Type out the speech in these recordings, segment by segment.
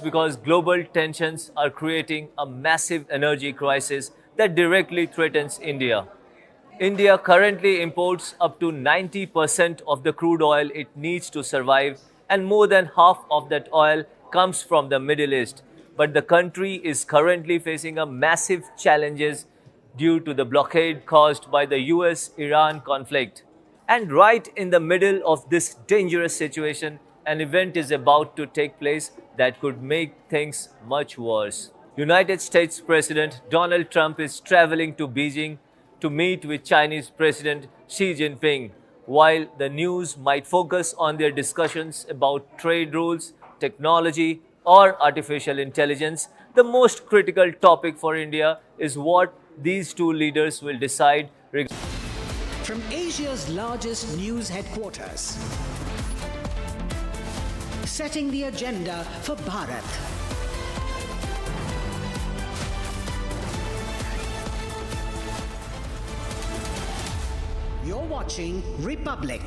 because global tensions are creating a massive energy crisis that directly threatens India. India currently imports up to 90% of the crude oil it needs to survive, and more than half of that oil comes from the Middle East. But the country is currently facing a massive challenges due to the blockade caused by the US-Iran conflict. And right in the middle of this dangerous situation, an event is about to take place that could make things much worse. United States President Donald Trump is traveling to Beijing to meet with Chinese President Xi Jinping. While the news might focus on their discussions about trade rules, technology, or artificial intelligence, the most critical topic for India is what these two leaders will decide regarding. From Asia's largest news headquarters, setting the agenda for Bharat. You're watching Republic.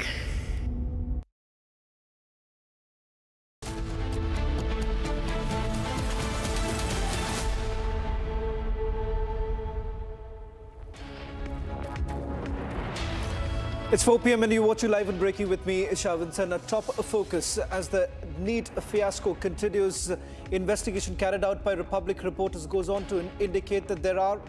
It's 4 p.m. and you're watching Live and Breaking with me, Shavinsan. A top focus as the NEET fiasco continues. Investigation carried out by Republic reporters goes on to indicate that there are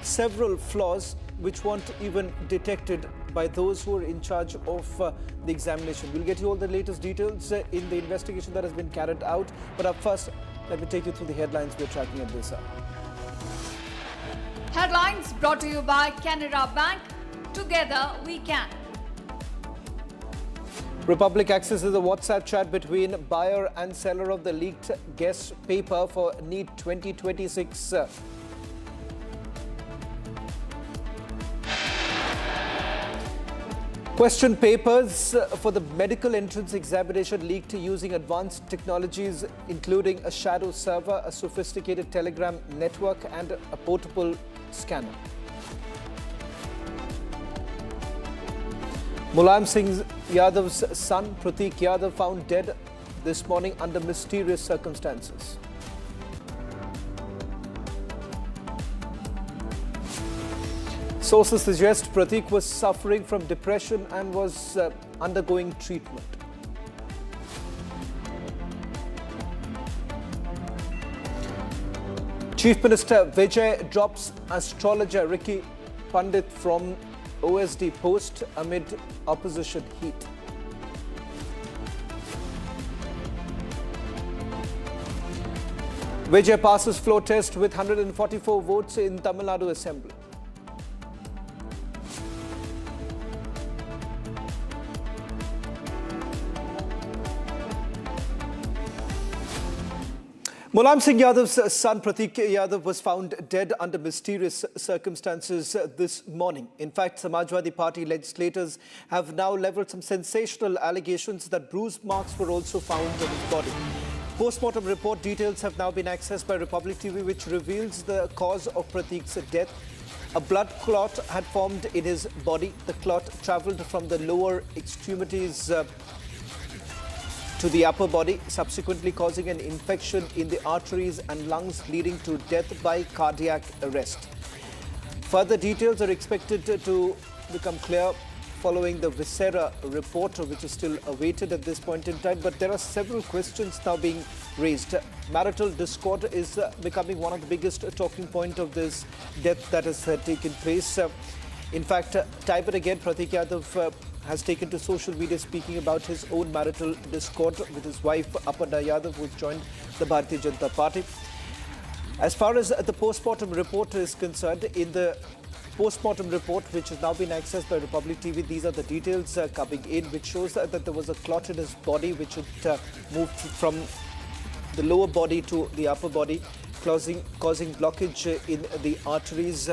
several flaws which weren't even detected by those who are in charge of the examination. We'll get you all the latest details in the investigation that has been carried out. But up first, let me take you through the headlines we're tracking at this hour. Headlines brought to you by Canara Bank. Together we can. Republic accesses a WhatsApp chat between buyer and seller of the leaked guest paper for NEET 2026. Question papers for the medical entrance examination leaked using advanced technologies, including a shadow server, a sophisticated telegram network, and a portable scanner. Mulayam Singh Yadav's son, Pratik Yadav, found dead this morning under mysterious circumstances. Sources suggest Pratik was suffering from depression and was undergoing treatment. Chief Minister Vijay drops astrologer Ricky Pandit from OSD post amid opposition heat. Vijay passes floor test with 144 votes in Tamil Nadu Assembly. Mulayam Singh Yadav's son Pratik Yadav was found dead under mysterious circumstances this morning. In fact, Samajwadi Party legislators have now levelled some sensational allegations that bruise marks were also found on his body. Postmortem report details have now been accessed by Republic TV, which reveals the cause of Pratik's death. A blood clot had formed in his body. The clot travelled from the lower extremities to the upper body, subsequently causing an infection in the arteries and lungs, leading to death by cardiac arrest. Further details are expected to become clear following the Viscera report, which is still awaited at this point in time. But there are several questions now being raised. Marital discord is becoming one of the biggest talking points of this death that has taken place. In fact, type it again, Pratik Yadav has taken to social media speaking about his own marital discord with his wife Aparna Yadav, who joined the Bharatiya Janata Party. As far as the postmortem report is concerned, in the postmortem report, which has now been accessed by Republic TV, these are the details coming in, which shows that there was a clot in his body, which had moved from the lower body to the upper body, causing blockage in the arteries,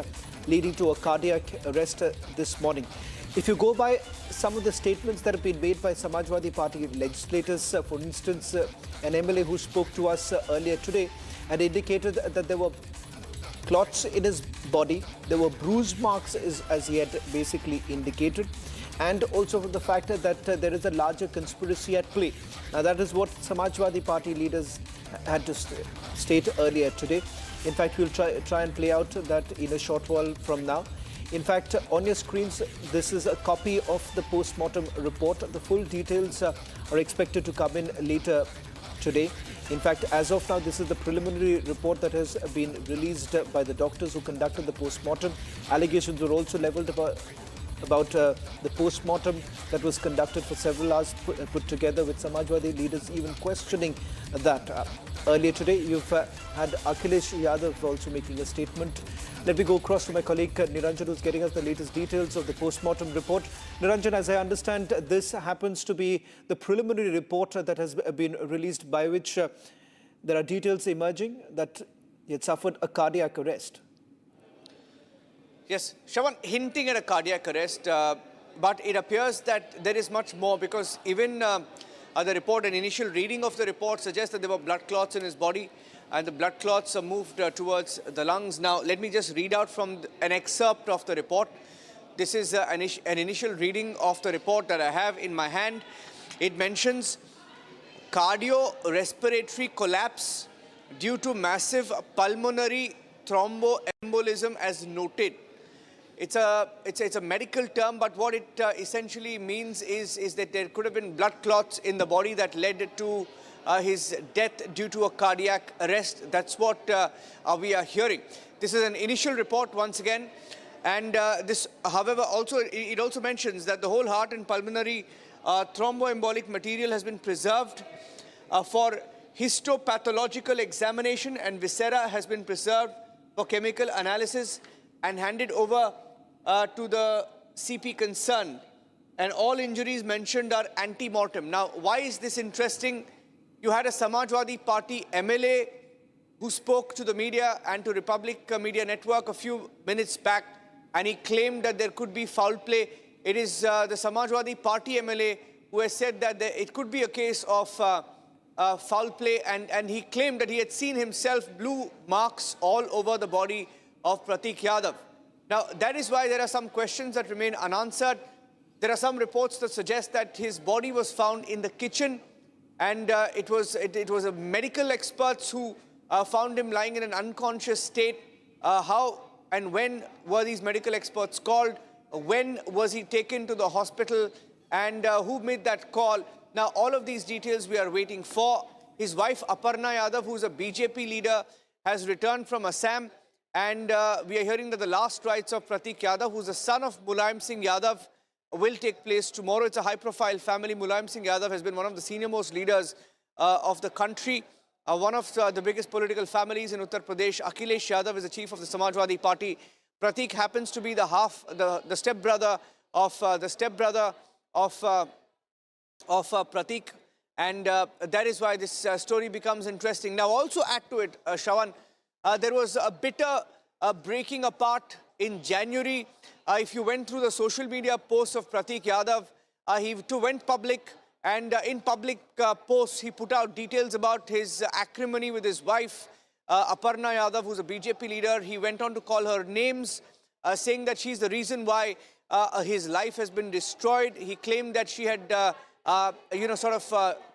leading to a cardiac arrest this morning. If you go by some of the statements that have been made by Samajwadi Party legislators, for instance, an MLA who spoke to us earlier today had indicated that there were clots in his body, there were bruise marks as he had basically indicated. and also from the fact that there is a larger conspiracy at play. Now, that is what Samajwadi Party leaders had to state earlier today. In fact, we'll try and play out that in a short while from now. In fact, on your screens, this is a copy of the postmortem report. The full details are expected to come in later today. In fact, as of now, this is the preliminary report that has been released by the doctors who conducted the postmortem. Allegations were also leveled about the postmortem that was conducted for several hours, put together with Samajwadi leaders even questioning that. Earlier today, you've had Akhilesh Yadav also making a statement. Let me go across to my colleague Niranjan, who's getting us the latest details of the postmortem report. Niranjan, as I understand, this happens to be the preliminary report that has been released, by which there are details emerging that he had suffered a cardiac arrest. Yes, Shravan, hinting at a cardiac arrest, but it appears that there is much more, because even the report, an initial reading of the report suggests that there were blood clots in his body, and the blood clots are moved towards the lungs. Now, let me just read out from an excerpt of the report. This is an initial reading of the report that I have in my hand. It mentions cardiorespiratory collapse due to massive pulmonary thromboembolism as noted. It's a medical term, but what it essentially means is that there could have been blood clots in the body that led to his death due to a cardiac arrest. That's what we are hearing. This is an initial report once again, and this, however, it also mentions that the whole heart and pulmonary thromboembolic material has been preserved for histopathological examination, and viscera has been preserved for chemical analysis and handed over to the CP concerned. And all injuries mentioned are anti-mortem. Now, why is this interesting? You had a Samajwadi Party MLA who spoke to the media and to Republic Media Network a few minutes back, and he claimed that there could be foul play. It is the Samajwadi Party MLA who has said that it could be a case of foul play, and he claimed that he had seen himself blue marks all over the body of Pratik Yadav. Now, that is why there are some questions that remain unanswered. There are some reports that suggest that his body was found in the kitchen, and it was a medical experts who found him lying in an unconscious state. How and when were these medical experts called? When was he taken to the hospital? And who made that call? Now, all of these details we are waiting for. His wife, Aparna Yadav, who is a BJP leader, has returned from Assam. And we are hearing that the last rites of Pratik Yadav, who is the son of Mulayam Singh Yadav, will take place tomorrow. It's a high-profile family. Mulayam Singh Yadav has been one of the senior-most leaders of the country. One of the biggest political families in Uttar Pradesh. Akhilesh Yadav is the chief of the Samajwadi Party. Pratik happens to be the stepbrother of Pratik, and that is why this story becomes interesting. Now, also add to it, Shravan, there was a bitter breaking apart in January. If you went through the social media posts of Pratik Yadav, he too went public, and in public posts, he put out details about his acrimony with his wife, Aparna Yadav, who's a BJP leader. He went on to call her names, saying that she's the reason why his life has been destroyed. He claimed that she had,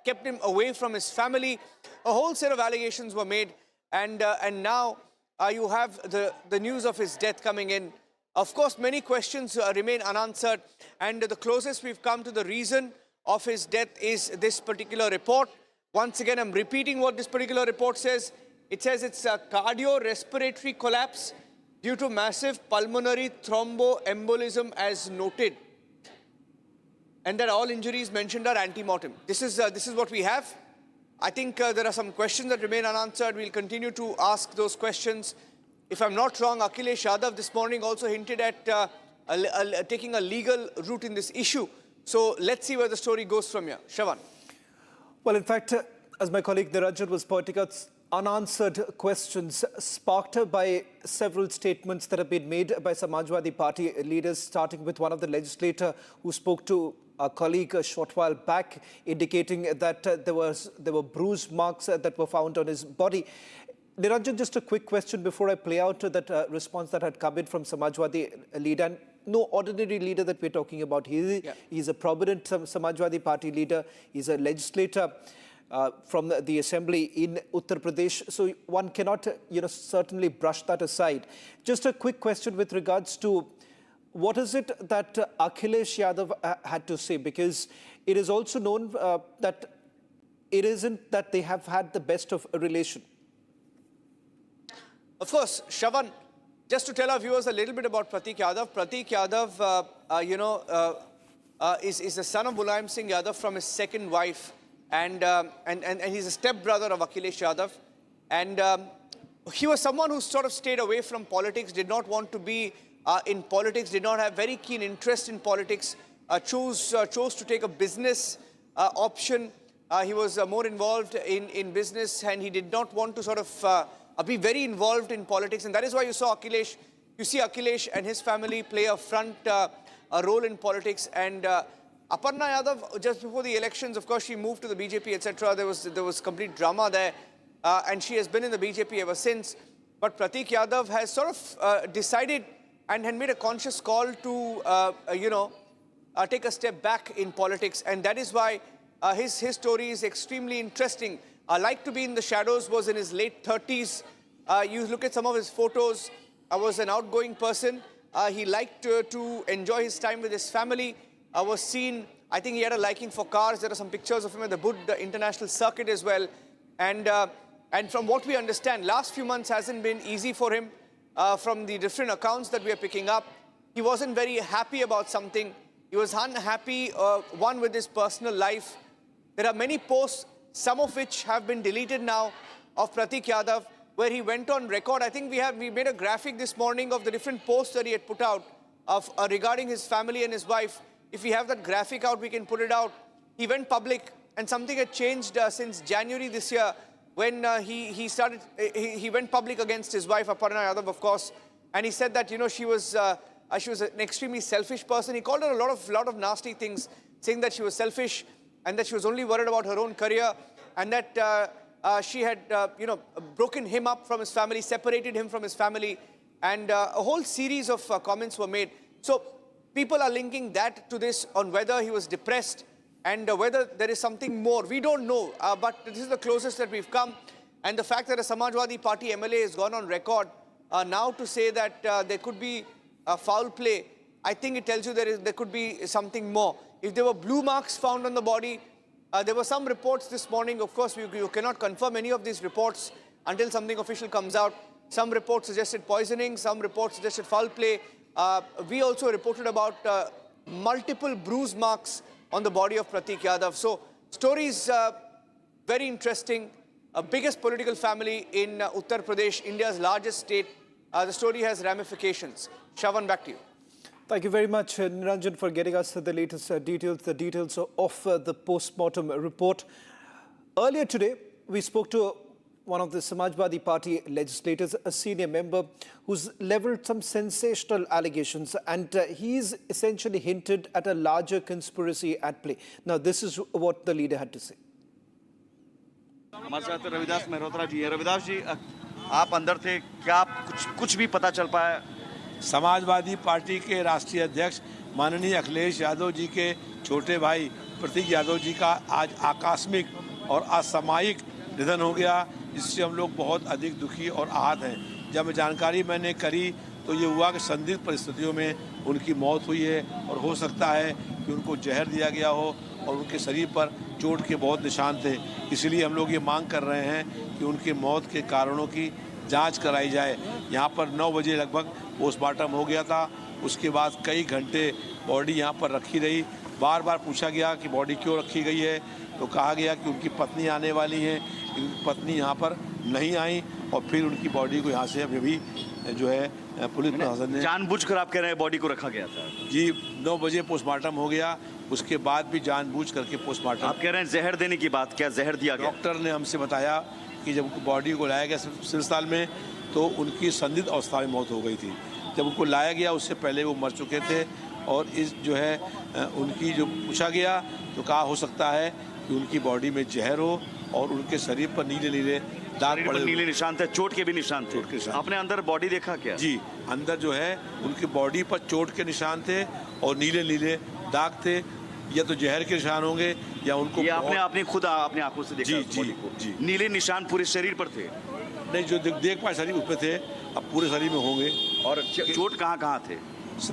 kept him away from his family. A whole set of allegations were made. And now you have the news of his death coming in. Of course, many questions remain unanswered. And the closest we've come to the reason of his death is this particular report. Once again, I'm repeating what this particular report says. It says it's a cardiorespiratory collapse due to massive pulmonary thromboembolism as noted. And that all injuries mentioned are anti-mortem. This is what we have. I think there are some questions that remain unanswered. We'll continue to ask those questions. If I'm not wrong, Akhilesh Yadav this morning also hinted at taking a legal route in this issue. So let's see where the story goes from here. Shravan. Well, in fact, as my colleague Niranjan was pointing out, unanswered questions sparked by several statements that have been made by Samajwadi Party leaders, starting with one of the legislators who spoke to our colleague a short while back, indicating that there were bruise marks that were found on his body. Niranjan, just a quick question before I play out that response that had come in from Samajwadi leader. And no ordinary leader that we're talking about. He's a prominent Samajwadi Party leader. He's a legislator from the assembly in Uttar Pradesh. So one cannot, certainly brush that aside. Just a quick question with regards to what is it that Akhilesh Yadav had to say? Because it is also known that it isn't that they have had the best of a relation. Of course, Shravan, just to tell our viewers a little bit about Pratik Yadav. Pratik Yadav, is the son of Mulayam Singh Yadav from his second wife. And he's a stepbrother of Akhilesh Yadav. And he was someone who sort of stayed away from politics, did not want to be in politics, did not have very keen interest in politics, chose to take a business option. He was more involved in business, and he did not want to sort of be very involved in politics. And that is why you see Akhilesh and his family play a front role in politics. And Aparna Yadav, just before the elections, of course, she moved to the BJP, etc. There was complete drama there. And she has been in the BJP ever since. But Pratik Yadav has sort of decided and had made a conscious call to, take a step back in politics. And that is why his story is extremely interesting. Like to be in the shadows, was in his late 30s. You look at some of his photos, was an outgoing person. He liked to enjoy his time with his family. Was seen, I think he had a liking for cars. There are some pictures of him at the Buddha International Circuit as well. And from what we understand, last few months hasn't been easy for him. From the different accounts that we are picking up, he wasn't very happy about something. He was unhappy, one, with his personal life. There are many posts, some of which have been deleted now, of Pratik Yadav, where he went on record. I think we made a graphic this morning of the different posts that he had put out of regarding his family and his wife. If we have that graphic out, we can put it out. He went public, and something had changed since January this year, when he went public against his wife, Aparna Yadav, of course, and he said that, she was an extremely selfish person. He called her a lot of nasty things, saying that she was selfish and that she was only worried about her own career, and that she had, broken him up from his family, separated him from his family, and a whole series of comments were made. So people are linking that to this, on whether he was depressed, and whether there is something more. We don't know, but this is the closest that we've come. And the fact that a Samajwadi Party MLA has gone on record now to say that there could be foul play, I think it tells you there could be something more. If there were blue marks found on the body, there were some reports this morning. Of course, you cannot confirm any of these reports until something official comes out. Some reports suggested poisoning, some reports suggested foul play. We also reported about multiple bruise marks on the body of Pratik Yadav. So, stories very interesting. Biggest political family in Uttar Pradesh, India's largest state. The story has ramifications. Shravan, back to you. Thank you very much, Niranjan, for getting us the latest details of the post-mortem report. Earlier today, we spoke to one of the Samajwadi Party legislators, a senior member, who's leveled some sensational allegations, and he's essentially hinted at a larger conspiracy at play. Now, this is what the leader had to say. हमारे साथ रविदास मेहरोत्रा जी हैं। रविदास जी, आप अंदर थे, क्या कुछ भी पता चल पाया? समाजवादी पार्टी के राष्ट्रीय अध्यक्ष माननीय अखिलेश यादव जी के छोटे भाई प्रतीक यादव जी का आज आकस्मिक और असामयिक निधन हो गया, जिससे हम लोग बहुत अधिक दुखी और आहत हैं। जब जानकारी मैंने करी तो ये हुआ कि संदिग्ध परिस्थितियों में उनकी मौत हुई है, और हो सकता है कि उनको जहर दिया गया हो, और उनके शरीर पर चोट के बहुत निशान थे। इसलिए हम लोग ये मांग कर रहे हैं कि उनके मौत के कारणों की जांच कराई जाए। यहाँ पर 9 बजे लगभग पोस्टमार्टम हो गया था। उसके बाद कई घंटे बॉडी यहाँ पर रखी रही। बार बार पूछा गया कि बॉडी क्यों रखी गई है, तो कहा गया कि उनकी पत्नी आने वाली हैं। उनकी पत्नी यहाँ पर नहीं आई, और फिर उनकी बॉडी को यहाँ से अभी भी जो है पुलिस प्रशासन ने जानबूझकर, आप कह रहे हैं, बॉडी को रखा गया था? जी, 9 बजे पोस्टमार्टम हो गया, उसके बाद भी जानबूझ करके पोस्टमार्टम। आप कह रहे हैं जहर देने की बात, क्या जहर दिया गया? डॉक्टर ने हमसे बताया कि जब बॉडी को लाया गया अस्पताल में, तो उनकी संदिग्ध अवस्था में मौत हो गई थी। जब उनको लाया गया उससे पहले वो मर चुके थे, और इस जो है उनकी जो पूछा गया तो कहा हो सकता है कि उनकी बॉडी में जहर हो, और उनके शरीर पर नीले नीले दाग शरीर पर पड़े नीले हुए। निशान थे, चोट के भी निशान थे। चोट के निशान। आपने अंदर बॉडी देखा क्या? जी, अंदर जो है उनकी बॉडी पर चोट के निशान थे और नीले नीले दाग थे। या तो जहर के निशान होंगे या उनको ये आपने अपनी खुद अपनी आंखों से देखा? जी, उस बॉडी जी, को? जी। नीले निशान पूरे शरीर पर थे नहीं, जो देख पाए शरीर उसमें थे, अब पूरे शरीर में होंगे। और चोट कहाँ कहाँ थे?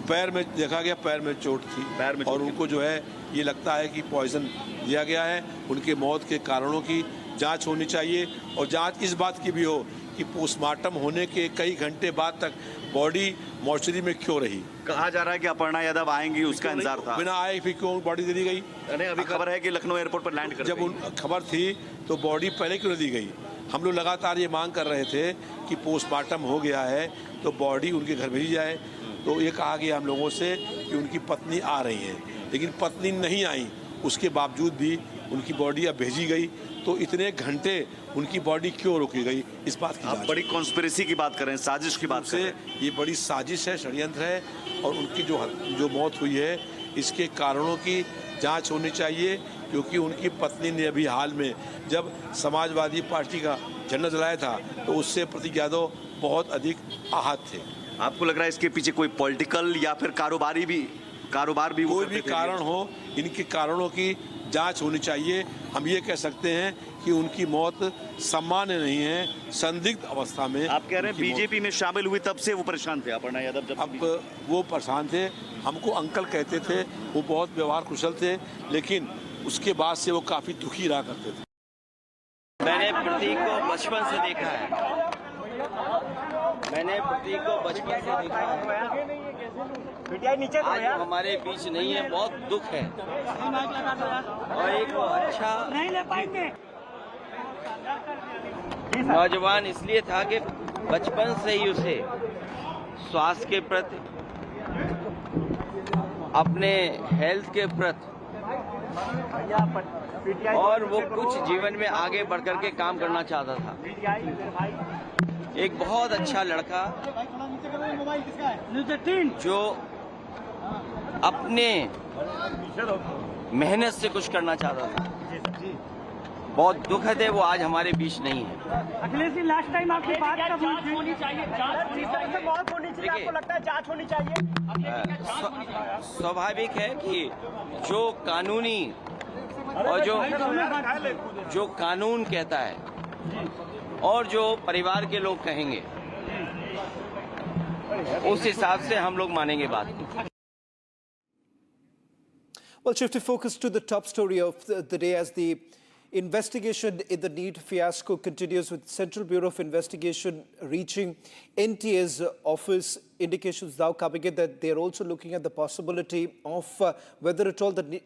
पैर में देखा गया, पैर में चोट थी। पैर में चोट और थी। उनको जो है ये लगता है कि पॉइजन दिया गया है। उनके मौत के कारणों की जांच होनी चाहिए और जांच इस बात की भी हो कि पोस्टमार्टम होने के कई घंटे बाद तक बॉडी मॉर्चरी में क्यों रही। कहा जा रहा है कि अपर्णा यादव आएंगी, उसका इंतजार था। बिना आए फिर क्यों बॉडी दे दी गई? अरे अभी खबर है कि लखनऊ एयरपोर्ट पर लैंड कर जब उन खबर थी तो बॉडी पहले क्यों दी गई? हम लोग लगातार ये मांग कर रहे थे कि पोस्टमार्टम हो गया है तो बॉडी उनके घर भेजी जाए। तो ये कहा गया हम लोगों से कि उनकी पत्नी आ रही है, लेकिन पत्नी नहीं आई। उसके बावजूद भी उनकी बॉडी अब भेजी गई। तो इतने घंटे उनकी बॉडी क्यों रोकी गई, इस बात की आप जांच। बड़ी कॉन्स्पिरेसी की बात कर रहे हैं, साजिश की बात कर रहे हैं। ये बड़ी साजिश है, षड्यंत्र है और उनकी जो मौत हुई है इसके कारणों की जांच होनी चाहिए। क्योंकि उनकी पत्नी ने अभी हाल में जब समाजवादी पार्टी का झंडा जलाया था तो उससे प्रतीक यादव बहुत अधिक आहत थे। आपको लग रहा है इसके पीछे कोई पॉलिटिकल या फिर कारोबार भी वो कोई करते भी थे? कारण हो, इनके कारणों की जांच होनी चाहिए। हम ये कह सकते हैं कि उनकी मौत सामान्य नहीं है, संदिग्ध अवस्था में। आप कह रहे हैं उनकी मौत। बीजेपी में शामिल हुई तब से वो परेशान थे अपर्णा यादव? जब अब वो परेशान थे, हमको अंकल कहते थे, वो बहुत व्यवहार कुशल थे, लेकिन उसके बाद से वो काफी दुखी रहा करते थे। मैंने प्रतीक को बचपन से देखा है। आज वो हमारे बीच नहीं है, बहुत दुख है। और एक अच्छा नौजवान इसलिए था कि बचपन से ही उसे स्वास्थ्य के प्रति, अपने हेल्थ के प्रति और वो कुछ जीवन में आगे बढ़कर के काम करना चाहता था। एक बहुत अच्छा लड़का जो अपने मेहनत से कुछ करना चाहता था। बहुत दुखद है वो आज हमारे बीच नहीं है। अखिलेश जी, लास्ट टाइम आपकी बात कब होनी चाहिए? जांच होनी चाहिए। मौत होनी चाहिए, आपको लगता है जांच होनी चाहिए? स्वाभाविक है कि जो कानूनी और जो कानून कहता है और जो परिवार के लोग कहेंगे, उस हिसाब से हम लोग मानेंगे बात को। Well, shifting focus to the top story of the day as the investigation in the NEET fiasco continues, with Central Bureau of Investigation reaching NTA's office. Indications now coming in that they're also looking at the possibility of whether at all the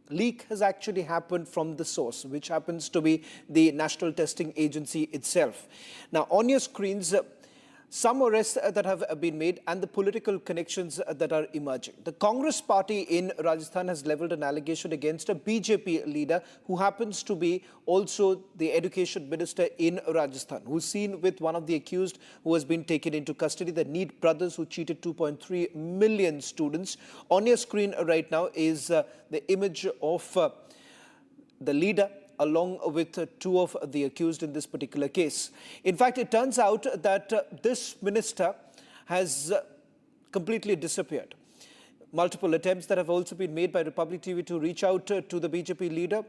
leak has actually happened from the source, which happens to be the National Testing Agency itself. Now, on your screens, some arrests that have been made and the political connections that are emerging. The Congress party in Rajasthan has levelled an allegation against a BJP leader who happens to be also the education minister in Rajasthan, who's seen with one of the accused who has been taken into custody, the NEET brothers who cheated 2.3 million students. On your screen right now is the image of the leader along with two of the accused in this particular case. In fact, it turns out that this minister has completely disappeared. Multiple attempts that have also been made by Republic TV to reach out to the BJP leader,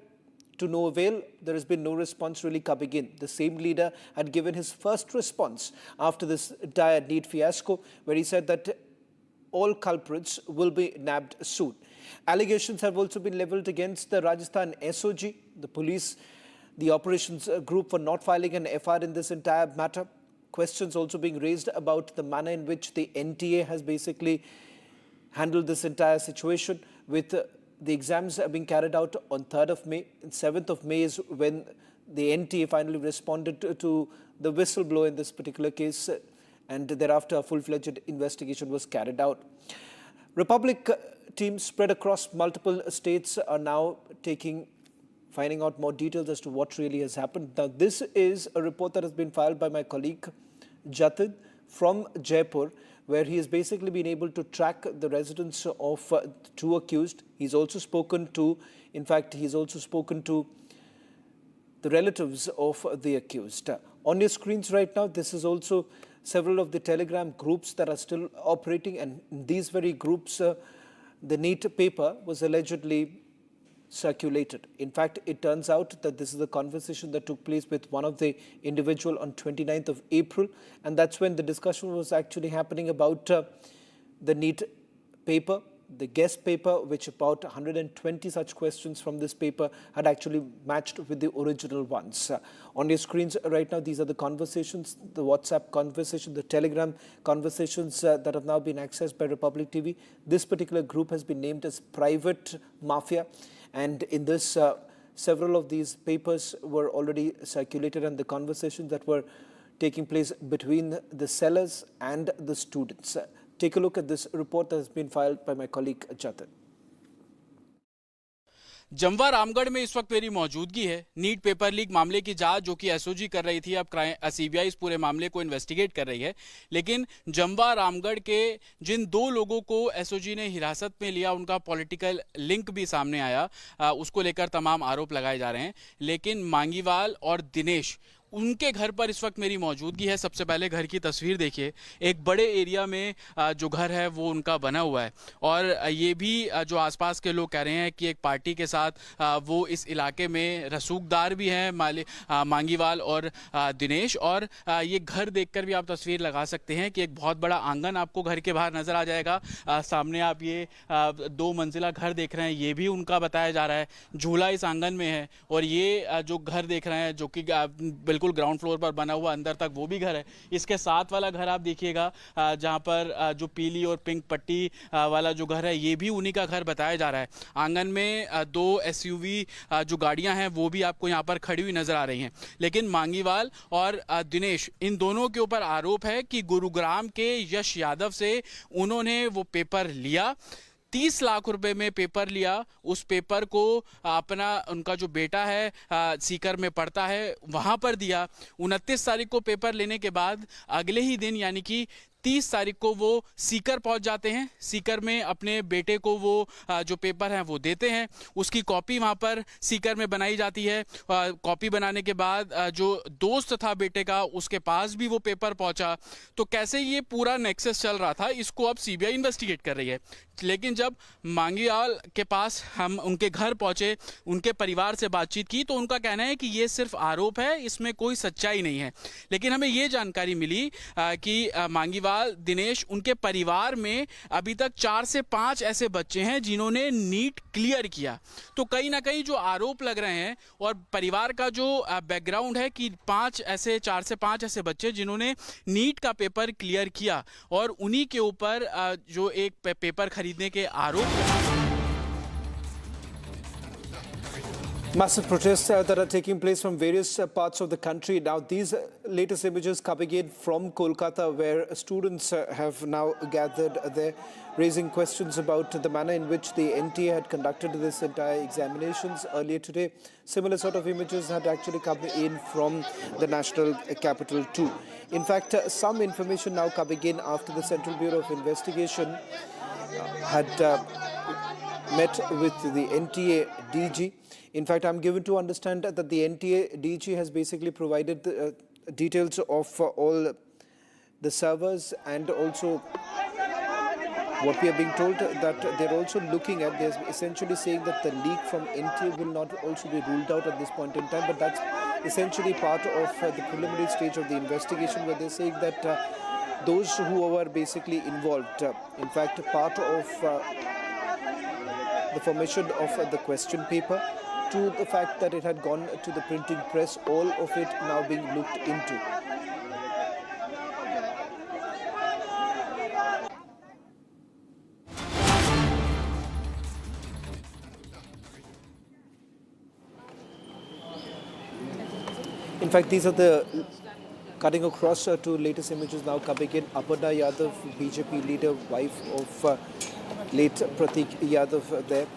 to no avail. There has been no response really coming in. The same leader had given his first response after this dire NEET fiasco, where he said that all culprits will be nabbed soon. Allegations have also been levelled against the Rajasthan SOG, the police, the operations group, for not filing an FIR in this entire matter. Questions also being raised about the manner in which the NTA has basically handled this entire situation, with the exams being carried out on 3rd of May. And 7th of May is when the NTA finally responded to the whistleblower in this particular case, and thereafter a full-fledged investigation was carried out. Republic teams spread across multiple states are now finding out more details as to what really has happened. Now, this is a report that has been filed by my colleague Jatin from Jaipur, where he has basically been able to track the residence of two accused. He's also spoken to, in fact, he's also spoken to the relatives of the accused. On your screens right now, this is also several of the Telegram groups that are still operating, and in these very groups, the NEET paper was allegedly circulated. In fact, it turns out that this is a conversation that took place with one of the individual on 29th of April, and that's when the discussion was actually happening about the NEET paper, the guest paper, which about 120 such questions from this paper had actually matched with the original ones. On your screens right now, these are the conversations, the WhatsApp conversation, the Telegram conversations that have now been accessed by Republic TV. This particular group has been named as Private Mafia, and in this, several of these papers were already circulated, and the conversations that were taking place between the sellers and the students. Take a look at this report that has been filed by my colleague Jatin. Jamwa Ramgarh में इस वक्त मेरी मौजूदगी है। NEET paper leak मामले की जांच जो कि एसओजी कर रही थी, अब सीबीआई इस पूरे मामले को इन्वेस्टिगेट कर रही है। लेकिन जमवा रामगढ़ के जिन दो लोगों को एसओजी ने हिरासत में लिया, उनका पॉलिटिकल लिंक भी सामने आया, उसको लेकर तमाम आरोप लगाए जा रहे हैं। लेकिन मांगीवाल और दिनेश, उनके घर पर इस वक्त मेरी मौजूदगी है। सबसे पहले घर की तस्वीर देखिए। एक बड़े एरिया में जो घर है वो उनका बना हुआ है, और ये भी जो आसपास के लोग कह रहे हैं कि एक पार्टी के साथ वो इस इलाके में रसूखदार भी हैं, मांगीवाल और दिनेश। और ये घर देखकर भी आप तस्वीर लगा सकते हैं कि एक बहुत बड़ा आंगन आपको घर के बाहर नज़र आ जाएगा। सामने आप ये 2 मंजिला घर देख रहे हैं, ये भी उनका बताया जा रहा है। झूला इस आंगन में है, और ये जो घर देख रहे हैं जो कि बिल्कुल ग्राउंड फ्लोर पर बना हुआ अंदर तक, वो भी घर है। इसके साथ वाला घर आप देखिएगा, जहां पर जो पीली और पिंक पट्टी वाला जो घर है, ये भी उन्हीं का घर बताया जा रहा है। आंगन में 2 एसयूवी जो गाड़ियां हैं वो भी आपको यहां पर खड़ी हुई नजर आ रही हैं। लेकिन मांगीवाल और दिनेश, इन दोनों के ऊपर आरोप है कि गुरुग्राम के यश यादव से उन्होंने वो पेपर लिया, 30 लाख रुपए में पेपर लिया। उस पेपर को अपना, उनका जो बेटा है सीकर में पढ़ता है, वहां पर दिया। 29 तारीख को पेपर लेने के बाद अगले ही दिन यानी कि 30 तारीख को वो सीकर पहुंच जाते हैं। सीकर में अपने बेटे को वो जो पेपर हैं वो देते हैं। उसकी कॉपी वहां पर सीकर में बनाई जाती है। कॉपी बनाने के बाद जो दोस्त था बेटे का, उसके पास भी वो पेपर पहुंचा। तो कैसे ये पूरा नेक्सस चल रहा था, इसको अब सीबीआई इन्वेस्टिगेट कर रही है। लेकिन जब मांगीवाल के पास हम उनके घर पहुंचे, उनके परिवार से बातचीत की, तो उनका कहना है कि ये सिर्फ आरोप है, इसमें कोई सच्चाई नहीं है। लेकिन हमें ये जानकारी मिली कि मांगीवाल, दिनेश, उनके परिवार में अभी तक 4 से 5 ऐसे बच्चे हैं जिन्होंने नीट क्लियर किया। तो कहीं ना कहीं जो आरोप लग रहे हैं, और परिवार का जो बैकग्राउंड है कि 4 से 5 ऐसे बच्चे जिन्होंने नीट का पेपर क्लियर किया, और उन्हीं के ऊपर जो एक पेपर खरीदने के आरोप। Massive protests that are taking place from various parts of the country. Now, these latest images coming in from Kolkata, where students have now gathered there, raising questions about the manner in which the NTA had conducted this entire examinations earlier today. Similar sort of images had actually come in from the national capital too. In fact, some information now coming in after the Central Bureau of Investigation had met with the NTA DG. In fact, I'm given to understand that the NTA DG has basically provided the details of all the servers, and also what we are being told that they're also looking at, they're essentially saying that the leak from NTA will not also be ruled out at this point in time, but that's essentially part of the preliminary stage of the investigation, where they're saying that those who were basically involved, in fact, part of the formation of the question paper, to the fact that it had gone to the printing press, all of it now being looked into. In fact, these are the cutting across to latest images now coming in. Aparna Yadav, BJP leader, wife of late Pratik Yadav there.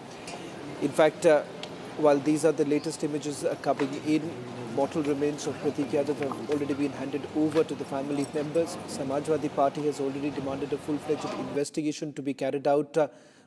In fact, while these are the latest images coming in, mortal remains of Pratik Yadav have already been handed over to the family members. Samajwadi Party has already demanded a full-fledged investigation to be carried out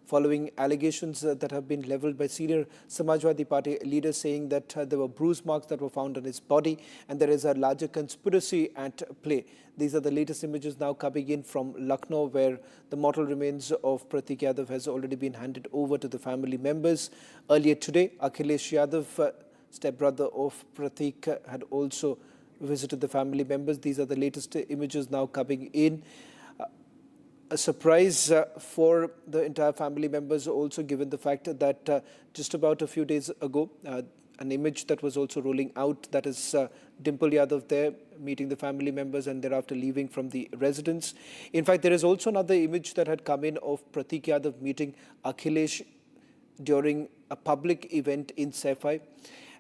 following allegations that have been leveled by senior Samajwadi Party leaders saying that there were bruise marks that were found on his body and there is a larger conspiracy at play. These are the latest images now coming in from Lucknow, where the mortal remains of Pratik Yadav has already been handed over to the family members. Earlier today, Akhilesh Yadav, stepbrother of Pratik, had also visited the family members. These are the latest images now coming in. A surprise for the entire family members also, given the fact that just about a few days ago, an image that was also rolling out, that is Dimple Yadav there meeting the family members and thereafter leaving from the residence. In fact, there is also another image that had come in of Pratik Yadav meeting Akhilesh during a public event in Saifai.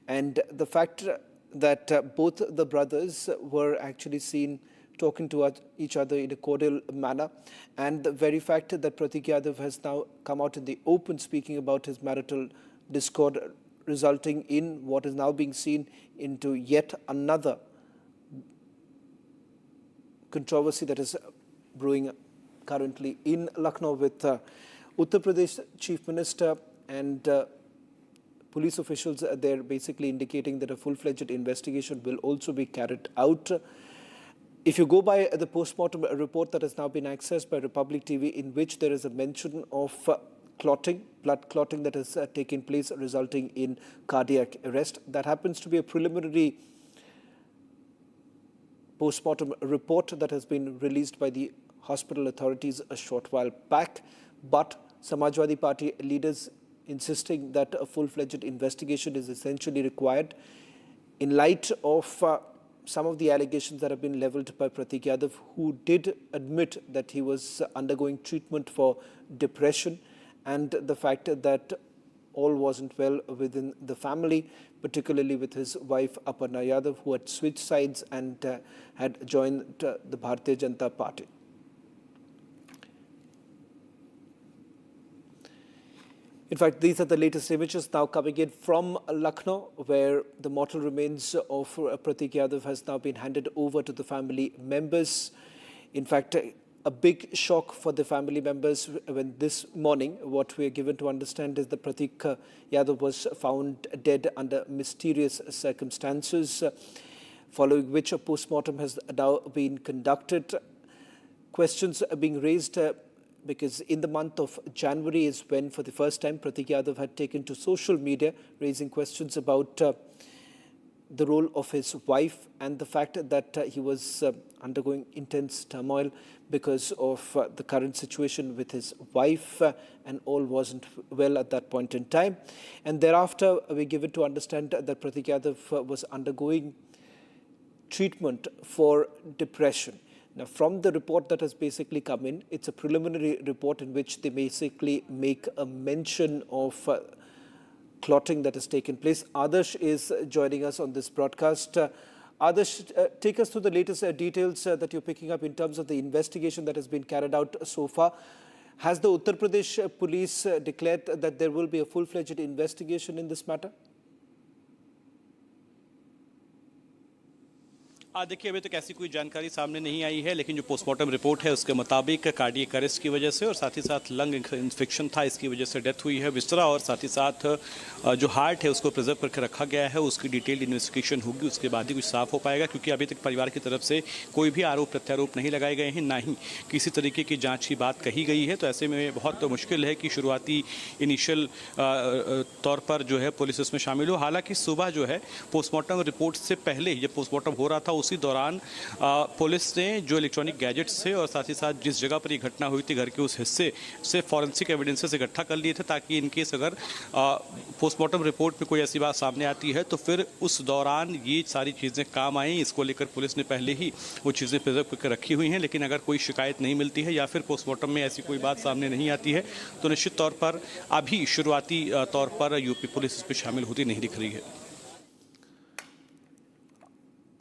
And the fact that both the brothers were actually seen talking to each other in a cordial manner, and the very fact that Pratik Yadav has now come out in the open speaking about his marital discord, resulting in what is now being seen into yet another controversy that is brewing currently in Lucknow, with Uttar Pradesh Chief Minister and police officials there basically indicating that a full-fledged investigation will also be carried out. If you go by the postmortem report that has now been accessed by Republic TV, in which there is a mention of clotting, blood clotting that has taken place, resulting in cardiac arrest. That happens to be a preliminary postmortem report that has been released by the hospital authorities a short while back. But Samajwadi Party leaders insisting that a full-fledged investigation is essentially required in light of some of the allegations that have been leveled by Pratik Yadav, who did admit that he was undergoing treatment for depression, and the fact that all wasn't well within the family, particularly with his wife Aparna Yadav, who had switched sides and had joined the Bharatiya Janata Party. In fact, these are the latest images now coming in from Lucknow, where the mortal remains of Pratik Yadav has now been handed over to the family members. In fact, a big shock for the family members when this morning, what we are given to understand is that Pratik Yadav was found dead under mysterious circumstances, following which a postmortem has now been conducted. Questions are being raised because in the month of January is when, for the first time, Pratik Yadav had taken to social media, raising questions about the role of his wife and the fact that he was undergoing intense turmoil because of the current situation with his wife, and all wasn't well at that point in time. And thereafter, we give it to understand that Pratik Yadav was undergoing treatment for depression. Now, from the report that has basically come in, it's a preliminary report in which they basically make a mention of clotting that has taken place. Adarsh is joining us on this broadcast. Adarsh, take us through the latest details that you're picking up in terms of the investigation that has been carried out so far. Has the Uttar Pradesh police declared that there will be a full-fledged investigation in this matter? देखिए, अभी तक ऐसी कोई जानकारी सामने नहीं आई है, लेकिन जो पोस्टमार्टम रिपोर्ट है उसके मुताबिक कार्डियक अरेस्ट की वजह से और साथ ही साथ लंग इन्फेक्शन था, इसकी वजह से डेथ हुई है बिस्तरा, और साथ ही साथ जो हार्ट है उसको प्रिजर्व करके रखा गया है, उसकी डिटेल्ड इन्वेस्टिगेशन होगी, उसके बाद ही कुछ साफ हो पाएगा, क्योंकि अभी तक परिवार की तरफ से कोई भी आरोप प्रत्यारोप नहीं लगाए गए हैं, ना ही किसी तरीके की जाँच की बात कही गई है। तो ऐसे में बहुत मुश्किल है कि शुरुआती इनिशियल तौर पर जो है पुलिस इसमें शामिल हो। हालांकि सुबह जो है पोस्टमार्टम रिपोर्ट से पहले जब पोस्टमार्टम हो रहा था, उसी दौरान पुलिस ने जो इलेक्ट्रॉनिक गैजेट्स थे और साथ ही साथ जिस जगह पर ये घटना हुई थी घर के उस हिस्से से फॉरेंसिक एविडेंसेस इकट्ठा कर लिए थे, ताकि इनकेस अगर पोस्टमार्टम रिपोर्ट में कोई ऐसी बात सामने आती है तो फिर उस दौरान ये सारी चीज़ें काम आएँ। इसको लेकर पुलिस ने पहले ही वो चीज़ें प्रिजर्व करके रखी हुई हैं, लेकिन अगर कोई शिकायत नहीं मिलती है या फिर पोस्टमार्टम में ऐसी कोई बात सामने नहीं आती है तो निश्चित तौर पर अभी शुरुआती तौर पर यूपी पुलिस इस पर शामिल होती नहीं दिख रही है।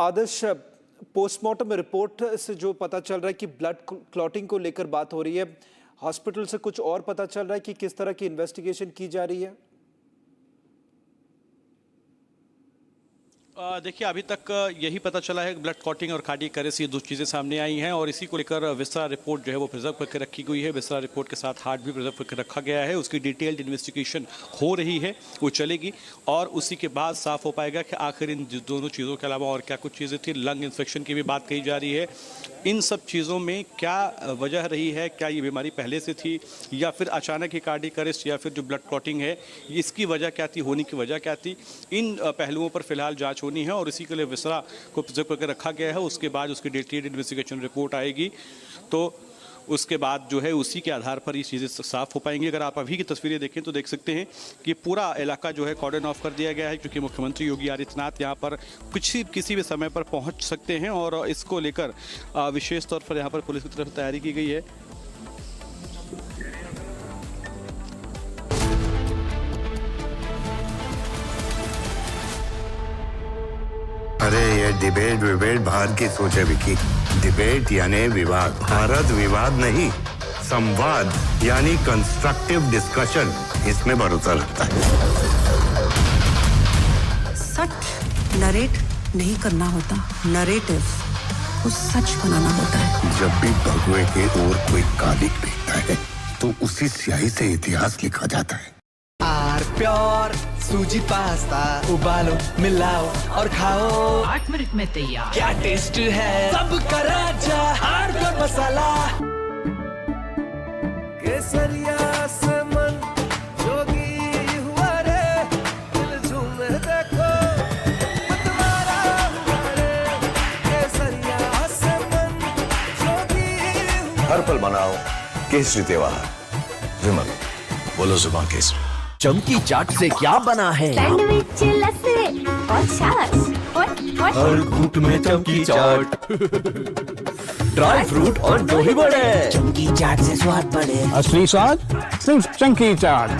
आदर्श, पोस्टमार्टम रिपोर्ट से जो पता चल रहा है कि ब्लड क्लॉटिंग को लेकर बात हो रही है, हॉस्पिटल से कुछ और पता चल रहा है कि किस तरह की इन्वेस्टिगेशन की जा रही है? देखिए अभी तक यही पता चला है कि ब्लड क्लॉटिंग और कार्डियक अरेस्ट ये दो चीज़ें सामने आई हैं और इसी को लेकर विस्तारा रिपोर्ट जो है वो प्रिजर्व करके रखी गई है। विस्तारा रिपोर्ट के साथ हार्ट भी प्रिजर्व करके रखा गया है। उसकी डिटेल्ड इन्वेस्टिगेशन हो रही है, वो चलेगी और उसी के बाद साफ हो पाएगा कि आखिर इन दोनों चीज़ों के अलावा और क्या कुछ चीज़ें थी। लंग इन्फेक्शन की भी बात कही जा रही है। इन सब चीज़ों में क्या वजह रही है, क्या ये बीमारी पहले से थी या फिर अचानक ही कार्डियक अरेस्ट या फिर जो ब्लड क्लॉटिंग है इसकी वजह क्या थी, होने की वजह क्या थी, इन पहलुओं पर फिलहाल जांच होनी है और इसी के लिए विस्तारा को प्रिजर्व करके रखा गया है। उसके बाद उसकी डिटेल्ड इन्वेस्टिगेशन रिपोर्ट आएगी तो उसके बाद जो है उसी के आधार पर ये चीज़ें साफ हो पाएंगी। अगर आप अभी की तस्वीरें देखें तो देख सकते हैं कि पूरा इलाका जो है कॉर्डन ऑफ कर दिया गया है क्योंकि मुख्यमंत्री योगी आदित्यनाथ यहाँ पर किसी भी समय पर पहुँच सकते हैं और इसको लेकर विशेष तौर पर यहाँ पर पुलिस की तरफ से तैयारी की गई है। अरे ये डिबेट बाहर की सोचे विकी। डिबेट यानी विवाद, भारत विवाद नहीं, संवाद यानी कंस्ट्रक्टिव डिस्कशन, इसमें भरोसा लगता है। सच नरेट नहीं करना होता, नरेटिव को सच बनाना होता है। जब भी भगवे के ओर कोई कालिक दिखता है तो उसी स्याही से इतिहास लिखा जाता है। आर प्योर सूजी पास्ता उबालो, मिलाओ और खाओ, 8 मिनट में तैयार। क्या टेस्ट है सबका राजा हार्डकोर मसाला। केसरिया से मन जोगी हुआ रे, दिल झूमे देखो मतवारा हुआ रे। केसरिया से मन जोगी हुआ। हर पल मनाओ केसरी त्योहार। विमल बोलो जुबान केसरी। चमकी चाट से क्या बना है? सैंडविच, लस्सी और छाछ और हर घूंट में चमकी चाट। ड्राई फ्रूट और दही बड़े। चमकी चाट से स्वाद बढ़े। असली स्वाद सिर्फ चमकी चाट।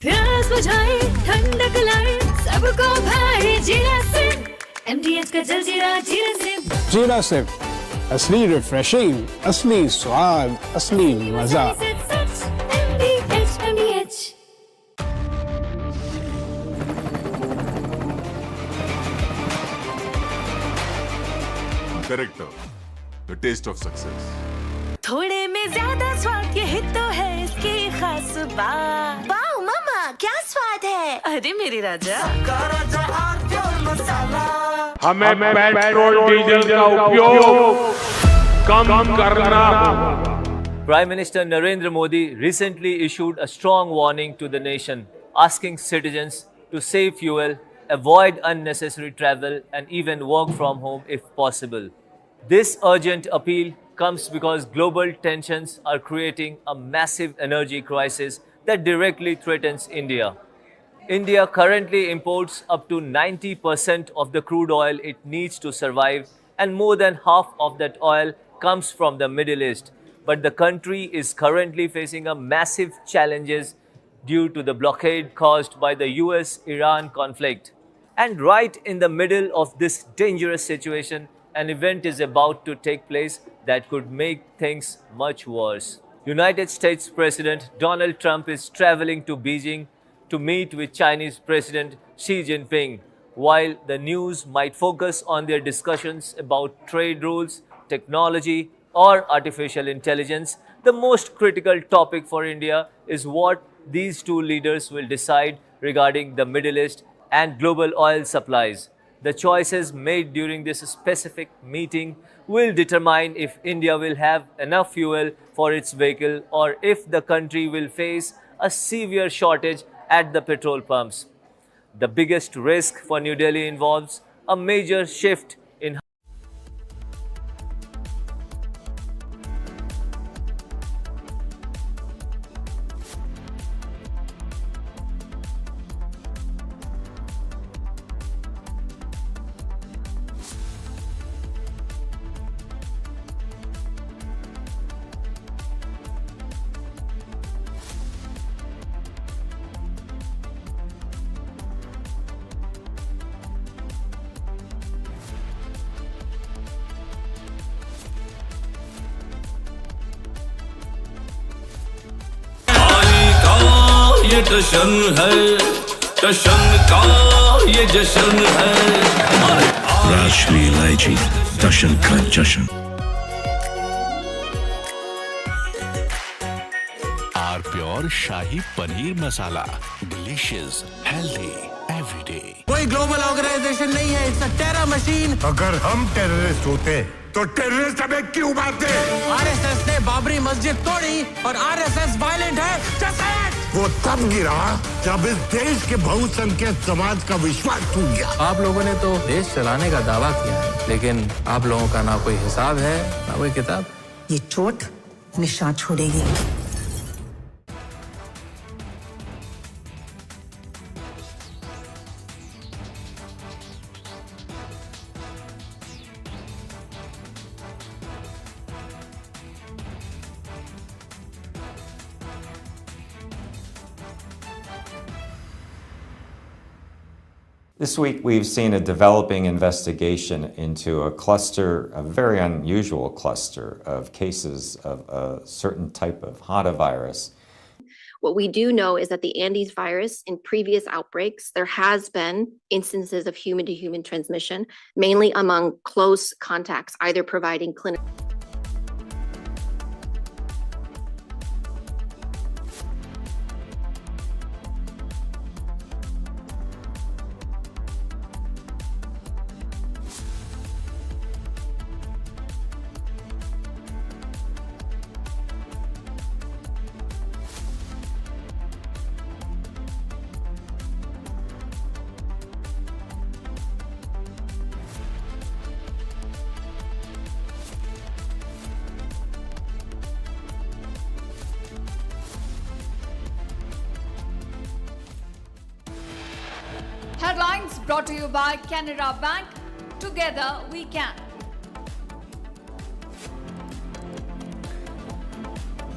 प्यास बुझाए, ठंडक लाए, सबको भाई जीरा से। MDH का जलजीरा जीरा से। जीरा से असली रिफ्रेशिंग, असली स्वाद, असली मजा। MDH। Corrector, the taste of success. थोड़े में ज्यादा स्वाद, यही तो है इसकी खास बात। वाओ मामा, क्या स्वाद है। अरे मेरी राजा। हमें पेट्रोल डीजल का उपयोग कम करना होगा। Prime Minister Narendra Modi recently issued a strong warning to the nation, asking citizens to save fuel, avoid unnecessary travel, and even work from home if possible. This urgent appeal comes because global tensions are creating a massive energy crisis that directly threatens India. India currently imports up to 90% of the crude oil it needs to survive, and more than half of that oil comes from the Middle East. But the country is currently facing a massive challenges due to the blockade caused by the US-Iran conflict. And right in the middle of this dangerous situation, an event is about to take place that could make things much worse. United States President Donald Trump is traveling to Beijing to meet with Chinese President Xi Jinping. While the news might focus on their discussions about trade rules, technology, or artificial intelligence, the most critical topic for India is what these two leaders will decide regarding the Middle East and global oil supplies. The choices made during this specific meeting will determine if India will have enough fuel for its vehicle or if the country will face a severe shortage at the petrol pumps. The biggest risk for New Delhi involves a major shift in आज टशन है, टशन का ये जश्न है। राष्ट्रीय इलायची, टशन का जश्न। R pure shahi paneer masala, delicious, healthy everyday. कोई ग्लोबल ऑर्गेनाइजेशन नहीं है, इट्स अ टेरर मशीन। अगर हम टेररिस्ट होते तो टेररिस्ट हमें क्यों मारते? आरएसएस ने बाबरी मस्जिद तोड़ी और आरएसएस वायलेंट है। वो तब गिरा जब इस देश के बहुसंख्यक समाज का विश्वास टूट गया। आप लोगों ने तो देश चलाने का दावा किया है, लेकिन आप लोगों का ना कोई हिसाब है ना कोई किताब। ये चोट निशान छोड़ेगी। This week, we've seen a developing investigation into a cluster, a very unusual cluster of cases of a certain type of Hantavirus. What we do know is that the Andes virus, in previous outbreaks, there has been instances of human-to-human transmission, mainly among close contacts, either providing clinical. Headlines brought to you by Canara Bank. Together we can.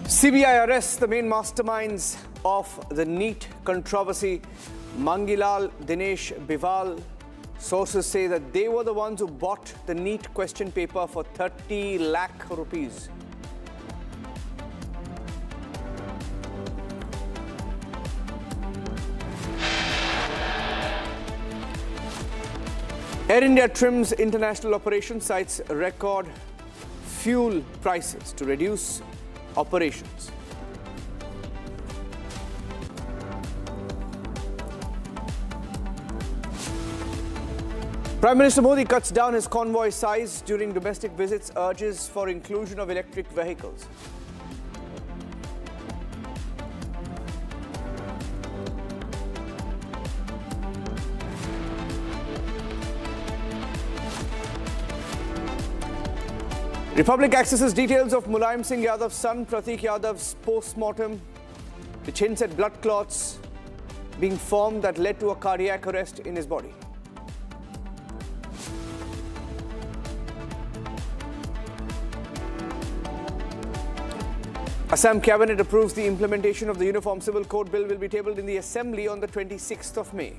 CBI arrests the main masterminds of the NEET controversy. Mangilal, Dinesh, Bival. Sources say that they were the ones who bought the NEET question paper for 30 lakh rupees. Air India trims international operations, cites record fuel prices to reduce operations. Prime Minister Modi cuts down his convoy size during domestic visits, urges for inclusion of electric vehicles. Republic accesses details of Mulayam Singh Yadav's son Pratik Yadav's postmortem, which hints at blood clots being formed that led to a cardiac arrest in his body. Assam Cabinet approves the implementation of the Uniform Civil Code Bill will be tabled in the Assembly on the 26th of May.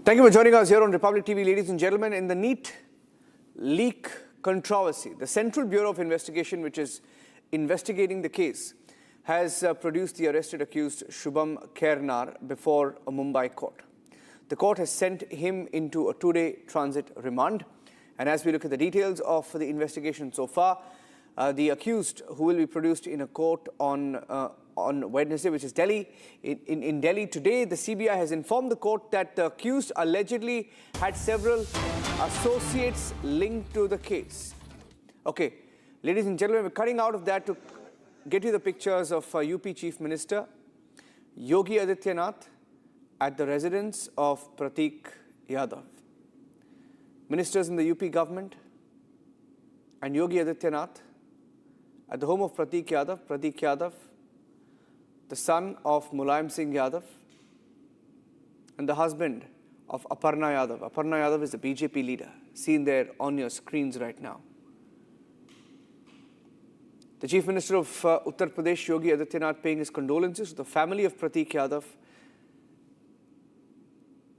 Thank you for joining us here on Republic TV, ladies and gentlemen. In the NEET leak controversy, the Central Bureau of Investigation, which is investigating the case, has produced the arrested accused Shubham Khairnar before a Mumbai court. The court has sent him into a two-day transit remand. And as we look at the details of the investigation so far, the accused, who will be produced in a court on Wednesday, which is Delhi. In Delhi today, the CBI has informed the court that the accused allegedly had several associates linked to the case. Okay, ladies and gentlemen, we're cutting out of that to get you the pictures of UP Chief Minister Yogi Adityanath at the residence of Pratik Yadav. Ministers in the UP government and Yogi Adityanath at the home of Pratik Yadav, the son of Mulayam Singh Yadav and the husband of Aparna Yadav. Aparna Yadav is the BJP leader, seen there on your screens right now. The Chief Minister of Uttar Pradesh, Yogi Adityanath, paying his condolences to the family of Pratik Yadav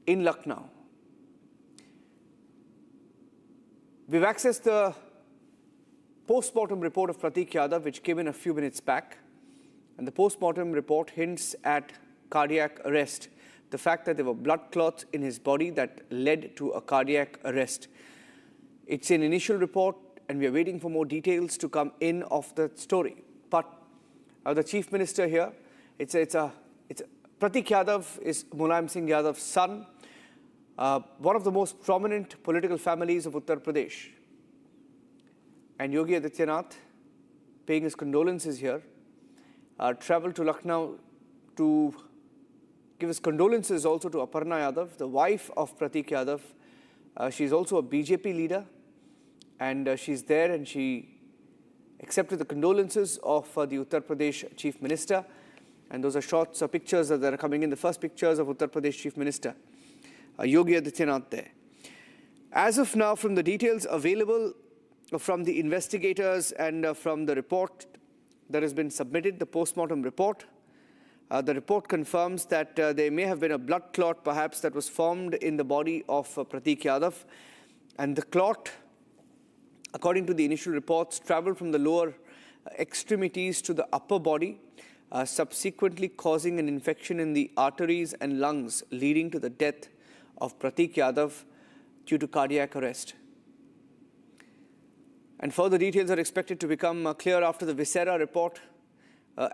in Lucknow. We've accessed the postmortem report of Pratik Yadav, which came in a few minutes back. And the postmortem report hints at cardiac arrest. The fact that there were blood clots in his body that led to a cardiac arrest. It's an initial report, and we are waiting for more details to come in of the story. But the Chief Minister here, Pratik Yadav is Mulayam Singh Yadav's son, one of the most prominent political families of Uttar Pradesh. And Yogi Adityanath, paying his condolences here, travelled to Lucknow to give his condolences also to Aparna Yadav, the wife of Pratik Yadav. She's also a BJP leader, and she's there, and she accepted the condolences of the Uttar Pradesh Chief Minister. And those are shots or pictures that are coming in, the first pictures of Uttar Pradesh Chief Minister, Yogi Adityanath there. As of now, from the details available from the investigators and from the report that has been submitted, the postmortem report, the report confirms that there may have been a blood clot perhaps that was formed in the body of Pratik Yadav. And the clot, according to the initial reports, traveled from the lower extremities to the upper body, subsequently causing an infection in the arteries and lungs, leading to the death of Pratik Yadav due to cardiac arrest. And further details are expected to become clear after the Viscera report.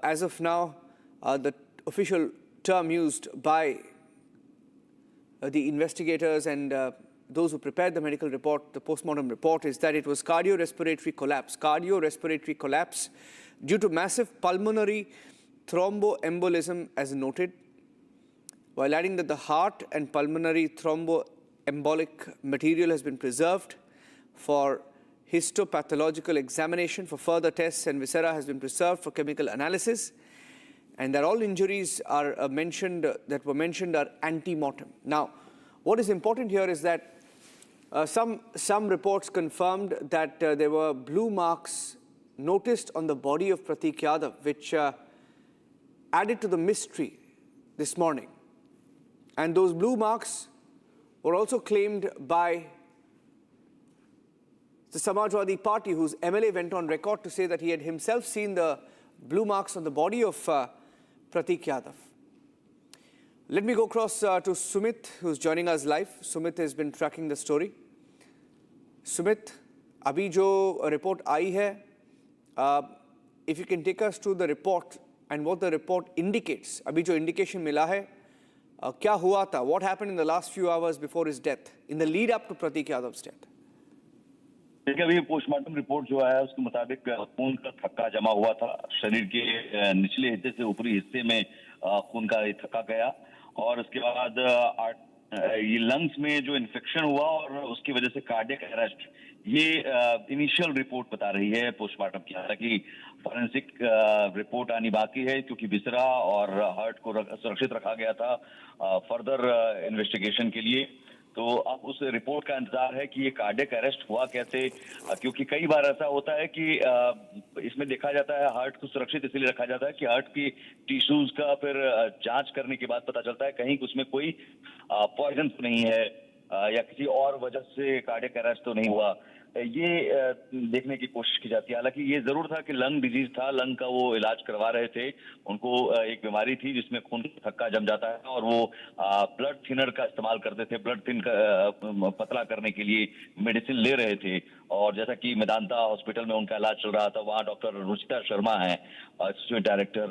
As of now, the official term used by the investigators and those who prepared the medical report, the postmortem report, is that it was cardiorespiratory collapse due to massive pulmonary thromboembolism as noted, while adding that the heart and pulmonary thromboembolic material has been preserved for histopathological examination for further tests, and viscera has been preserved for chemical analysis, and that all injuries are were mentioned are ante-mortem. Now, what is important here is that some reports confirmed that there were blue marks noticed on the body of Pratik Yadav, which added to the mystery this morning. And those blue marks were also claimed by the Samajwadi Party, whose MLA went on record to say that he had himself seen the blue marks on the body of Pratik Yadav. Let me go across to Sumit, who's joining us live. Sumit has been tracking the story. Sumit, abhi jo report aayi hai, if you can take us to the report and what the report indicates. Abhi jo indication mila hai, kya hua tha? What happened in the last few hours before his death, in the lead up to Pratik Yadav's death? देखिए, अभी postmortem report जो है उसके मुताबिक खून का थक्का जमा हुआ था शरीर के निचले हिस्से से ऊपरी हिस्से में खून का थक्का गया, और उसके बाद ये लंग्स में जो इन्फेक्शन हुआ और उसकी वजह से कार्डियक अरेस्ट, ये इनिशियल रिपोर्ट बता रही है पोस्टमार्टम की। हालांकि फॉरेंसिक रिपोर्ट आनी बाकी है, क्योंकि विसरा और हार्ट को सुरक्षित रखा गया था फर्दर इन्वेस्टिगेशन के लिए। तो अब उस रिपोर्ट का इंतजार है कि ये कार्डियक अरेस्ट हुआ कैसे, क्योंकि कई बार ऐसा होता है कि इसमें देखा जाता है हार्ट को सुरक्षित इसलिए रखा जाता है कि हार्ट की टिश्यूज का फिर जांच करने के बाद पता चलता है कहीं उसमें कोई पॉइजन तो नहीं है या किसी और वजह से कार्डियक अरेस्ट तो नहीं हुआ, ये देखने की कोशिश की जाती है। हालांकि ये जरूर था कि लंग डिजीज था, लंग का वो इलाज करवा रहे थे, उनको एक बीमारी थी जिसमें खून का थक्का जम जाता है और वो ब्लड थिनर का इस्तेमाल करते थे, ब्लड थिन का पतला करने के लिए मेडिसिन ले रहे थे। और जैसा कि मेदांता हॉस्पिटल में उनका इलाज चल रहा था, वहाँ डॉक्टर रुचिता शर्मा है एसोसिएट डायरेक्टर,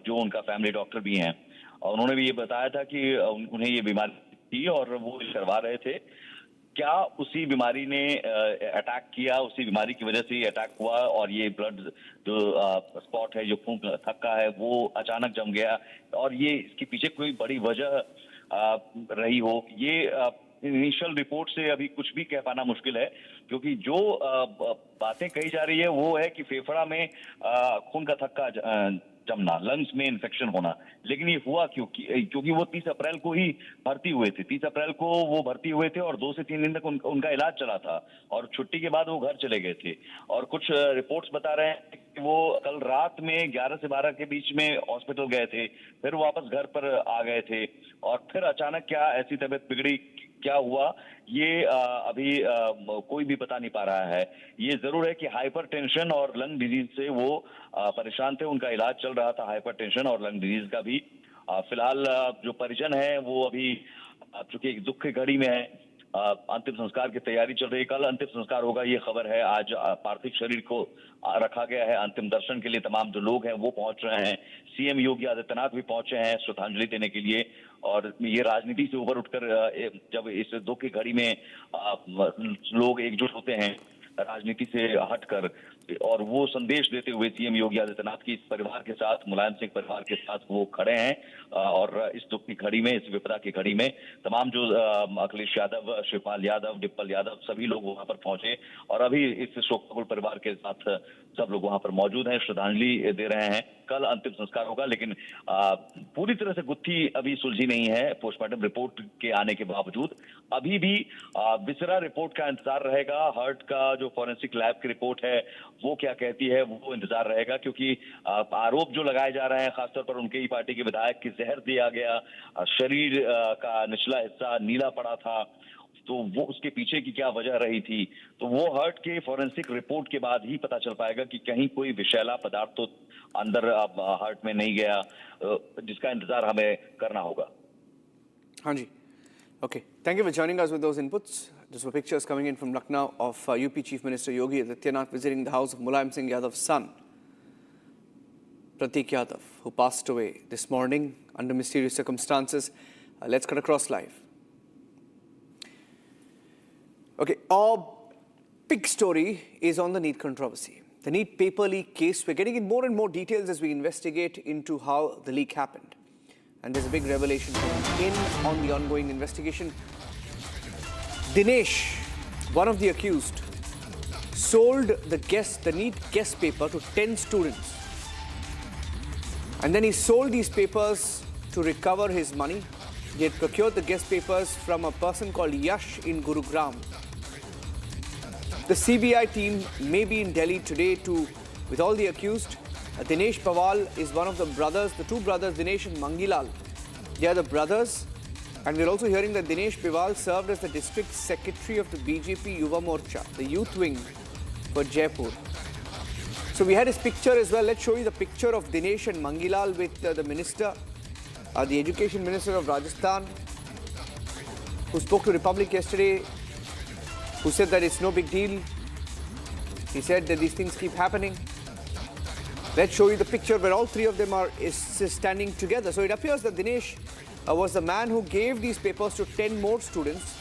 जो उनका फैमिली डॉक्टर भी हैं, और उन्होंने भी ये बताया था कि उन्हें ये बीमारी थी और वो करवा रहे थे। क्या उसी बीमारी ने अटैक किया, उसी बीमारी की वजह से ये अटैक हुआ और ये ब्लड जो स्पॉट है, जो खून थक्का है, वो अचानक जम गया, और ये इसके पीछे कोई बड़ी वजह रही हो, ये इनिशियल रिपोर्ट से अभी कुछ भी कह पाना मुश्किल है। क्योंकि जो बातें कही जा रही है वो है कि फेफड़ा में खून का थक्का जमना, लंग्स में इन्फेक्शन होना। लेकिन ये हुआ क्योंकि वो 30 अप्रैल को ही भर्ती हुए थे। 30 अप्रैल को वो भर्ती हुए थे और 2 से 3 दिन तक उनका इलाज चला था और छुट्टी के बाद वो घर चले गए थे। और कुछ रिपोर्ट्स बता रहे हैं कि वो कल रात में 11 से 12 के बीच में हॉस्पिटल गए थे, फिर वापस घर पर आ गए थे और फिर अचानक क्या ऐसी तबीयत बिगड़ी, क्या हुआ, ये अभी कोई भी बता नहीं पा रहा है। ये जरूर है कि हाइपरटेंशन और लंग डिजीज से वो परेशान थे, उनका इलाज चल रहा था हाइपरटेंशन और लंग डिजीज का भी। फिलहाल जो परिजन है वो अभी चूंकि एक दुख की घड़ी में है, अंतिम संस्कार की तैयारी चल रही है। कल अंतिम संस्कार होगा, ये खबर है। आज पार्थिव शरीर को रखा गया है अंतिम दर्शन के लिए। तमाम जो लोग हैं वो पहुंच रहे हैं। सीएम योगी आदित्यनाथ भी पहुंचे हैं श्रद्धांजलि देने के लिए। और ये राजनीति से ऊपर उठकर जब इस दुख की घड़ी में लोग एकजुट होते हैं राजनीति से हटकर, और वो संदेश देते हुए सीएम योगी आदित्यनाथ की इस परिवार के साथ, मुलायम सिंह परिवार के साथ वो खड़े हैं। और इस दुख की घड़ी में, इस विपदा की घड़ी में तमाम जो अखिलेश यादव, शिवपाल यादव, डिप्पल यादव, सभी लोग वहां पर पहुंचे और अभी इस शोकाकुल परिवार के साथ सब लोग वहां पर मौजूद हैं, श्रद्धांजलि दे रहे हैं। कल अंतिम संस्कार होगा, लेकिन पूरी तरह से गुत्थी अभी सुलझी नहीं है पोस्टमार्टम रिपोर्ट के आने के बावजूद। अभी भी विसरा रिपोर्ट का इंतजार रहेगा। हार्ट का जो फॉरेंसिक लैब की रिपोर्ट है वो क्या कहती है वो इंतजार रहेगा, क्योंकि आरोप जो लगाए जा रहे हैं खासतौर पर उनके ही पार्टी के विधायक की जहर दिया गया, शरीर का निचला हिस्सा नीला पड़ा था, तो वो उसके पीछे की क्या वजह रही थी, तो वो हार्ट के फॉरेंसिक रिपोर्ट के बाद ही पता चल पाएगा कि कहीं कोई विषैला पदार्थ तो अंदर हार्ट में नहीं गया, जिसका इंतजार हमें करना होगा। हाँ जी, okay. Thank you for joining us with those inputs. These were pictures coming in from Lucknow of UP Chief Minister Yogi Adityanath visiting the house of Mulayam Singh Yadav's son, Pratik Yadav, who passed away this morning under mysterious circumstances. Let's cut across live. Okay, our big story is on the NEET controversy. The NEET paper leak case. We're getting in more and more details as we investigate into how the leak happened. And there's a big revelation coming in on the ongoing investigation. Dinesh, one of the accused, sold the NEET guest paper to 10 students. And then he sold these papers to recover his money. He had procured the guest papers from a person called Yash in Gurugram. The CBI team may be in Delhi today with all the accused. Dinesh Pawal is one of the brothers, the two brothers, Dinesh and Mangilal. They are the brothers. And we're also hearing that Dinesh Pawal served as the district secretary of the BJP Yuva Morcha, the youth wing for Jaipur. So we had his picture as well. Let's show you the picture of Dinesh and Mangilal with the minister, the education minister of Rajasthan, who spoke to Republic yesterday, who said that it's no big deal. He said that these things keep happening. Let's show you the picture where all three of them are standing together. So it appears that Dinesh was the man who gave these papers to 10 more students.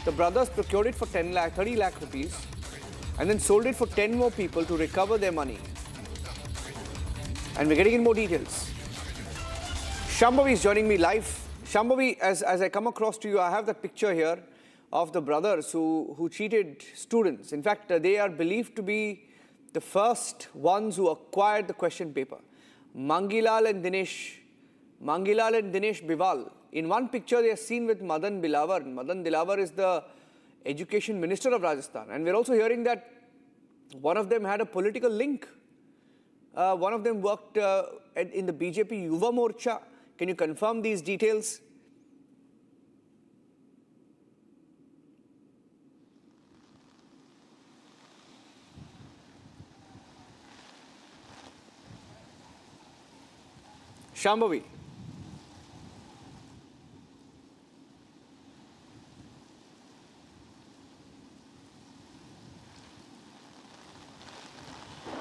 The brothers procured it for 30 lakh rupees and then sold it for 10 more people to recover their money. And we're getting in more details. Shambhavi is joining me live. Shambhavi, as I come across to you, I have the picture here of the brothers who cheated students. In fact, they are believed to be the first ones who acquired the question paper. Mangilal and Dinesh Biwal. In one picture, they are seen with Madan Dilawar. Madan Dilawar is the education minister of Rajasthan. And we're also hearing that one of them had a political link. One of them worked in the BJP Yuva Morcha. Can you confirm these details? Shambhavi.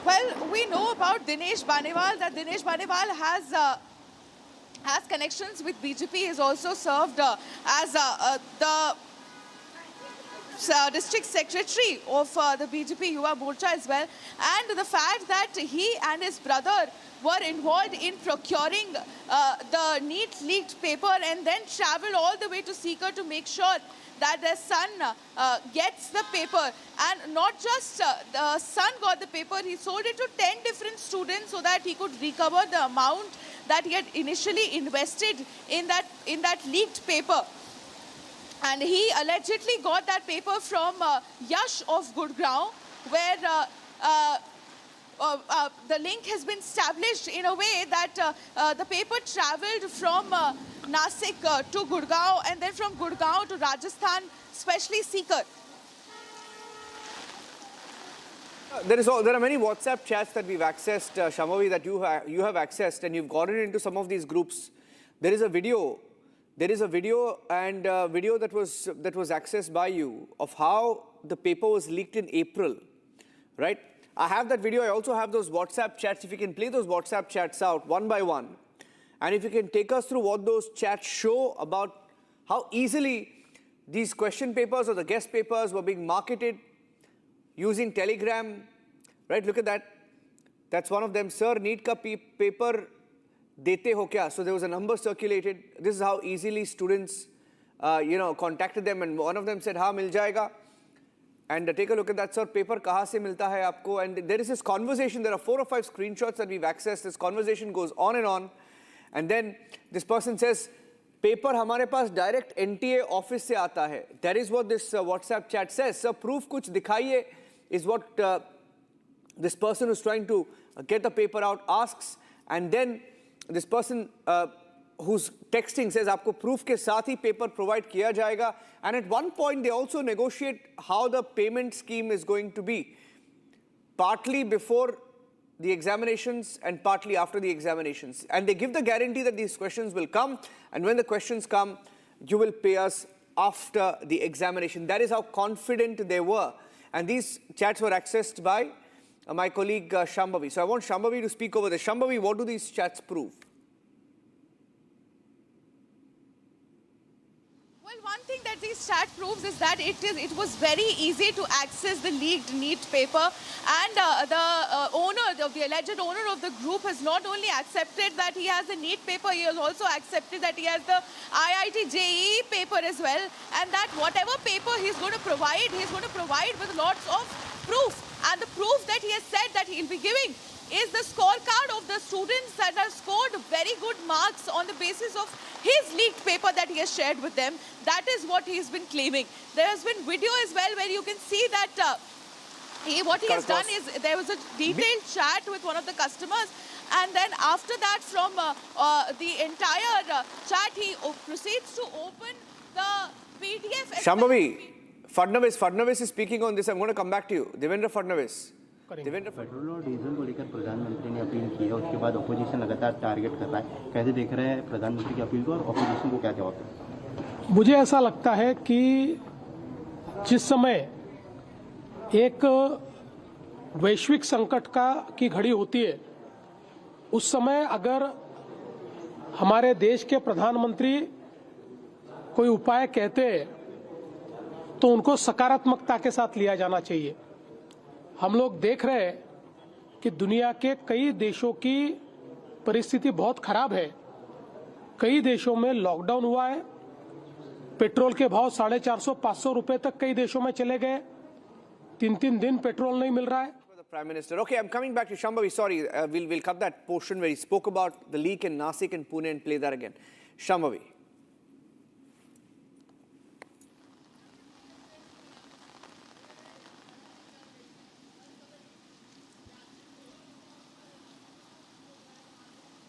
Well, we know about Dinesh Banewal, that Dinesh Banewal has connections with BJP. He has also served as the district secretary of the BJP Yuva Morcha as well, and the fact that he and his brother were involved in procuring the NEET leaked paper and then traveled all the way to Sikar to make sure that their son gets the paper. And not just the son got the paper, he sold it to 10 different students so that he could recover the amount that he had initially invested in that leaked paper. And he allegedly got that paper from Yash of Gurgaon, where the link has been established in a way that the paper travelled from Nasik to Gurgaon and then from Gurgaon to Rajasthan, especially Sikar. There are many WhatsApp chats that we've accessed, Shambhavi, that you have accessed, and you've gotten into some of these groups. There is a video and video that was accessed by you of how the paper was leaked in April, right? I have that video. I also have those WhatsApp chats. If you can play those WhatsApp chats out one by one, and if you can take us through what those chats show about how easily these question papers or the guest papers were being marketed using Telegram, right? Look at that. That's one of them. Sir, NEET ka paper dete ho kya? So there was a number circulated. This is how easily students, contacted them, and one of them said, "Ha, mil jayega." And take a look at that, sir. Paper kahan se milta hai aapko? And there is this conversation. There are 4 or 5 screenshots that we've accessed. This conversation goes on, and then this person says, "Paper hamare paas direct NTA office se aata hai." That is what this WhatsApp chat says. Sir, proof kuch dikhaiye is what this person who's trying to get the paper out asks, and then this person who's texting says, "Aapko proof ke saath hi paper provide kiya jayega." And at one point, they also negotiate how the payment scheme is going to be, partly before the examinations and partly after the examinations. And they give the guarantee that these questions will come, and when the questions come, you will pay us after the examination. That is how confident they were. And these chats were accessed by my colleague Shambhavi. So I want Shambhavi to speak over this. Shambhavi, what do these chats prove? Well, one thing that this chat proves is that it was very easy to access the leaked NEET paper, and the alleged owner of the group has not only accepted that he has the NEET paper, he has also accepted that he has the IIT JEE paper as well, and that whatever paper he's going to provide with lots of proof. And the proof that he has said that he'll be giving is the scorecard of the students that have scored very good marks on the basis of his leaked paper that he has shared with them. That is what he's been claiming. There has been video as well where you can see that what he has done is there was a detailed chat with one of the customers, and then after that from the entire chat he proceeds to open the PDF. Shambhavi, Fadnavis is speaking on this. I'm going to come back to you. Devendra Fadnavis. Petrol और diesel को लेकर प्रधानमंत्री ने appeal की है, उसके बाद opposition लगातार टारगेट कर रहा है। कैसे देख रहे हैं प्रधानमंत्री की अपील को और ऑपोजिशन को क्या जवाब दें? मुझे ऐसा लगता है कि जिस समय एक वैश्विक संकट की घड़ी होती है, उस समय अगर हमारे देश के प्रधानमंत्री कोई उपाय कहते हैं तो उनको सकारात्मकता के साथ लिया जाना चाहिए। हम लोग देख रहे हैं कि दुनिया के कई देशों की परिस्थिति बहुत खराब है। कई देशों में लॉकडाउन हुआ है, पेट्रोल के भाव 450-500 रुपए तक कई देशों में चले गए, 3-3 दिन पेट्रोल नहीं मिल रहा है। Prime Minister. Okay, I'm coming back to Shambhavi. Sorry, we'll cut that portion where he spoke about the leak in Nasik and Pune and play that again. Shambhavi.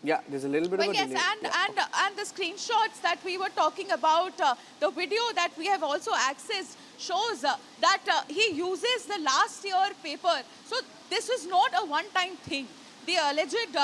Yeah, there's a little bit of a delay. Yes, and the screenshots that we were talking about, the video that we have also accessed shows that he uses the last year paper. So this is not a one-time thing. The alleged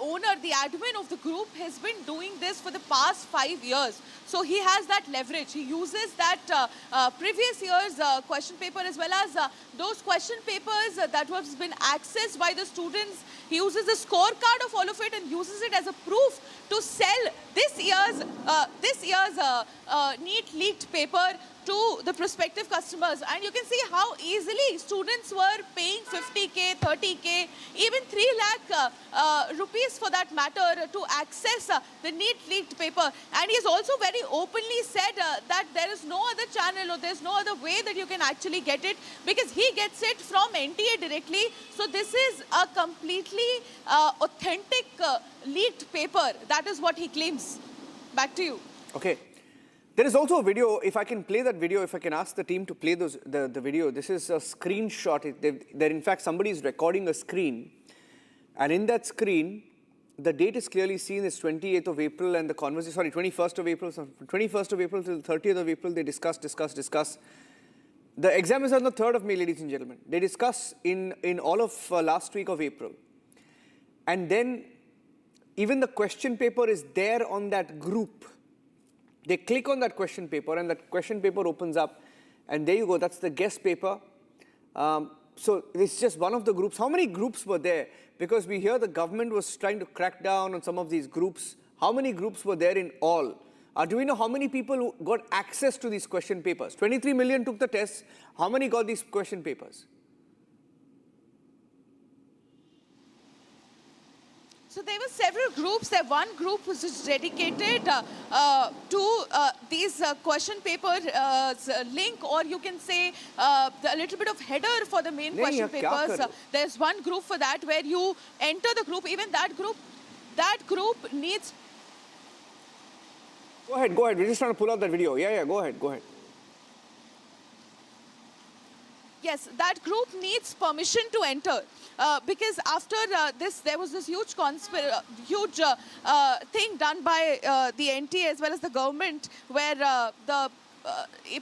owner, the admin of the group, has been doing this for the past 5 years. So he has that leverage. He uses that previous year's question paper as well as those question papers that have been accessed by the students. He uses the scorecard of all of it and uses it as a proof to sell this year's NEET leaked paper to the prospective customers. And you can see how easily students were paying 50k, 30k, even 3 lakh rupees for that matter to access the NEET leaked paper. And he has also very openly said that there is no other channel or there's no other way that you can actually get it, because he gets it from NTA directly. So this is a completely authentic leaked paper. That is what he claims. Back to you. Okay. There is also a video. If I can play that video, if I can ask the team to play the video. This is a screenshot. There, in fact, somebody is recording a screen. And in that screen, the date is clearly seen as 28th of April and the conversation, sorry, 21st of April. So from 21st of April till 30th of April, they discuss. The exam is on the 3rd of May, ladies and gentlemen. They discuss in all of last week of April. And then even the question paper is there on that group. They click on that question paper and that question paper opens up. And there you go, that's the guest paper. So it's just one of the groups. How many groups were there? Because we hear the government was trying to crack down on some of these groups. How many groups were there in all? Do we know how many people got access to these question papers? 23 million took the tests. How many got these question papers? So there were several groups. There one group was just dedicated to these question paper link, or you can say a little bit of header for the main question papers. There's one group for that where you enter the group. Even that group needs... Go ahead. We're just trying to pull out that video. Yeah, go ahead. Yes, that group needs permission to enter because after this, there was this huge thing done by the NTA as well as the government, where the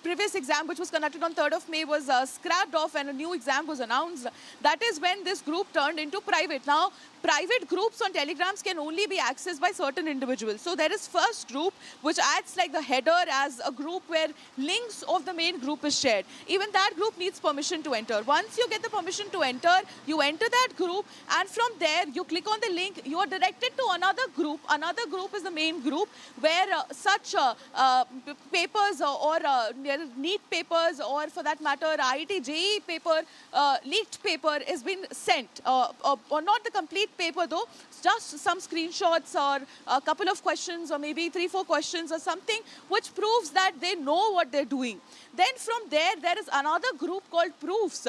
previous exam, which was conducted on 3rd of May, was scrapped off and a new exam was announced. That is when this group turned into private. Now, private groups on telegrams can only be accessed by certain individuals. So there is first group, which acts like the header as a group where links of the main group is shared. Even that group needs permission to enter. Once you get the permission to enter, you enter that group, and from there you click on the link, you are directed to another group. Another group is the main group where such papers or NEET papers, or for that matter IIT JEE paper, leaked paper is been sent, or not the complete paper though, just some screenshots or a couple of questions or maybe 3-4 questions or something which proves that they know what they're doing. Then from there is another group called proofs.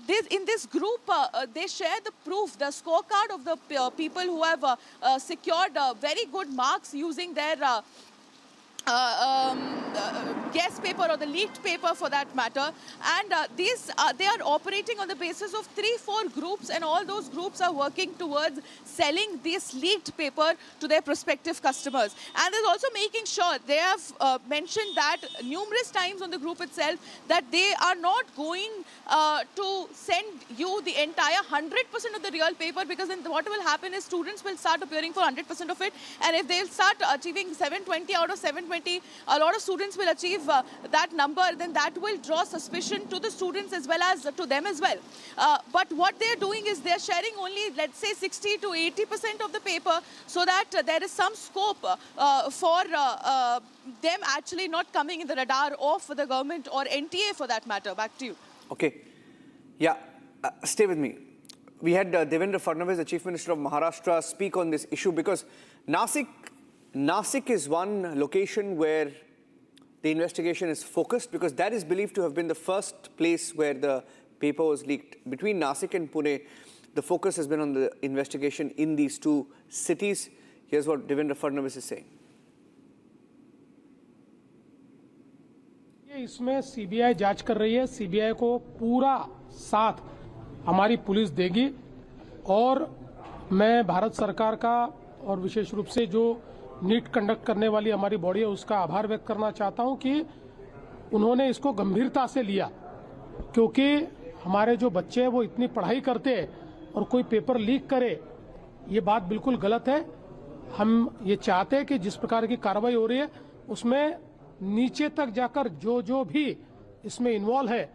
In this group, they share the proof, the scorecard of the people who have secured very good marks using their guest paper or the leaked paper for that matter. And they are operating on the basis of 3-4 groups, and all those groups are working towards selling this leaked paper to their prospective customers. And they're also making sure, they have mentioned that numerous times on the group itself, that they are not going to send you the entire 100% of the real paper, because then what will happen is students will start appearing for 100% of it, and if they'll start achieving 720 out of 720, a lot of students will achieve that number, then that will draw suspicion to the students as well as to them as well. But what they're doing is they're sharing only, let's say, 60 to 80% of the paper, so that there is some scope for them actually not coming in the radar of the government or NTA for that matter. Back to you. Okay. Yeah, stay with me. We had Devendra Fadnavis, the Chief Minister of Maharashtra, speak on this issue, because Nasik is one location where the investigation is focused, because that is believed to have been the first place where the paper was leaked. Between Nasik and Pune, the focus has been on the investigation in these two cities. Here's what Devendra Fadnavis is saying. इसमें CBI जांच कर रही है. CBI को पूरा साथ हमारी police देगी, और मैं भारत सरकार का और विशेष रूप से जो नीट कंडक्ट करने वाली हमारी बॉडी है उसका आभार व्यक्त करना चाहता हूं कि उन्होंने इसको गंभीरता से लिया, क्योंकि हमारे जो बच्चे हैं वो इतनी पढ़ाई करते हैं और कोई पेपर लीक करे, ये बात बिल्कुल गलत है. हम ये चाहते हैं कि जिस प्रकार की कार्रवाई हो रही है उसमें नीचे तक जाकर जो भी इसमें इन्वॉल्व है,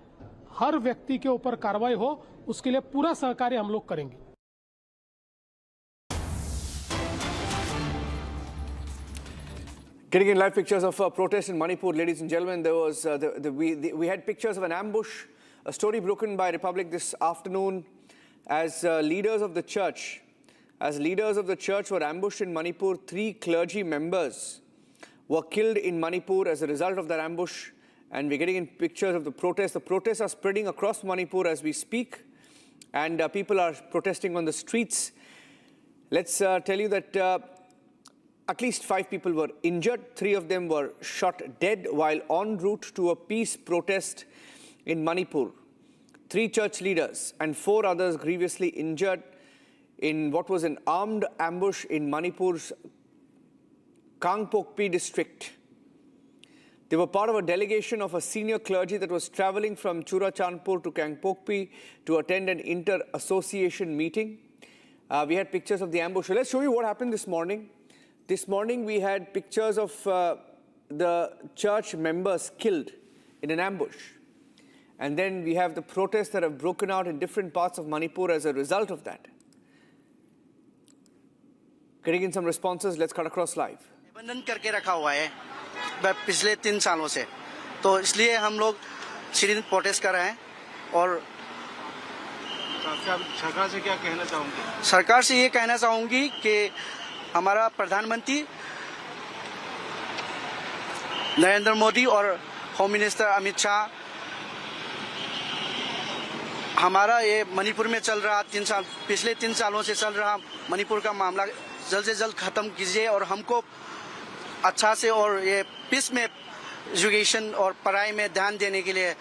हर व्यक्ति के ऊपर कार्रवाई हो, उसके लिए पूरा सहकार्य हम लोग करेंगे. Getting in live pictures of a protest in Manipur, ladies and gentlemen. There was we had pictures of an ambush, a story broken by Republic this afternoon, as leaders of the church were ambushed in Manipur. 3 clergy members were killed in Manipur as a result of that ambush, and we're getting in pictures of the protests. The protests are spreading across Manipur as we speak, and people are protesting on the streets. Let's tell you that at least 5 people were injured. 3 of them were shot dead while en route to a peace protest in Manipur. 3 church leaders and 4 others grievously injured in what was an armed ambush in Manipur's Kangpokpi district. They were part of a delegation of a senior clergy that was traveling from Churachandpur to Kangpokpi to attend an inter-association meeting. We had pictures of the ambush. So let's show you what happened this morning. This morning we had pictures of the church members killed in an ambush. And then we have the protests that have broken out in different parts of Manipur as a result of that. Getting in some responses, let's cut across live. निबंधन करके रखा हुआ है पिछले 3 सालों से, तो इसलिए हम लोग सीरियस प्रोटेस्ट कर रहे हैं। और सरकार से क्या कहना चाहूँगी? सरकार से ये कहना चाहूँगी कि हमारा प्रधानमंत्री नरेंद्र मोदी और होम मिनिस्टर अमित शाह हमारा ये मणिपुर में चल रहा पिछले 3 सालों से चल रहा मणिपुर का मामला जल्द से जल्द खत्म कीजिए और हमको अच्छा से और ये पीस में एजुकेशन और पढ़ाई में ध्यान देने के लिए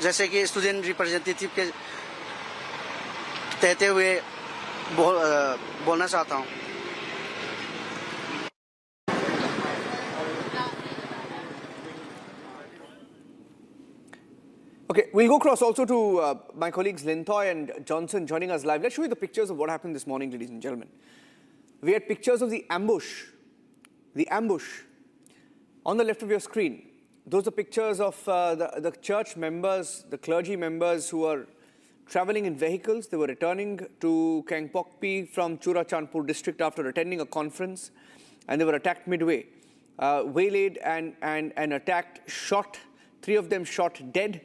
जैसे कि स्टूडेंट रिप्रेजेंटेटिव के कहते हुए बोलना चाहता हूँ। Okay, we'll go across also to my colleagues Lintoy and Johnson joining us live. Let's show you the pictures of what happened this morning, ladies and gentlemen. We had pictures of the ambush. The ambush on the left of your screen. Those are pictures of the church members, the clergy members who are traveling in vehicles. They were returning to Kangpokpi from Churachandpur district after attending a conference, and they were attacked midway, waylaid and attacked, shot. 3 of them shot dead.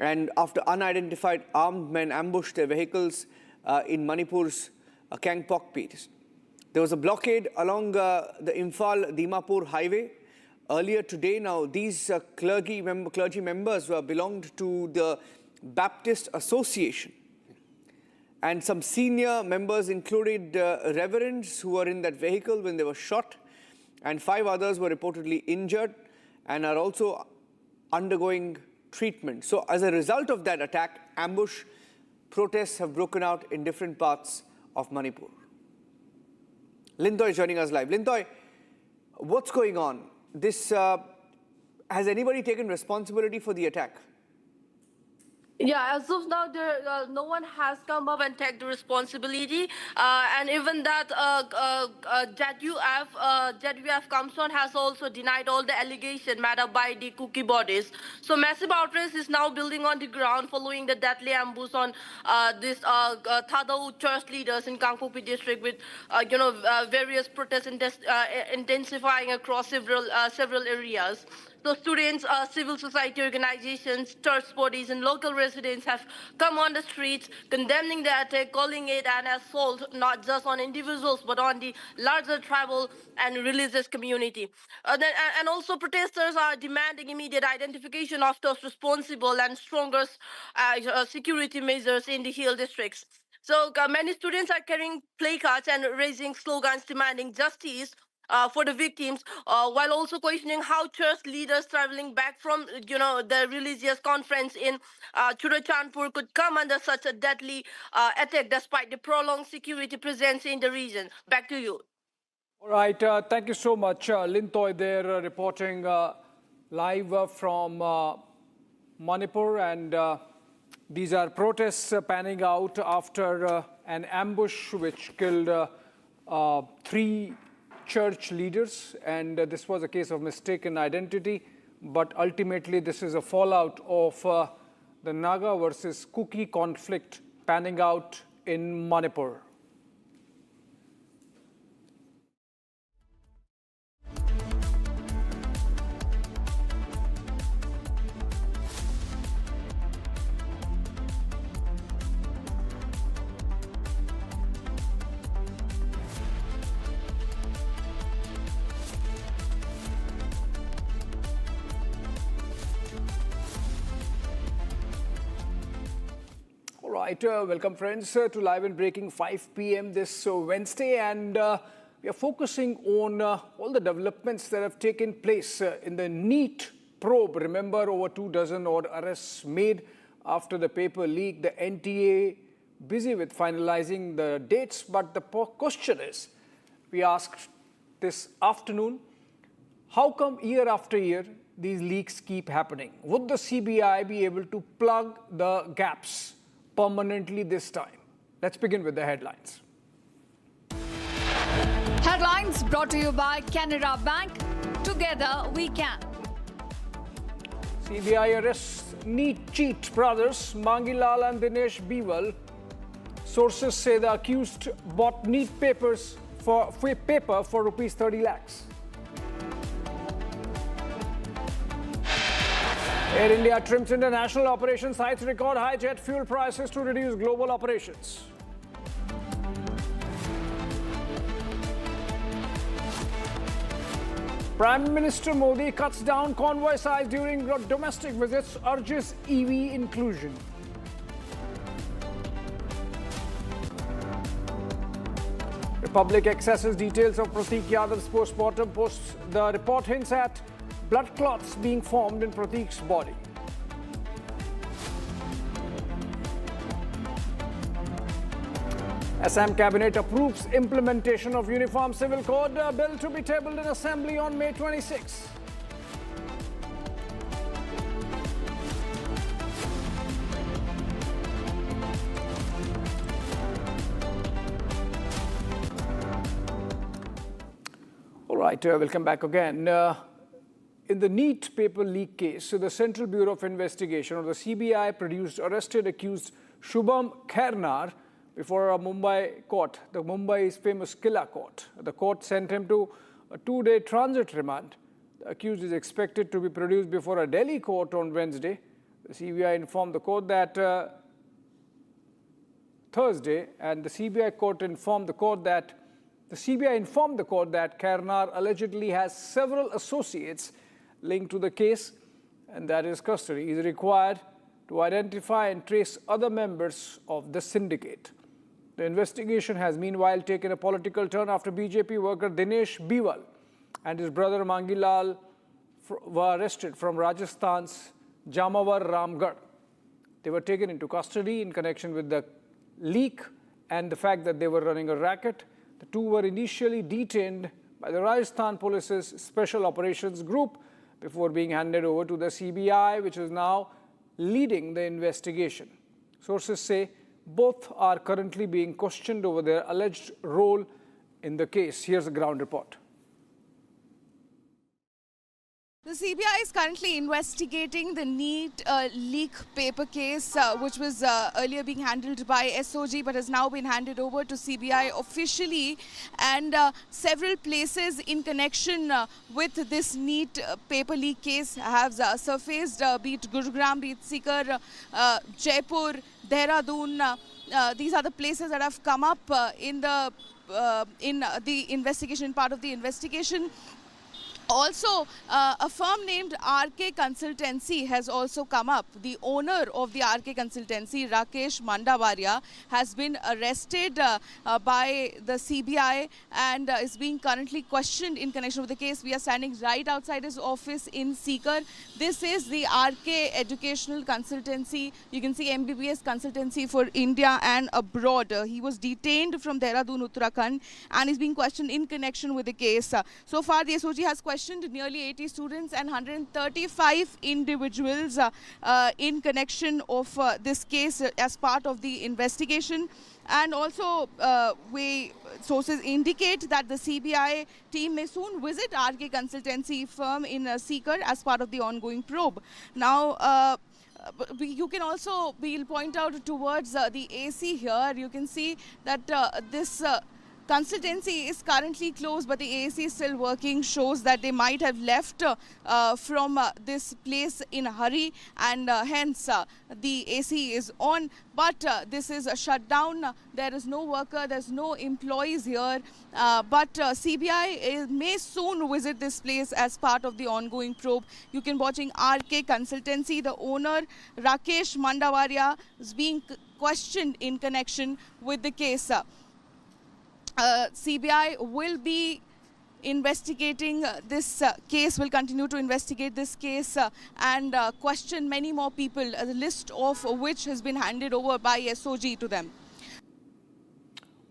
And after unidentified armed men ambushed their vehicles in Manipur's Kangpokpi. There was a blockade along the Imphal-Dimapur highway earlier today. Now, these clergy members belonged to the Baptist Association. And some senior members included reverends who were in that vehicle when they were shot. And 5 others were reportedly injured and are also undergoing treatment. So as a result of that attack, ambush, protests have broken out in different parts of Manipur. Lintoy is joining us live. Lintoy, what's going on? Has anybody taken responsibility for the attack? Yeah, as of now, no one has come up and taken the responsibility, and even that ZUF Kamson has also denied all the allegations made up by the cookie bodies. So massive outrage is now building on the ground following the deadly ambush on this Thadau church leaders in Kangpokpi district, with various protests intensifying across several areas. So students, civil society organizations, church bodies and local residents have come on the streets condemning the attack, calling it an assault not just on individuals but on the larger tribal and religious community. And also protesters are demanding immediate identification of those responsible and stronger security measures in the hill districts. So many students are carrying placards and raising slogans demanding justice for the victims, while also questioning how church leaders traveling back from, the religious conference in Churachandpur could come under such a deadly attack despite the prolonged security presence in the region. Back to you. All right, thank you so much. Lintoy there reporting live from Manipur, and these are protests panning out after an ambush which killed 3 church leaders, and this was a case of mistaken identity, but ultimately this is a fallout of the Naga versus Kuki conflict panning out in Manipur. right, welcome friends to Live and Breaking 5 p.m. this Wednesday, and we are focusing on all the developments that have taken place in the NEET probe. Remember, over 24 odd arrests made after the paper leak. The NTA busy with finalizing the dates, but the question is, we asked this afternoon, how come year after year these leaks keep happening? Would the CBI be able to plug the gaps permanently this time? Let's begin with the headlines. Headlines brought to you by Canara Bank. Together we can. CBI arrests NEET cheat brothers Mangilal and Dinesh Biwal. Sources say the accused bought NEET paper for rupees 30 lakhs. Air India trims international operations, cites record high jet fuel prices to reduce global operations. Prime Minister Modi cuts down convoy size during domestic visits, urges EV inclusion. Republic accesses details of Pratik Yadav's postmortem. The report hints at blood clots being formed in Pratik's body. Assam Cabinet approves implementation of Uniform Civil Code, a bill to be tabled in Assembly on May 26. All right, welcome back again. In the NEET paper leak case, the Central Bureau of Investigation, or the CBI, arrested accused Shubham Khairnar before a Mumbai court, the Mumbai's famous Killa court. The court sent him to a 2-day transit remand. The accused is expected to be produced before a Delhi court on Wednesday. The CBI informed the court that Thursday, and the CBI court informed the court that Khairnar allegedly has several associates linked to the case, and that his custody is required to identify and trace other members of the syndicate. The investigation has meanwhile taken a political turn after BJP worker Dinesh Biwal and his brother Mangilal were arrested from Rajasthan's Jamawar Ramgarh. They were taken into custody in connection with the leak and the fact that they were running a racket. The two were initially detained by the Rajasthan Police's Special Operations Group before being handed over to the CBI, which is now leading the investigation. Sources say both are currently being questioned over their alleged role in the case. Here's a ground report. The CBI is currently investigating the NEET leak paper case, which was earlier being handled by SOG but has now been handed over to CBI officially. And several places in connection with this NEET paper leak case have surfaced, be it Gurugram, be it Sikar, Jaipur, Dehradun. These are the places that have come up in the investigation, part of the investigation. Also, a firm named RK Consultancy has also come up. The owner of the RK Consultancy, Rakesh Mandavaria, has been arrested by the CBI and is being currently questioned in connection with the case. We are standing right outside his office in Sikar. This is the RK Educational Consultancy. You can see MBBS Consultancy for India and abroad. He was detained from Dehradun, Uttarakhand, and is being questioned in connection with the case. So far, the SOG has questioned nearly 80 students and 135 individuals in connection of this case as part of the investigation. And also, sources indicate that the CBI team may soon visit RK Consultancy firm in Sikar as part of the ongoing probe. Now, you can also, we'll point out towards the AC here. You can see that this consultancy is currently closed, but the AC is still working, shows that they might have left from this place in a hurry, and hence the AC is on. But this is a shutdown. There is no worker, there's no employees here. But CBI may soon visit this place as part of the ongoing probe. You can watching RK Consultancy. The owner, Rakesh Mandavaria, is being questioned in connection with the case. CBI will be investigating this case, will continue to investigate this case and question many more people, a list of which has been handed over by SOG to them.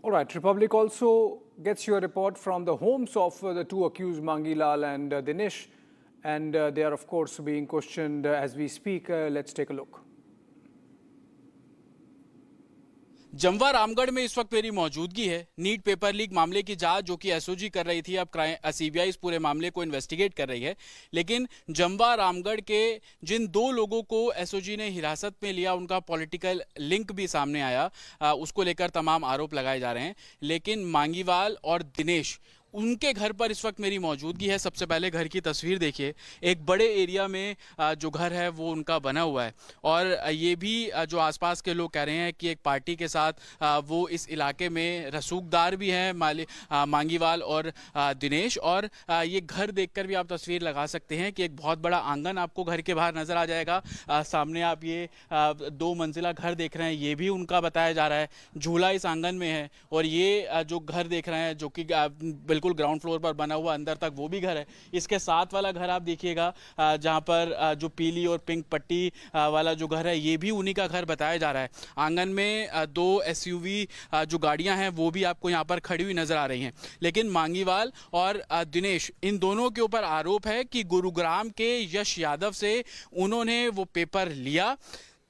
All right, Republic also gets your report from the homes of the two accused, Mangilal and Dinesh, and they are of course being questioned as we speak. Let's take a look. Jamwa Ramgarh में इस वक्त मेरी मौजूदगी है। NEET paper leak मामले की जांच जो कि एसओजी कर रही थी, अब सीबीआई इस पूरे मामले को इन्वेस्टिगेट कर रही है। लेकिन जमवा रामगढ़ के जिन दो लोगों को एसओजी ने हिरासत में लिया, उनका पॉलिटिकल लिंक भी सामने आया, उसको लेकर तमाम आरोप लगाए जा रहे हैं। लेकिन मांगीवाल और दिनेश, उनके घर पर इस वक्त मेरी मौजूदगी है। सबसे पहले घर की तस्वीर देखिए। एक बड़े एरिया में जो घर है वो उनका बना हुआ है, और ये भी जो आसपास के लोग कह रहे हैं कि एक पार्टी के साथ वो इस इलाके में रसूखदार भी हैं, मांगीवाल और दिनेश। और ये घर देखकर भी आप तस्वीर लगा सकते हैं कि एक बहुत बड़ा आंगन आपको घर के बाहर नज़र आ जाएगा। सामने आप ये 2 मंजिला घर देख रहे हैं, ये भी उनका बताया जा रहा है। झूला इस आंगन में है, और ये जो घर देख रहे हैं जो कि बिल्कुल ग्राउंड फ्लोर पर बना हुआ, अंदर तक वो भी घर है। इसके साथ वाला घर आप देखिएगा, जहां पर जो पीली और पिंक पट्टी वाला जो घर है, ये भी उन्हीं का घर बताया जा रहा है। आंगन में 2 एसयूवी जो गाड़ियां हैं वो भी आपको यहां पर खड़ी हुई नजर आ रही हैं। लेकिन मांगीवाल और दिनेश, इन दोनों के ऊपर आरोप है कि गुरुग्राम के यश यादव से उन्होंने वो पेपर लिया,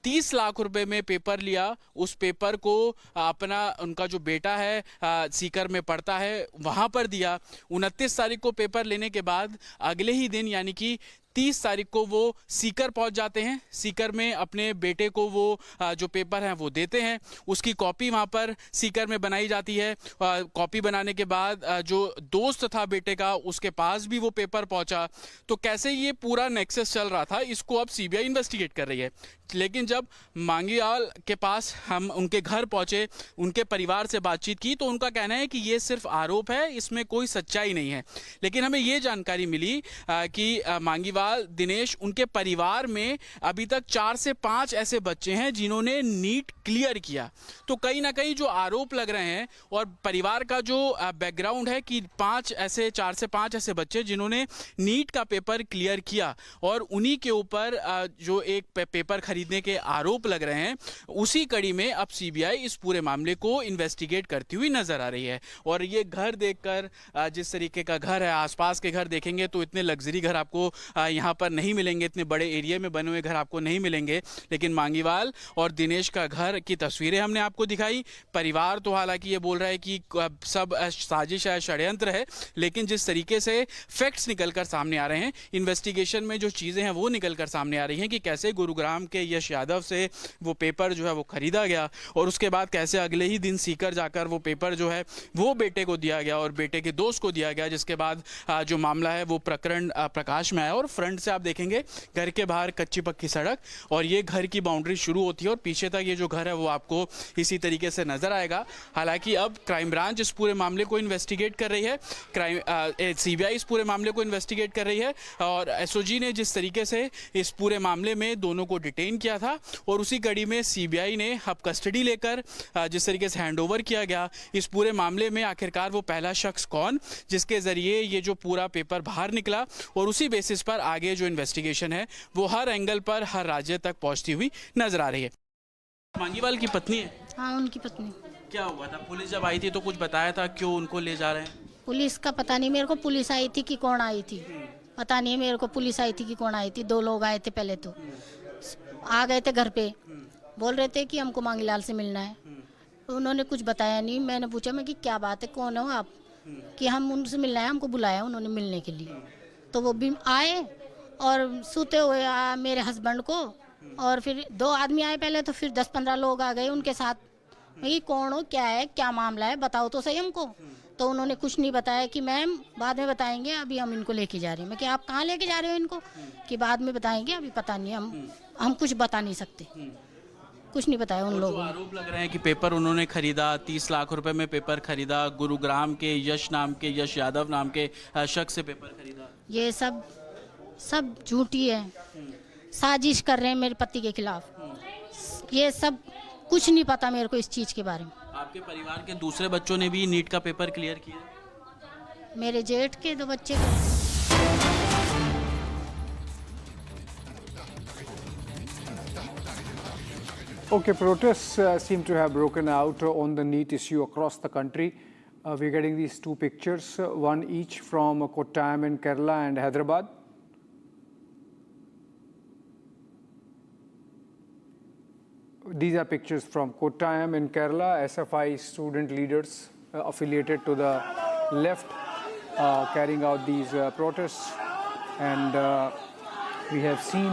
30 लाख रुपए में पेपर लिया। उस पेपर को उनका जो बेटा है सीकर में पढ़ता है, वहां पर दिया। 29 तारीख को पेपर लेने के बाद अगले ही दिन यानी कि 30 तारीख को वो सीकर पहुंच जाते हैं। सीकर में अपने बेटे को वो जो पेपर है वो देते हैं। उसकी कॉपी वहां पर सीकर में बनाई जाती है। कॉपी बनाने के बाद जो दोस्त था बेटे का, उसके पास भी वो पेपर पहुंचा। तो कैसे ये पूरा नेक्सस चल रहा था, इसको अब सीबीआई इन्वेस्टिगेट कर रही है। लेकिन जब मांगीवाल के पास हम उनके घर पहुंचे, उनके परिवार से बातचीत की, तो उनका कहना है कि ये सिर्फ आरोप है, इसमें कोई सच्चाई नहीं है। लेकिन हमें ये जानकारी मिली कि मांगीवाल, दिनेश, उनके परिवार में अभी तक 4 से 5 ऐसे बच्चे हैं जिन्होंने नीट क्लियर किया। तो कहीं ना कहीं जो आरोप लग रहे हैं, और परिवार का जो बैकग्राउंड है कि 4 से 5 ऐसे बच्चे जिन्होंने नीट का पेपर क्लियर किया, और उन्हीं के ऊपर जो एक पेपर खरीदने के आरोप लग रहे हैं, उसी कड़ी में अब सीबीआई इस पूरे मामले को इन्वेस्टिगेट करती हुई नजर आ रही है। और ये घर देखकर, जिस तरीके का घर है, आसपास के घर देखेंगे तो इतने लग्जरी घर आपको यहाँ पर नहीं मिलेंगे, इतने बड़े एरिया में बने हुए घर आपको नहीं मिलेंगे। लेकिन मांगीवाल और दिनेश का घर की तस्वीरें हमने आपको दिखाई। परिवार तो हालांकि ये बोल रहा है कि सब साजिश है, षड्यंत्र है, लेकिन जिस तरीके से फैक्ट्स निकलकर सामने आ रहे हैं, इन्वेस्टिगेशन में जो चीजें हैं वो निकलकर सामने आ रही हैं कि कैसे गुरुग्राम के यश यादव से वो पेपर जो है वो खरीदा गया, और उसके बाद कैसे अगले ही दिन सीकर जाकर वो पेपर जो है वो बेटे को दिया गया और बेटे के दोस्त को दिया गया, जिसके बाद जो मामला है वो प्रकरण प्रकाश में आया। और फ्रंट से आप देखेंगे घर के बाहर कच्ची पक्की सड़क, और ये घर की बाउंड्री शुरू होती है और पीछे तक ये जो घर है वो आपको इसी तरीके से नजर आएगा। हालांकि अब क्राइम ब्रांच इस पूरे मामले को इन्वेस्टिगेट कर रही है, सीबीआई इस पूरे मामले को इन्वेस्टिगेट कर रही है, और एसओजी ने जिस तरीके से इस पूरे मामले में दोनों को डिटेन किया था, और उसी कड़ी में सीबीआई ने अब कस्टडी लेकर जिस तरीके से हैंडओवर किया गया इस पूरे मामले में, आखिरकार वो पहला शख्स कौन जिसके जरिए ये जो पूरा पेपर बाहर निकला, और उसी बेसिस पर आगे जो इन्वेस्टिगेशन है वो हर एंगल पर, हर राज्य तक पहुंचती हुई नजर आ रही है। मांगीवाल की पत्नी है? हाँ, उनकी पत्नी। क्या हुआ था? पुलिस जब आई थी तो कुछ बताया था क्यों उनको ले जा रहे हैं? पुलिस का पता नहीं मेरे को, पुलिस आई थी कि कौन आई थी पता नहीं मेरे को, पुलिस आई थी कि कौन आई थी। 2 लोग आए थे पहले, तो आ गए थे घर पे, बोल रहे थे कि हमको मांगीलाल से मिलना है। उन्होंने कुछ बताया नहीं। मैंने पूछा मैं कि क्या बात है, कौन हो आप, कि हम उनसे मिलना है, हमको बुलाया उन्होंने मिलने के लिए। तो वो भी आए और सोते हुए मेरे हस्बैंड को, और फिर 2 आदमी आए पहले, तो फिर 10-15 लोग आ गए उनके साथ। मैं कौन हो, क्या है, क्या मामला है, बताओ तो सही हमको। तो उन्होंने कुछ नहीं बताया कि मैम बाद में बताएंगे, अभी हम इनको लेके जा रहे हैं। मैं कि आप कहाँ लेके जा रहे हो इनको, कि बाद में बताएंगे, अभी पता नहीं, हम कुछ बता नहीं सकते। कुछ नहीं बताया उन लोगों ने। आरोप लग रहे हैं कि पेपर उन्होंने खरीदा, 30 लाख रुपए में पेपर खरीदा, गुरुग्राम के यश यादव नाम के शख्स से पेपर खरीदा। ये सब झूठी है, साजिश कर रहे हैं मेरे पति के खिलाफ। ये सब कुछ नहीं पता मेरे को इस चीज़ के बारे में। आपके परिवार के दूसरे बच्चों ने भी नीट का पेपर क्लियर किया? मेरे जेठ के 2 बच्चे Okay, protests seem to have broken out on the NEET issue across the country. We're getting these 2 pictures, one each from Kottayam in Kerala and Hyderabad. These are pictures from Kottayam in Kerala, SFI student leaders affiliated to the left carrying out these protests. And we have seen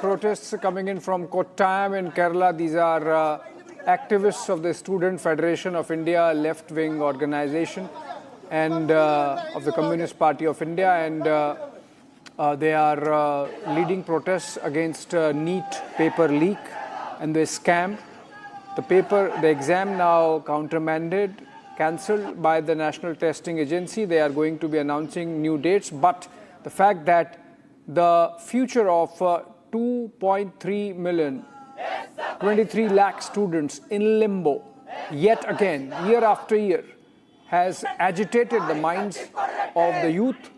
protests coming in from Kottayam in Kerala. These are activists of the Student Federation of India, left-wing organization, and of the Communist Party of India, and they are leading protests against NEET paper leak and the scam. The exam now countermanded, cancelled by the National Testing Agency. They are going to be announcing new dates, but the fact that the future of 2.3 million, 23 lakh students in limbo, yet again, year after year, has agitated the minds of the youth.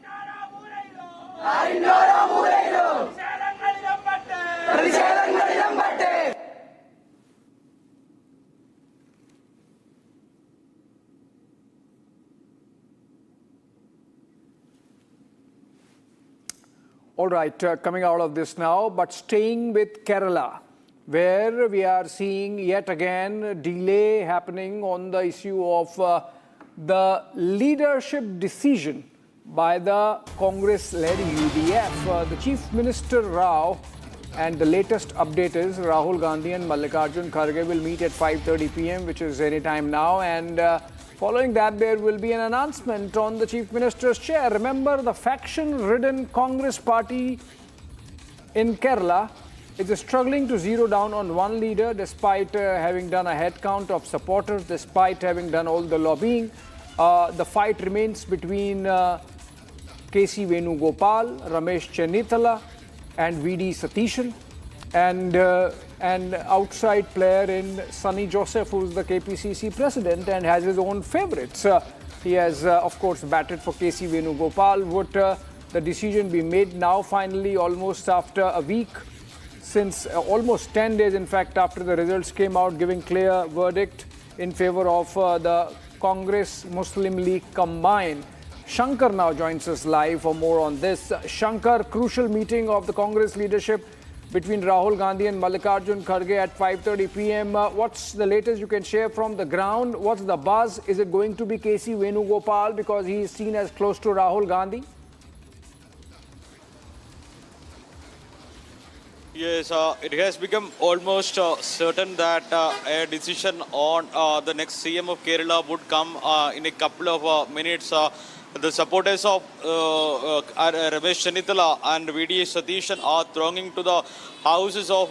All right, coming out of this now, but staying with Kerala, where we are seeing yet again delay happening on the issue of the leadership decision by the Congress-led UDF. The Chief Minister Rao, and the latest update is Rahul Gandhi and Mallikarjun Kharge will meet at 5:30 p.m., which is any time now. And following that, there will be an announcement on the Chief Minister's chair. Remember, the faction-ridden Congress party in Kerala is struggling to zero down on one leader despite having done a head count of supporters, despite having done all the lobbying. The fight remains between K.C. Venugopal, Ramesh Chennithala and V.D. Satishan, and an outside player in Sunny Joseph, who is the KPCC president and has his own favourites. He has, of course, batted for K.C. Venugopal. Would the decision be made now, finally, almost after a week, since almost 10 days, in fact, after the results came out, giving clear verdict in favour of the Congress Muslim League combined? Shankar now joins us live for more on this. Shankar, crucial meeting of the Congress leadership between Rahul Gandhi and Mallikarjun Kharge at 5:30 p.m. What's the latest you can share from the ground? What's the buzz? Is it going to be K.C. Venugopal because he is seen as close to Rahul Gandhi? Yes, it has become almost certain that a decision on the next CM of Kerala would come in a couple of minutes. The supporters of Ramesh Chennithala and V.D. Satishan are thronging to the houses of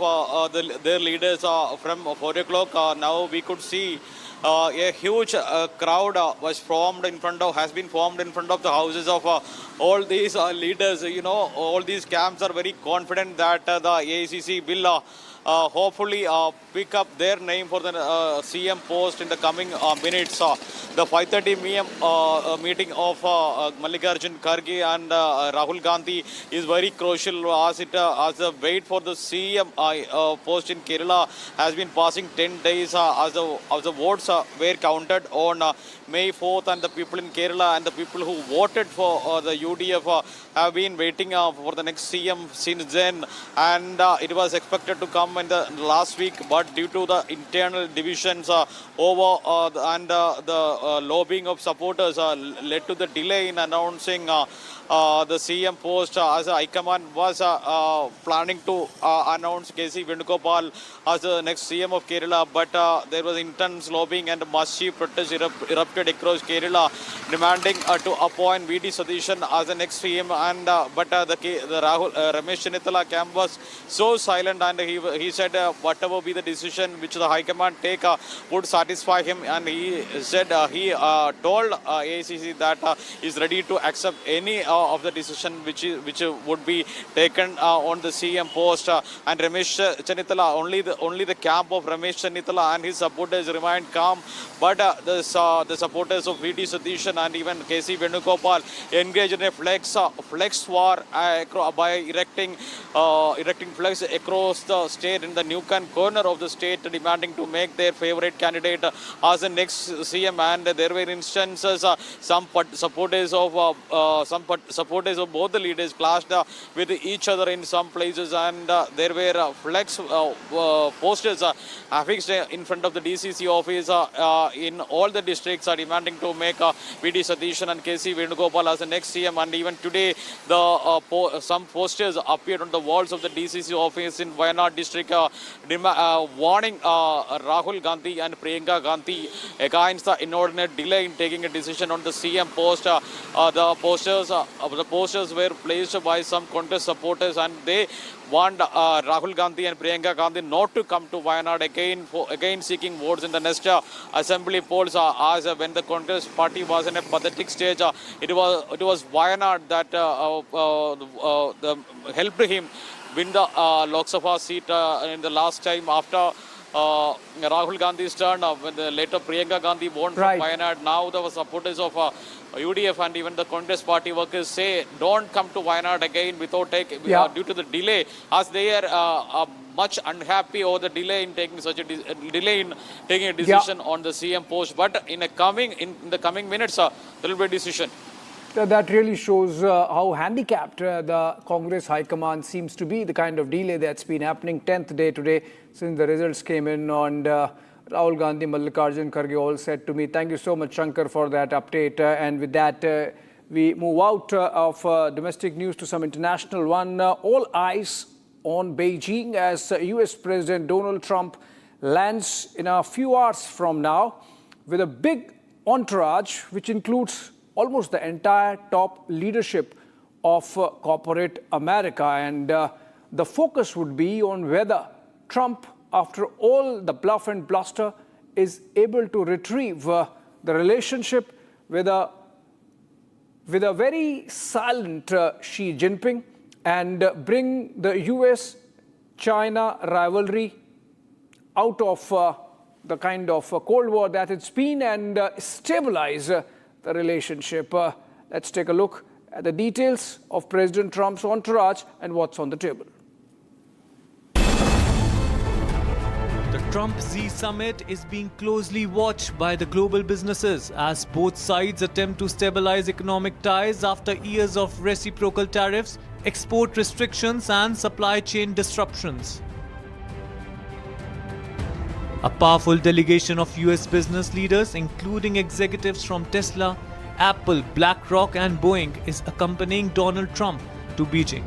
their leaders from 4 o'clock. Now we could see a huge crowd has been formed in front of the houses of all these leaders. You know, all these camps are very confident that the AICC will hopefully pick up their name for the CM post in the coming minutes. The 5:30 p.m. meeting of Mallikarjun Kharge and Rahul Gandhi is very crucial as the wait for the CM post in Kerala has been passing 10 days as the votes were counted on May 4th, and the people in Kerala and the people who voted for the UDF have been waiting for the next CM since then, and it was expected to come in the last week, but due to the internal divisions over the lobbying of supporters led to the delay in announcing the CM post, as High Command was planning to announce K.C. Venugopal as the next CM of Kerala, but there was intense lobbying and massive protests erupted across Kerala, demanding to appoint V.D. Satishan as the next CM. And but the Ramesh Chennithala camp was so silent, and he said whatever be the decision which the High Command take would satisfy him, and he said he told AICC that he is ready to accept any of the decision which would be taken on the CM post. And Ramesh Chennithala, only the camp of Ramesh Chennithala and his supporters remained calm, but the supporters of V.D. Satishan and even K.C. Venugopal engaged in a flex war by erecting flags across the state in the Nukan corner of the state, demanding to make their favorite candidate as the next CM. And there were instances some supporters of both the leaders clashed with each other in some places, and there were flex posters affixed in front of the DCC office in all the districts demanding to make V.D. Satishan and K.C. Venugopal as the next CM. And even today, some posters appeared on the walls of the DCC office in Wayanad district warning Rahul Gandhi and Priyanka Gandhi against the inordinate delay in taking a decision on the CM post. The posters were placed by some contest supporters, and they want Rahul Gandhi and Priyanka Gandhi not to come to Wayanad again seeking votes in the next assembly polls, as when the Congress party was in a pathetic stage. It was Wayanad that helped him win the Lok Sabha seat in the last time after Rahul Gandhi's turn, when later Priyanka Gandhi won from Wayanad. Now the supporters of UDF and even the Congress party workers say don't come to Wayanad again due to the delay, as they are much unhappy over the delay in taking a decision on the CM post. But in the coming minutes, there will be a decision. That really shows how handicapped the Congress High Command seems to be, the kind of delay that's been happening 10th day today since the results came in. And Rahul Gandhi, Mallikarjun Kharge all said to me, thank you so much, Shankar, for that update. And with that, we move out of domestic news to some international one. All eyes on Beijing as US President Donald Trump lands in a few hours from now with a big entourage, which includes almost the entire top leadership of corporate America. And the focus would be on whether Trump, after all the bluff and bluster, is able to retrieve the relationship with a very silent Xi Jinping and bring the US-China rivalry out of the kind of Cold War that it's been and stabilize the relationship. Let's take a look at the details of President Trump's entourage and what's on the table. The Trump-Xi summit is being closely watched by the global businesses as both sides attempt to stabilize economic ties after years of reciprocal tariffs, export restrictions and supply chain disruptions. A powerful delegation of US business leaders, including executives from Tesla, Apple, BlackRock and Boeing, is accompanying Donald Trump to Beijing,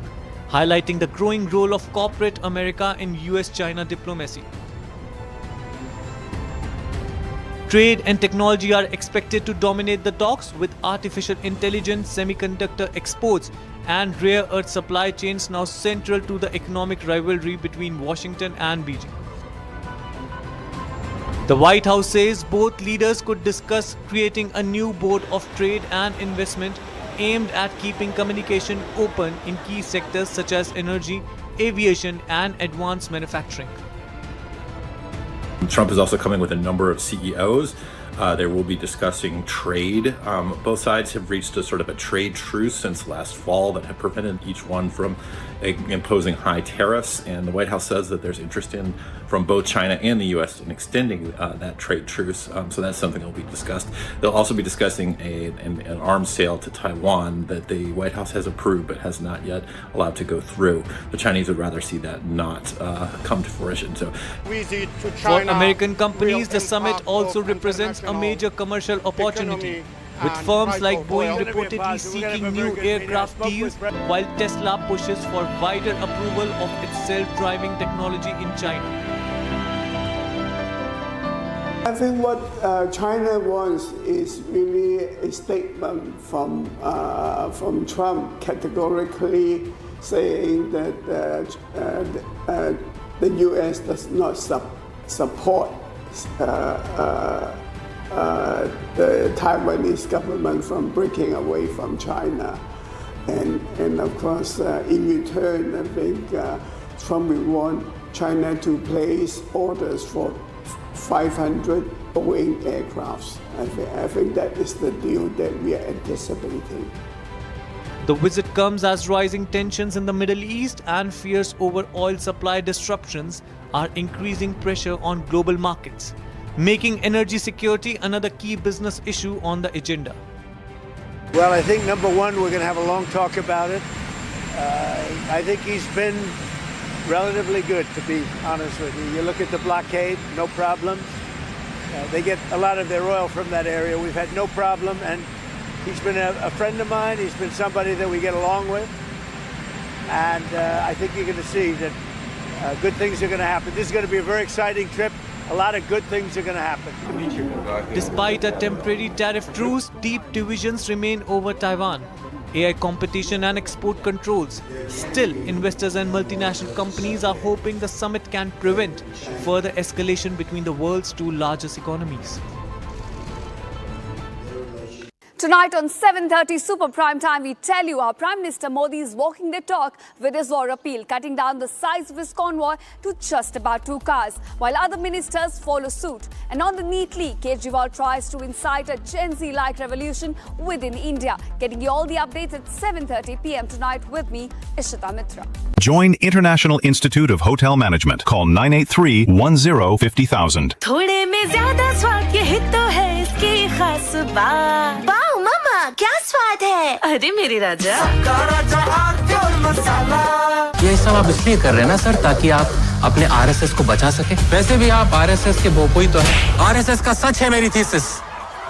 highlighting the growing role of corporate America in US-China diplomacy. Trade and technology are expected to dominate the talks, with artificial intelligence, semiconductor exports and rare earth supply chains now central to the economic rivalry between Washington and Beijing. The White House says both leaders could discuss creating a new board of trade and investment aimed at keeping communication open in key sectors such as energy, aviation and advanced manufacturing. Trump is also coming with a number of CEOs. They will be discussing trade. Both sides have reached a sort of a trade truce since last fall that have prevented each one from imposing high tariffs. And the White House says that there's interest from both China and the U.S. in extending that trade truce. So that's something that will be discussed. They'll also be discussing an arms sale to Taiwan that the White House has approved but has not yet allowed to go through. The Chinese would rather see that not come to fruition. So, for American companies, the summit also represents a major commercial opportunity, with firms like Boeing reportedly seeking new aircraft deals, while Tesla pushes for wider approval of its self-driving technology in China. I think what China wants is really a statement from Trump categorically saying that the U.S. does not support the Taiwanese government from breaking away from China. And of course, in return, I think Trump will want China to place orders for 500 Boeing aircrafts. I think that is the deal that we are anticipating. The visit comes as rising tensions in the Middle East and fears over oil supply disruptions are increasing pressure on global markets, making energy security another key business issue on the agenda. Well, I think number one, we're going to have a long talk about it. I think he's been relatively good, to be honest with you. You look at the blockade, no problem. They get a lot of their oil from that area. We've had no problem, and he's been a friend of mine. He's been somebody that we get along with. And I think you're going to see that good things are going to happen. This is going to be a very exciting trip. A lot of good things are going to happen. Despite a temporary tariff truce, deep divisions remain over Taiwan, AI competition and export controls. Still, investors and multinational companies are hoping the summit can prevent further escalation between the world's two largest economies. Tonight on 7:30 Super Prime Time, we tell you how Prime Minister Modi is walking the talk with his war appeal, cutting down the size of his convoy to just about 2 cars, while other ministers follow suit. And on the NEET leak, Kejriwal tries to incite a Gen Z-like revolution within India. Getting you all the updates at 7:30 p.m. tonight with me, Ishita Mitra. Join International Institute of Hotel Management. Call 983-10-50,000. थोड़े में ज़्यादा स्वाद ये तो है इसकी खास बात। वाओ मम्मा, क्या स्वाद है? अरे मेरे राजा। ये सब आप इसलिए कर रहे हैं ना सर, ताकि आप अपने आरएसएस को बचा सके। वैसे भी आप आरएसएस के बोपोई तो है। आरएसएस का सच है मेरी थीसिस,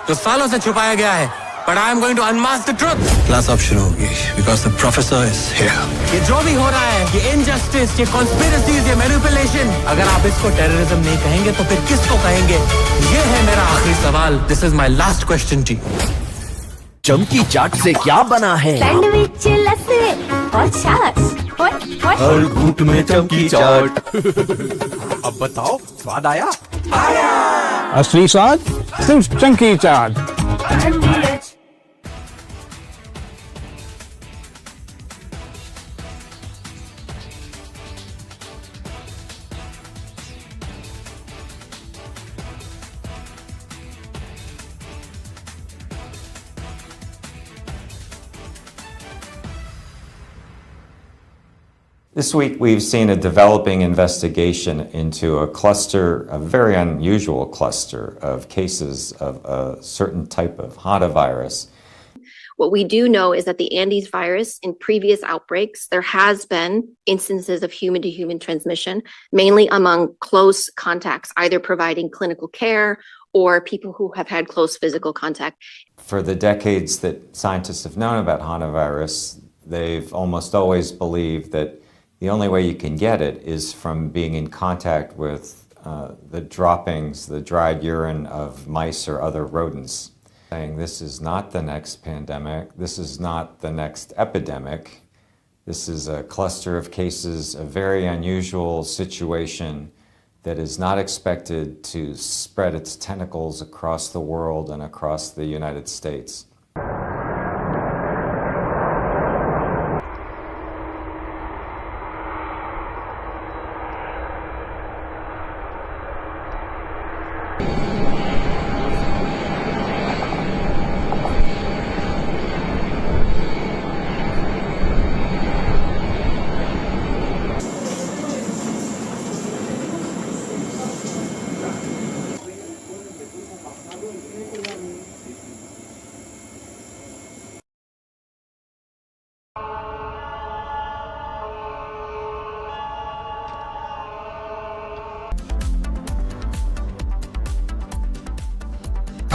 जो सालों से छुपाया गया है। But I am going to unmask the truth. Class अब शुरू होगी because the professor is here. ये जो भी हो रहा है, ये injustice, ये conspiracies, ये manipulation, अगर आप इसको terrorism नहीं कहेंगे तो फिर किसको कहेंगे? ये है मेरा आखिरी सवाल. This is my last question to you. चमकी चाट से क्या बना है? सैंडविच, लस्सी और छाछ। हर घूंट में चमकी चाट। अब बताओ, स्वाद आया? आया। असली स्वाद सिर्फ चमकी चाट। This week, we've seen a developing investigation into a cluster, a very unusual cluster of cases of a certain type of Hantavirus. What we do know is that the Andes virus, in previous outbreaks, there has been instances of human-to-human transmission, mainly among close contacts, either providing clinical care or people who have had close physical contact. For the decades that scientists have known about Hantavirus, they've almost always believed that the only way you can get it is from being in contact with the droppings, the dried urine of mice or other rodents. Saying this is not the next pandemic, this is not the next epidemic, this is a cluster of cases, a very unusual situation that is not expected to spread its tentacles across the world and across the United States.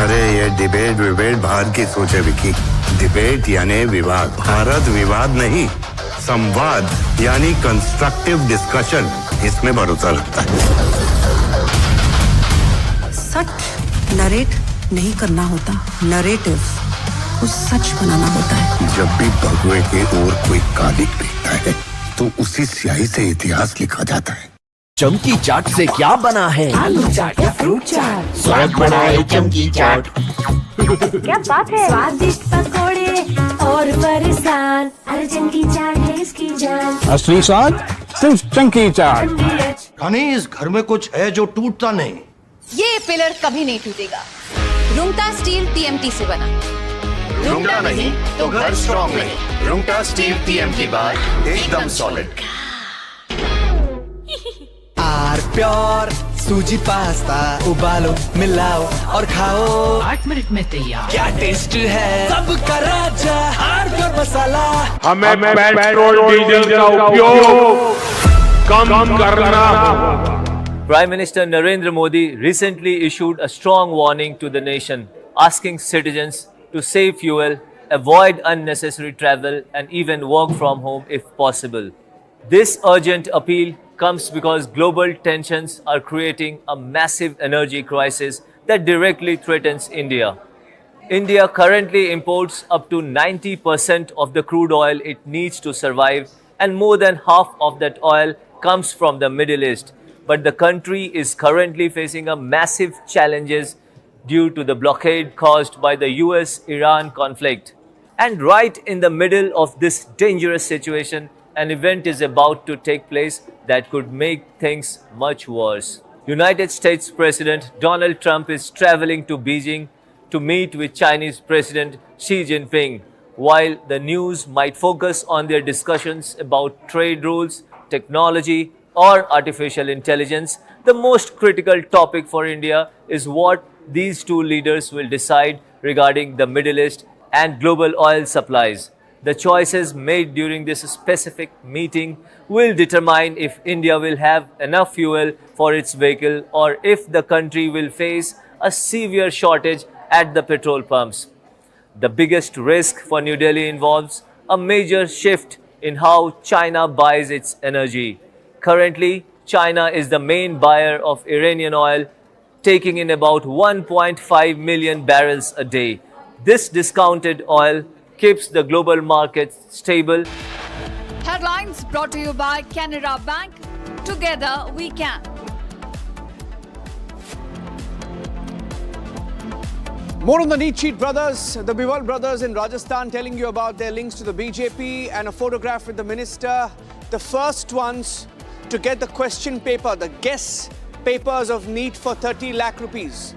अरे ये debate विबेट बाहर की सोच है Vicky. Debate यानी विवाद, भारत विवाद नहीं, संवाद यानी कंस्ट्रक्टिव डिस्कशन, इसमें भरोसा रखता है। सच नरेट नहीं करना होता, नरेटिव को सच बनाना होता है। जब भी भगवे के ओर कोई कालिक दिखता है तो उसी स्याही से इतिहास लिखा जाता है। चमकी चाट से क्या बना है? आलू चाट या फ्रूट चाट। स्वाद बनाए चमकी चाट। क्या बात है? स्वादिष्ट पकोड़े और फरसान, अरे चमकी चाट है इसकी जान। असली स्वाद सिर्फ चमकी चाट। यानी इस घर में कुछ है जो टूटता नहीं। ये पिलर कभी नहीं टूटेगा। रुंगटा स्टील टीएमटी से बना। रुंगटा नहीं तो घर स्ट्रॉन्ग नहीं। रुंगटा स्टील टीएमटी बार एकदम सॉलिड। आर प्योर सूजी पास्ता, उबालो मिलाओ और खाओ, 8 मिनट में तैयार। क्या टेस्ट है, सबका राजा आर प्योर मसाला। हमें पेट्रोल डीजल का उपयोग कम करना होगा। Prime Minister Narendra Modi recently issued a strong warning to the nation, asking citizens to save fuel, avoid unnecessary travel, and even work from home if possible. This urgent appeal comes because global tensions are creating a massive energy crisis that directly threatens India. India currently imports up to 90% of the crude oil it needs to survive, and more than half of that oil comes from the Middle East. But the country is currently facing a massive challenges due to the blockade caused by the US-Iran conflict. And right in the middle of this dangerous situation, an event is about to take place that could make things much worse. United States President Donald Trump is traveling to Beijing to meet with Chinese President Xi Jinping. While the news might focus on their discussions about trade rules, technology, or artificial intelligence, the most critical topic for India is what these two leaders will decide regarding the Middle East and global oil supplies. The choices made during this specific meeting will determine if India will have enough fuel for its vehicle or if the country will face a severe shortage at the petrol pumps. The biggest risk for New Delhi involves a major shift in how China buys its energy. Currently, China is the main buyer of Iranian oil, taking in about 1.5 million barrels a day. This discounted oil keeps the global market stable. Headlines brought to you by Canara Bank. Together we can. More on the NEET cheat brothers, the Biwal brothers in Rajasthan, telling you about their links to the BJP and a photograph with the minister. The first ones to get the question paper, the guess papers of NEET for 30 lakh rupees.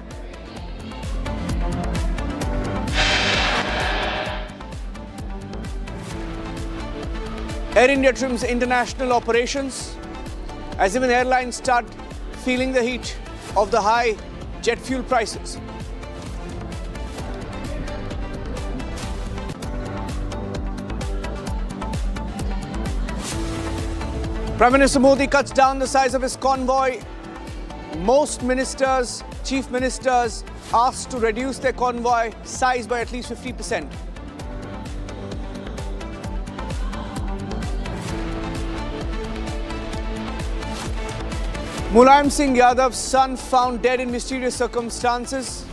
Air India trims international operations as even airlines start feeling the heat of the high jet fuel prices. Prime Minister Modi cuts down the size of his convoy. Most ministers, chief ministers, asked to reduce their convoy size by at least 50%. Mulayam Singh Yadav's son found dead in mysterious circumstances.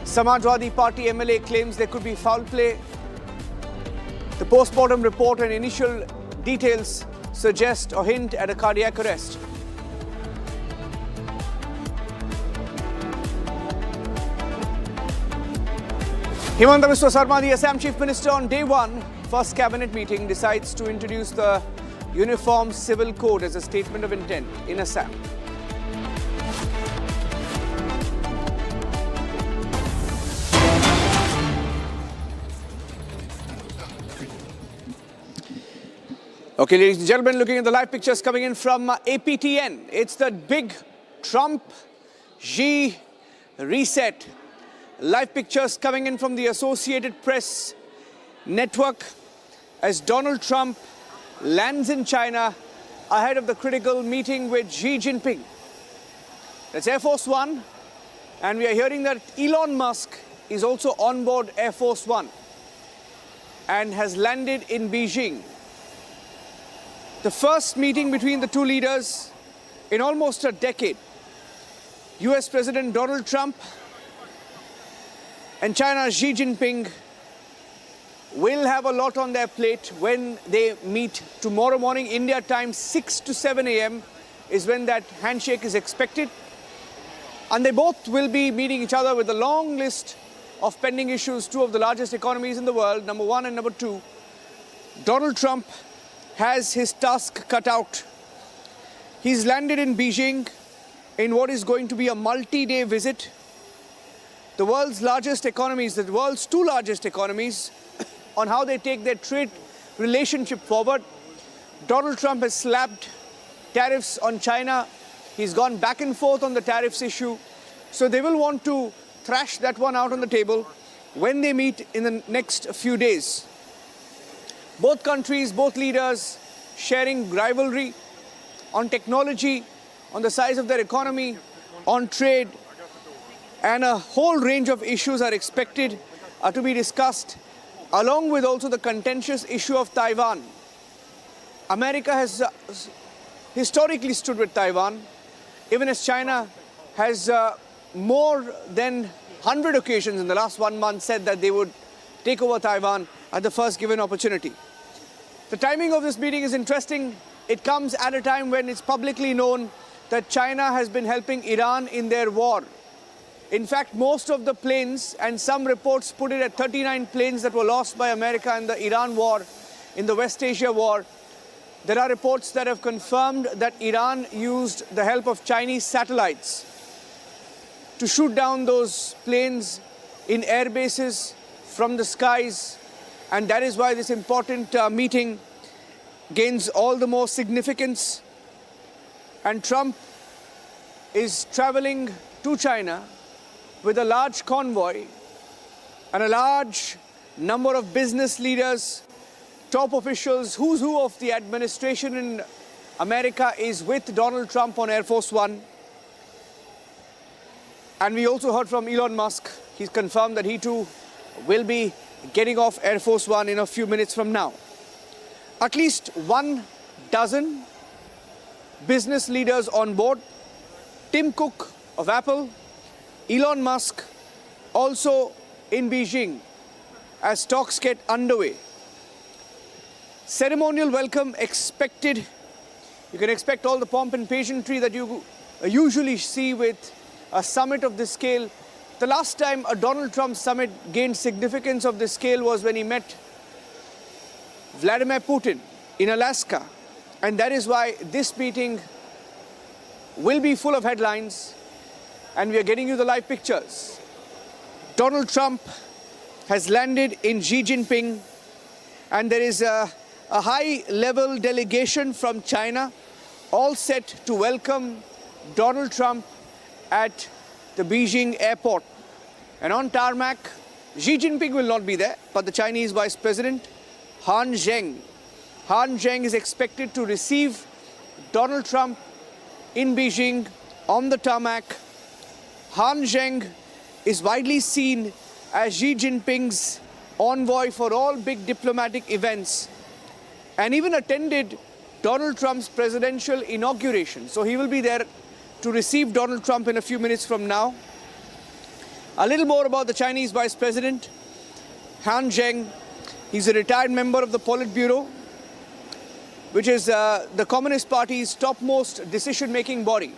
Samajwadi Party MLA claims there could be foul play. The postmortem report and initial details suggest or hint at a cardiac arrest. Himanta Biswa Sarma, the Assam Chief Minister, on day one, first cabinet meeting, decides to introduce the Uniform Civil Code as a statement of intent in Assam. Okay, ladies and gentlemen, looking at the live pictures coming in from APTN. It's the big Trump-Xi reset. Live pictures coming in from the Associated Press network as Donald Trump lands in China ahead of the critical meeting with Xi Jinping. That's Air Force One, and we are hearing that Elon Musk is also on board Air Force One and has landed in Beijing. The first meeting between the two leaders in almost a decade. US President Donald Trump and China's Xi Jinping will have a lot on their plate when they meet tomorrow morning, India time, 6 to 7 a.m. is when that handshake is expected. And they both will be meeting each other with a long list of pending issues, two of the largest economies in the world, number one and number two. Donald Trump has his task cut out. He's landed in Beijing in what is going to be a multi-day visit. The world's largest economies, the world's two largest economies, on how they take their trade relationship forward. Donald Trump has slapped tariffs on China. He's gone back and forth on the tariffs issue. So they will want to thrash that one out on the table when they meet in the next few days. Both countries, both leaders sharing rivalry on technology, on the size of their economy, on trade, and a whole range of issues are expected to be discussed, along with also the contentious issue of Taiwan. America has historically stood with Taiwan, even as China has more than 100 occasions in the last 1 month said that they would take over Taiwan at the first given opportunity. The timing of this meeting is interesting. It comes at a time when it's publicly known that China has been helping Iran in their war. In fact, most of the planes, and some reports put it at 39 planes that were lost by America in the Iran war, in the West Asia war. There are reports that have confirmed that Iran used the help of Chinese satellites to shoot down those planes in air bases from the skies. And that is why this important meeting gains all the more significance. And Trump is traveling to China with a large convoy and a large number of business leaders, top officials, who's who of the administration in America is with Donald Trump on Air Force One. And we also heard from Elon Musk. He's confirmed that he too will be getting off Air Force One in a few minutes from now. At least 1 dozen business leaders on board. Tim Cook of Apple, Elon Musk also in Beijing as talks get underway. Ceremonial welcome expected. You can expect all the pomp and pageantry that you usually see with a summit of this scale. The last time a Donald Trump summit gained significance of this scale was when he met Vladimir Putin in Alaska. And that is why this meeting will be full of headlines, and we are getting you the live pictures. Donald Trump has landed in Xi Jinping, and there is a high-level delegation from China all set to welcome Donald Trump at the Beijing airport. And on tarmac, Xi Jinping will not be there, but the Chinese Vice President, Han Zheng. Han Zheng is expected to receive Donald Trump in Beijing on the tarmac. Han Zheng is widely seen as Xi Jinping's envoy for all big diplomatic events and even attended Donald Trump's presidential inauguration. So he will be there to receive Donald Trump in a few minutes from now. A little more about the Chinese Vice President, Han Zheng. He's a retired member of the Politburo, which is the Communist Party's topmost decision-making body.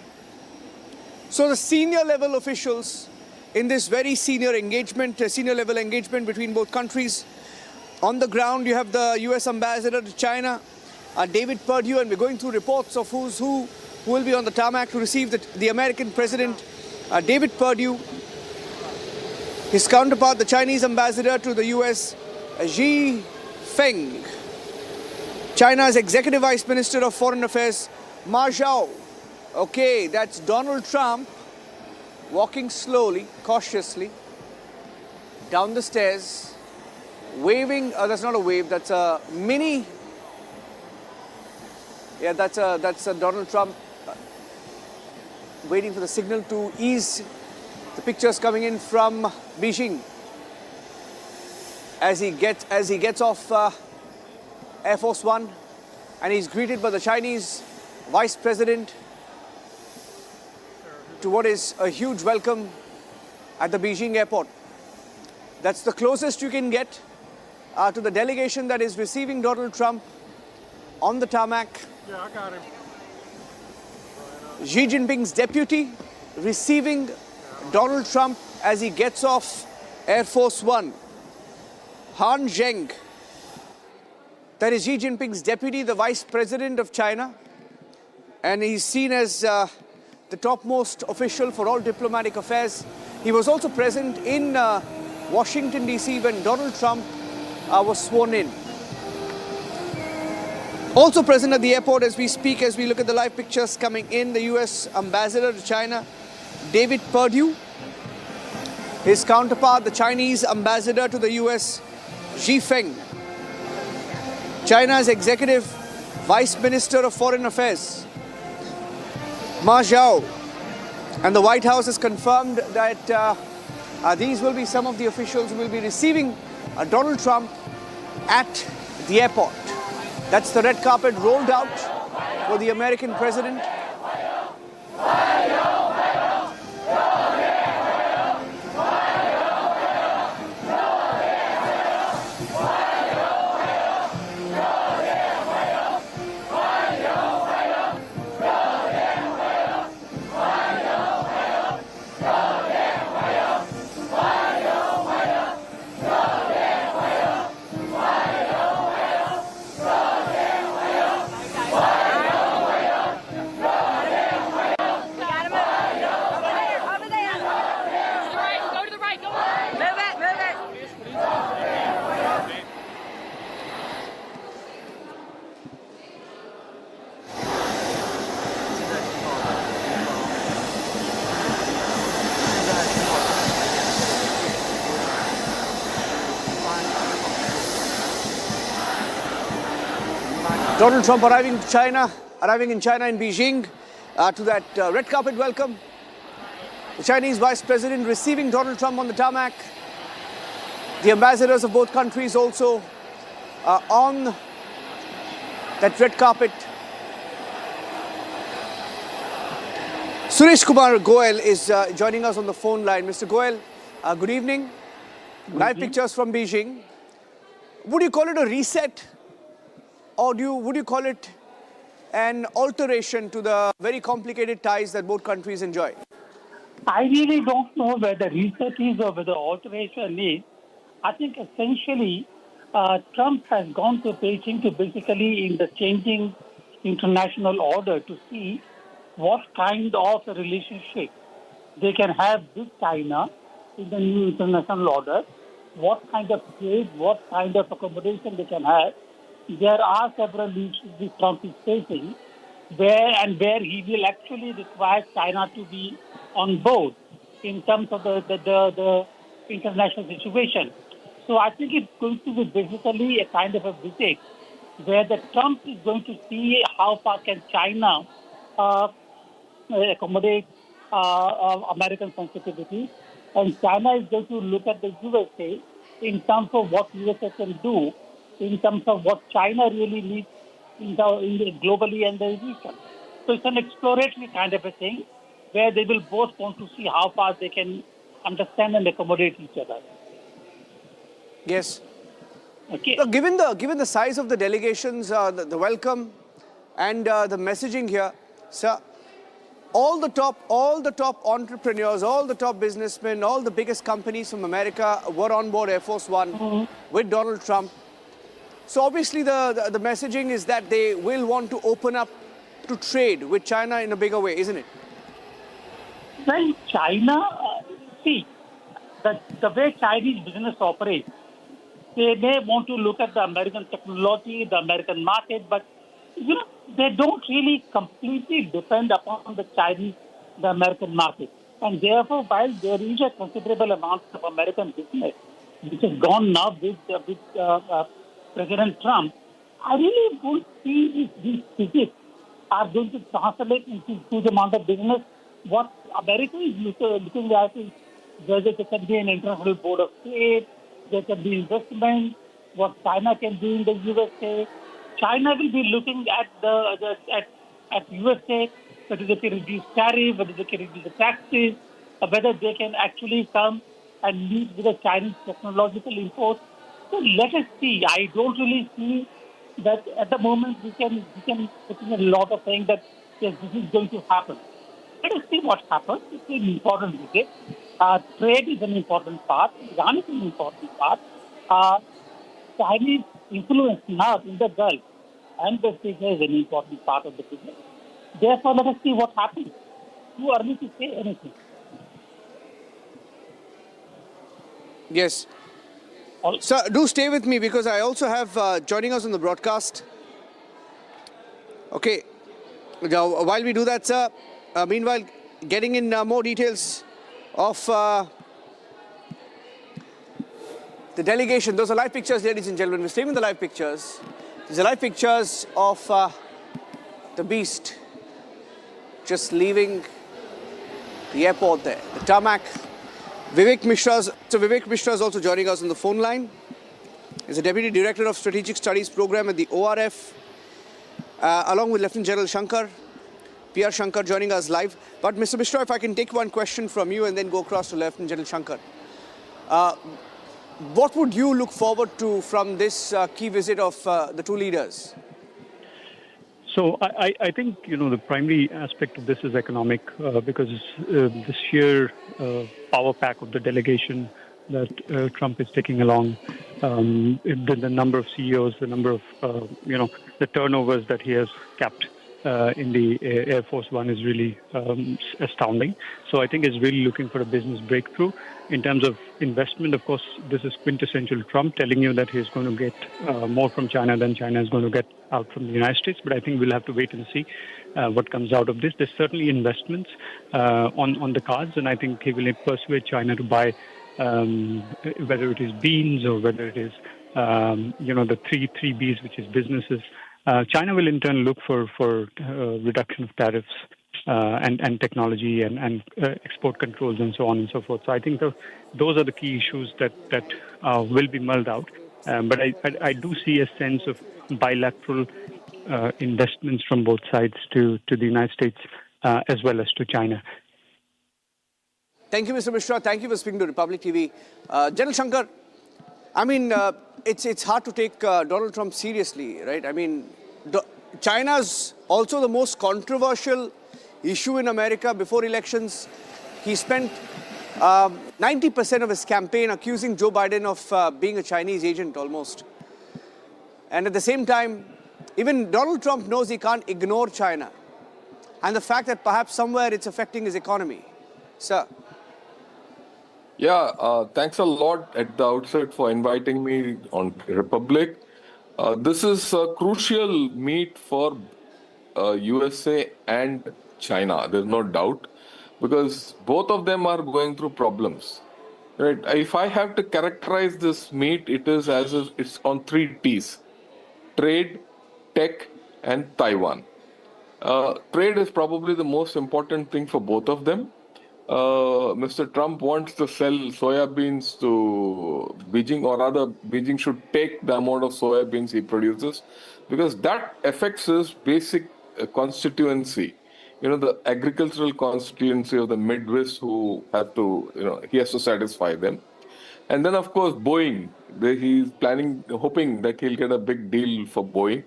So the senior level officials in this very senior engagement, senior level engagement between both countries. On the ground, you have the US Ambassador to China, David Perdue, and we're going through reports of who's who will be on the tarmac to receive the American President, David Perdue. His counterpart, the Chinese Ambassador to the US, Xi Feng. China's Executive Vice Minister of Foreign Affairs, Ma Zhao. Okay, that's Donald Trump walking slowly, cautiously, down the stairs, waving. That's not a wave, that's a mini. Yeah, that's a Donald Trump waiting for the signal to ease. The pictures coming in from Beijing as he gets off Air Force One, and he's greeted by the Chinese Vice President to what is a huge welcome at the Beijing airport. That's the closest you can get to the delegation that is receiving Donald Trump on the tarmac. Yeah, I got him. Xi Jinping's deputy receiving Donald Trump as he gets off Air Force One. Han Zheng. That is Xi Jinping's deputy, the Vice President of China. And he's seen as the topmost official for all diplomatic affairs. He was also present in Washington, D.C. when Donald Trump was sworn in. Also present at the airport as we speak, as we look at the live pictures coming in, the US Ambassador to China, David Perdue. His counterpart, the Chinese Ambassador to the US, Xi Feng. China's Executive Vice Minister of Foreign Affairs, Ma Zhao. And the White House has confirmed that these will be some of the officials who will be receiving Donald Trump at the airport. That's the red carpet rolled out for the American president. Donald Trump arriving in China in Beijing to that red carpet welcome. The Chinese Vice President receiving Donald Trump on the tarmac. The ambassadors of both countries also on that red carpet. Suresh Kumar Goel is joining us on the phone line. Mr. Goel, good evening. Live pictures from Beijing. Would you call it a reset, or would you call it an alteration to the very complicated ties that both countries enjoy? I really don't know whether reset is or whether alteration is. I think essentially Trump has gone to Beijing to basically in the changing international order to see what kind of a relationship they can have with China in the new international order, what kind of trade, what kind of accommodation they can have. There are several issues that Trump is facing where he will actually require China to be on board in terms of the international situation. So I think it's going to be basically a kind of a visit where the Trump is going to see how far can China accommodate American sensitivity, and China is going to look at the USA in terms of what USA can do, in terms of what China really needs globally and the region. So it's an exploratory kind of a thing where they will both want to see how far they can understand and accommodate each other. Yes. Okay. So given the size of the delegations, the welcome and the messaging here, sir, all the top entrepreneurs, all the top businessmen, all the biggest companies from America were on board Air Force One with Donald Trump. So obviously the messaging is that they will want to open up to trade with China in a bigger way, isn't it? Well, China, see, the way Chinese business operates, they may want to look at the American technology, the American market, but they don't really completely depend upon the American market. And therefore, while there is a considerable amount of American business which has gone now with President Trump, I really don't see if these visits are going to translate into huge amount of business. What America is looking at is whether there can be an international board of trade, there can be investment, what China can do in the USA. China will be looking at at USA, whether they can reduce tariff, whether they can reduce the taxes, or whether they can actually come and meet with the Chinese technological imports. So let us see. I don't really see that at the moment we can put in a lot of saying that yes, this is going to happen. Let us see what happens. It's an important visit. Trade is an important part. Iran is an important part. Chinese influence now in the Gulf and West Asia is an important part of the business. Therefore, let us see what happens. Too early to say anything. Yes. Sir, do stay with me because I also have joining us on the broadcast. Okay. Now, while we do that, sir, meanwhile, getting in more details of the delegation. Those are live pictures, ladies and gentlemen. We're staying with the live pictures. These are live pictures of the beast just leaving the airport there, the tarmac. Vivek Mishra is also joining us on the phone line. He's the Deputy Director of Strategic Studies Program at the ORF, along with Lieutenant General Shankar, PR Shankar joining us live. But Mr. Mishra, if I can take one question from you and then go across to Lieutenant General Shankar. What would you look forward to from this key visit of the two leaders? So I think, the primary aspect of this is economic because the sheer power pack of the delegation that Trump is taking along, the number of CEOs, the number of, the turnovers that he has capped in the Air Force One is really astounding. So I think he's really looking for a business breakthrough. In terms of investment, of course, this is quintessential Trump telling you that he's going to get more from China than China is going to get out from the United States. But I think we'll have to wait and see what comes out of this. There's certainly investments on the cards, and I think he will persuade China to buy whether it is beans or whether it is, the three Bs, which is businesses, China will in turn look for reduction of tariffs and technology and export controls and so on and so forth. So I think those are the key issues that will be mulled out. But I do see a sense of bilateral investments from both sides to the United States as well as to China. Thank you, Mr. Mishra. Thank you for speaking to Republic TV. General Shankar, I mean, it's hard to take Donald Trump seriously, right? I mean, China's also the most controversial issue in America before elections. He spent 90% of his campaign accusing Joe Biden of being a Chinese agent almost. And at the same time, even Donald Trump knows he can't ignore China and the fact that perhaps somewhere it's affecting his economy. Sir. Yeah, thanks a lot at the outset for inviting me on Republic. This is a crucial meet for USA and China, there's no doubt, because both of them are going through problems. Right? If I have to characterize this meet, it is as if it's on 3 T's: trade, tech, and Taiwan. Trade is probably the most important thing for both of them. Mr. Trump wants to sell soybeans to Beijing, or rather, Beijing should take the amount of soybeans he produces, because that affects his basic constituency. You know, the agricultural constituency of the Midwest, who have to, he has to satisfy them. And then, of course, Boeing. He's hoping that he'll get a big deal for Boeing.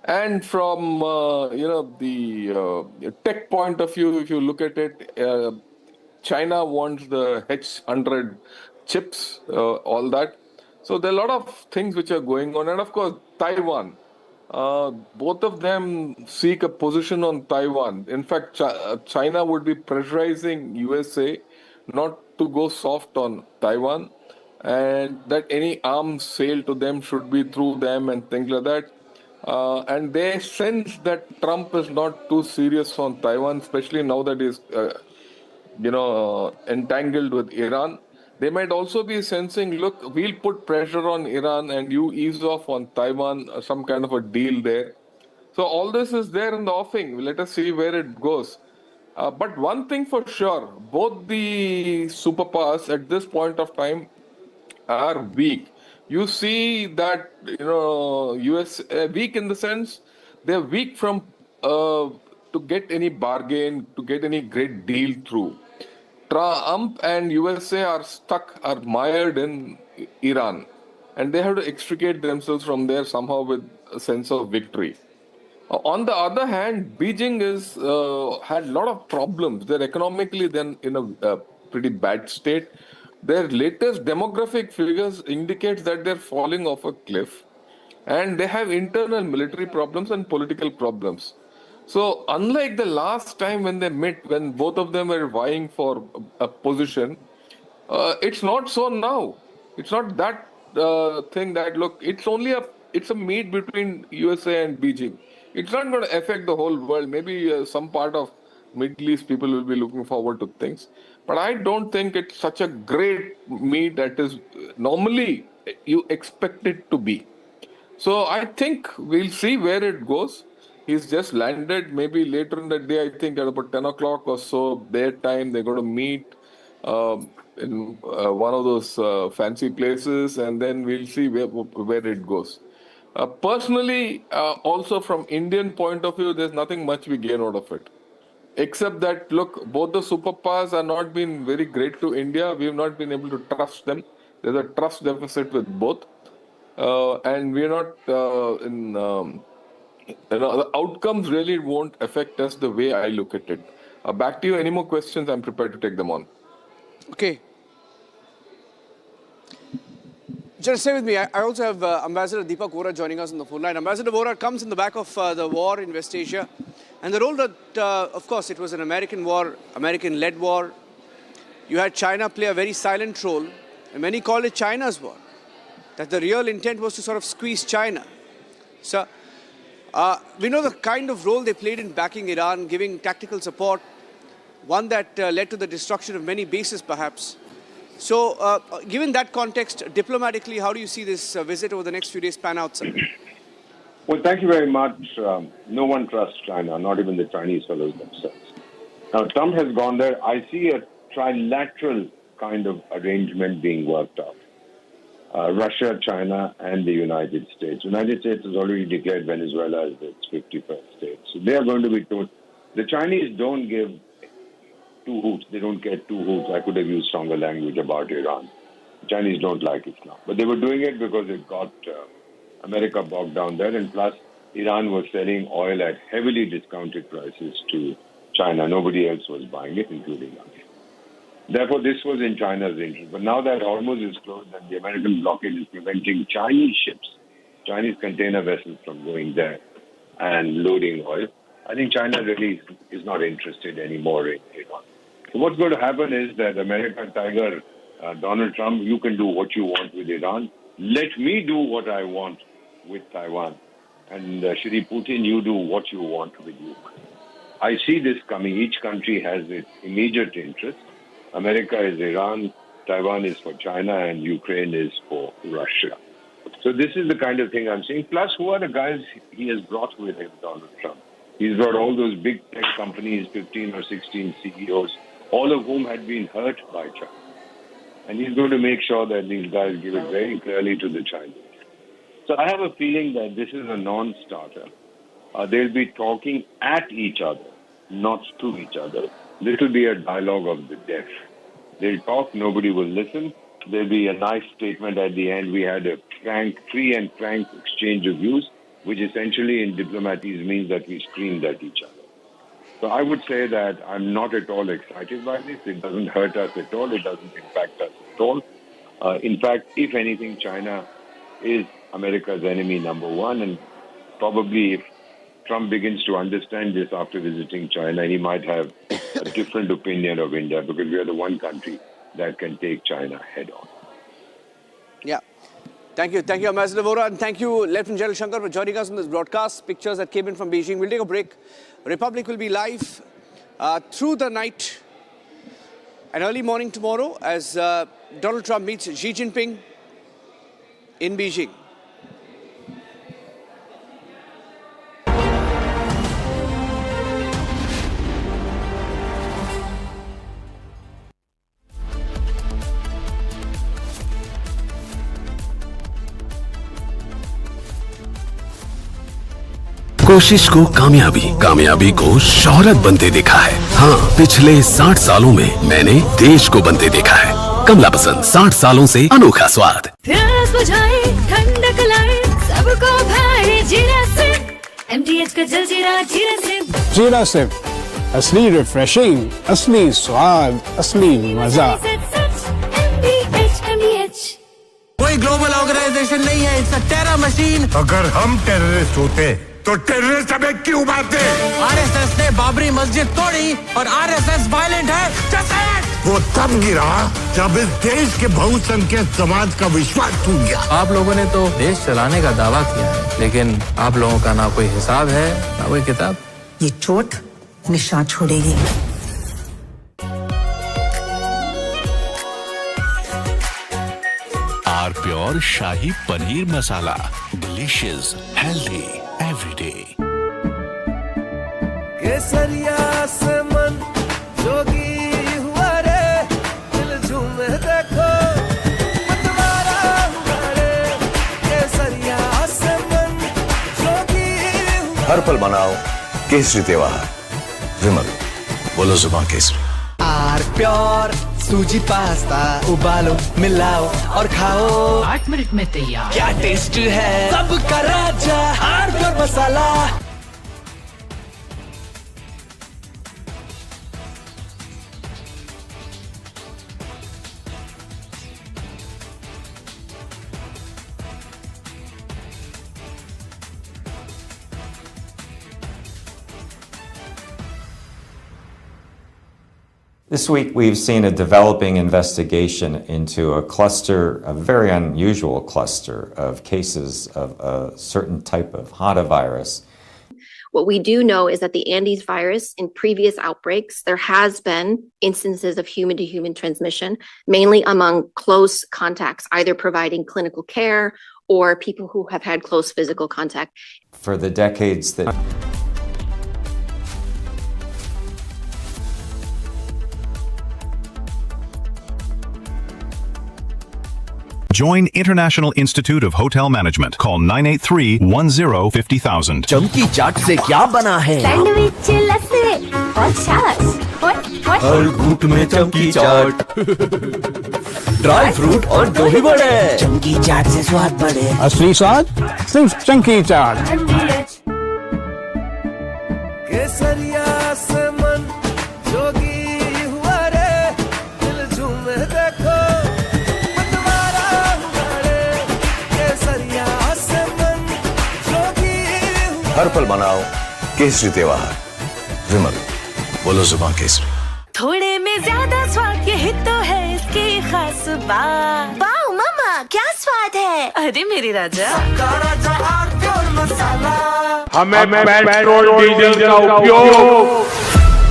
And from, the tech point of view, if you look at it, China wants the H100 chips, all that. So there are a lot of things which are going on. And of course, Taiwan. Both of them seek a position on Taiwan. In fact, China would be pressurizing USA not to go soft on Taiwan, and that any arms sale to them should be through them and things like that. And they sense that Trump is not too serious on Taiwan, especially now that he's, entangled with Iran. They might also be sensing, look, we'll put pressure on Iran and you ease off on Taiwan, some kind of a deal there. So all this is there in the offing. Let us see where it goes. But one thing for sure, both the superpowers at this point of time are weak. You see that, US weak in the sense they're weak from to get any bargain, to get any great deal through. Trump and USA are mired in Iran, and they have to extricate themselves from there somehow with a sense of victory. On the other hand, Beijing had a lot of problems. They're economically then in a pretty bad state. Their latest demographic figures indicate that they're falling off a cliff, and they have internal military problems and political problems. So unlike the last time when they met, when both of them were vying for a position, it's not so now. It's not that thing that, look, it's a meet between USA and Beijing. It's not going to affect the whole world. Maybe some part of Middle East people will be looking forward to things. But I don't think it's such a great meet that is normally you expect it to be. So I think we'll see where it goes. He's just landed. Maybe later in the day, I think at about 10 o'clock or so, their time, they're going to meet in one of those fancy places, and then we'll see where it goes. Personally, also from Indian point of view, there's nothing much we gain out of it. Except that, look, both the superpowers have not been very great to India. We have not been able to trust them. There's a trust deficit with both. And we're not the outcomes really won't affect us the way I look at it. Back to you. Any more questions? I'm prepared to take them on. Okay. Just stay with me. I also have Ambassador Deepak Vora joining us on the phone line. Ambassador Vora comes in the back of the war in West Asia. And the role that, of course, it was an American war, American-led war. You had China play a very silent role. And many call it China's war. That the real intent was to sort of squeeze China. So, we know the kind of role they played in backing Iran, giving tactical support, one that led to the destruction of many bases, perhaps. So, given that context, diplomatically, how do you see this visit over the next few days pan out, sir? Well, thank you very much. No one trusts China, not even the Chinese fellows themselves. Now, Trump has gone there. I see a trilateral kind of arrangement being worked out. Russia, China, and the United States. The United States has already declared Venezuela as its 51st state. So they are going to be told. The Chinese don't give two hoots. They don't care two hoots. I could have used stronger language about Iran. The Chinese don't like it now. But they were doing it because it got America bogged down there. And plus, Iran was selling oil at heavily discounted prices to China. Nobody else was buying it, including us. Therefore, this was in China's interest. But now that Hormuz is closed and the American blockade is preventing Chinese ships, Chinese container vessels from going there and loading oil, I think China really is not interested anymore in Iran. So what's going to happen is that American tiger, Donald Trump, you can do what you want with Iran. Let me do what I want with Taiwan. And Shri Putin, you do what you want with you. I see this coming. Each country has its immediate interest. America is Iran, Taiwan is for China, and Ukraine is for Russia. So this is the kind of thing I'm seeing. Plus, who are the guys he has brought with him, Donald Trump? He's brought all those big tech companies, 15 or 16 CEOs, all of whom had been hurt by China. And he's going to make sure that these guys give it very clearly to the Chinese. So I have a feeling that this is a non-starter. They'll be talking at each other, not to each other. This will be a dialogue of the deaf. They'll talk, nobody will listen. There'll be a nice statement at the end. We had a free and frank exchange of views, which essentially in diplomacy means that we screamed at each other. So I would say that I'm not at all excited by this. It doesn't hurt us at all. It doesn't impact us at all. In fact, if anything, China is America's enemy number one. And probably if Trump begins to understand this after visiting China, he might have a different opinion of India because we are the one country that can take China head on. Yeah. Thank you. Thank you, Ambassador Vora. And thank you, Lieutenant General Shankar, for joining us on this broadcast. Pictures that came in from Beijing. We'll take a break. Republic will be live through the night and early morning tomorrow as Donald Trump meets Xi Jinping in Beijing. कोशिश को कामयाबी, कामयाबी को शोहरत बनते देखा है। हाँ, पिछले 60 सालों में मैंने देश को बनते देखा है। कमला पसंद, 60 सालों से अनोखा स्वाद। प्यास बुझाए, ठंडक लाए, सबको भाए जीरा से। MTH का जलजीरा जीरा से। जीरा से असली रिफ्रेशिंग, असली स्वाद, असली मजा। कोई ग्लोबल ऑर्गेनाइजेशन नहीं है, इट्स अ टेरर मशीन। अगर हम टेररिस्ट होते तो टेररिस्ट हमें क्यों मारते? आरएसएस ने बाबरी मस्जिद तोड़ी और आरएसएस वायलेंट है। वो तब गिरा जब इस देश के बहुसंख्यक समाज का विश्वास टूट गया। आप लोगों ने तो देश चलाने का दावा किया है, लेकिन आप लोगों का ना कोई हिसाब है, ना कोई किताब। ये चोट निशान छोड़ेगी। R pure shahi paneer masala, delicious, healthy every day. केसरिया से मन जोगी हुआ रे, दिल झूमे देखो मतवारा हुआ रे। केसरिया से मन जोगी हुआ। हर पल मनाओ केसरी त्योहार। विमल, बोलो जुबान केसरी। आर प्योर सूजी पास्ता उबालो, मिलाओ और खाओ। 8 मिनट में तैयार। क्या टेस्ट है सबका राजा R pure masala. This week, we've seen a developing investigation into a very unusual cluster of cases of a certain type of Hantavirus. What we do know is that the Andes virus, in previous outbreaks, there has been instances of human-to-human transmission, mainly among close contacts, either providing clinical care or people who have had close physical contact. For the decades that Join International Institute of Hotel Management. Call 983-10-50,000. चमकी चाट से क्या बना है? Sandwich लस्सी और छाछ। हर घूंट में चमकी चाट। ड्राई फ्रूट और दही बड़े। चमकी चाट से स्वाद बढ़े। असली स्वाद सिर्फ चंकी चाट। केसरिया से मन जोगी हुआ रे, दिल झूमे देखो मतवारा हुआ रे। केसरिया से मन जोगी हुआ। हर पल मनाओ केसरी त्योहार। विमल, बोलो जुबान केसरी। थोड़े में ज्यादा स्वाद, यही तो है इसकी खास बात। वाओ मामा, क्या स्वाद है? अरे मेरे राजा। हमें पेट्रोल डीजल का उपयोग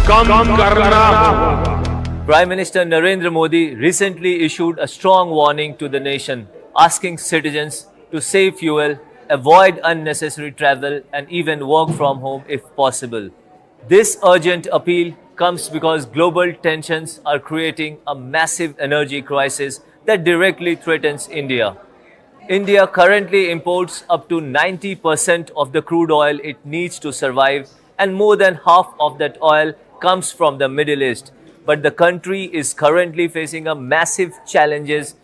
कम करना होगा। Prime Minister Narendra Modi recently issued a strong warning to the nation, asking citizens to save fuel, avoid unnecessary travel, and even work from home if possible. This urgent appeal comes because global tensions are creating a massive energy crisis that directly threatens India. India currently imports up to 90% of the crude oil it needs to survive, and more than half of that oil comes from the Middle East. But the country is currently facing a massive challenges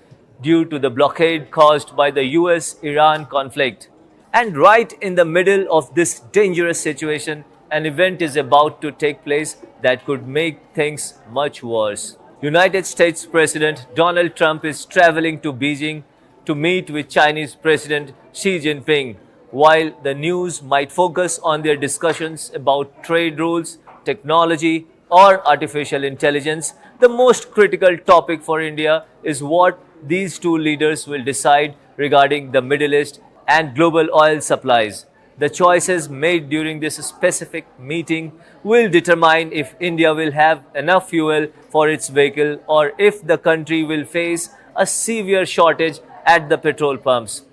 due to the blockade caused by the US-Iran conflict. And right in the middle of this dangerous situation, an event is about to take place that could make things much worse. United States President Donald Trump is traveling to Beijing to meet with Chinese President Xi Jinping. While the news might focus on their discussions about trade rules, technology, or artificial intelligence, the most critical topic for India is what these two leaders will decide regarding the Middle East and global oil supplies. The choices made during this specific meeting will determine if India will have enough fuel for its vehicle or if the country will face a severe shortage at the petrol pumps.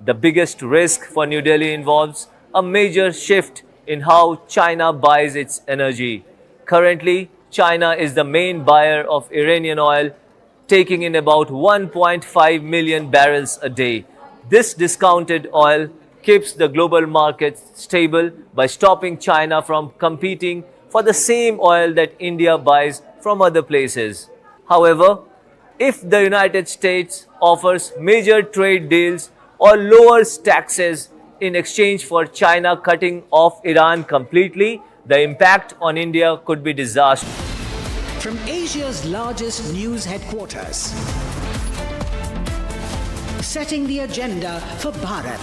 The biggest risk for New Delhi involves a major shift in how China buys its energy. Currently, China is the main buyer of Iranian oil, taking in about 1.5 million barrels a day. This discounted oil keeps the global market stable by stopping China from competing for the same oil that India buys from other places. However, if the United States offers major trade deals or lowers taxes in exchange for China cutting off Iran completely, the impact on India could be disastrous. From Asia's largest news headquarters, setting the agenda for Bharat.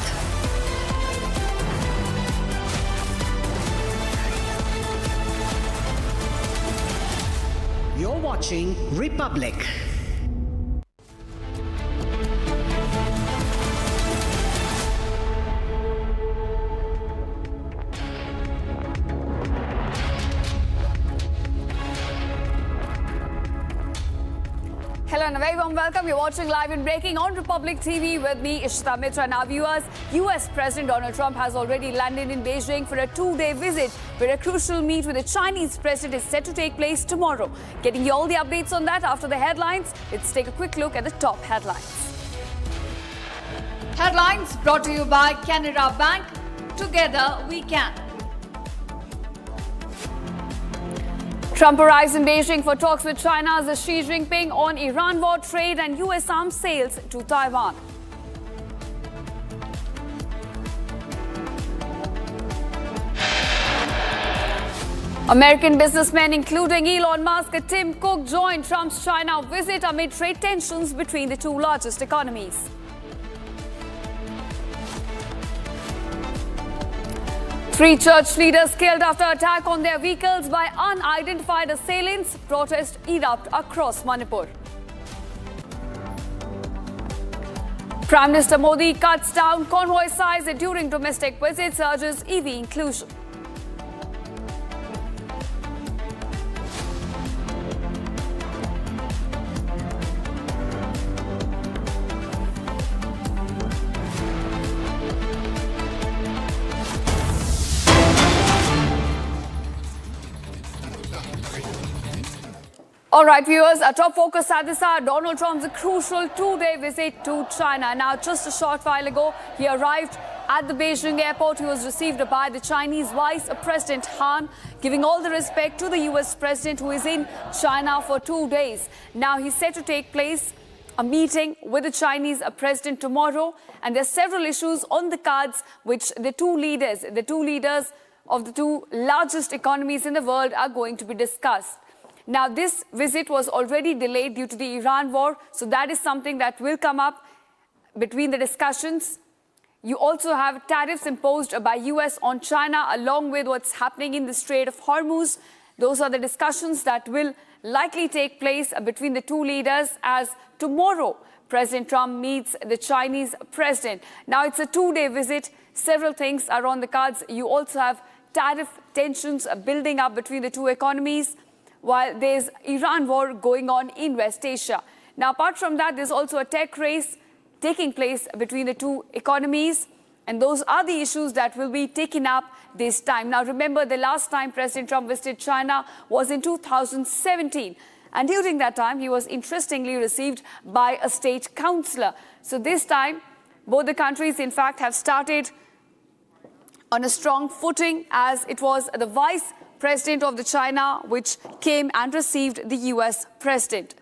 You're watching Republic. Hello and a very warm welcome. You're watching Live and Breaking on Republic TV with me, Ishita Mitra. Now viewers, US President Donald Trump has already landed in Beijing for a two-day visit where a crucial meet with the Chinese president is set to take place tomorrow. Getting you all the updates on that after the headlines. Let's take a quick look at the top headlines. Headlines brought to you by Canara Bank. Together we can. Trump arrives in Beijing for talks with China's Xi Jinping on Iran war, trade and US arms sales to Taiwan. American businessmen including Elon Musk and Tim Cook joined Trump's China visit amid trade tensions between the two largest economies. Three church leaders killed after attack on their vehicles by unidentified assailants. Protests erupt across Manipur. Prime Minister Modi cuts down convoy size during domestic visits, urges EV inclusion. All right, viewers, our top focus at this hour, Donald Trump's crucial two-day visit to China. Now, just a short while ago, he arrived at the Beijing airport. He was received by the Chinese Vice President Han, giving all the respect to the US President, who is in China for 2 days. Now, he's set to take place a meeting with the Chinese President tomorrow, and there are several issues on the cards which the two leaders of the two largest economies in the world are going to be discussed. Now, this visit was already delayed due to the Iran war, so that is something that will come up between the discussions. You also have tariffs imposed by US on China, along with what's happening in the Strait of Hormuz. Those are the discussions that will likely take place between the two leaders, as tomorrow President Trump meets the Chinese president. Now, it's a two-day visit. Several things are on the cards. You also have tariff tensions building up between the two economies, while there's Iran war going on in West Asia. Now, apart from that, there's also a tech race taking place between the two economies, and those are the issues that will be taken up this time. Now, remember, the last time President Trump visited China was in 2017, and during that time, he was interestingly received by a state councillor. So this time, both the countries, in fact, have started on a strong footing, as it was the Vice President of the China which came and received the US President.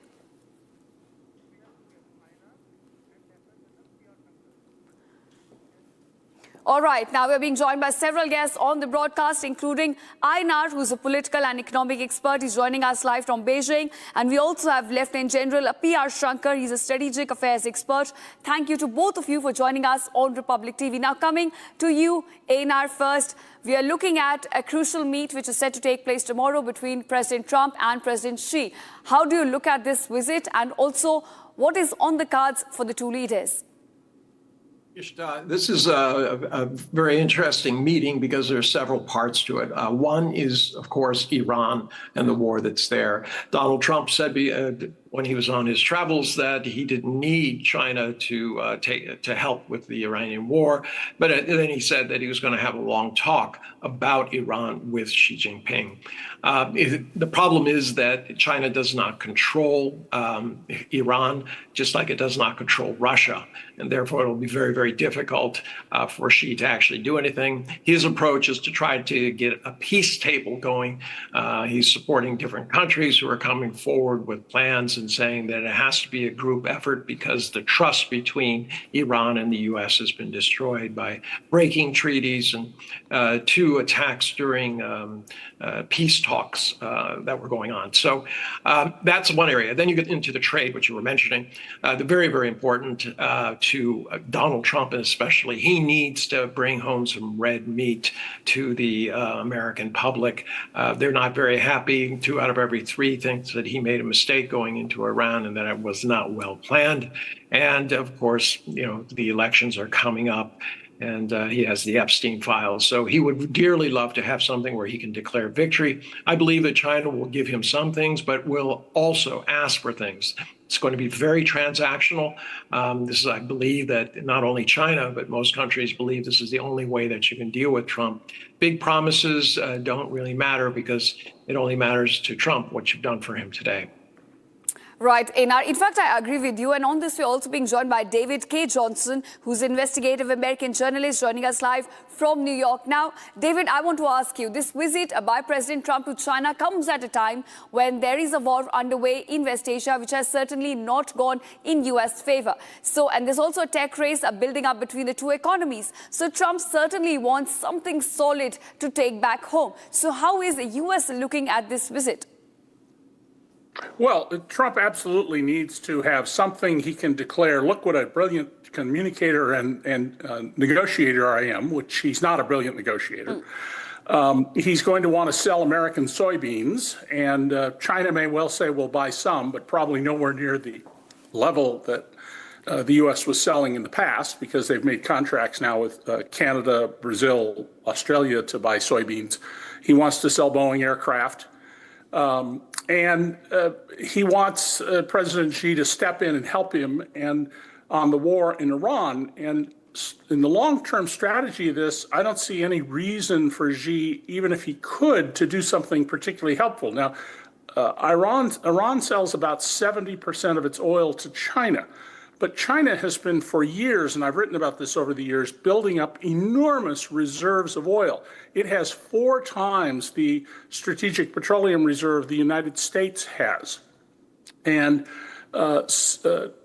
All right, now we're being joined by several guests on the broadcast, including Arnab, who's a political and economic expert. He's joining us live from Beijing. And we also have Lieutenant General P.R. Shankar. He's a strategic affairs expert. Thank you to both of you for joining us on Republic TV. Now, coming to you, Arnab, first. We are looking at a crucial meet which is set to take place tomorrow between President Trump and President Xi. How do you look at this visit, and also what is on the cards for the two leaders? This is a very interesting meeting because there are several parts to it. One is, of course, Iran and the war that's there. Donald Trump said when he was on his travels that he didn't need China to help with the Iranian war, but then he said that he was going to have a long talk about Iran with Xi Jinping. The problem is that China does not control Iran, just like it does not control Russia, and therefore it will be very, very difficult for Xi to actually do anything. His approach is to try to get a peace table going. He's supporting different countries who are coming forward with plans and saying that it has to be a group effort because the trust between Iran and the U.S. has been destroyed by breaking treaties and two attacks during peace talks that were going on. So that's one area. Then you get into the trade, which you were mentioning. The very, very important to Donald Trump, and especially, he needs to bring home some red meat to the American public. They're not very happy. 2 out of every 3 thinks that he made a mistake going into Iran and that it was not well planned. And of course, you know, the elections are coming up, and he has the Epstein files. So he would dearly love to have something where he can declare victory. I believe that China will give him some things, but will also ask for things. It's going to be very transactional. I believe that not only China, but most countries believe this is the only way that you can deal with Trump. Big promises don't really matter, because it only matters to Trump what you've done for him today. Right, Arnab. In fact, I agree with you. And on this, we're also being joined by David K. Johnson, who's an investigative American journalist, joining us live from New York. Now, David, I want to ask you, this visit by President Trump to China comes at a time when there is a war underway in West Asia, which has certainly not gone in U.S. favor. So, and there's also a tech race building up between the two economies. So Trump certainly wants something solid to take back home. So how is the U.S. looking at this visit? Well, Trump absolutely needs to have something he can declare. Look what a brilliant communicator and negotiator I am, which he's not a brilliant negotiator. He's going to want to sell American soybeans, and China may well say we'll buy some, but probably nowhere near the level that the U.S. was selling in the past, because they've made contracts now with Canada, Brazil, Australia to buy soybeans. He wants to sell Boeing aircraft. And he wants President Xi to step in and help him on the war in Iran. And in the long-term strategy of this, I don't see any reason for Xi, even if he could, to do something particularly helpful. Now, Iran sells about 70% of its oil to China. But China has been for years, and I've written about this over the years, building up enormous reserves of oil. It has 4 times the strategic petroleum reserve the United States has. And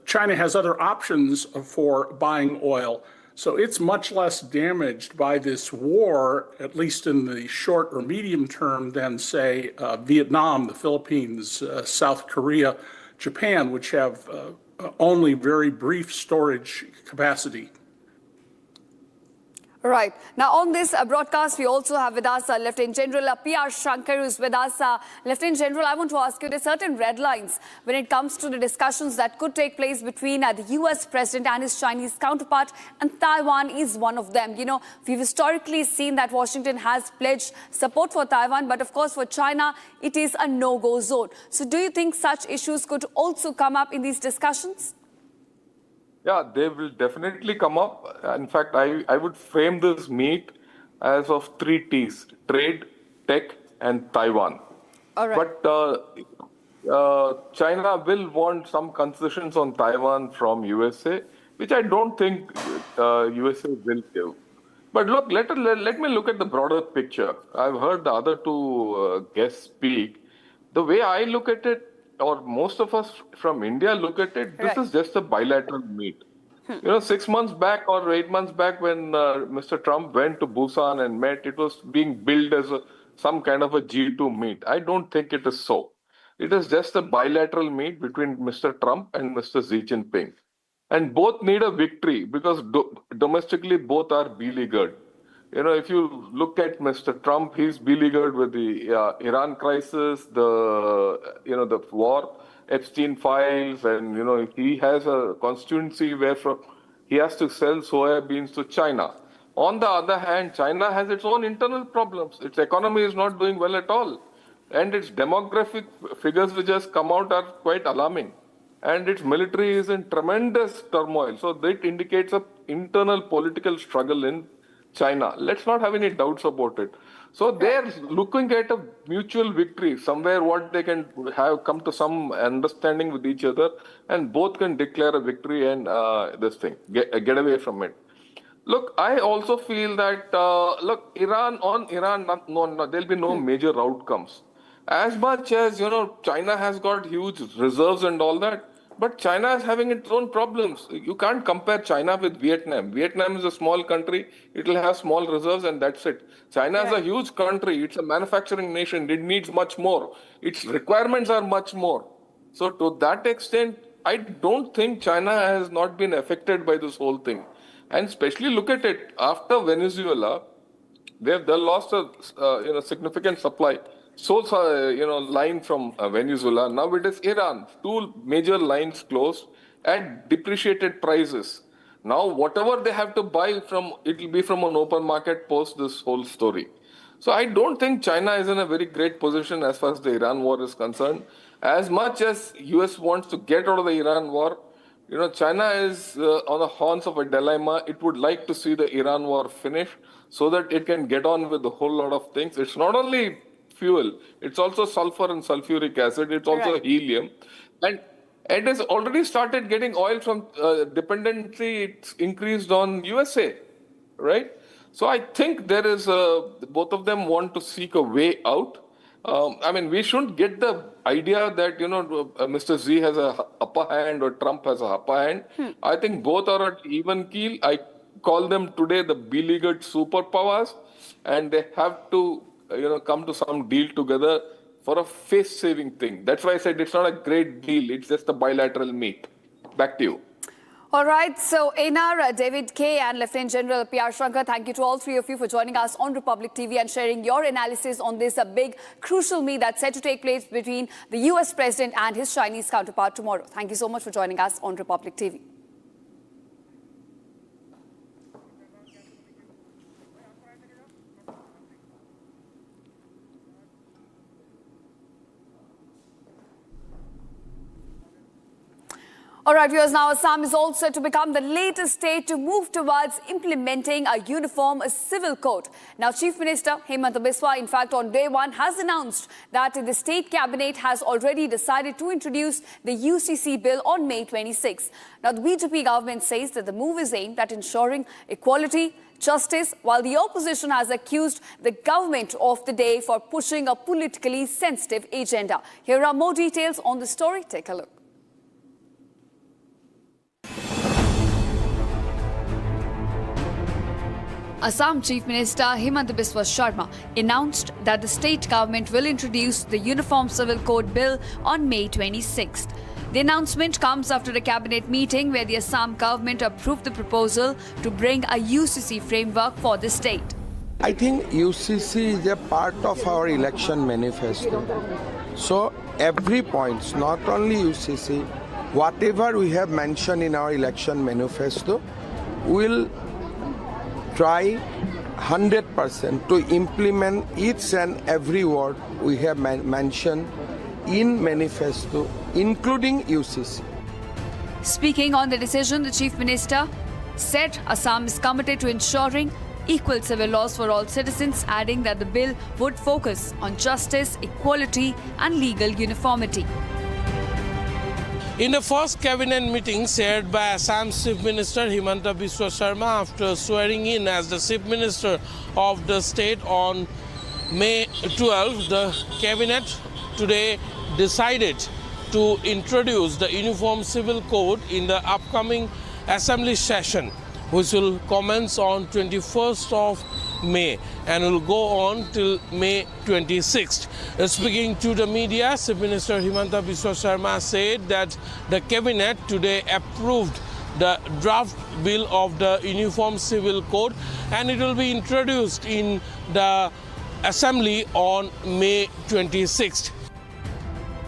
China has other options for buying oil. So it's much less damaged by this war, at least in the short or medium term, than, say, Vietnam, the Philippines, South Korea, Japan, which have only very brief storage capacity. Right. Now, on this broadcast, we also have with us Lieutenant General P.R. Shankar, who's with us. Lieutenant General, I want to ask you, there are certain red lines when it comes to the discussions that could take place between the U.S. President and his Chinese counterpart, and Taiwan is one of them. You know, we've historically seen that Washington has pledged support for Taiwan, but of course for China, it is a no-go zone. So do you think such issues could also come up in these discussions? Yeah, they will definitely come up. In fact, I would frame this meet as of 3 T's: trade, tech, and Taiwan. All right. But China will want some concessions on Taiwan from USA, which I don't think USA will give. But look, let me look at the broader picture. I've heard the other 2 guests speak. The way I look at it, or most of us from India look at it, this is just a bilateral meet. You know, 6 months back or 8 months back when Mr. Trump went to Busan and met, it was being billed as some kind of a G2 meet. I don't think it is so. It is just a bilateral meet between Mr. Trump and Mr. Xi Jinping. And both need a victory because domestically both are beleaguered. You know, if you look at Mr. Trump, he's beleaguered with the Iran crisis, the war, Epstein files, and, he has a constituency where he has to sell soya beans to China. On the other hand, China has its own internal problems. Its economy is not doing well at all. And its demographic figures which has come out are quite alarming. And its military is in tremendous turmoil. So that indicates an internal political struggle in China. Let's not have any doubts about it. So they're looking at a mutual victory, somewhere what they can have come to some understanding with each other, and both can declare a victory and get away from it. Look, I also feel that, Iran, there'll be no major outcomes. As much as, China has got huge reserves and all that, but China is having its own problems. You can't compare China with Vietnam. Vietnam is a small country. It will have small reserves and that's it. China is a huge country. It's a manufacturing nation. It needs much more. Its requirements are much more. So to that extent, I don't think China has not been affected by this whole thing. And especially look at it, after Venezuela, they lost a significant supply. Source, line from Venezuela. Now it is Iran. 2 major lines closed at depreciated prices. Now, whatever they have to buy from, it will be from an open market post this whole story. So I don't think China is in a very great position as far as the Iran war is concerned. As much as US wants to get out of the Iran war, China is on the horns of a dilemma. It would like to see the Iran war finish so that it can get on with a whole lot of things. It's not only fuel, it's also sulfur and sulfuric acid, it's also helium, and it has already started getting oil from dependency. It's increased on USA, right? So I think there is both of them want to seek a way out. We shouldn't get the idea that Mr. Xi has a upper hand or Trump has a upper hand. I think both are at even keel. I call them today the beleaguered superpowers, and they have to come to some deal together for a face-saving thing. That's why I said it's not a great deal. It's just a bilateral meet. Back to you. All right. So, Einar, David K. and Lieutenant General P.R. Shankar, thank you to all 3 of you for joining us on Republic TV and sharing your analysis on this big, crucial meet that's set to take place between the U.S. President and his Chinese counterpart tomorrow. Thank you so much for joining us on Republic TV. All right, viewers, now Assam is all set to become the latest state to move towards implementing a uniform civil code. Now, Chief Minister Himanta Biswa, in fact, on day one, has announced that the state cabinet has already decided to introduce the UCC bill on May 26. Now, the BJP government says that the move is aimed at ensuring equality, justice, while the opposition has accused the government of the day for pushing a politically sensitive agenda. Here are more details on the story. Take a look. Assam Chief Minister Himanta Biswa Sharma announced that the state government will introduce the Uniform Civil Code Bill on May 26th. The announcement comes after a cabinet meeting where the Assam government approved the proposal to bring a UCC framework for the state. I think UCC is a part of our election manifesto. So every point, not only UCC, whatever we have mentioned in our election manifesto, will try 100% to implement each and every word we have mentioned in manifesto, including UCC. Speaking on the decision, the Chief Minister said Assam is committed to ensuring equal civil laws for all citizens, adding that the bill would focus on justice, equality and legal uniformity. In the first cabinet meeting chaired by Assam's Chief Minister Himanta Biswa Sharma after swearing in as the Chief Minister of the state on May 12, the cabinet today decided to introduce the Uniform Civil Code in the upcoming Assembly session, which will commence on 21st of May and will go on till May 26th. Speaking to the media, Chief Minister Himanta Biswa Sharma said that the cabinet today approved the draft bill of the Uniform Civil Code and it will be introduced in the Assembly on May 26th.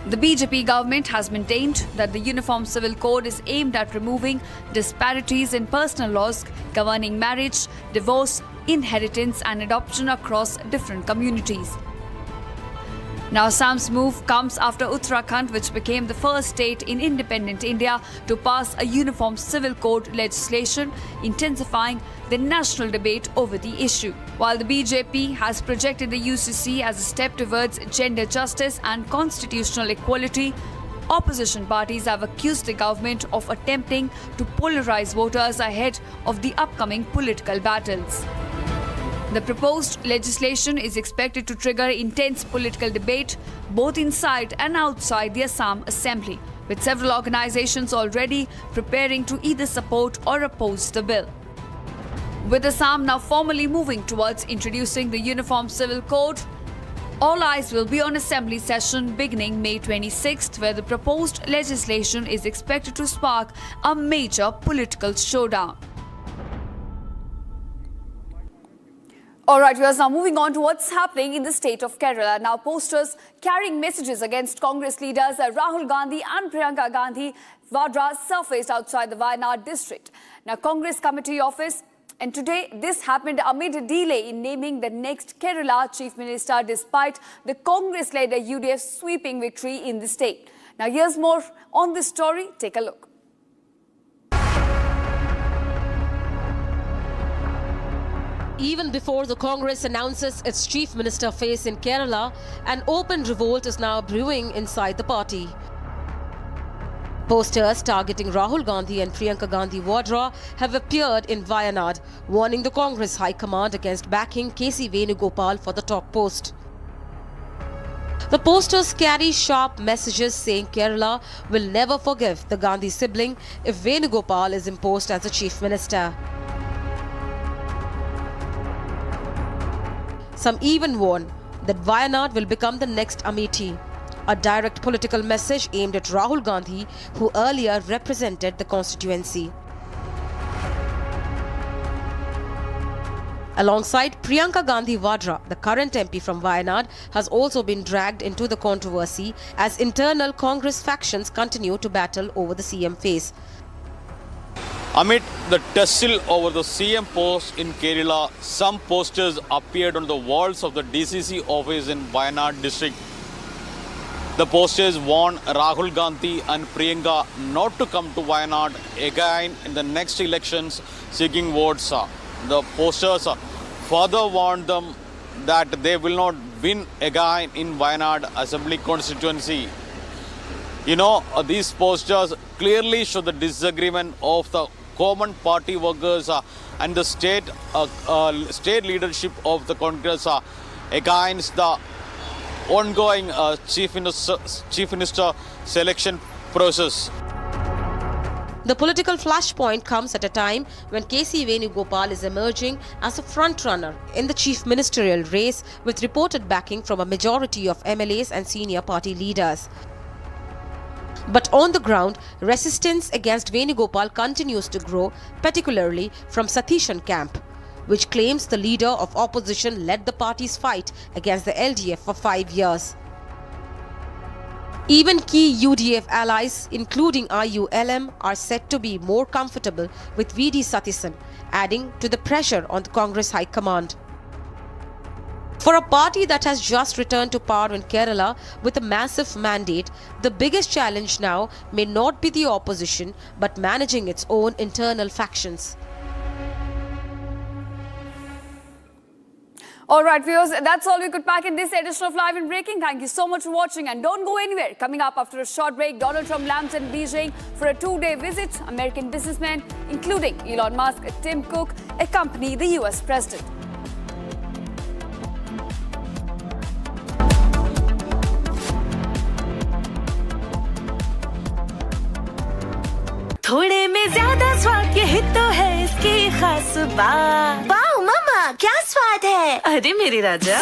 The BJP government has maintained that the Uniform Civil Code is aimed at removing disparities in personal laws governing marriage, divorce, inheritance and adoption across different communities. Now, Assam's move comes after Uttarakhand, which became the first state in independent India to pass a uniform civil code legislation, intensifying the national debate over the issue. While the BJP has projected the UCC as a step towards gender justice and constitutional equality, opposition parties have accused the government of attempting to polarize voters ahead of the upcoming political battles. The proposed legislation is expected to trigger intense political debate both inside and outside the Assam Assembly, with several organizations already preparing to either support or oppose the bill. With Assam now formally moving towards introducing the Uniform Civil Code, all eyes will be on Assembly session beginning May 26th, where the proposed legislation is expected to spark a major political showdown. All right, viewers, now moving on to what's happening in the state of Kerala. Now, posters carrying messages against Congress leaders Rahul Gandhi and Priyanka Gandhi Vadra surfaced outside the Wayanad district. Now, Congress committee office, and today this happened amid a delay in naming the next Kerala Chief Minister despite the Congress-led UDF sweeping victory in the state. Now, here's more on this story. Take a look. Even before the Congress announces its chief minister face in Kerala, an open revolt is now brewing inside the party. Posters targeting Rahul Gandhi and Priyanka Gandhi Vadra have appeared in Wayanad, warning the Congress High Command against backing KC Venugopal for the top post. The posters carry sharp messages saying Kerala will never forgive the Gandhi sibling if Venugopal is imposed as the chief minister. Some even warn that Wayanad will become the next Amethi, a direct political message aimed at Rahul Gandhi, who earlier represented the constituency. Alongside Priyanka Gandhi Vadra, the current MP from Wayanad has also been dragged into the controversy as internal Congress factions continue to battle over the CM face. Amid the tussle over the CM post in Kerala, some posters appeared on the walls of the DCC office in Wayanad district. The posters warn Rahul Gandhi and Priyanka not to come to Wayanad again in the next elections seeking votes. The posters further warn them that they will not win again in Wayanad Assembly constituency. You know, these posters clearly show the disagreement of the common party workers and the state leadership of the Congress against the ongoing chief minister selection process. The political flashpoint comes at a time when KC Venugopal is emerging as a frontrunner in the chief ministerial race with reported backing from a majority of MLAs and senior party leaders. But on the ground, resistance against Venugopal continues to grow, particularly from Satishan camp, which claims the leader of opposition led the party's fight against the LDF for 5 years. Even key UDF allies, including IULM, are said to be more comfortable with VD Satishan, adding to the pressure on the Congress High Command. For a party that has just returned to power in Kerala with a massive mandate, the biggest challenge now may not be the opposition, but managing its own internal factions. All right, viewers, that's all we could pack in this edition of Live and Breaking. Thank you so much for watching and don't go anywhere. Coming up after a short break, Donald Trump lands in Beijing for a 2-day visit. American businessmen, including Elon Musk and Tim Cook, accompany the US president. थोड़े में ज्यादा स्वाद ये ही तो है इसकी खास बात। वाओ मामा, क्या स्वाद है? अरे मेरी राजा।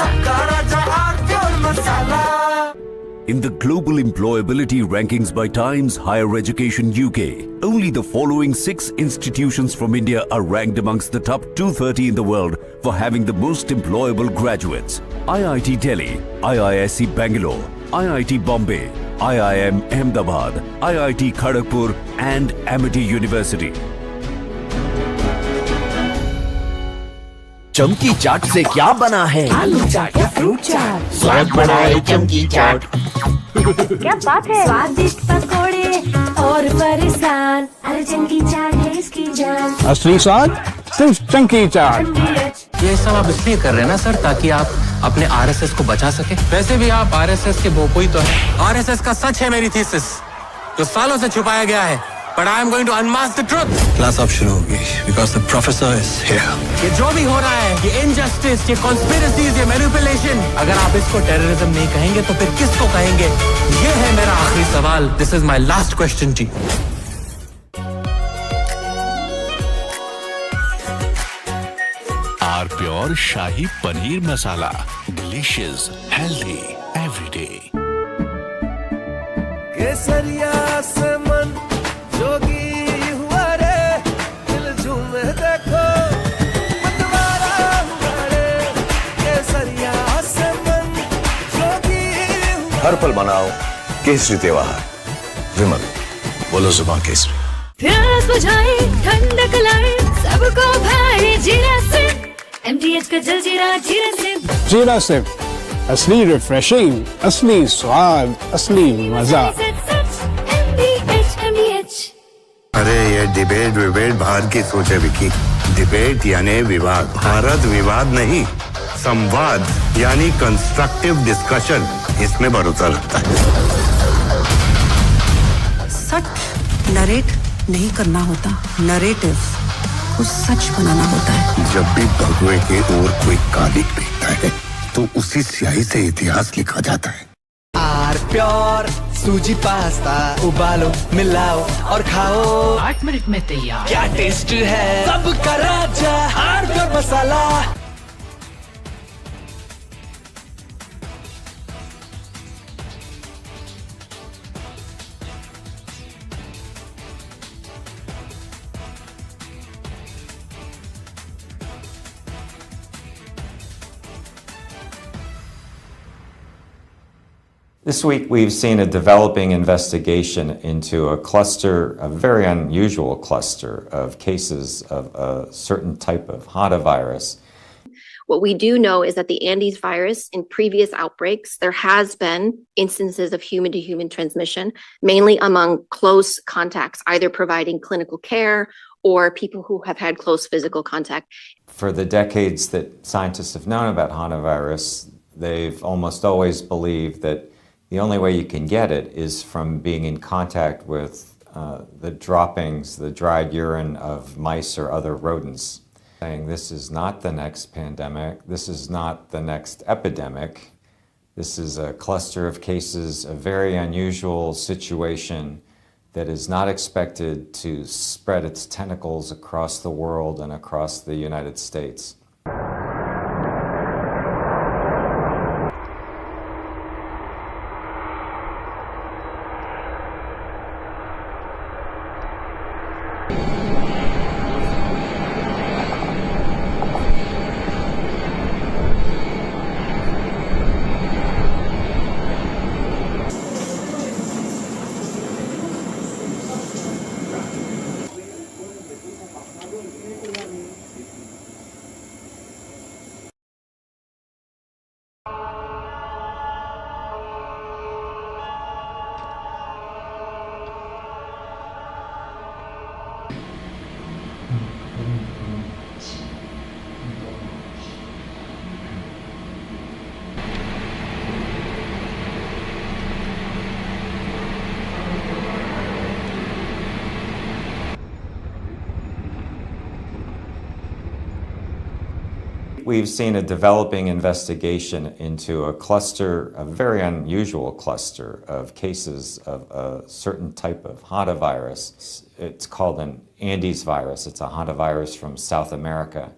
In the global employability rankings by Times Higher Education UK, only the following 6 institutions from India are ranked amongst the top 230 in the world for having the most employable graduates. IIT Delhi, IISc Bangalore, IIT Bombay, IIM Ahmedabad, IIT Kharagpur and Amity University. चमकी चाट से क्या बना है? आलू चाट या fruit चाट, स्वाद बनाए चमकी चाट। क्या बात है? स्वादिष्ट पकोड़े और परेशान, अरे चमकी चाट है इसकी जान। असली स्वाद सिर्फ चमकी चाट। ये सब आप इसलिए कर रहे हैं ना सर, ताकि आप अपने आरएसएस को बचा सके। वैसे भी आप आरएसएस के भोपोई तो है। आरएसएस का सच है मेरी थीसिस, जो सालों से छुपाया गया है। But I am going to unmask the truth. Class अब शुरू होगी because the professor is here. ये जो भी हो रहा है, ये injustice, ये conspiracies, ये manipulation, अगर आप इसको terrorism नहीं कहेंगे तो फिर किसको कहेंगे? ये है मेरा आखिरी सवाल. This is my last question to you. R pure shahi paneer masala, delicious, healthy, everyday. केसरिया से मन जोगी हुआ रे, दिल झूमे देखो मतवारा हुआ रे, केसरिया से मन जोगी हुआ। हर पल मनाओ केसरी त्योहार। विमल, बोलो जुबान केसरी। प्यास बुझाए, ठंडक लाए, सबको भाई जीरा से। MTH का जल जीरा, जीरा से। जीरा से असली रिफ्रेशिंग, असली स्वाद, असली मजा। अरे ये डिबेट बाहर की सोच है विकी। डिबेट यानी विवाद, भारत विवाद नहीं, संवाद यानी कंस्ट्रक्टिव डिस्कशन, इसमें भरोसा लगता है। सच नरेट नहीं करना होता, नरेटिव को सच बनाना होता है। जब भी भगवे के ओर कोई कालिक फेंकता है तो उसी स्याही से इतिहास लिखा जाता है। आर प्योर सूजी पास्ता उबालो, मिलाओ और खाओ, 8 मिनट में तैयार। क्या टेस्ट है सबका राजा R pure masala. This week, we've seen a developing investigation into a cluster, a very unusual cluster of cases of a certain type of hantavirus. What we do know is that the Andes virus, in previous outbreaks, there has been instances of human-to-human transmission, mainly among close contacts, either providing clinical care or people who have had close physical contact. For the decades that scientists have known about Hantavirus, they've almost always believed that the only way you can get it is from being in contact with the droppings, the dried urine of mice or other rodents. Saying this is not the next pandemic, this is not the next epidemic, this is a cluster of cases, a very unusual situation that is not expected to spread its tentacles across the world and across the United States. We've seen a developing investigation into a cluster, a very unusual cluster of cases of a certain type of hantavirus. It's called an Andes virus. It's a hantavirus from South America.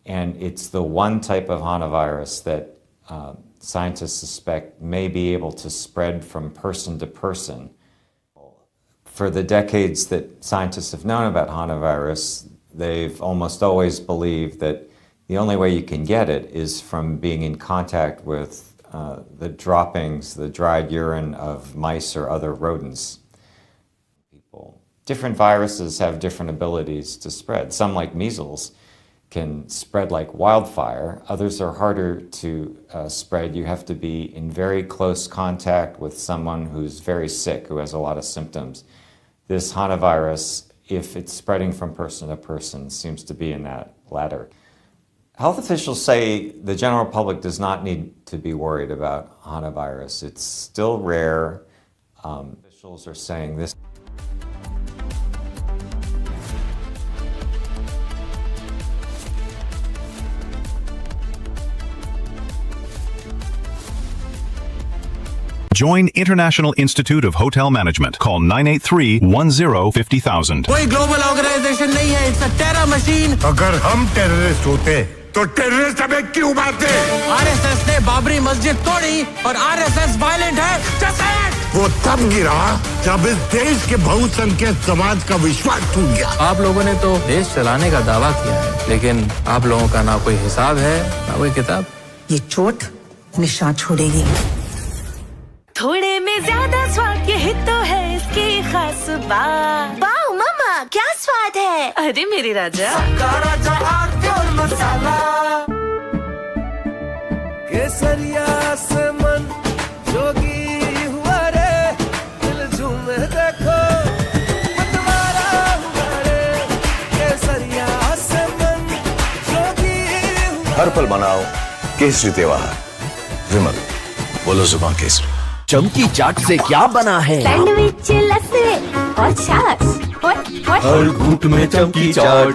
And it's the one type of hantavirus that scientists suspect may be able to spread from person to person. For the decades that scientists have known about hantavirus, they've almost always believed that the only way you can get it is from being in contact with the droppings, the dried urine of mice or other rodents. Different viruses have different abilities to spread. Some, like measles, can spread like wildfire. Others are harder to spread. You have to be in very close contact with someone who's very sick, who has a lot of symptoms. This hantavirus, if it's spreading from person to person, seems to be in that latter. Health officials say the general public does not need to be worried about hantavirus. It's still rare. Officials are saying this. Join International Institute of Hotel Management. Call 983-10-50,000. कोई global organisation नहीं है, it's a terror machine. अगर हम terrorist होते तो terrorist हमें क्यों मारते? आरएसएस ने बाबरी मस्जिद तोड़ी और आरएसएस वायलेंट है। वो तब गिरा जब इस देश के बहुसंख्यक समाज का विश्वास टूट गया। आप लोगों ने तो देश चलाने का दावा किया है, लेकिन आप लोगों का ना कोई हिसाब है, ना कोई किताब। ये चोट निशान छोड़ेगी। थोड़े में ज्यादा स्वाद यही तो है इसकी खास बात। वाओ मम्मा क्या स्वाद है। अरे मेरे राजा मसाला केसरिया से मन जोगी हुआ रे, दिल झूमे देखो मतवारा हुआ रे, केसरिया से मन जोगी हुआ। हर पल मनाओ केसरी त्योहार। विमल, बोलो जुबान केसरी। चमकी चाट से क्या बना है? सैंडविच, लस्सी और छाछ। हर घूंट में चमकी चाट।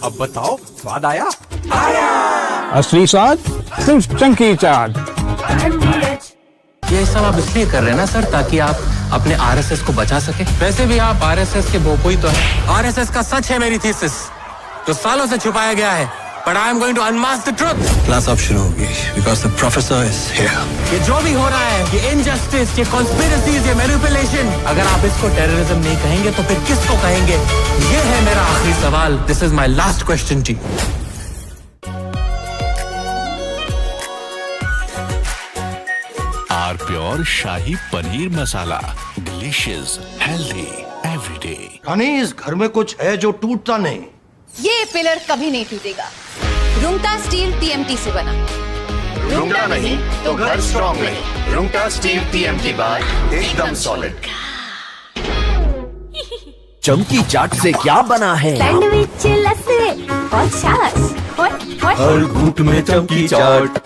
अब बताओ स्वाद आया? आया। असली स्वाद सिर्फ चमकी चाट। ये सब आप इसलिए कर रहे हैं ना सर, ताकि आप अपने आरएसएस को बचा सके। वैसे भी आप आरएसएस के बोपोई तो हैं। आरएसएस का सच है मेरी थीसिस, जो सालों से छुपाया गया है। But I am going to unmask the truth. Class अब शुरू होगी because the professor is here. ये जो भी हो रहा है, ये injustice, ये conspiracies, ये manipulation, अगर आप इसको terrorism नहीं कहेंगे तो फिर किसको कहेंगे? ये है मेरा आखिरी सवाल. This is my last question to you. R pure shahi paneer masala, delicious, healthy, everyday. Honey, इस घर में कुछ है जो टूटता नहीं। ये पिलर कभी नहीं टूटेगा। रुंगटा स्टील TMT से बना। रुंगटा नहीं तो घर स्ट्रॉन्ग नहीं। रुंगटा स्टील TMT बार एकदम सॉलिड। चमकी चाट से क्या बना है? सैंडविच, लस्सी और छाछ। हर घूंट में चमकी चाट।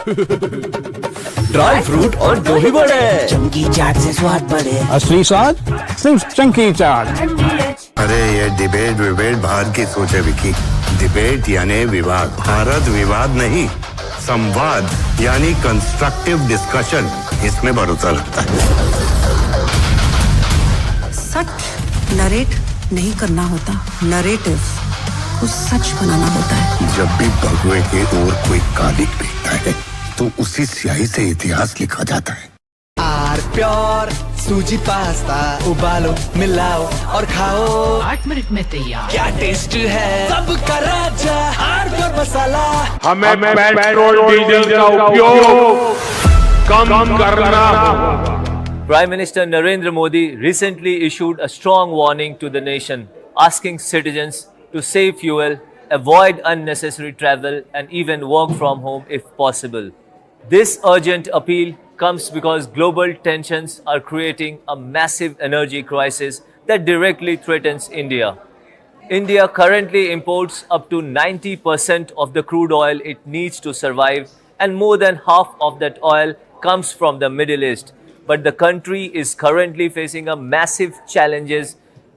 ड्राई फ्रूट और दही बड़े। चमकी चाट से स्वाद बढ़े। असली स्वाद सिर्फ चंकी चाट। अरे ये डिबेट बाहर की सोचे विकी। डिबेट यानी विवाद। भारत विवाद नहीं, संवाद यानी कंस्ट्रक्टिव डिस्कशन, इसमें भरोसा रखता है। सच नरेट नहीं करना होता, नरेटिव को सच बनाना होता है। जब भी भगवे के ओर कोई कालिक फेंकता है तो उसी स्याही से इतिहास लिखा जाता है। आर प्योर सूजी पास्ता उबालो, मिलाओ और खाओ। 8 मिनट में तैयार। क्या टेस्ट है सबका राजा आर प्योर मसाला। हमें पेट्रोल डीजल का उपयोग कम करना होगा। Prime Minister Narendra Modi recently issued a strong warning to the nation, asking citizens to save fuel, avoid unnecessary travel, and even work from home if possible. This urgent appeal comes because global tensions are creating a massive energy crisis that directly threatens India. India currently imports up to 90% of the crude oil it needs to survive, and more than half of that oil comes from the Middle East. But the country is currently facing a massive challenges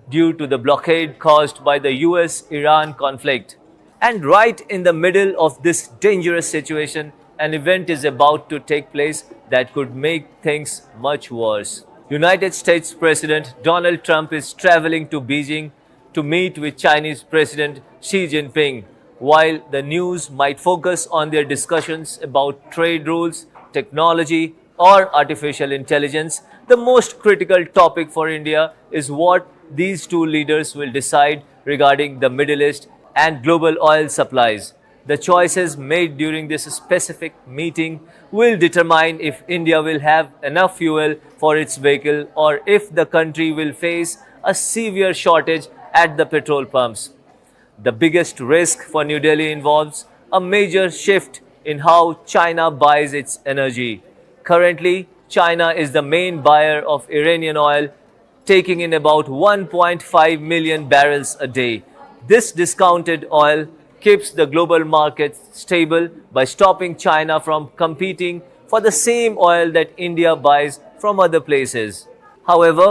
due to the blockade caused by the US-Iran conflict. And right in the middle of this dangerous situation, an event is about to take place that could make things much worse. United States President Donald Trump is traveling to Beijing to meet with Chinese President Xi Jinping. While the news might focus on their discussions about trade rules, technology, or artificial intelligence, the most critical topic for India is what these two leaders will decide regarding the Middle East and global oil supplies. The choices made during this specific meeting will determine if India will have enough fuel for its vehicle or if the country will face a severe shortage at the petrol pumps. The biggest risk for New Delhi involves a major shift in how China buys its energy. Currently, China is the main buyer of Iranian oil, taking in about 1.5 million barrels a day. This discounted oil keeps the global market stable by stopping China from competing for the same oil that India buys from other places. However,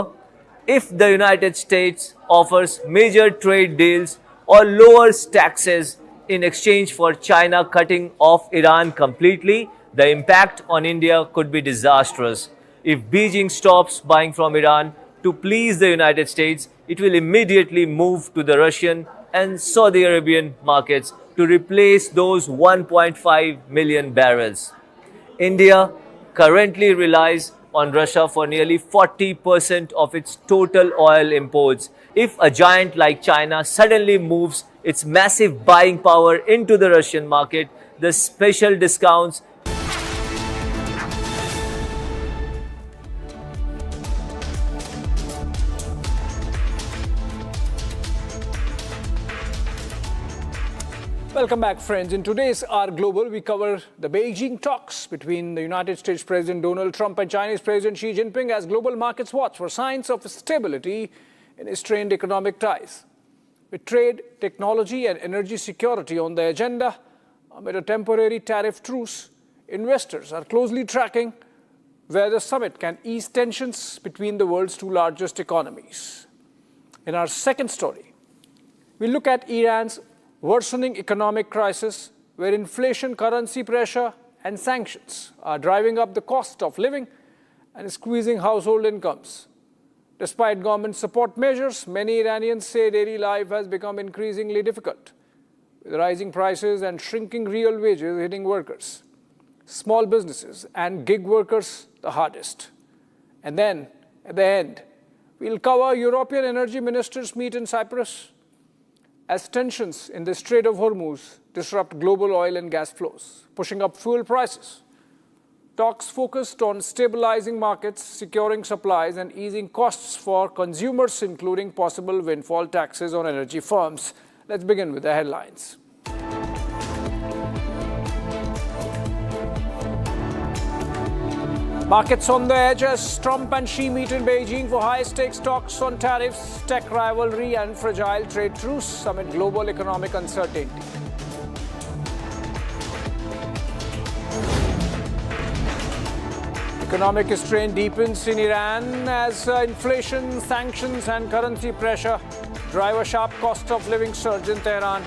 if the United States offers major trade deals or lowers taxes in exchange for China cutting off Iran completely, the impact on India could be disastrous. If Beijing stops buying from Iran to please the United States, it will immediately move to the Russian and Saudi Arabian markets to replace those 1.5 million barrels. India currently relies on Russia for nearly 40% of its total oil imports. If a giant like China suddenly moves its massive buying power into the Russian market, the special discounts Welcome back, friends. In today's Our Global, we cover the Beijing talks between the United States President Donald Trump and Chinese President Xi Jinping as global markets watch for signs of stability in strained economic ties. With trade, technology and energy security on the agenda amid a temporary tariff truce, investors are closely tracking where the summit can ease tensions between the world's two largest economies. In our second story, we look at Iran's worsening economic crisis, where inflation, currency pressure, and sanctions are driving up the cost of living and squeezing household incomes. Despite government support measures, many Iranians say daily life has become increasingly difficult, with rising prices and shrinking real wages hitting workers, small businesses, and gig workers the hardest. And then, at the end, we'll cover European energy ministers meet in Cyprus as tensions in the Strait of Hormuz disrupt global oil and gas flows, pushing up fuel prices. Talks focused on stabilizing markets, securing supplies, and easing costs for consumers, including possible windfall taxes on energy firms. Let's begin with the headlines. Markets on the edge as Trump and Xi meet in Beijing for high-stakes talks on tariffs, tech rivalry and fragile trade truce amid global economic uncertainty. Economic strain deepens in Iran as inflation, sanctions and currency pressure drive a sharp cost of living surge in Tehran,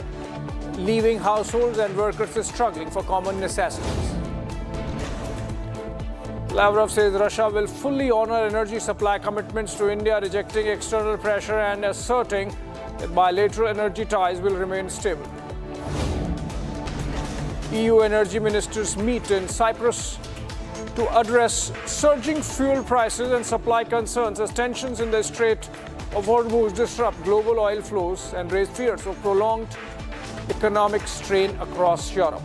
leaving households and workers struggling for common necessities. Lavrov says Russia will fully honor energy supply commitments to India, rejecting external pressure and asserting that bilateral energy ties will remain stable. EU energy ministers meet in Cyprus to address surging fuel prices and supply concerns as tensions in the Strait of Hormuz disrupt global oil flows and raise fears of prolonged economic strain across Europe.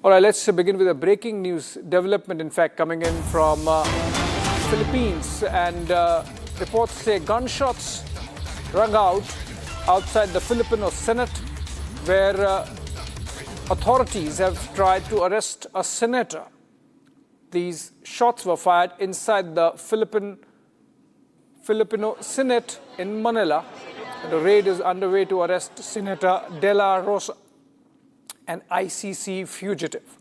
All right, let's begin with a breaking news development, in fact, coming in from Philippines. And reports say gunshots rung out outside the Filipino Senate, where authorities have tried to arrest a senator. These shots were fired inside the Filipino Senate in Manila. The raid is underway to arrest Senator De La Rosa, an ICC fugitive.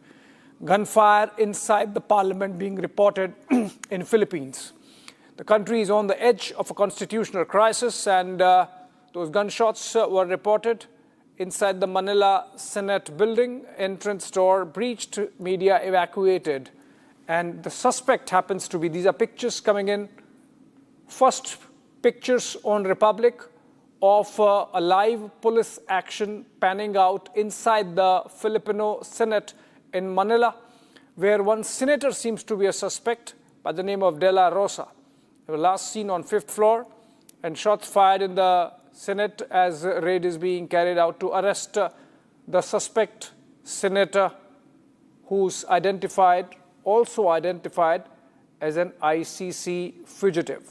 Gunfire inside the parliament being reported in Philippines. The country is on the edge of a constitutional crisis, and those gunshots were reported inside the Manila Senate building. Entrance door breached, media evacuated. And the suspect happens to be, these are pictures coming in, first pictures on Republic of a live police action panning out inside the Filipino Senate in Manila, where one senator seems to be a suspect by the name of De La Rosa. They were last seen on 5th floor, and shots fired in the Senate as a raid is being carried out to arrest the suspect senator, who's also identified as an ICC fugitive.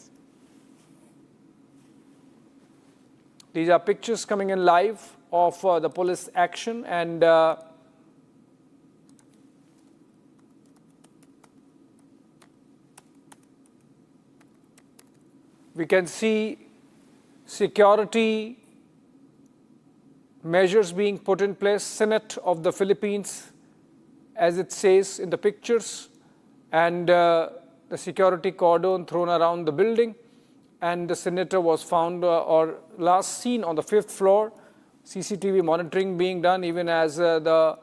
These are pictures coming in live of the police action, and we can see security measures being put in place. Senate of the Philippines, as it says in the pictures, and the security cordon thrown around the building. And the senator was found or last seen on the 5th floor. CCTV monitoring being done even as the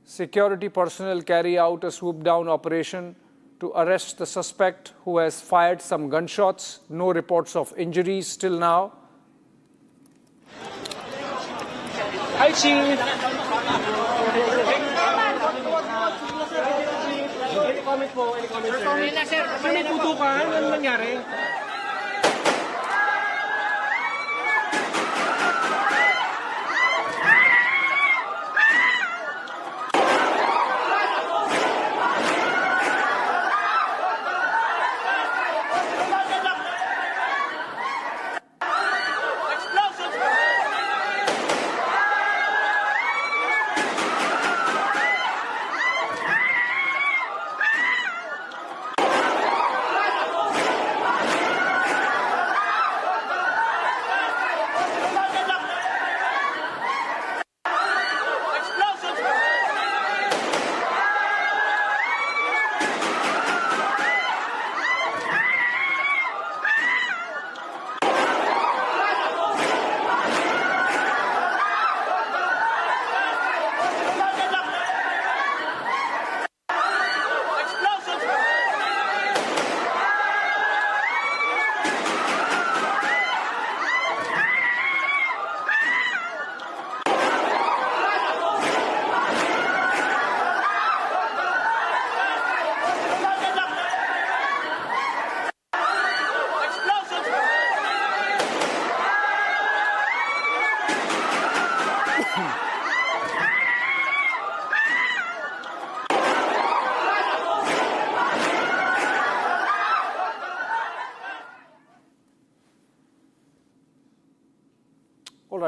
security personnel carry out a swoop down operation to arrest the suspect, who has fired some gunshots. No reports of injuries till now. Hi, Chief. Any comment po? Any comment, sir? Comment na, sir. Kasi may putukan. Ano nangyari?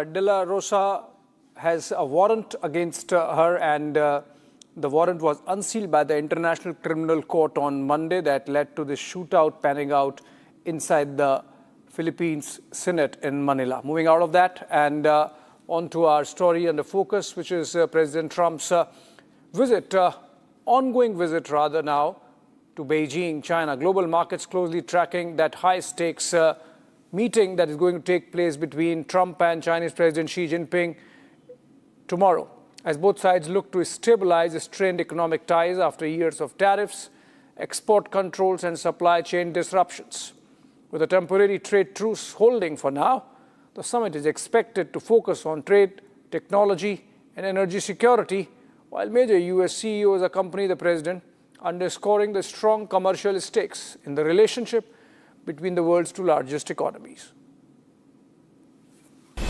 De La Rosa has a warrant against her, and the warrant was unsealed by the International Criminal Court on Monday. That led to the shootout panning out inside the Philippines Senate in Manila. Moving out of that and on to our story and the focus, which is President Trump's ongoing visit now, to Beijing, China. Global markets closely tracking that high-stakes meeting that is going to take place between Trump and Chinese President Xi Jinping tomorrow, as both sides look to stabilize strained economic ties after years of tariffs, export controls, and supply chain disruptions. With a temporary trade truce holding for now, the summit is expected to focus on trade, technology, and energy security, while major U.S. CEOs accompany the president, underscoring the strong commercial stakes in the relationship between the world's two largest economies. The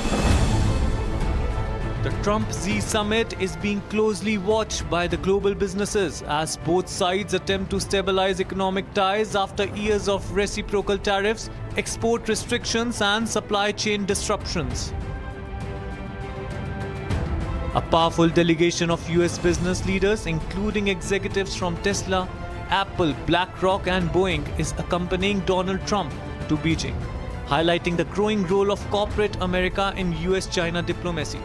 Trump-Xi summit is being closely watched by the global businesses as both sides attempt to stabilize economic ties after years of reciprocal tariffs, export restrictions, and supply chain disruptions. A powerful delegation of US business leaders, including executives from Tesla, Apple, BlackRock, and Boeing, is accompanying Donald Trump to Beijing, highlighting the growing role of corporate America in US-China diplomacy.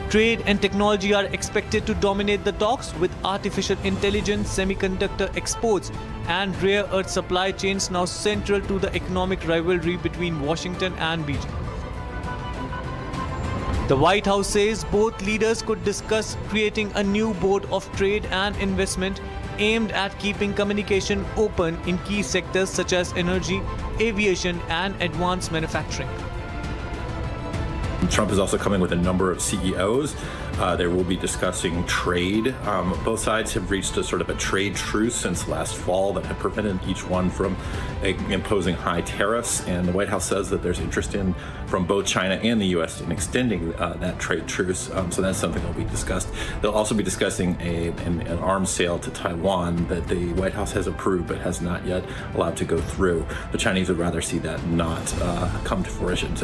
Trade and technology are expected to dominate the talks, with artificial intelligence, semiconductor exports, and rare earth supply chains now central to the economic rivalry between Washington and Beijing. The White House says both leaders could discuss creating a new board of trade and investment aimed at keeping communication open in key sectors such as energy, aviation, and advanced manufacturing. Trump is also coming with a number of CEOs. They will be discussing trade. Both sides have reached a sort of a trade truce since last fall that had prevented each one from imposing high tariffs. And the White House says that there's interest from both China and the U.S. in extending that trade truce. So that's something that will be discussed. They'll also be discussing an arms sale to Taiwan that the White House has approved but has not yet allowed to go through. The Chinese would rather see that not come to fruition.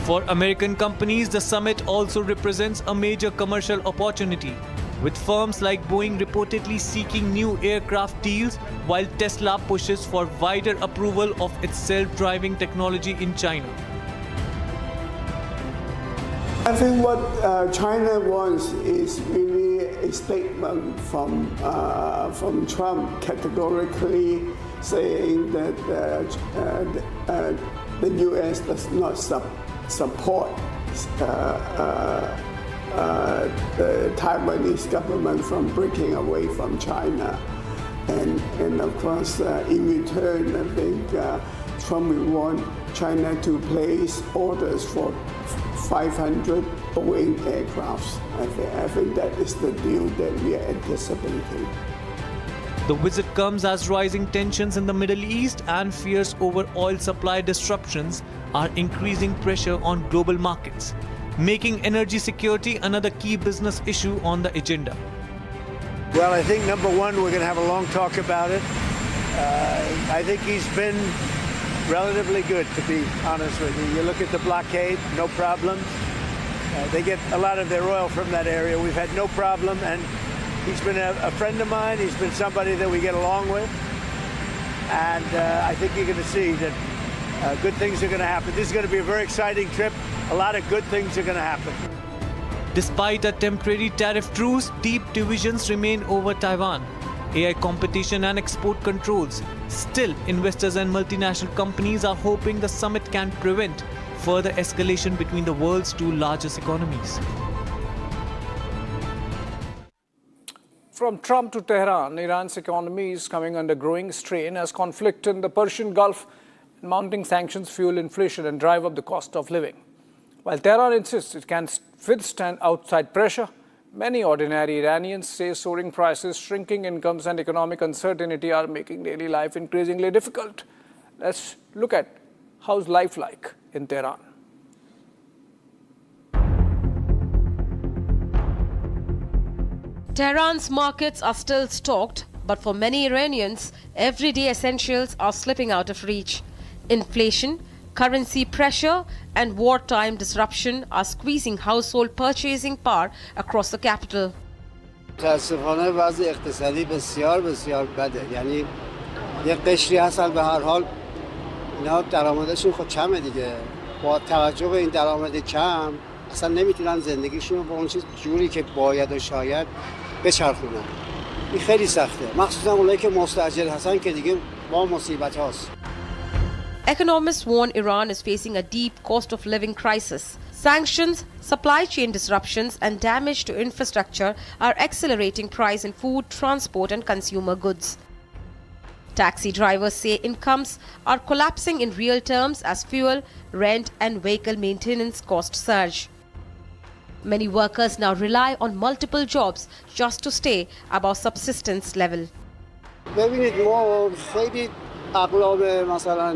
For American companies, the summit also represents a major commercial opportunity, with firms like Boeing reportedly seeking new aircraft deals, while Tesla pushes for wider approval of its self-driving technology in China. I think what China wants is really a statement from Trump categorically saying that the U.S. does not support the Taiwanese government from breaking away from China. And of course, in return, I think Trump will want China to place orders for 500 Boeing aircrafts. I think that is the deal that we are anticipating. The visit comes as rising tensions in the Middle East and fears over oil supply disruptions are increasing pressure on global markets, making energy security another key business issue on the agenda. Well, I think number one, we're going to have a long talk about it. I think he's been relatively good, to be honest with you. You look at the blockade, no problem. They get a lot of their oil from that area. We've had no problem, and he's been a friend of mine. He's been somebody that we get along with. And I think you're going to see that good things are going to happen. This is going to be a very exciting trip. A lot of good things are going to happen. Despite a temporary tariff truce, deep divisions remain over Taiwan, AI competition and export controls. Still, investors and multinational companies are hoping the summit can prevent further escalation between the world's two largest economies. From Trump to Tehran, Iran's economy is coming under growing strain as conflict in the Persian Gulf and mounting sanctions fuel inflation and drive up the cost of living. While Tehran insists it can withstand outside pressure, many ordinary Iranians say soaring prices, shrinking incomes, and economic uncertainty are making daily life increasingly difficult. Let's look at how's life like in Tehran. Tehran's markets are still stocked, but for many Iranians, everyday essentials are slipping out of reach. Inflation, Currency pressure and wartime disruption are squeezing household purchasing power across the capital. متاسفانه وضع اقتصادی بسیار بسیار بده، یعنی یک قشری هستن به هر حال اینا درآمدشون خب کمه دیگه، با توجه به این درآمد کم اصلا نمیتونن زندگیشون رو با اون چیز جوری که باید و شاید بچرخونن. این خیلی سخته، مخصوصا اونایی که مستاجر هستن که دیگه با مصیبت هاست. Economists warn Iran is facing a deep cost of living crisis. Sanctions, supply chain disruptions, and damage to infrastructure are accelerating price in food, transport, and consumer goods. Taxi drivers say incomes are collapsing in real terms as fuel, rent, and vehicle maintenance costs surge. Many workers now rely on multiple jobs just to stay above subsistence level. ببینید ما خیلی اقلام مثلا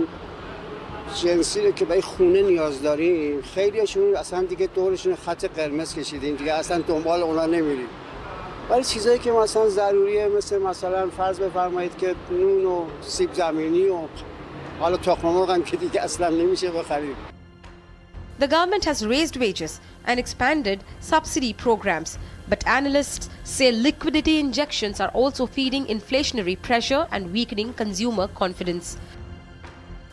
جنسی رو که برای خونه نیاز داریم، خیلیشون اصلا دیگه دورشون خط قرمز کشیدیم دیگه، اصلا دنبال اونا نمیریم. ولی چیزایی که مثلا ضروریه مثلا فرض بفرمایید که نون و سیب زمینی و حالا تخم مرغ هم که دیگه اصلا نمیشه بخرید. The government has raised wages and expanded subsidy programs, but analysts say liquidity injections are also feeding inflationary pressure and weakening consumer confidence.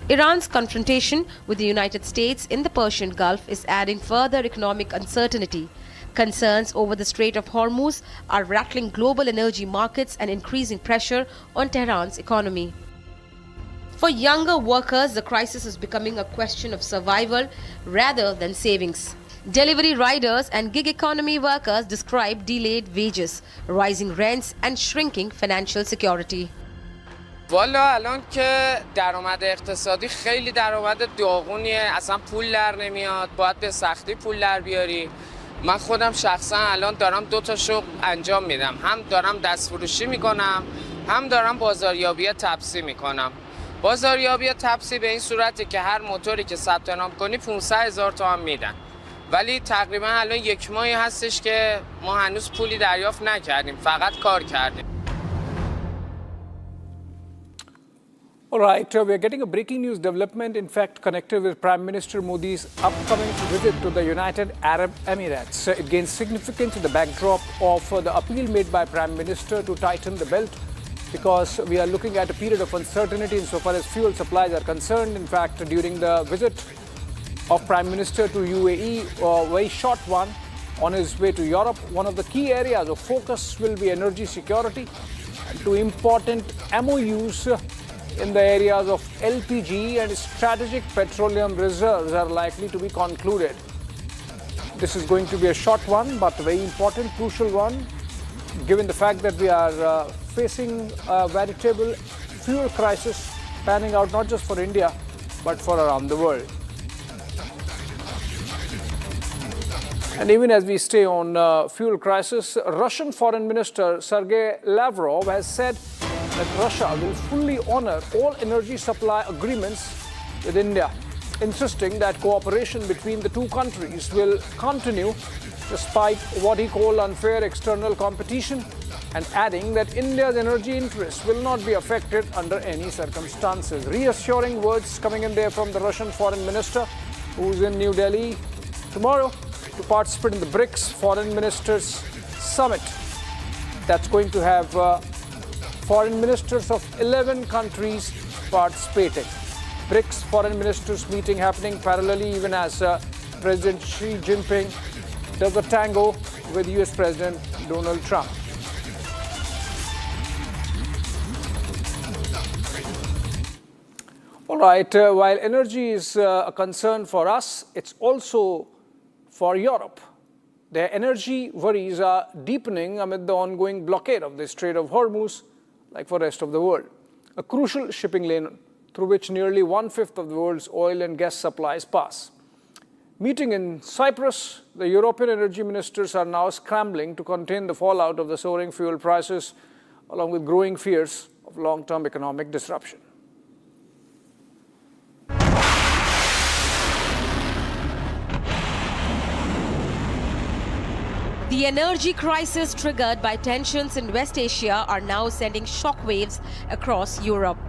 Iran's confrontation with the United States in the Persian Gulf is adding further economic uncertainty. Concerns over the Strait of Hormuz are rattling global energy markets and increasing pressure on Tehran's economy. For younger workers, the crisis is becoming a question of survival rather than savings. Delivery riders and gig economy workers describe delayed wages, rising rents, and shrinking financial security. والا الان که درآمد اقتصادی خیلی درآمد داغونیه، اصلا پول در نمیاد، باید به سختی پول در بیاری. من خودم شخصا الان دارم 2 تا شغل انجام میدم، هم دارم دستفروشی میکنم، هم دارم بازاریابی تپسی میکنم. بازاریابی تپسی به این صورته که هر موتوری که ثبت نام کنی 500,000 تومان میدن، ولی تقریبا الان 1 ماهی هستش که ما هنوز پولی دریافت نکردیم، فقط کار کردیم. All right, we are getting a breaking news development, in fact, connected with Prime Minister Modi's upcoming visit to the United Arab Emirates. It gains significance in the backdrop of the appeal made by Prime Minister to tighten the belt, because we are looking at a period of uncertainty insofar as fuel supplies are concerned. In fact, during the visit of Prime Minister to UAE, a very short one, on his way to Europe, one of the key areas of focus will be energy security and 2 important MOUs in the areas of LPG and strategic petroleum reserves are likely to be concluded. This is going to be a short one, but a very important, crucial one, given the fact that we are facing a veritable fuel crisis panning out not just for India, but for around the world. And even as we stay on fuel crisis, Russian Foreign Minister Sergei Lavrov has said that Russia will fully honor all energy supply agreements with India, insisting that cooperation between the 2 countries will continue despite what he called unfair external competition, and adding that India's energy interests will not be affected under any circumstances. Reassuring words coming in there from the Russian Foreign Minister, who's in New Delhi tomorrow to participate in the BRICS Foreign Ministers Summit. That's going to have foreign ministers of 11 countries participating. BRICS Foreign Ministers meeting happening parallelly even as President Xi Jinping does a tango with US President Donald Trump. All right, while energy is a concern for us, it's also for Europe. Their energy worries are deepening amid the ongoing blockade of the Strait of Hormuz, like for the rest of the world, a crucial shipping lane through which nearly 1/5 of the world's oil and gas supplies pass. Meeting in Cyprus, the European energy ministers are now scrambling to contain the fallout of the soaring fuel prices, along with growing fears of long-term economic disruption. The energy crisis triggered by tensions in West Asia are now sending shockwaves across Europe.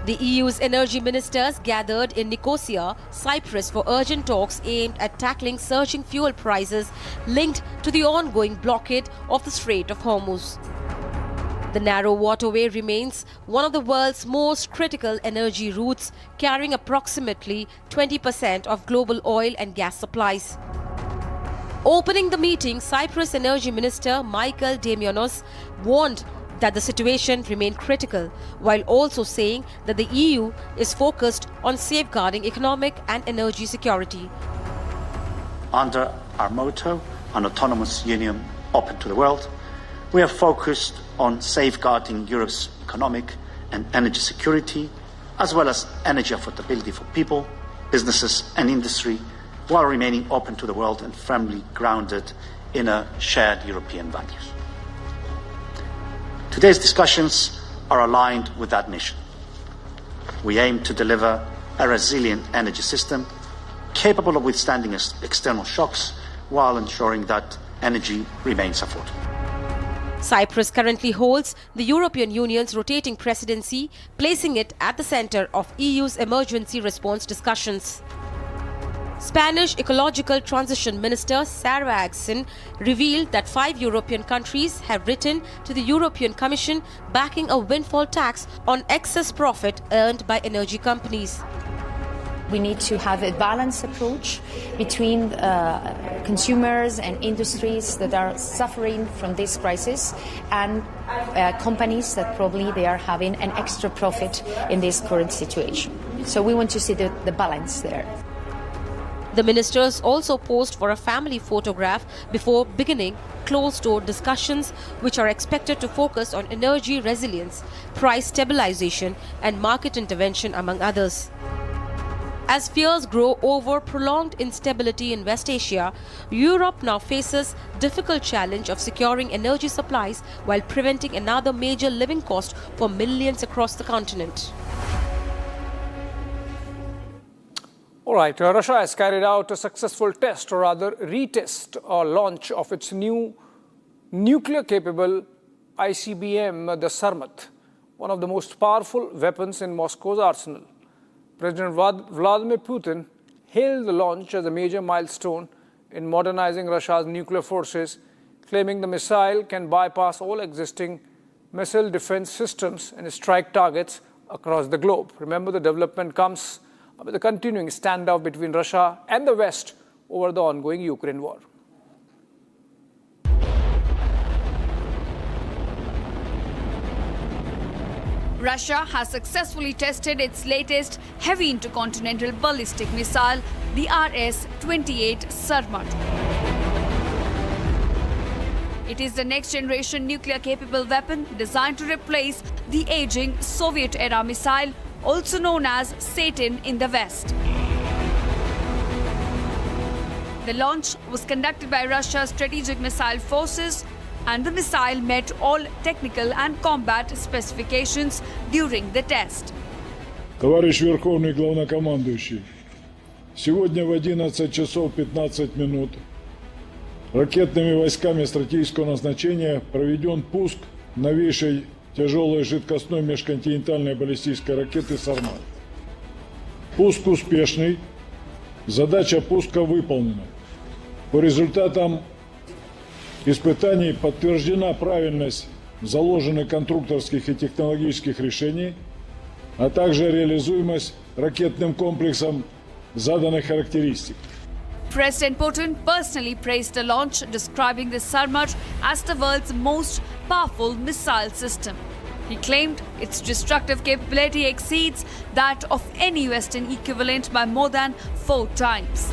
The EU's energy ministers gathered in Nicosia, Cyprus for urgent talks aimed at tackling surging fuel prices linked to the ongoing blockade of the Strait of Hormuz. The narrow waterway remains one of the world's most critical energy routes, carrying approximately 20% of global oil and gas supplies. Opening the meeting, Cyprus Energy Minister Michael Damianos warned that the situation remained critical, while also saying that the EU is focused on safeguarding economic and energy security. Under our motto, an autonomous union open to the world, we are focused on safeguarding Europe's economic and energy security, as well as energy affordability for people, businesses and industry, while remaining open to the world and firmly grounded in a shared European values. Today's discussions are aligned with that mission. We aim to deliver a resilient energy system capable of withstanding external shocks while ensuring that energy remains affordable. Cyprus currently holds the European Union's rotating presidency, placing it at the center of EU's emergency response discussions. Spanish Ecological Transition Minister Sarah Agustin revealed that 5 European countries have written to the European Commission backing a windfall tax on excess profit earned by energy companies. We need to have a balanced approach between consumers and industries that are suffering from this crisis and companies that probably they are having an extra profit in this current situation. So we want to see the balance there. The ministers also posed for a family photograph before beginning closed-door discussions, which are expected to focus on energy resilience, price stabilization and market intervention, among others. As fears grow over prolonged instability in West Asia, Europe now faces difficult challenge of securing energy supplies while preventing another major living cost for millions across the continent. All right, Russia has carried out a successful test, or rather retest or launch of its new nuclear-capable ICBM, the Sarmat, one of the most powerful weapons in Moscow's arsenal. President Vladimir Putin hailed the launch as a major milestone in modernizing Russia's nuclear forces, claiming the missile can bypass all existing missile defense systems and strike targets across the globe. Remember, the development comes with the continuing standoff between Russia and the West over the ongoing Ukraine war. Russia has successfully tested its latest heavy intercontinental ballistic missile, the RS-28 Sarmat. It is the next-generation nuclear-capable weapon designed to replace the aging Soviet-era missile, also known as Satan in the West. The launch was conducted by Russia's strategic missile forces, and the missile met all technical and combat specifications during the test. Товарищ Верховный Главнокомандующий, сегодня в 11 часов 15 минут ракетными войсками стратегического назначения проведен пуск новейшей тяжелой жидкостной межконтинентальной баллистической ракеты «Сармат». Пуск успешный, задача пуска выполнена. По результатам испытаний подтверждена правильность заложенных конструкторских и технологических решений, а также реализуемость ракетным комплексом заданных характеристик. President Putin personally praised the launch, describing the Sarmat as the world's most powerful missile system. He claimed its destructive capability exceeds that of any Western equivalent by more than 4 times.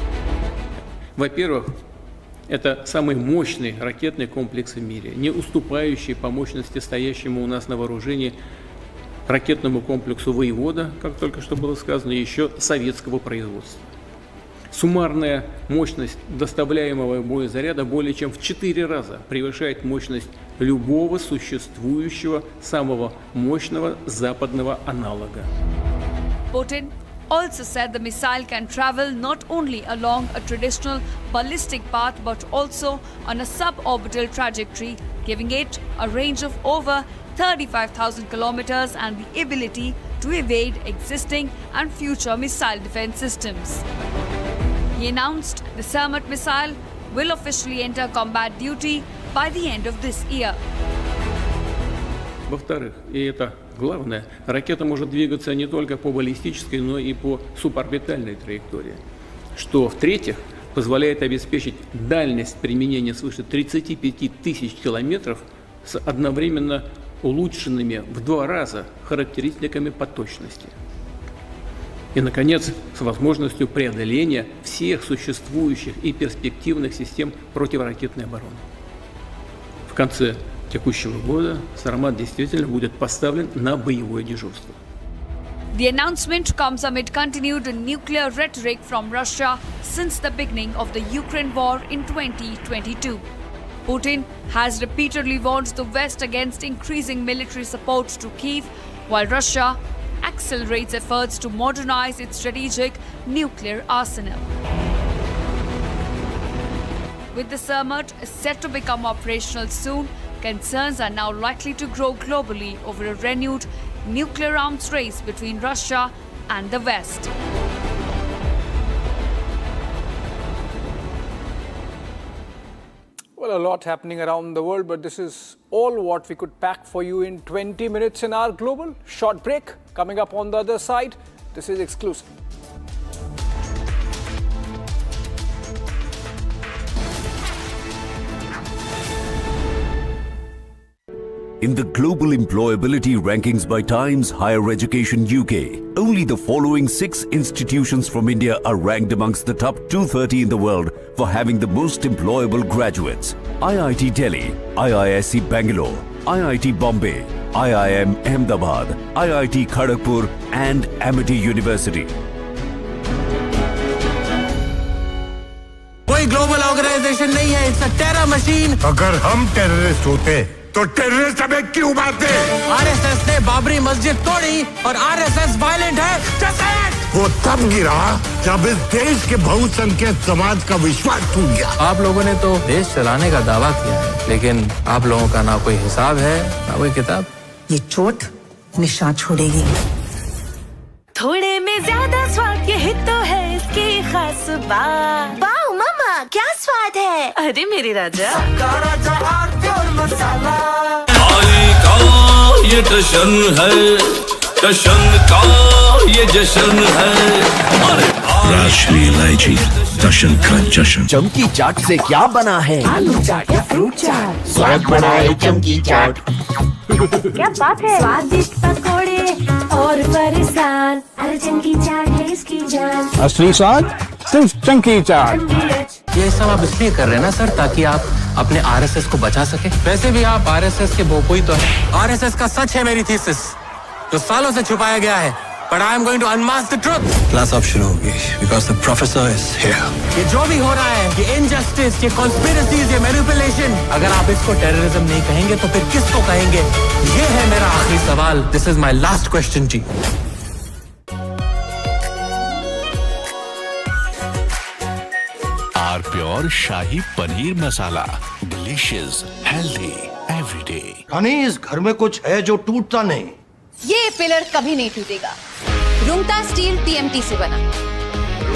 Во-первых, это самый мощный ракетный комплекс в мире, не уступающий по мощности стоящему у нас на вооружении ракетному комплексу «Воевода», как только что было сказано, еще советского производства. Суммарная мощность доставляемого боезаряда более чем в 4 раза превышает мощность любого существующего самого мощного западного аналога. Putin also said the missile can travel not only along a traditional ballistic path but also on a suborbital trajectory, giving it a range of over 35,000 kilometers and the ability to evade existing and future missile defense systems. He announced the Sarmat missile will officially enter combat duty by the end of this year. Во-вторых, и это главное, ракета может двигаться не только по баллистической, но и по суборбитальной траектории. Что, в-третьих, позволяет обеспечить дальность применения свыше 35 тысяч километров с одновременно улучшенными в 2 раза характеристиками по точности. И, наконец, с возможностью преодоления всех существующих и перспективных систем противоракетной обороны. В конце текущего года Сармат действительно будет поставлен на боевое дежурство. The announcement comes amid continued nuclear rhetoric from Russia since the beginning of the Ukraine war in 2022. Putin has repeatedly warned the West against increasing military support to Kyiv, while Russia accelerates efforts to modernize its strategic nuclear arsenal. With the Sarmat set to become operational soon, concerns are now likely to grow globally over a renewed nuclear arms race between Russia and the West. Well, a lot happening around the world, but this is all what we could pack for you in 20 minutes in our global. Short break. Coming up on the other side, this is exclusive. In the global employability rankings by Times Higher Education UK, only the following 6 institutions from India are ranked amongst the top 230 in the world for having the most employable graduates. IIT Delhi, IISc Bangalore, IIT Bombay, IIM Ahmedabad, IIT Kharagpur and Amity University. कोई global organisation नहीं है, it's a terror machine. अगर हम terrorist होते तो terrorist हमें क्यों मारते? आरएसएस ने बाबरी मस्जिद तोड़ी और आरएसएस वायलेंट है। वो तब गिरा जब इस देश के बहुसंख्यक समाज का विश्वास टूट गया। आप लोगों ने तो देश चलाने का दावा किया है, लेकिन आप लोगों का ना कोई हिसाब है ना कोई किताब। ये चोट निशान छोड़ेगी। थोड़े में ज्यादा स्वाद, यही तो है इसकी खास बात। वाओ मामा, क्या स्वाद है। अरे मेरे राजा, आई का ये जश्न है, जश्न का ये जश्न है। राष्ट्रीय इलायची जश्न का जश्न। चमकी चाट से क्या बना है? आलू चाट या फ्रूट चाट, स्वाद बनाए चमकी चाट। क्या बात है। स्वादिष्ट पकोड़े और परेशान, अरे चमकी चाट है इसकी जान। असली स्वाद सिर्फ चमकी चाट। ये सब आप इसलिए कर रहे हैं ना सर, ताकि आप अपने आरएसएस को बचा सके। वैसे भी आप आरएसएस के बोपोई तो हैं। आरएसएस का सच है मेरी थीसिस, जो सालों से छुपाया गया है। But I am going to unmask the truth. Class अब शुरू होगी because the professor is here. ये जो भी हो रहा है, ये injustice, ये conspiracies, ये manipulation, अगर आप इसको terrorism नहीं कहेंगे तो फिर किसको कहेंगे? ये है मेरा आखिरी सवाल. This is my last question जी. R pure shahi paneer masala, delicious, healthy, everyday. Rani, इस घर में कुछ है जो टूटता नहीं। ये पिलर कभी नहीं टूटेगा। रुंगटा स्टील टीएमटी से बना।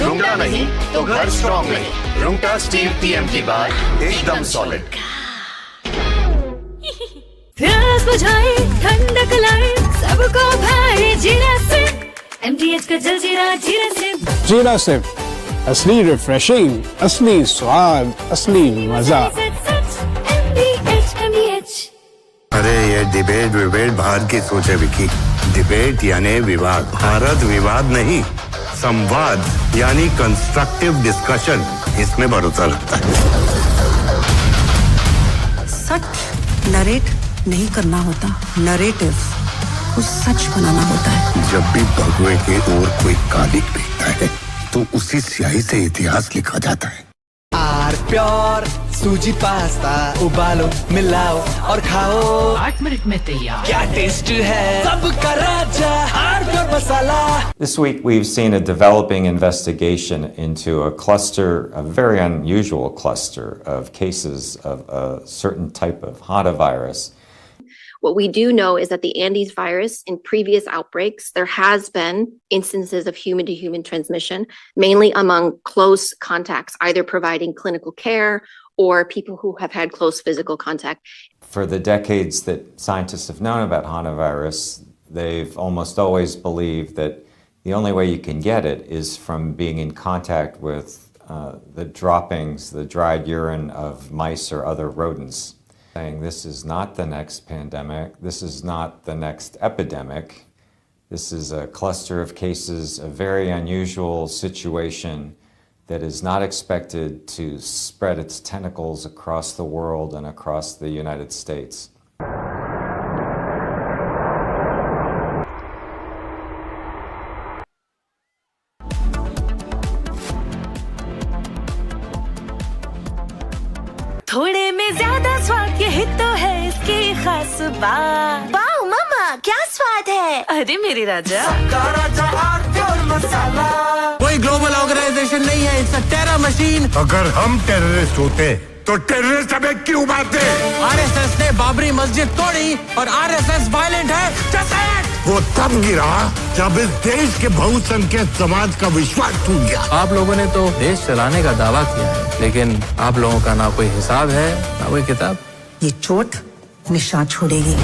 रुंगटा नहीं तो घर स्ट्रॉन्ग नहीं। रुंगटा स्टील टीएमटी बार एकदम सॉलिड। प्यास बुझाए, ठंडक लाए, सबको भाए जीरा से। एमटीएच का जलजीरा जीरा से। जीरा से असली रिफ्रेशिंग, असली स्वाद, असली मजा। अरे ये डिबेट बाहर की सोच है विकी। डिबेट यानी विवाद, भारत विवाद नहीं, संवाद यानी कंस्ट्रक्टिव डिस्कशन, इसमें भरोसा लगता है। सच नरेट नहीं करना होता, नरेटिव को सच बनाना होता है। जब भी भगवे के ओर कोई कालिक दिखता है तो उसी स्याही से इतिहास लिखा जाता है। आर प्योर सूजी पास्ता, उबालो, मिलाओ और खाओ। 8 मिनट में तैयार। क्या टेस्ट है, सबका राजा R pure masala. This week we've seen a developing investigation into a cluster, a very unusual cluster of cases of a certain type of Hantavirus. What we do know is that the Andes virus, in previous outbreaks, there has been instances of human-to-human transmission, mainly among close contacts, either providing clinical care or people who have had close physical contact. For the decades that scientists have known about Hantavirus, they've almost always believed that the only way you can get it is from being in contact with the droppings, the dried urine of mice or other rodents. Saying this is not the next pandemic, this is not the next epidemic, this is a cluster of cases, a very unusual situation that is not expected to spread its tentacles across the world and across the United States. थोड़े में ज्यादा स्वाद यही तो है इसकी खास बात। वाओ मम्मा क्या स्वाद है। अरे मेरे राजा कोई ग्लोबल ऑर्गेनाइजेशन नहीं है, इट्स अ टेरर मशीन। अगर हम टेररिस्ट होते तो टेररिस्ट हमें क्यों मारते? आरएसएस ने बाबरी मस्जिद तोड़ी और आरएसएस वायलेंट है। Just say it! वो तब गिरा जब इस देश के बहुसंख्यक समाज का विश्वास टूट गया। आप लोगों ने तो देश चलाने का दावा किया है, लेकिन आप लोगों का ना कोई हिसाब है ना कोई किताब। ये चोट निशान छोड़ेगी।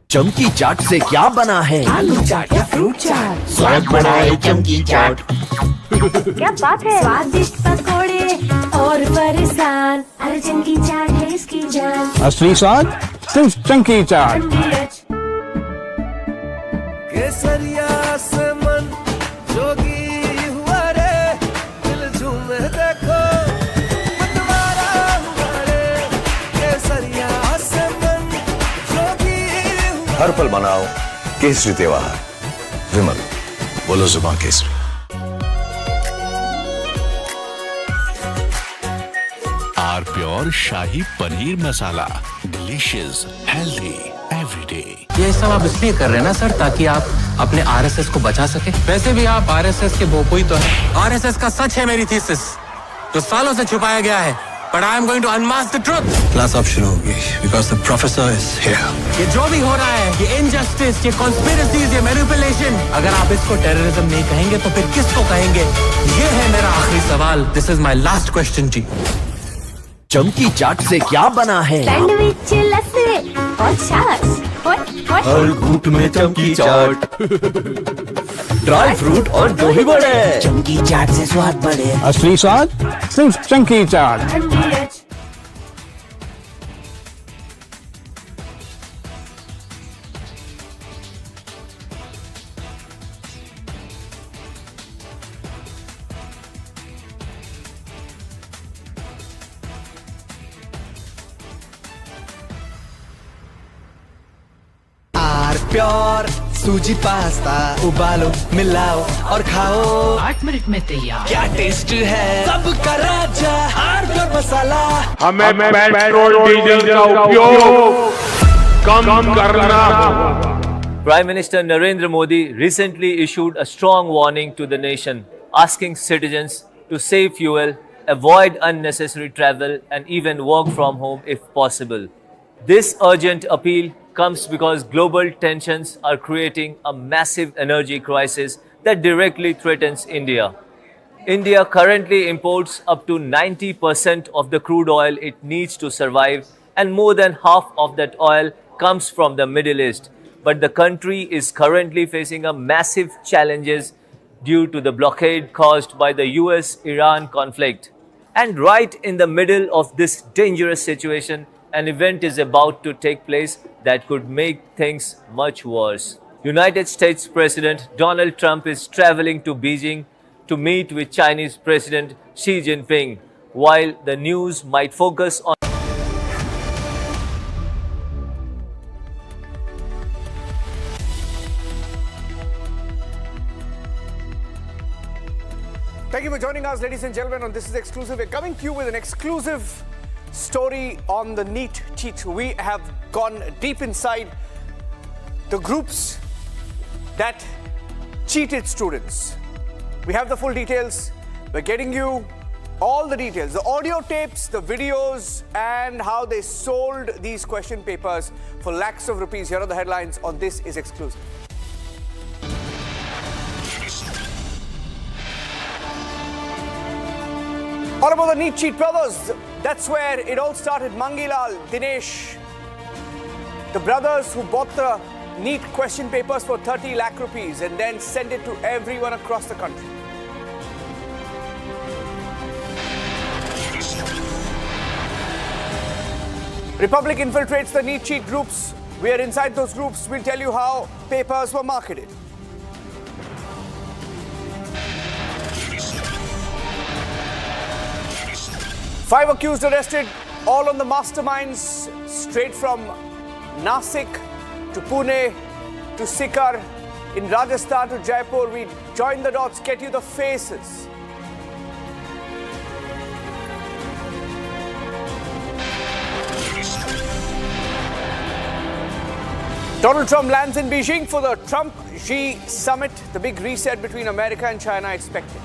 चमकी चाट से क्या बना है? आलू चाट या फ्रूट चाट, स्वाद बनाए चमकी चाट। क्या बात है। स्वादिष्ट पकोड़े और फरसान, अरे चमकी चाट है इसकी जान। असली स्वाद सिर्फ चमकी चाट। केसरिया से मन जोगी हुआ रे, दिल झूमे देखो मतवारा हुआ रे। केसरिया से मन जोगी हुआ। हर पल मनाओ केसरी त्योहार। विमल बोलो जुबान केसरी। R pure shahi paneer masala, delicious, healthy everyday. ये सब आप इसलिए कर रहे हैं ना सर, ताकि आप अपने आरएसएस को बचा सके। वैसे भी आप आरएसएस के बोपोई तो हैं। आरएसएस का सच है मेरी थीसिस, जो सालों से छुपाया गया है। But I am going to unmask the truth. Class अब शुरू होगी because the professor is here. ये जो भी हो रहा है, ये injustice, ये conspiracies, ये manipulation, अगर आप इसको terrorism नहीं कहेंगे तो फिर किसको कहेंगे? ये है मेरा आखिरी सवाल. This is my last question जी। चमकी चाट से क्या बना है? सैंडविच, लस्सी और छाछ। हर घूंट में चमकी चाट। ड्राई फ्रूट और दही बड़े। चमकी चाट से स्वाद बढ़े। असली स्वाद सिर्फ चमकी चाट। प्योर सूजी पास्ता उबालो मिलाओ और खाओ 8 मिनट में तैयार। क्या टेस्ट है सबका राजा हार्डवेयर मसाला। हमें पेट्रोल डीजल का उपयोग कम करना होगा। Prime Minister Narendra Modi recently issued a strong warning to the nation, asking citizens to save fuel, avoid unnecessary travel, and even work from home if possible. This urgent appeal comes because global tensions are creating a massive energy crisis that directly threatens India. India currently imports up to 90% of the crude oil it needs to survive, and more than half of that oil comes from the Middle East. But the country is currently facing a massive challenges due to the blockade caused by the US-Iran conflict. And right in the middle of this dangerous situation, an event is about to take place that could make things much worse. United States President Donald Trump is traveling to Beijing to meet with Chinese President Xi Jinping, while the news might focus on Thank you for joining us, ladies and gentlemen, on This is Exclusive. We're coming to you with an exclusive story on the NEET cheat. We have gone deep inside the groups that cheated students. We have the full details. We're getting you all the details, the audio tapes, the videos, and how they sold these question papers for lakhs of rupees. Here are the headlines on This Is Exclusive. All about the NEET cheat brothers. That's where it all started. Mangilal, Dinesh, the brothers who bought the NEET question papers for 30 lakh rupees and then sent it to everyone across the country. Republic infiltrates the NEET cheat groups. We are inside those groups. We'll tell you how papers were marketed. Five accused arrested, all on the masterminds, straight from Nasik to Pune to Sikar, in Rajasthan to Jaipur. We join the dots, get you the faces. Donald Trump lands in Beijing for the Trump-Xi summit. The big reset between America and China expected.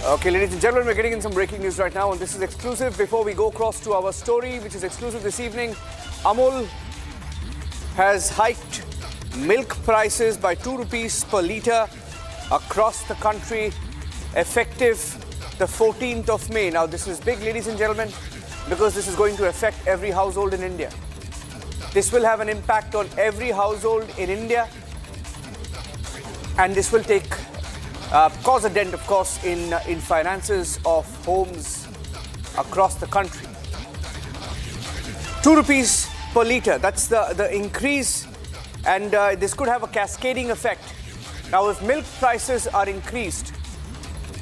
Okay, ladies and gentlemen, we're getting in some breaking news right now, and this is exclusive. Before we go across to our story, which is exclusive this evening, Amul has hiked milk prices by 2 rupees per litre across the country, effective the 14th of May. Now, this is big, ladies and gentlemen, because this is going to affect every household in India. This will have an impact on every household in India, and this will cause a dent, of course, in finances of homes across the country. 2 rupees per litre, that's the increase, and this could have a cascading effect. Now, if milk prices are increased,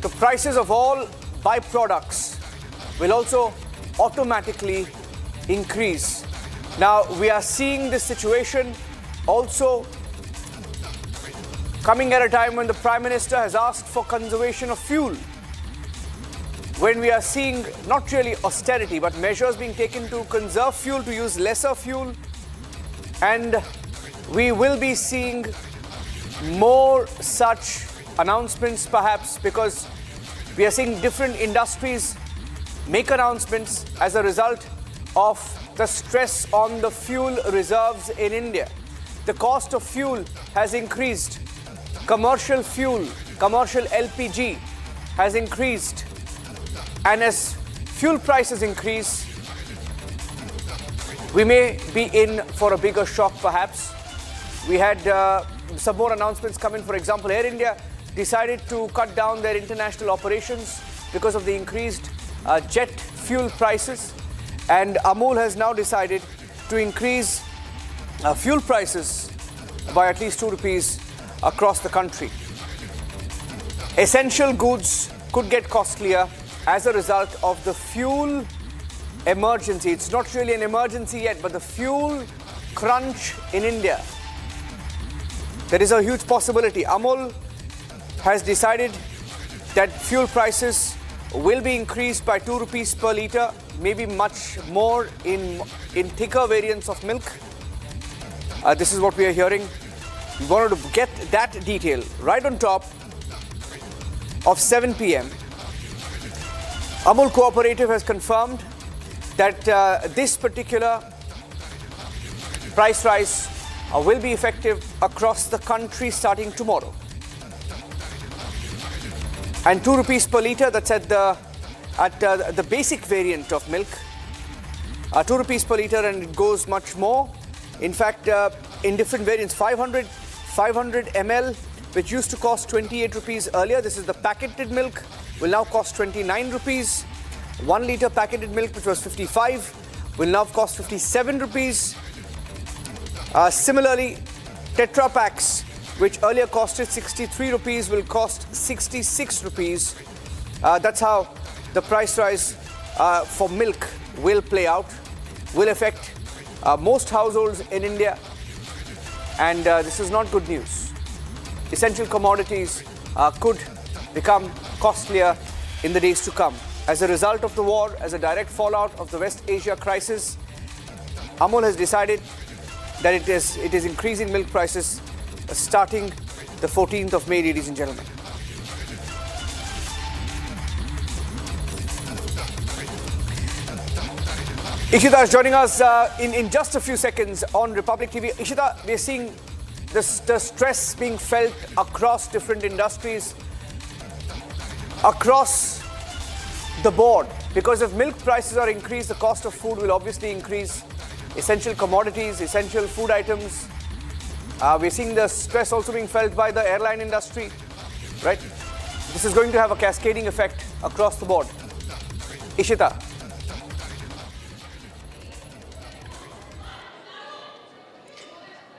the prices of all byproducts will also automatically increase. Now, we are seeing this situation also coming at a time when the Prime Minister has asked for conservation of fuel. When we are seeing not really austerity, but measures being taken to conserve fuel, to use lesser fuel. And we will be seeing more such announcements perhaps, because we are seeing different industries make announcements as a result of the stress on the fuel reserves in India. The cost of fuel has increased. Commercial fuel, commercial LPG has increased. And as fuel prices increase, we may be in for a bigger shock perhaps. We had some more announcements come in. For example, Air India decided to cut down their international operations because of the increased jet fuel prices. And Amul has now decided to increase fuel prices by at least 2 rupees across the country. Essential goods could get costlier as a result of the fuel emergency. It's not really an emergency yet, but the fuel crunch in India. There is a huge possibility. Amul has decided that fuel prices will be increased by 2 rupees per litre, maybe much more in thicker variants of milk. This is what we are hearing. We wanted to get that detail right on top of 7 p.m. Amul Cooperative has confirmed that this particular price rise will be effective across the country starting tomorrow. And 2 rupees per litre, that's at the basic variant of milk. 2 rupees per litre, and it goes much more. In fact, in different variants, 500 ml, which used to cost 28 rupees earlier. This is the packeted milk, will now cost 29 rupees. 1 litre packeted milk, which was 55, will now cost 57 rupees. Similarly, Tetra Packs, which earlier costed 63 rupees, will cost 66 rupees. That's how the price rise for milk will play out, will affect most households in India. And this is not good news. Essential commodities could become costlier in the days to come. As a result of the war, as a direct fallout of the West Asia crisis, Amul has decided that it is increasing milk prices starting the 14th of May, ladies and gentlemen. Ishita is joining us in just a few seconds on Republic TV. Ishita, we are seeing the stress being felt across different industries, across the board. Because if milk prices are increased, the cost of food will obviously increase. Essential commodities, essential food items. We're seeing the stress also being felt by the airline industry, right? This is going to have a cascading effect across the board. Ishita.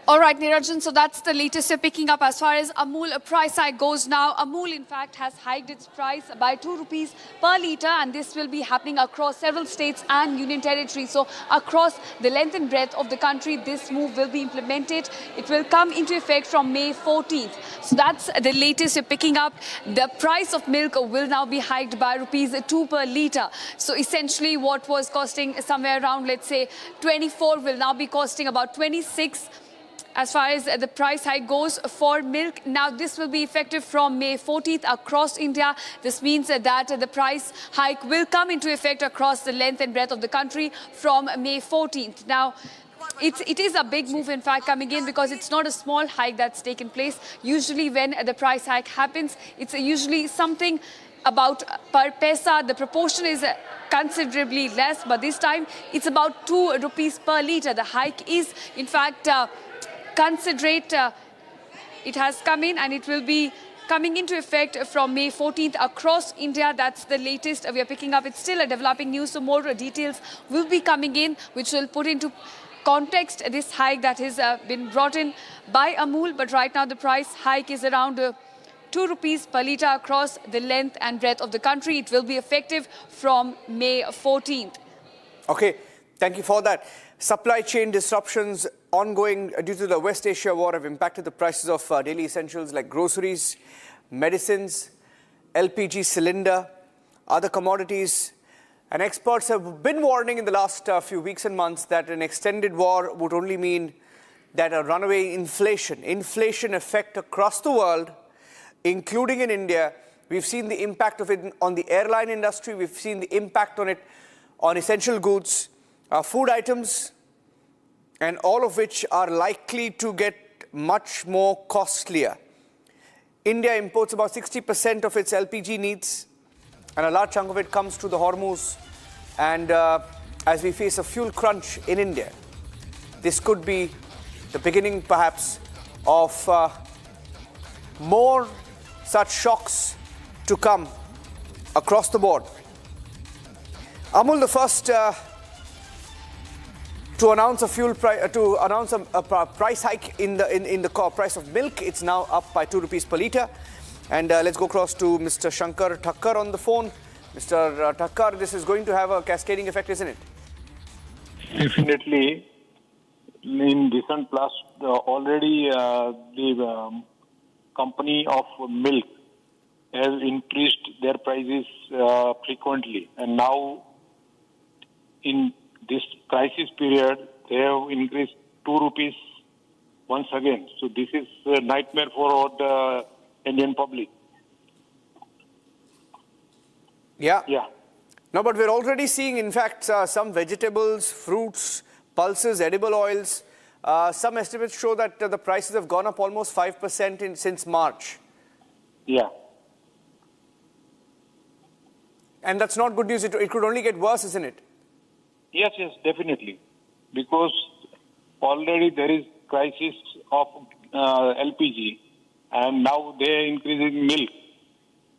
All right, Niranjan, so that's the latest we're picking up as far as Amul price hike goes now. Amul, in fact, has hiked its price by 2 rupees per litre, and this will be happening across several states and union territories. So across the length and breadth of the country, this move will be implemented. It will come into effect from May 14th. So that's the latest we're picking up. The price of milk will now be hiked by rupees 2 per litre. So essentially what was costing somewhere around, let's say, 24 will now be costing about 26 as far as the price hike goes for milk. Now, this will be effective from May 14th across India. This means that the price hike will come into effect across the length and breadth of the country from May 14th. Now, it is a big move, in fact, coming in because it's not a small hike that's taken place. Usually when the price hike happens, it's usually something about per paisa. The proportion is considerably less, but this time it's about 2 rupees per litre. The hike is, in fact, considerate. It has come in and it will be coming into effect from May 14th across India. That's the latest we are picking up. It's still a developing news, so more details will be coming in, which will put into context this hike that has been brought in by Amul. But right now the price hike is around 2 rupees per litre across the length and breadth of the country. It will be effective from May 14th. Okay, thank you for that. Supply chain disruptions ongoing due to the West Asia war have impacted the prices of daily essentials like groceries, medicines, LPG cylinder, other commodities. And experts have been warning in the last few weeks and months that an extended war would only mean that a runaway inflation effect across the world, including in India. We've seen the impact of it on the airline industry. We've seen the impact on it on essential goods, food items, and all of which are likely to get much more costlier. India imports about 60% of its LPG needs, and a large chunk of it comes through the Hormuz. And as we face a fuel crunch in India, this could be the beginning, perhaps, of more such shocks to come across the board. Amul, the first to announce a price hike in the price of milk. It's now up by 2 rupees per litre. And let's go across to Mr. Shankar Thakkar on the phone. Mr. Thakkar, this is going to have a cascading effect, isn't it? Definitely. In recent past, already the company of milk has increased their prices frequently. And now in this crisis period, they have increased 2 rupees once again. So this is a nightmare for the Indian public. Yeah. No, but we're already seeing, in fact, some vegetables, fruits, pulses, edible oils. Some estimates show that the prices have gone up almost 5% since March. Yeah. And that's not good news. It could only get worse, isn't it? Yes, definitely. Because already there is crisis of LPG, and now they are increasing milk.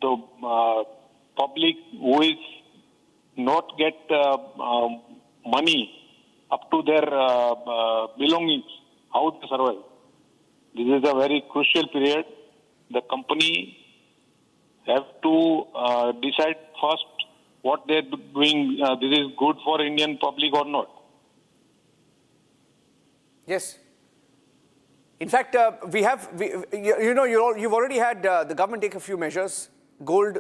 So public who is not get money up to their belongings, how to survive? This is a very crucial period. The company have to decide first what they're doing. This is good for Indian public or not. Yes. In fact, you've already had the government take a few measures. Gold,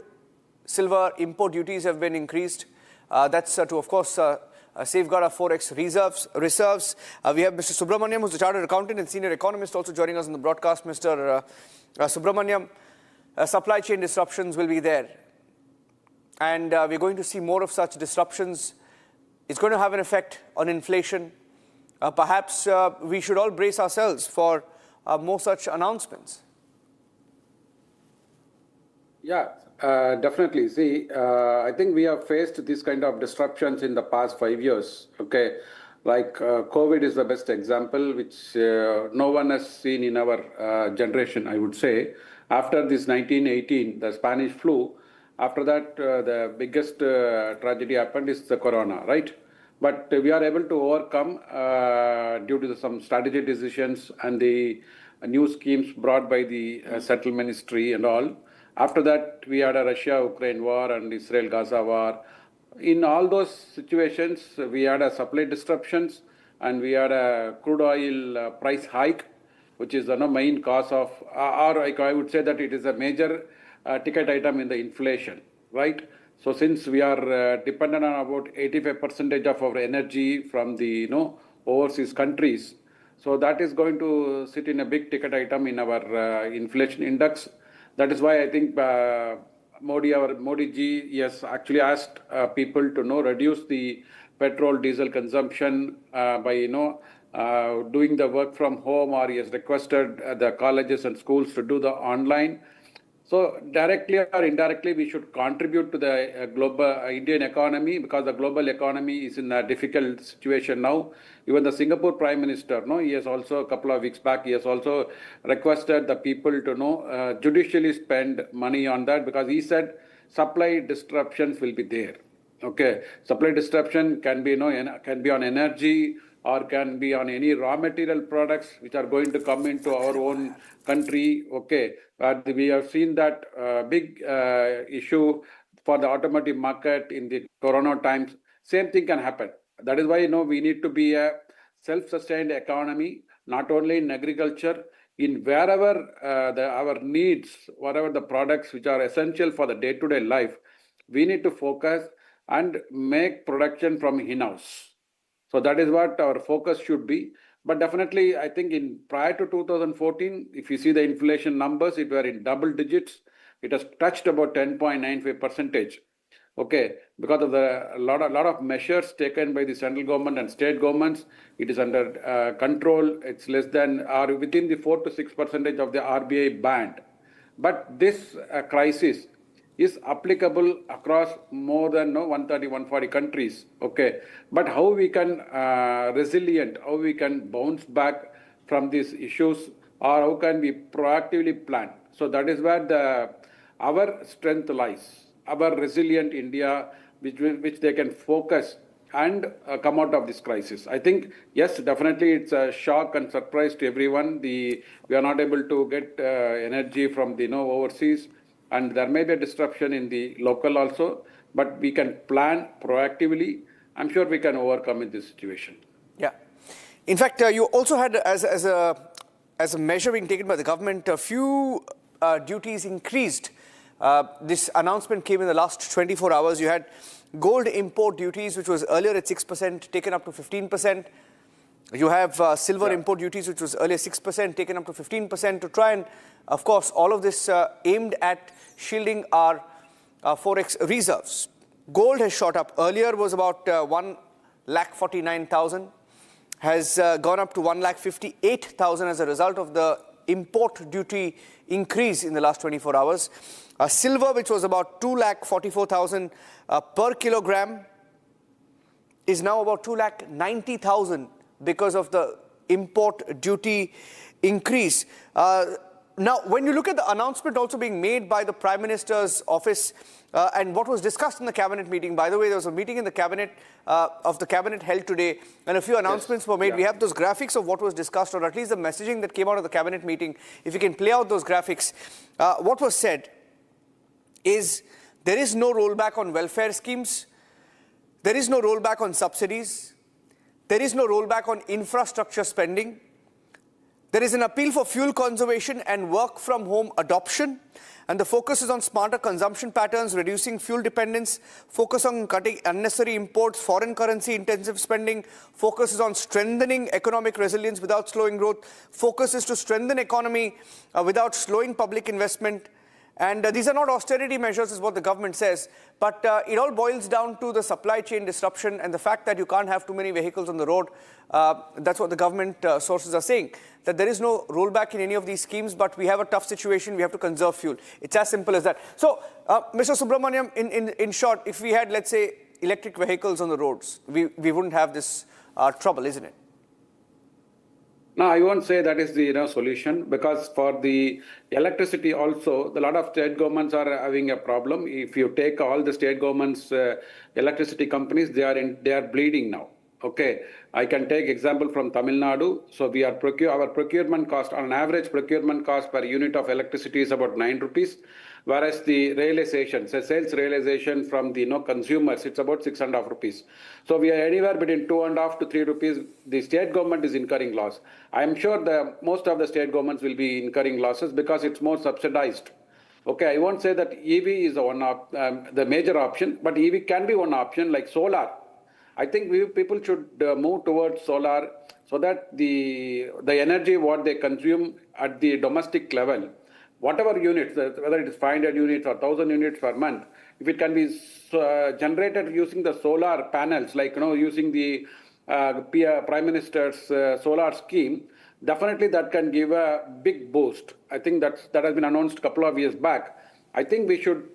silver import duties have been increased. That's to, of course, safeguard our forex reserves. We have Mr. Subramaniam, who's a chartered accountant and senior economist, also joining us on the broadcast. Mr. Subramaniam, supply chain disruptions will be there. And we're going to see more of such disruptions. It's going to have an effect on inflation. Perhaps we should all brace ourselves for more such announcements. Yeah, definitely. See, I think we have faced this kind of disruptions in the past 5 years. Okay, like COVID is the best example, which no one has seen in our generation, I would say. After this 1918, the Spanish flu, after that, the biggest tragedy happened is the corona, right? But we are able to overcome due to some strategic decisions and the new schemes brought by the Settlement Ministry and all. After that, we had a Russia-Ukraine war and Israel-Gaza war. In all those situations, we had a supply disruptions and we had a crude oil price hike, which is the main cause of, or I would say that it is a major ticket item in the inflation, right? So since we are dependent on about 85% of our energy from the overseas countries, so that is going to sit in a big ticket item in our inflation index. That is why I think Modi ji has actually asked people to reduce the petrol diesel consumption by doing the work from home, or he has requested the colleges and schools to do the online. So directly or indirectly, we should contribute to the global Indian economy, because the global economy is in a difficult situation now. Even the Singapore Prime Minister, he has also, a couple of weeks back, he has also requested the people to judicially spend money on that, because he said supply disruptions will be there. Okay, supply disruption can be on energy, or can be on any raw material products which are going to come into our own country. Okay, but we have seen that big issue for the automotive market in the corona times. Same thing can happen. That is why we need to be a self-sustained economy, not only in agriculture, in wherever our needs, whatever the products which are essential for the day-to-day life, we need to focus and make production from in-house. So that is what our focus should be. But definitely, I think prior to 2014, if you see the inflation numbers, it were in double digits. It has touched about 10.95%. Okay, because of a lot of measures taken by the central government and state governments, it is under control. It's less than or within the 4 to 6% of the RBI band. But this crisis is applicable across more than 130, 140 countries. Okay, but how we can resilient, how we can bounce back from these issues, or how can we proactively plan? So that is where our strength lies. Our resilient India, which they can focus and come out of this crisis. I think, yes, definitely it's a shock and surprise to everyone. We are not able to get energy from the overseas, and there may be a disruption in the local also, but we can plan proactively. I'm sure we can overcome in this situation. Yeah. In fact, you also had, as a measure being taken by the government, a few duties increased. This announcement came in the last 24 hours. You had gold import duties, which was earlier at 6%, taken up to 15%. You have silver import duties, which was earlier 6%, taken up to 15%, to try and, of course, all of this aimed at shielding our forex reserves. Gold has shot up. Earlier was about 1,49,000, has gone up to 1,58,000 as a result of the import duty increase in the last 24 hours. Silver, which was about 2,44,000 per kilogram, is now about 2,90,000 because of the import duty increase. Now, when you look at the announcement also being made by the Prime Minister's office and what was discussed in the cabinet meeting, by the way, there was a meeting in the cabinet held today, and a few announcements were made. Yeah. We have those graphics of what was discussed, or at least the messaging that came out of the cabinet meeting. If you can play out those graphics, what was said is there is no rollback on welfare schemes, there is no rollback on subsidies, there is no rollback on infrastructure spending. There is an appeal for fuel conservation and work from home adoption. And the focus is on smarter consumption patterns, reducing fuel dependence, focus on cutting unnecessary imports, foreign currency intensive spending, focus is on strengthening economic resilience without slowing growth, focus is to strengthen economy without slowing public investment. And these are not austerity measures, is what the government says, but it all boils down to the supply chain disruption and the fact that you can't have too many vehicles on the road. That's what the government sources are saying, that there is no rollback in any of these schemes, but we have a tough situation, we have to conserve fuel. It's as simple as that. So, Mr. Subramaniam, in short, if we had, let's say, electric vehicles on the roads, we wouldn't have this trouble, isn't it? No, I won't say that is the solution, because for the electricity also, a lot of state governments are having a problem. If you take all the state governments' electricity companies, they are bleeding now. Okay, I can take example from Tamil Nadu. So we are our procurement cost, on average procurement cost per unit of electricity is about 9 rupees. Whereas the realization, so sales realization from the consumers, it's about 6.5 rupees. So we are anywhere between 2.5 to 3 rupees. The state government is incurring loss. I am sure most of the state governments will be incurring losses because it's more subsidized. Okay, I won't say that EV is the major option, but EV can be one option, like solar. I think people should move towards solar so that the energy what they consume at the domestic level, whatever units, whether it is 500 units or 1,000 units per month, if it can be generated using the solar panels, like using the Prime Minister's solar scheme, definitely that can give a big boost. I think that has been announced a couple of years back. I think we should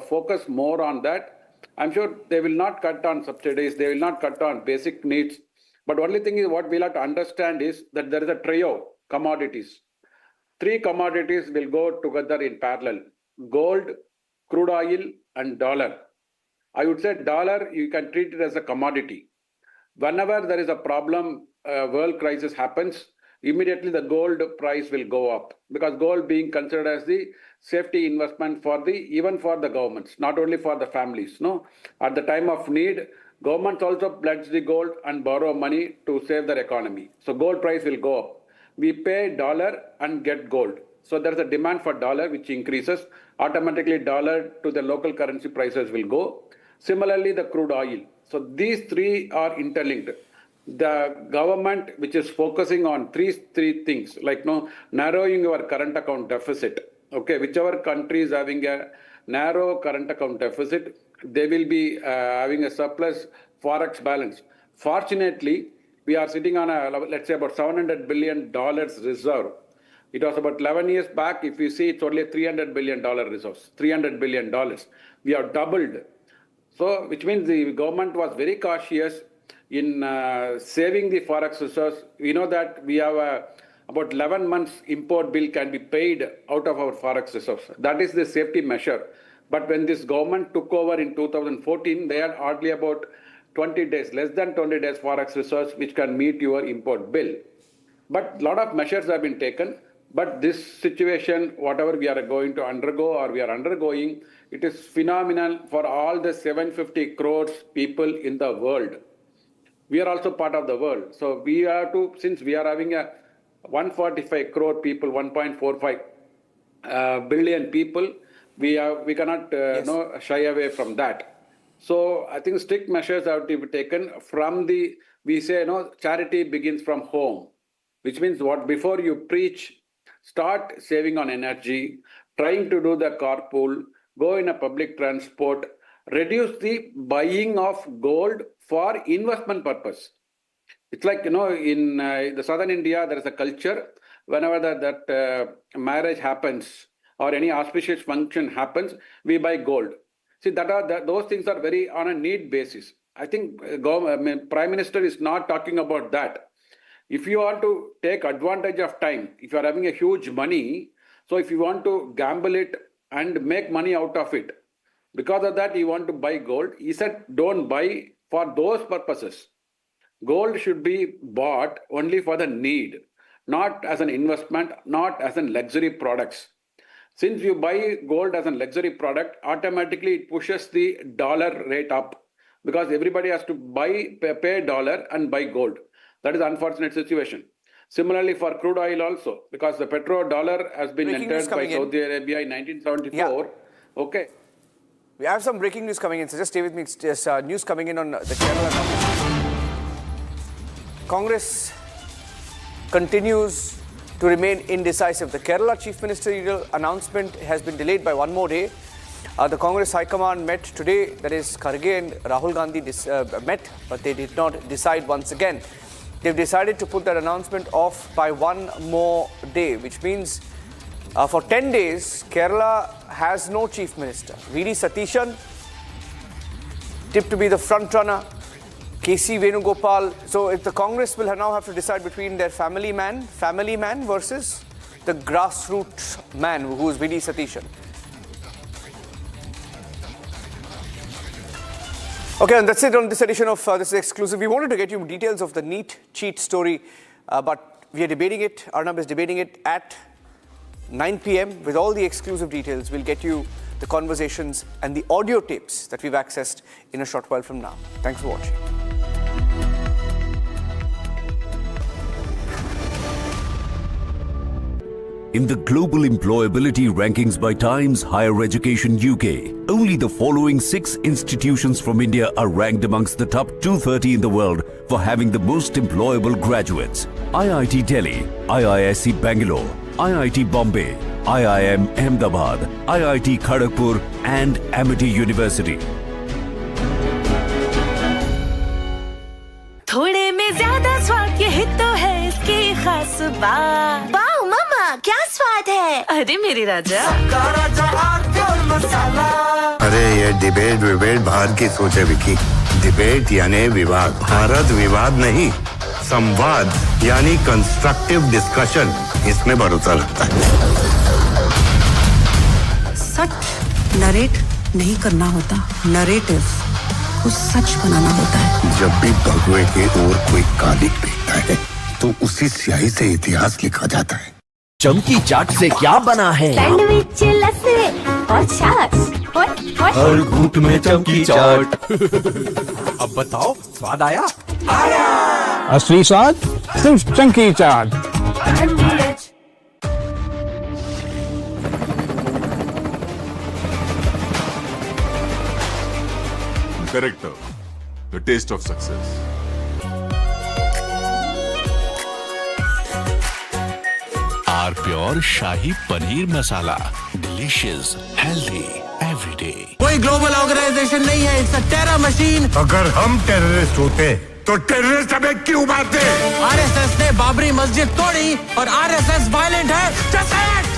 focus more on that. I'm sure they will not cut on subsidies, they will not cut on basic needs. But only thing is what we'll have to understand is that there is a trio, commodities. 3 commodities will go together in parallel: gold, crude oil, and dollar. I would say dollar, you can treat it as a commodity. Whenever there is a problem, world crisis happens, immediately the gold price will go up, because gold being considered as the safety investment even for the governments, not only for the families. No, at the time of need, governments also pledge the gold and borrow money to save their economy. So gold price will go up. We pay dollar and get gold. So there is a demand for dollar which increases. Automatically dollar to the local currency prices will go. Similarly, the crude oil. So these 3 are interlinked. The government which is focusing on three things, like narrowing your current account deficit. Okay, whichever country is having a narrow current account deficit, they will be having a surplus forex balance. Fortunately, we are sitting on let's say about $700 billion reserve. It was about 11 years back. If you see, it's only a $300 billion reserves, $300 billion. We have doubled. So, which means the government was very cautious in saving the forex reserves. We know that we have about 11 months import bill can be paid out of our forex reserves. That is the safety measure. But when this government took over in 2014, they had hardly about 20 days, less than 20 days forex reserves, which can meet your import bill. But a lot of measures have been taken. But this situation, whatever we are going to undergo or we are undergoing, it is phenomenal for all the 750 crores people in the world. We are also part of the world. So we have to, since we are having a 145 crore people, 1.45 billion people, we cannot shy away from that. So I think strict measures have to be taken from we say, charity begins from home, which means before you preach, start saving on energy, trying to do the carpool, go in a public transport, reduce the buying of gold for investment purpose. It's like, in the southern India, there is a culture, whenever that marriage happens or any auspicious function happens, we buy gold. See, those things are very on a need basis. I think Prime Minister is not talking about that. If you want to take advantage of time, if you are having a huge money, so if you want to gamble it and make money out of it, because of that you want to buy gold, he said don't buy for those purposes. Gold should be bought only for the need, not as an investment, not as an luxury products. Since you buy gold as a luxury product, automatically it pushes the dollar rate up, because everybody has to pay dollar and buy gold. That is an unfortunate situation. Similarly for crude oil also, because the petrodollar has been entered by Saudi Arabia in 1974. Okay. We have some breaking news coming in, so just stay with me. There's news coming in on the Kerala. Congress continues to remain indecisive. The Kerala Chief Ministerial announcement has been delayed by one more day. The Congress High Command met today, that is Kharge and Rahul Gandhi met, but they did not decide once again. They've decided to put that announcement off by one more day, which means for 10 days, Kerala has no Chief Minister. V.D. Satishan, tipped to be the front runner. K.C. Venugopal. So if the Congress will now have to decide between their family man versus the grassroots man, who is V.D. Satishan. Okay, and that's it on this edition of This is Exclusive. We wanted to get you details of the NEET cheat story, but we are debating it. Arnab is debating it at 9 p.m. with all the exclusive details. We'll get you the conversations and the audio tapes that we've accessed in a short while from now. Thanks for watching. In the global employability rankings by Times Higher Education UK, only the following 6 institutions from India are ranked amongst the top 230 in the world for having the most employable graduates. IIT Delhi, IISc Bangalore, IIT Bombay, IIM Ahmedabad, IIT Kharagpur and Amity University. थोड़े में ज्यादा स्वाद यही तो है इसकी खास बात। वाओ मम्मा क्या स्वाद है? अरे मेरे राजा अरे ये डिबेट बाहर की सोचे विकी। डिबेट यानी विवाद, भारत विवाद नहीं, संवाद यानी कंस्ट्रक्टिव डिस्कशन, इसमें भरोसा रखता है। सच नरेट नहीं करना होता, नरेटिव को सच बनाना होता है। जब भी भगवे के ओर कोई कालिक दिखता है तो उसी स्याही से इतिहास लिखा जाता है। चमकी चाट से क्या बना है? सैंडविच लस्सी और छाछ हर घूंट में चमकी चाट। अब बताओ स्वाद आया? आया। असली स्वाद सिर्फ चमकी chaat. Character, the taste of success. R pure shahi paneer masala, delicious, healthy everyday. कोई ग्लोबल ऑर्गेनाइजेशन नहीं है, इट्स अ टेरर मशीन। अगर हम टेररिस्ट होते तो टेररिस्ट हमें क्यों मारते? आरएसएस ने बाबरी मस्जिद तोड़ी और आरएसएस वायलेंट है।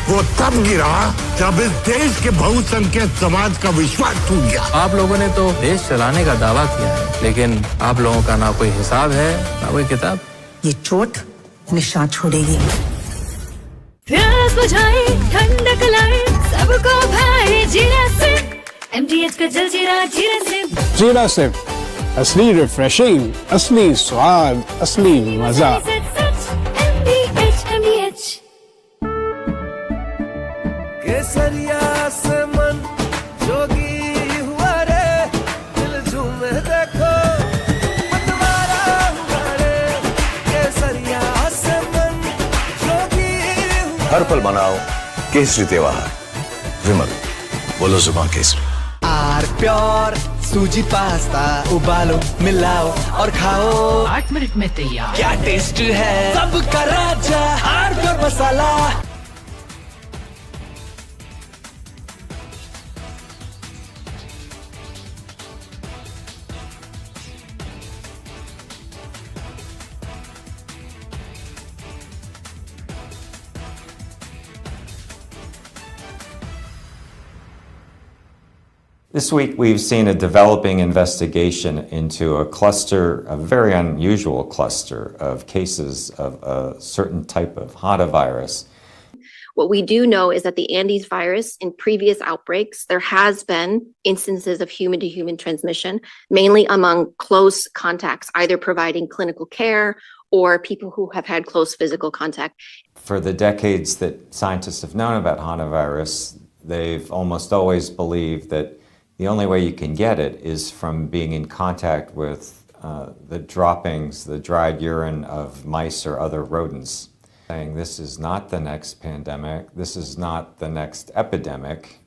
वो तब गिरा जब इस देश के बहुसंख्यक समाज का विश्वास टूट गया। आप लोगों ने तो देश चलाने का दावा किया है, लेकिन आप लोगों का ना कोई हिसाब है ना कोई किताब। ये चोट निशान छोड़ेगी। प्यास बुझाए ठंडक लाए सबको भाए जीरा से एमटीएच का जलजीरा जीरा से। जीरा से असली रिफ्रेशिंग, असली स्वाद, असली मजा। केसरिया से मन जोगी हुआ रे, दिल झूमे देखो मतवारा हुआ रे। केसरिया से मन जोगी हुआ। हर पल मनाओ केसरी त्योहार, विमल बोलो जुबान केसरी। आर प्योर सूजी पास्ता उबालो मिलाओ और खाओ, 8 मिनट में तैयार। क्या टेस्ट है सबका राजा R pure masala. This week, we've seen a developing investigation into a cluster, a very unusual cluster of cases of a certain type of Hantavirus. What we do know is that the Andes virus, in previous outbreaks, there has been instances of human-to-human transmission, mainly among close contacts, either providing clinical care or people who have had close physical contact. For the decades that scientists have known about Hantavirus, they've almost always believed that the only way you can get it is from being in contact with the droppings, the dried urine of mice or other rodents, saying this is not the next pandemic, this is not the next epidemic,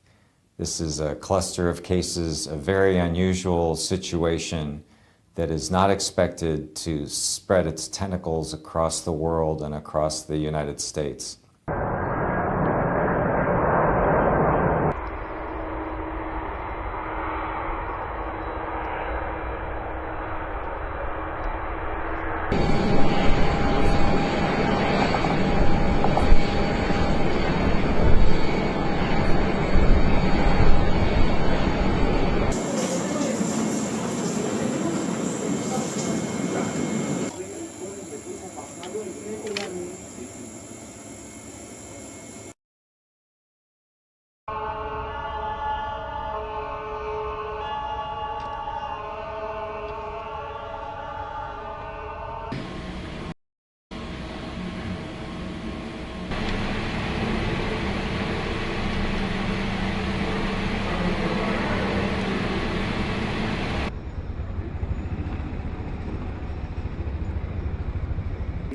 this is a cluster of cases, a very unusual situation that is not expected to spread its tentacles across the world and across the United States.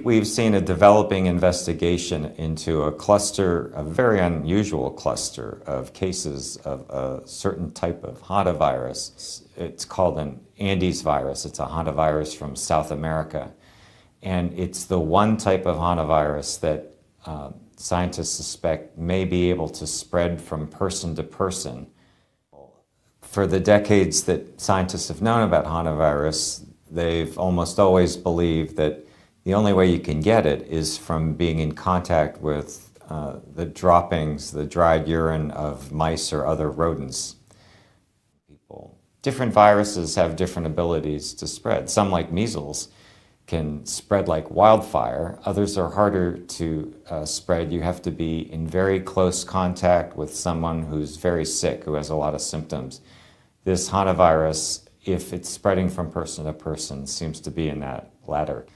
We've seen a developing investigation into a cluster, a very unusual cluster of cases of a certain type of hantavirus. It's called an Andes virus. It's a hantavirus from South America. And it's the one type of hantavirus that scientists suspect may be able to spread from person to person. For the decades that scientists have known about hantavirus, they've almost always believed that the only way you can get it is from being in contact with the droppings, the dried urine of mice or other rodents. Different viruses have different abilities to spread. Some, like measles, can spread like wildfire. Others are harder to spread. You have to be in very close contact with someone who's very sick, who has a lot of symptoms. This hantavirus, if it's spreading from person to person, seems to be in that latter.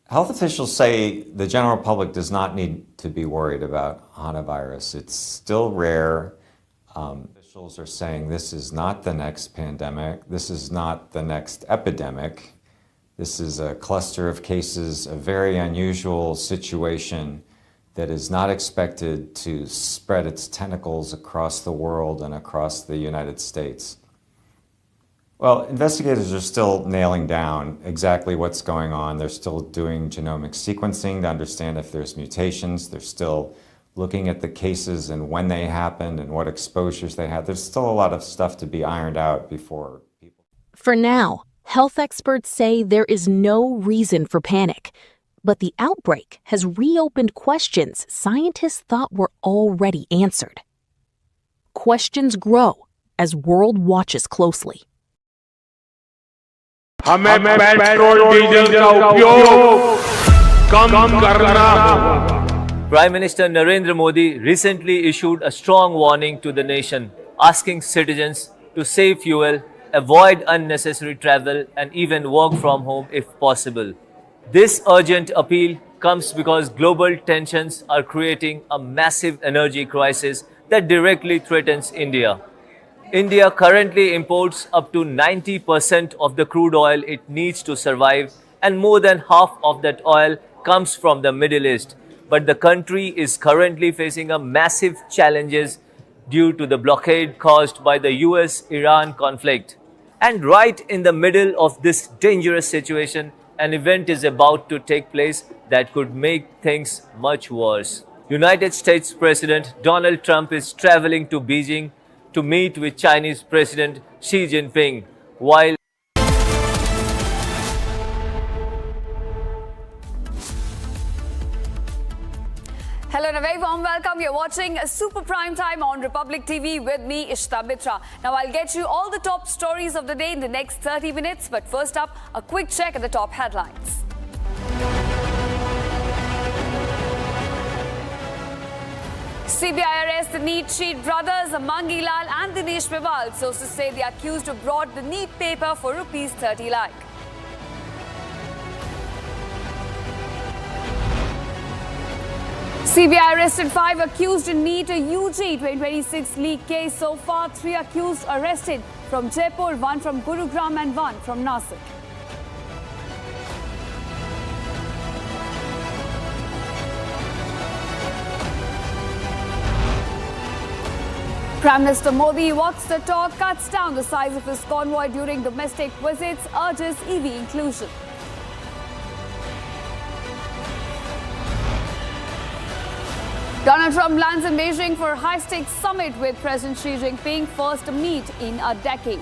Health officials say the general public does not need to be worried about hantavirus. It's still rare. Officials are saying this is not the next pandemic. This is not the next epidemic. This is a cluster of cases, a very unusual situation that is not expected to spread its tentacles across the world and across the United States. Well, investigators are still nailing down exactly what's going on. They're still doing genomic sequencing to understand if there's mutations. They're still looking at the cases and when they happened and what exposures they had. There's still a lot of stuff to be ironed out before people. For now, health experts say there is no reason for panic. But the outbreak has reopened questions scientists thought were already answered. Questions grow as world watches closely. हमें petrol diesel का उपयोग कम करना होगा. Prime Minister Narendra Modi recently issued a strong warning to the nation, asking citizens to save fuel, avoid unnecessary travel, and even work from home if possible. This urgent appeal comes because global tensions are creating a massive energy crisis that directly threatens India. India currently imports up to 90% of the crude oil it needs to survive, and more than half of that oil comes from the Middle East. But the country is currently facing a massive challenges due to the blockade caused by the US-Iran conflict. And right in the middle of this dangerous situation, an event is about to take place that could make things much worse. United States President Donald Trump is traveling to Beijing to meet with Chinese President Xi Jinping, while Hello and a very warm welcome. You're watching Super Prime Time on Republic TV with me, Ishita Mitra. Now, I'll get you all the top stories of the day in the next 30 minutes. But first up, a quick check at the top headlines. CBI arrests the NEET cheat brothers Mangi Lal and Dinesh Mewal. Sources say the accused brought the NEET paper for rupees 30 lakh. CBI arrested 5 accused in NEET UG 2026 leak case. So far, 3 accused arrested from Jaipur, 1 from Gurugram and 1 from Nasik. Prime Minister Modi walks the talk, cuts down the size of his convoy during domestic visits, urges EV inclusion. Donald Trump lands in Beijing for a high-stakes summit with President Xi Jinping, first meet in a decade.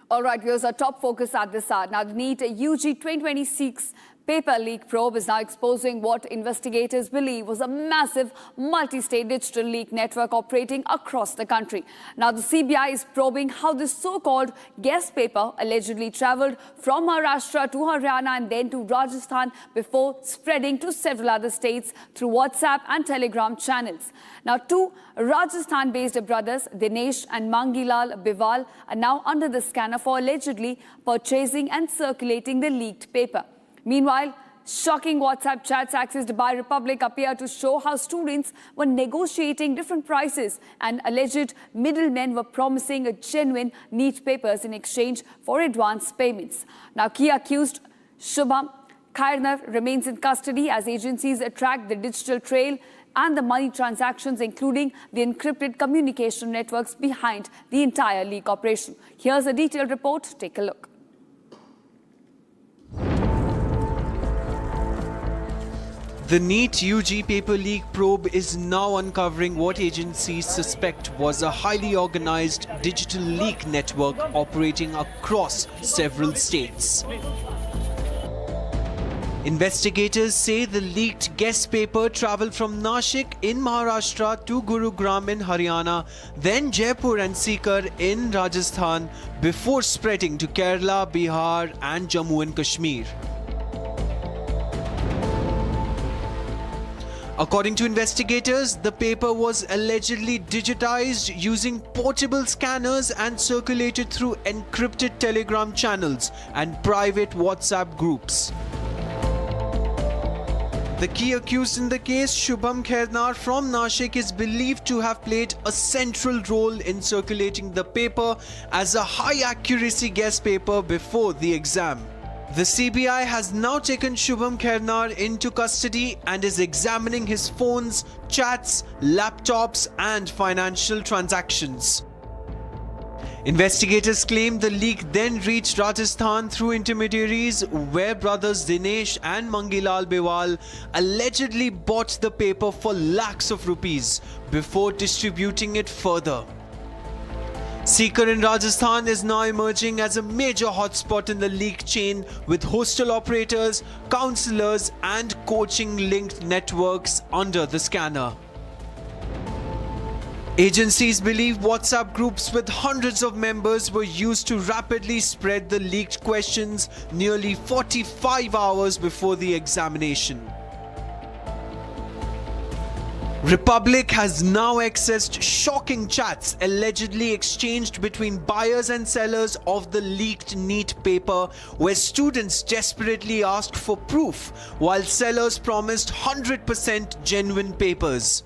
All right, here's our top focus at this hour. Now, the NEET UG 2026 paper leak probe is now exposing what investigators believe was a massive multi-state digital leak network operating across the country. Now, the CBI is probing how this so-called guest paper allegedly travelled from Maharashtra to Haryana and then to Rajasthan before spreading to several other states through WhatsApp and Telegram channels. Now, two Rajasthan-based brothers, Dinesh and Mangilal Biwal, are now under the scanner for allegedly purchasing and circulating the leaked paper. Meanwhile, shocking WhatsApp chats accessed by Republic appear to show how students were negotiating different prices and alleged middlemen were promising a genuine NEET papers in exchange for advance payments. Now, key accused Shubham Khairnar remains in custody as agencies track the digital trail and the money transactions, including the encrypted communication networks behind the entire leak operation. Here's a detailed report. Take a look. The NEET UG paper leak probe is now uncovering what agencies suspect was a highly organized digital leak network operating across several states. Investigators say the leaked guest paper travelled from Nashik in Maharashtra to Gurugram in Haryana, then Jaipur and Sikar in Rajasthan before spreading to Kerala, Bihar and Jammu and Kashmir. According to investigators, the paper was allegedly digitized using portable scanners and circulated through encrypted Telegram channels and private WhatsApp groups. The key accused in the case, Shubham Khairnar from Nashik, is believed to have played a central role in circulating the paper as a high-accuracy guest paper before the exam. The CBI has now taken Shubham Khairnar into custody and is examining his phones, chats, laptops and financial transactions. Investigators claim the leak then reached Rajasthan through intermediaries where brothers Dinesh and Mangilal Biwal allegedly bought the paper for lakhs of rupees before distributing it further. Sikar in Rajasthan is now emerging as a major hotspot in the leak chain with hostel operators, counsellors and coaching-linked networks under the scanner. Agencies believe WhatsApp groups with hundreds of members were used to rapidly spread the leaked questions nearly 45 hours before the examination. Republic has now accessed shocking chats allegedly exchanged between buyers and sellers of the leaked NEET paper, where students desperately asked for proof while sellers promised 100% genuine papers.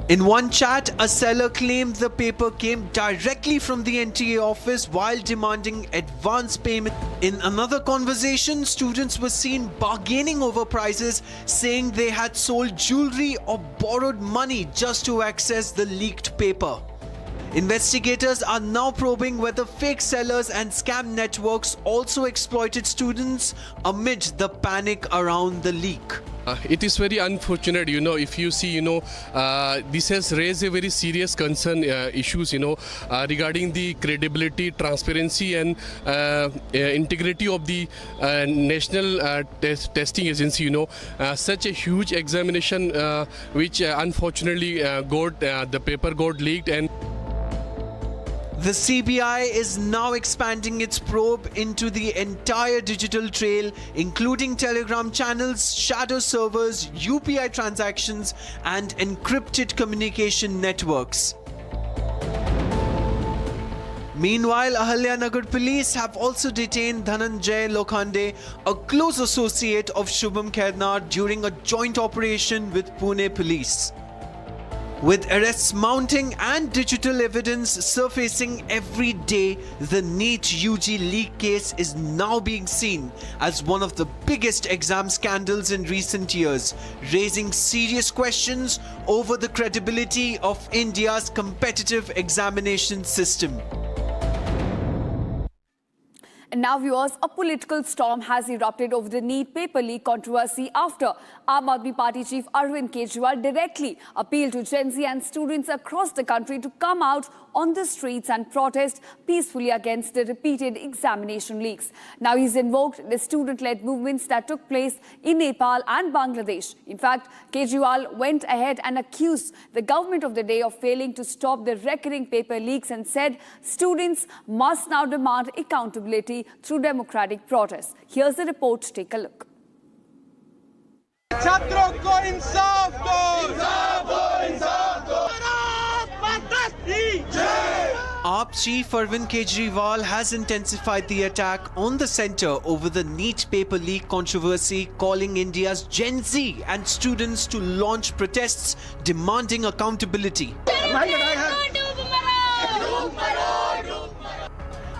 In one chat, a seller claimed the paper came directly from the NTA office while demanding advance payment. In another conversation, students were seen bargaining over prices, saying they had sold jewelry or borrowed money just to access the leaked paper. Investigators are now probing whether fake sellers and scam networks also exploited students amid the panic around the leak. It is very unfortunate, if you see, this has raised a very serious concern issues, regarding the credibility, transparency and integrity of the national testing agency, such a huge examination which unfortunately the paper got leaked. And the CBI is now expanding its probe into the entire digital trail, including Telegram channels, shadow servers, UPI transactions, and encrypted communication networks. Meanwhile, Ahalyanagar police have also detained Dhananjay Lokhande, a close associate of Shubham Khairnar, during a joint operation with Pune police. With arrests mounting and digital evidence surfacing every day, the NEET UG leak case is now being seen as one of the biggest exam scandals in recent years, raising serious questions over the credibility of India's competitive examination system. And now, viewers, a political storm has erupted over the NEET paper leak controversy after Aam Aadmi Party chief Arvind Kejriwal directly appealed to Gen Z and students across the country to come out on the streets and protest peacefully against the repeated examination leaks. Now, he's invoked the student-led movements that took place in Nepal and Bangladesh. In fact, Kejriwal went ahead and accused the government of the day of failing to stop the recurring paper leaks and said students must now demand accountability through democratic protests. Here's the report. Take a look. छात्रों को इंसाफ दो, इंसाफ दो, इंसाफ दो। भारत माता की जय। AAP chief Arvind Kejriwal has intensified the attack on the centre over the NEET paper leak controversy, calling India's Gen Z and students to launch protests demanding accountability.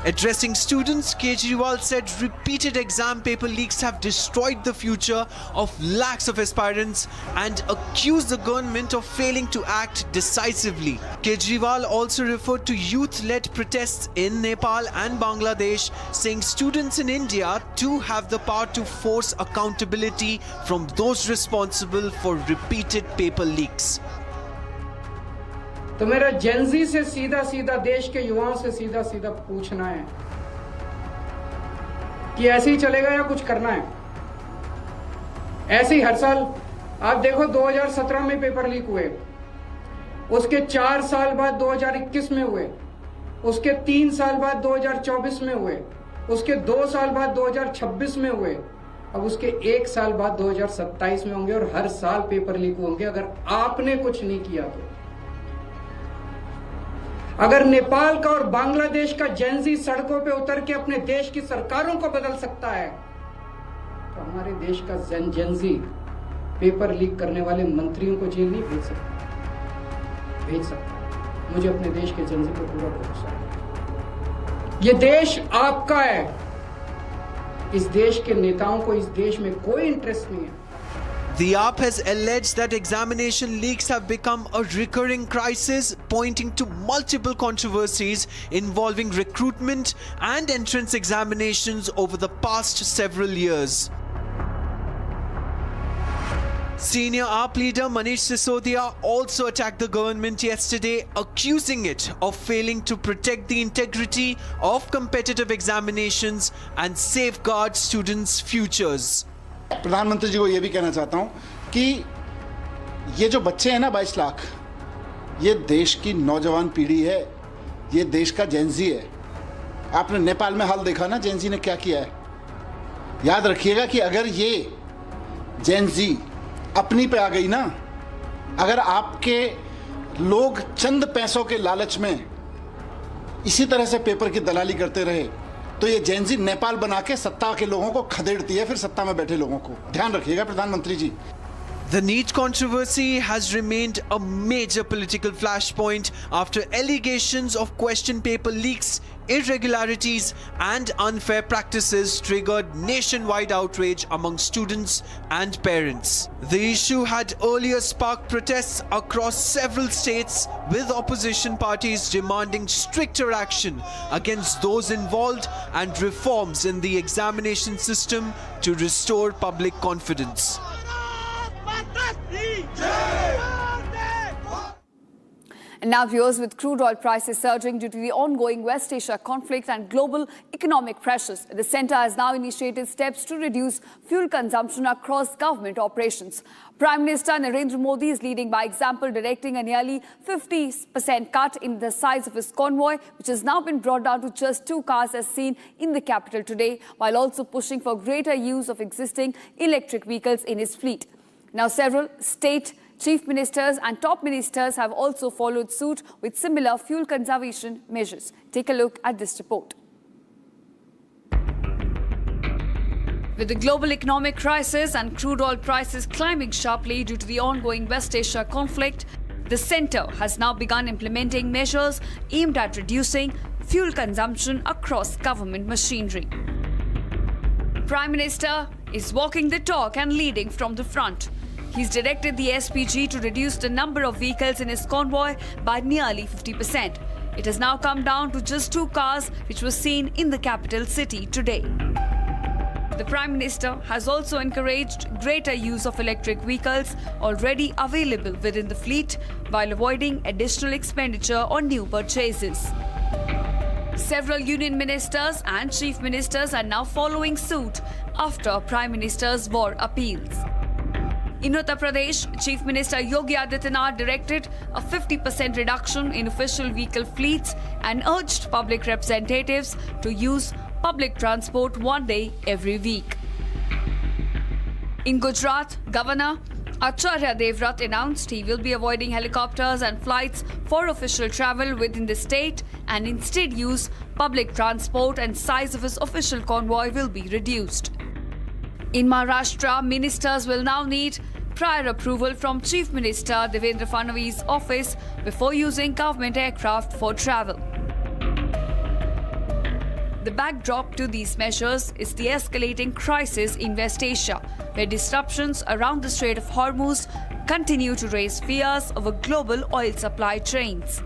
Addressing students, Kejriwal said repeated exam paper leaks have destroyed the future of lakhs of aspirants and accused the government of failing to act decisively. Kejriwal also referred to youth-led protests in Nepal and Bangladesh, saying students in India too have the power to force accountability from those responsible for repeated paper leaks. तो मेरा Gen Z से सीधा सीधा देश के युवाओं से सीधा सीधा पूछना है कि ऐसे ही चलेगा या कुछ करना है। ऐसे ही हर साल आप देखो 2017 में पेपर लीक हुए, उसके 4 साल बाद 2021 में हुए, उसके 3 साल बाद 2024 में हुए, उसके 2 साल बाद 2026 में हुए, अब उसके 1 साल बाद 2027 में होंगे और हर साल पेपर लीक होंगे अगर आपने कुछ नहीं किया तो। अगर नेपाल का और बांग्लादेश का जेनजी सड़कों पे उतर के अपने देश की सरकारों को बदल सकता है तो हमारे देश का जेनजी पेपर लीक करने वाले मंत्रियों को जेल नहीं भेज सकता। मुझे अपने देश के जेनजी पर पूरा भरोसा है। ये देश आपका है। इस देश के नेताओं को इस देश में कोई इंटरेस्ट नहीं है। The AAP has alleged that examination leaks have become a recurring crisis, pointing to multiple controversies involving recruitment and entrance examinations over the past several years. Senior AAP leader Manish Sisodia also attacked the government yesterday, accusing it of failing to protect the integrity of competitive examinations and safeguard students' futures. प्रधानमंत्री जी को ये भी कहना चाहता हूँ कि ये जो बच्चे हैं ना 22 लाख, ये देश की नौजवान पीढ़ी है, ये देश का जेनजी है। आपने नेपाल में हाल देखा ना जेनजी ने क्या किया है। याद रखिएगा कि अगर ये जेनजी अपनी पे आ गई ना, अगर आपके लोग चंद पैसों के लालच में इसी तरह से पेपर की दलाली करते रहे तो ये जेनजी नेपाल बना के सत्ता के लोगों को खदेड़ती है, फिर सत्ता में बैठे लोगों को। ध्यान रखिएगा प्रधानमंत्री जी। The NEET controversy has remained a major political flashpoint after allegations of question paper leaks, irregularities and unfair practices triggered nationwide outrage among students and parents. The issue had earlier sparked protests across several states, with opposition parties demanding stricter action against those involved and reforms in the examination system to restore public confidence. And now, viewers, with crude oil prices surging due to the ongoing West Asia conflict and global economic pressures, the centre has now initiated steps to reduce fuel consumption across government operations. Prime Minister Narendra Modi is leading by example, directing a nearly 50% cut in the size of his convoy, which has now been brought down to just 2 cars as seen in the capital today, while also pushing for greater use of existing electric vehicles in his fleet. Now, several state chief ministers and top ministers have also followed suit with similar fuel conservation measures. Take a look at this report. With the global economic crisis and crude oil prices climbing sharply due to the ongoing West Asia conflict, The centre has now begun implementing measures aimed at reducing fuel consumption across government machinery. Prime Minister is walking the talk and leading from the front. He's directed the SPG to reduce the number of vehicles in his convoy by nearly 50%. It has now come down to just 2 cars, which was seen in the capital city today. The Prime Minister has also encouraged greater use of electric vehicles already available within the fleet while avoiding additional expenditure on new purchases. Several union ministers and chief ministers are now following suit after Prime Minister's war appeals. In Uttar Pradesh, Chief Minister Yogi Adityanath directed a 50% reduction in official vehicle fleets and urged public representatives to use public transport one day every week. In Gujarat, Governor Acharya Devvrat announced he will be avoiding helicopters and flights for official travel within the state and instead use public transport, and size of his official convoy will be reduced. In Maharashtra, ministers will now need prior approval from Chief Minister Devendra Fadnavis' office before using government aircraft for travel. The backdrop to these measures is the escalating crisis in West Asia, where disruptions around the Strait of Hormuz continue to raise fears over global oil supply chains.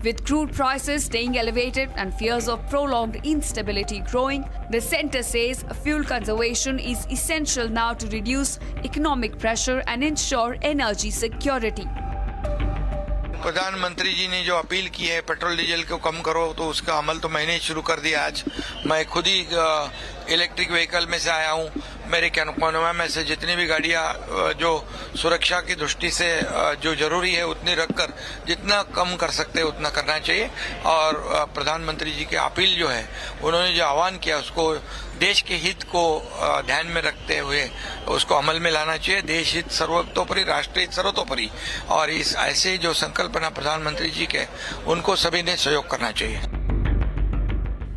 With crude prices staying elevated and fears of prolonged instability growing, the centre says fuel conservation is essential now to reduce economic pressure and ensure energy security. प्रधानमंत्री जी ने जो appeal की है petrol diesel को कम करो, तो उसका अमल तो मैंने ही शुरू कर दिया। आज मैं खुद ही इलेक्ट्रिक व्हीकल में से आया हूँ। मेरे कॉन्वॉय में से जितनी भी गाड़ियाँ जो सुरक्षा की दृष्टि से जो जरूरी है उतनी रखकर जितना कम कर सकते हैं उतना करना चाहिए। और प्रधानमंत्री जी की अपील जो है, उन्होंने जो आह्वान किया उसको देश के हित को ध्यान में रखते हुए उसको अमल में लाना चाहिए। देश हित सर्वतोपरि, राष्ट्र हित सर्वतोपरि। और इस ऐसे जो संकल्पना प्रधानमंत्री जी के, उनको सभी ने सहयोग करना चाहिए।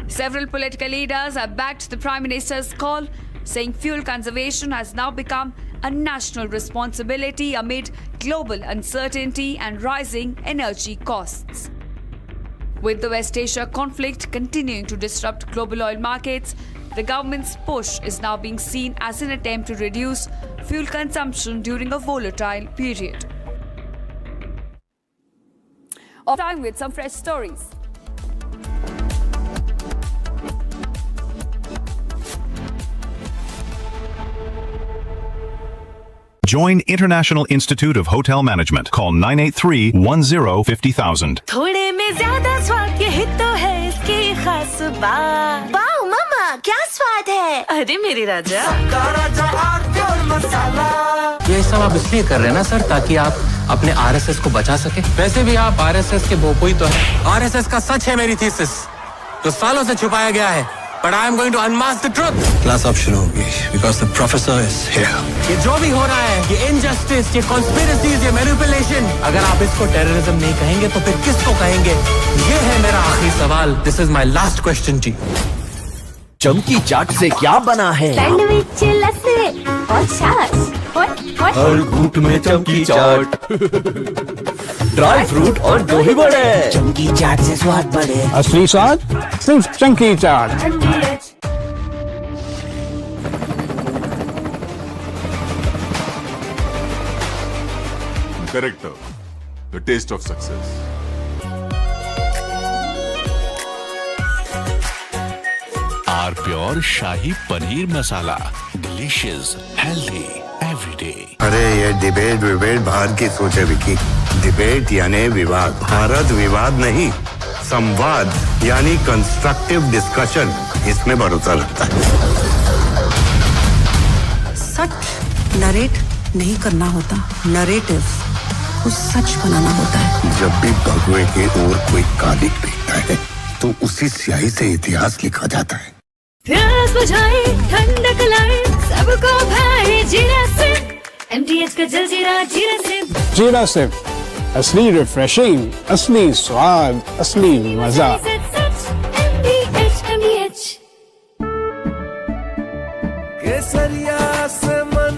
Several political leaders have backed the Prime Minister's call, saying fuel conservation has now become a national responsibility amid global uncertainty and rising energy costs. With the West Asia conflict continuing to disrupt global oil markets, the government's push is now being seen as an attempt to reduce fuel consumption during a volatile period. Off time with some fresh stories. Join International Institute of Hotel Management. Call 983-10-50,000. थोड़े में ज्यादा स्वाद यही तो है इसकी खास बात। वाओ मम्मा, क्या स्वाद है? अरे मेरे राजा, ये सब आप इसलिए कर रहे हैं ना सर, ताकि आप अपने आरएसएस को बचा सके। वैसे भी आप आरएसएस के बोपोई तो हैं। आरएसएस का सच है मेरी थीसिस, जो सालों से छुपाया गया है। But I am going to unmask the truth. Class अब शुरू होगी because the professor is here. ये जो भी हो रहा है, ये injustice, ये conspiracies, ये manipulation, अगर आप इसको terrorism नहीं कहेंगे तो फिर किसको कहेंगे? ये है मेरा आखिरी सवाल. This is my last question to you. चमकी चाट से क्या बना है? सैंडविच लस्सी और छाछ। हर घूंट में चमकी चाट, ड्राई फ्रूट और दही बड़े। चमकी चाट से स्वाद बढ़े। असली स्वाद सिर्फ chunky chaat. Character, the taste of success. R pure shahi paneer masala, delicious, healthy everyday. अरे ये डिबेट बाहर की सोच है विकी। डिबेट यानी विवाद, भारत विवाद नहीं, संवाद यानी कंस्ट्रक्टिव डिस्कशन, इसमें भरोसा रखता है। सच नरेट नहीं करना होता, नरेटिव को सच बनाना होता है। जब भी भगवे की ओर कोई कालिक दिखता है तो उसी स्याही से इतिहास लिखा जाता है। प्यास बुझाए, ठंडक लाए, सबको भाए जीरा से। MTH का जलजीरा जीरा से। जीरा से असली रिफ्रेशिंग, असली स्वाद, असली मजा। MTH। केसरिया से मन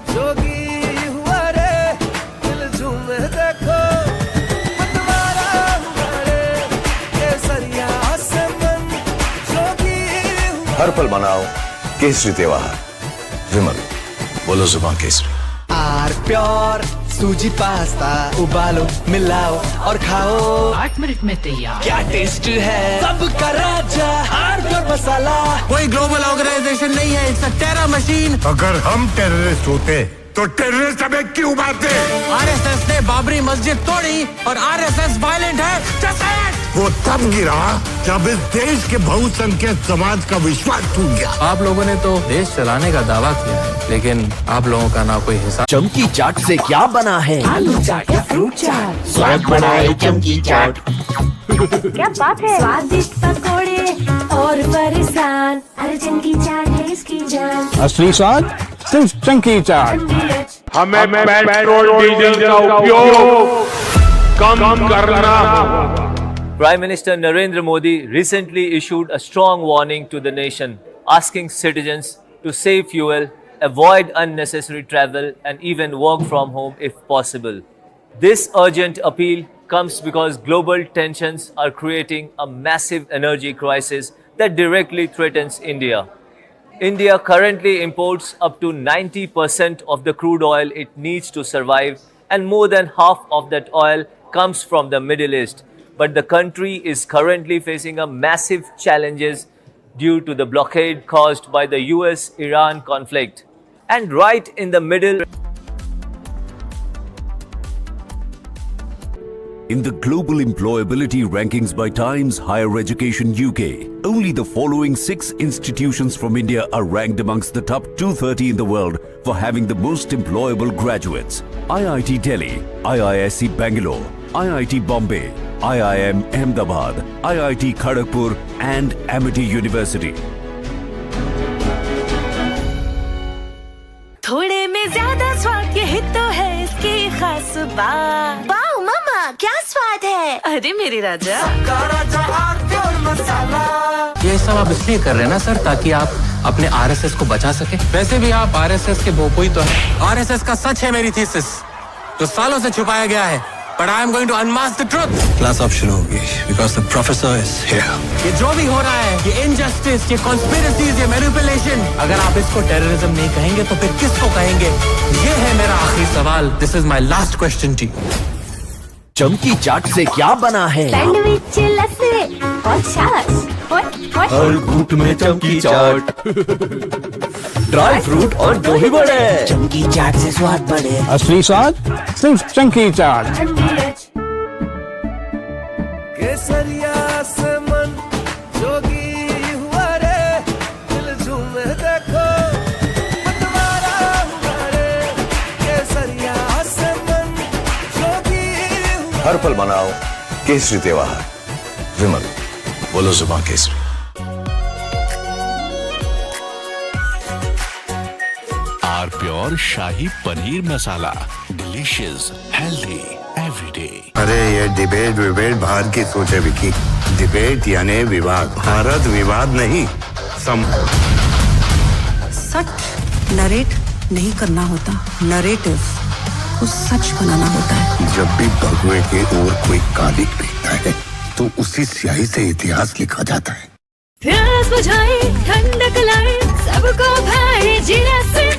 जोगी हुआ रे, दिल झूमे हर पल मनाओ केसरी त्योहार। विमल, बोलो जुबान केसरी। आर प्योर सूजी पास्ता उबालो मिलाओ और खाओ 8 मिनट में तैयार। क्या टेस्ट है सबका राजा आर प्योर मसाला। कोई ग्लोबल ऑर्गेनाइजेशन नहीं है, इट्स अ टेरर मशीन। अगर हम टेररिस्ट होते तो टेररिस्ट हमें क्यों मारते? आरएसएस ने बाबरी मस्जिद तोड़ी और आरएसएस वायलेंट है। Just say it! वो तब गिरा जब इस देश के बहुसंख्यक समाज का विश्वास टूट गया। आप लोगों ने तो देश चलाने का दावा किया है, लेकिन आप लोगों का ना कोई हिसाब। चमकी चाट से क्या बना है? आलू चाट या फ्रूट चाट। स्वाद बनाए चमकी चाट। क्या बात है? स्वादिष्ट पकोड़े और परेशान, अरे चमकी चाट है इसकी जान। असली स्वाद सिर्फ चमकी चाट। हमें पेट्रोल डीजल का उपयोग कम करना होगा। Prime Minister Narendra Modi recently issued a strong warning to the nation, asking citizens to save fuel, avoid unnecessary travel, and even work from home if possible. This urgent appeal comes because global tensions are creating a massive energy crisis that directly threatens India. India currently imports up to 90% of the crude oil it needs to survive, and more than half of that oil comes from the Middle East. But the country is currently facing a massive challenges due to the blockade caused by the US-Iran conflict. And right in the middle, in the global employability rankings by Times Higher Education UK, only the following 6 institutions from India are ranked amongst the top 230 in the world for having the most employable graduates: IIT Delhi, IISc Bangalore, IIT Bombay, IIM Ahmedabad, IIT Kharagpur and Amity University. थोड़े में ज्यादा स्वाद, यही तो है इसकी खास बात। वाओ मामा, क्या स्वाद है? अरे मेरे राजा, ये सब आप इसलिए कर रहे हैं ना सर, ताकि आप अपने आरएसएस को बचा सके। वैसे भी आप आरएसएस के बोपोई तो हैं। आरएसएस का सच है मेरी थीसिस, जो सालों से छुपाया गया है। But I am going to unmask the truth. Class अब शुरू होगी because the professor is here. ये जो भी हो रहा है, ये injustice, ये conspiracies, ये manipulation, अगर आप इसको terrorism नहीं कहेंगे तो फिर किसको कहेंगे? ये है मेरा आखिरी सवाल. This is my last question to you. चमकी चाट से क्या बना है? सैंडविच, लस्सी और छाछ। हर घूंट में चमकी चाट। ड्राई फ्रूट और दही बड़े। चमकी चाट से स्वाद बढ़े। असली स्वाद सिर्फ चमकी चाट। केसरिया से मन जोगी हुआ रे, दिल झूमे देखो मतवारा हुआ रे। केसरिया से मन जोगी हुआ। हर पल मनाओ केसरी त्योहार। विमल, बोलो जुबान केसरी। R pure shahi paneer masala, delicious, healthy, everyday. अरे ये डिबेट बाहर की सोचे विकी। डिबेट यानी विवाद। भारत विवाद नहीं सच नरेट नहीं करना होता, नरेटिव को सच बनाना होता है। जब भी भगवे के ओर कोई कालिक दिखता है तो उसी स्याही से इतिहास लिखा जाता है। प्यास बुझाए, ठंडक लाए, सबको भाए जीरा से।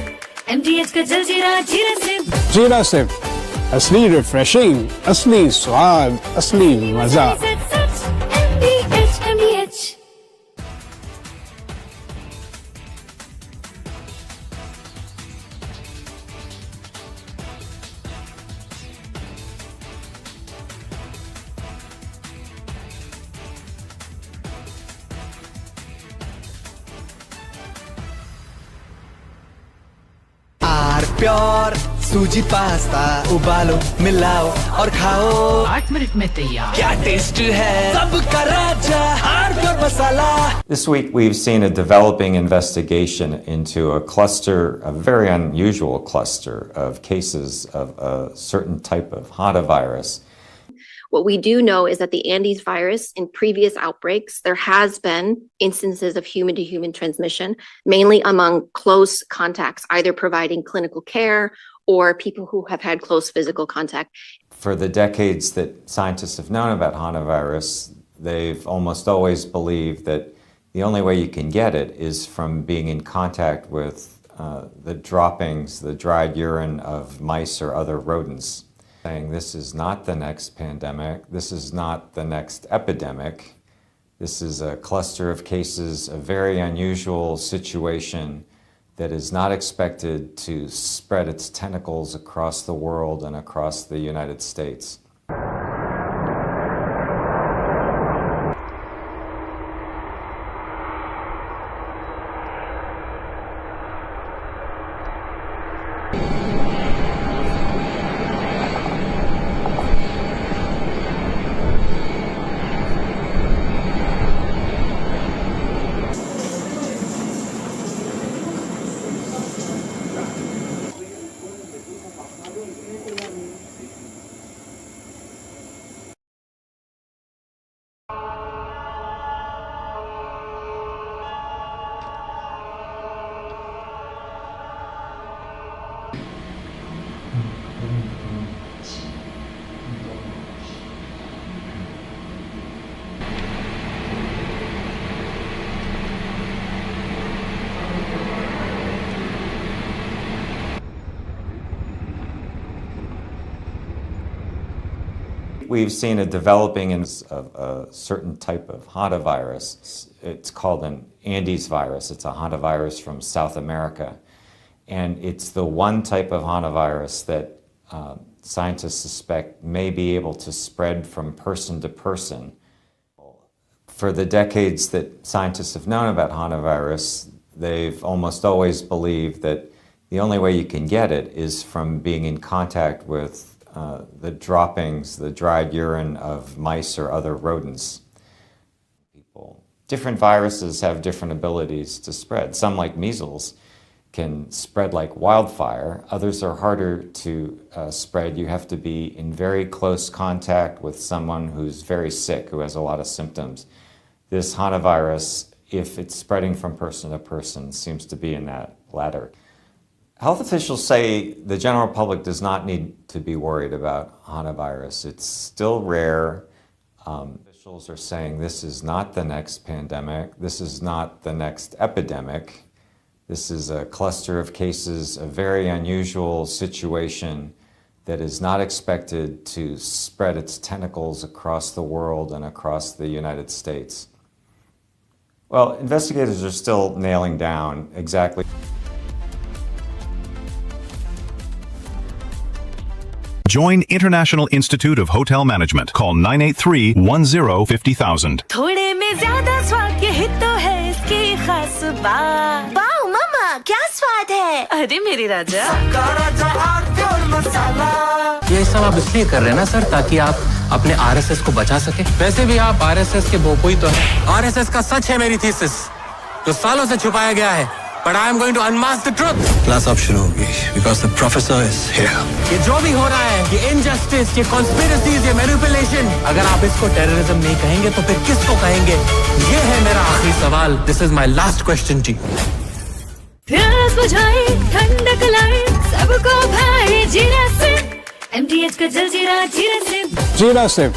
MTH का जल जीरा, जीरा से। जीरा से असली रिफ्रेशिंग, असली स्वाद, असली मजा। MTH। आर प्योर सूजी पास्ता उबालो मिलाओ और खाओ 8 मिनट में तैयार। क्या टेस्ट है सबका राजा R pure masala. This week we've seen a developing investigation into a cluster, a very unusual cluster of cases of a certain type of Hantavirus. What we do know is that the Andes virus, in previous outbreaks, there has been instances of human-to-human transmission, mainly among close contacts, either providing clinical care or people who have had close physical contact. For the decades that scientists have known about Hantavirus, they've almost always believed that the only way you can get it is from being in contact with the droppings, the dried urine of mice or other rodents. Saying this is not the next pandemic, this is not the next epidemic, this is a cluster of cases, a very unusual situation that is not expected to spread its tentacles across the world and across the United States. We've seen a developing of a certain type of hantavirus. It's called an Andes virus. It's a hantavirus from South America. And it's the one type of hantavirus that scientists suspect may be able to spread from person to person. For the decades that scientists have known about hantavirus, they've almost always believed that the only way you can get it is from being in contact with the droppings, the dried urine of mice or other rodents. Different viruses have different abilities to spread. Some, like measles, can spread like wildfire. Others are harder to spread. You have to be in very close contact with someone who's very sick, who has a lot of symptoms. This hantavirus, if it's spreading from person to person, seems to be in that latter. Health officials say the general public does not need to be worried about hantavirus. It's still rare. Officials are saying this is not the next pandemic. This is not the next epidemic. This is a cluster of cases, a very unusual situation that is not expected to spread its tentacles across the world and across the United States. Well, investigators are still nailing down exactly. Join International Institute of Hotel Management. Call 983-10-50,000. थोड़े में ज्यादा स्वाद ये हित तो है इसकी खास बात। वाओ मम्मा क्या स्वाद है? अरे मेरी राजा। ये सब आप इसलिए कर रहे हैं ना सर, ताकि आप अपने आरएसएस को बचा सके। वैसे भी आप आरएसएस के बोपोई तो हैं। आरएसएस का सच है मेरी थीसिस, जो सालों से छुपाया गया है। But I am going to unmask the truth. Class अब शुरू होगी because the professor is here. ये जो भी हो रहा है, ये injustice, ये conspiracies, ये manipulation, अगर आप इसको terrorism नहीं कहेंगे तो फिर किसको कहेंगे? ये है मेरा आखिरी सवाल. This is my last question to you. प्यास बुझाए, ठंडक लाए, सबको भाए जीरा सिप। MTH का जलजीरा जीरा सिप। जीरा सिप,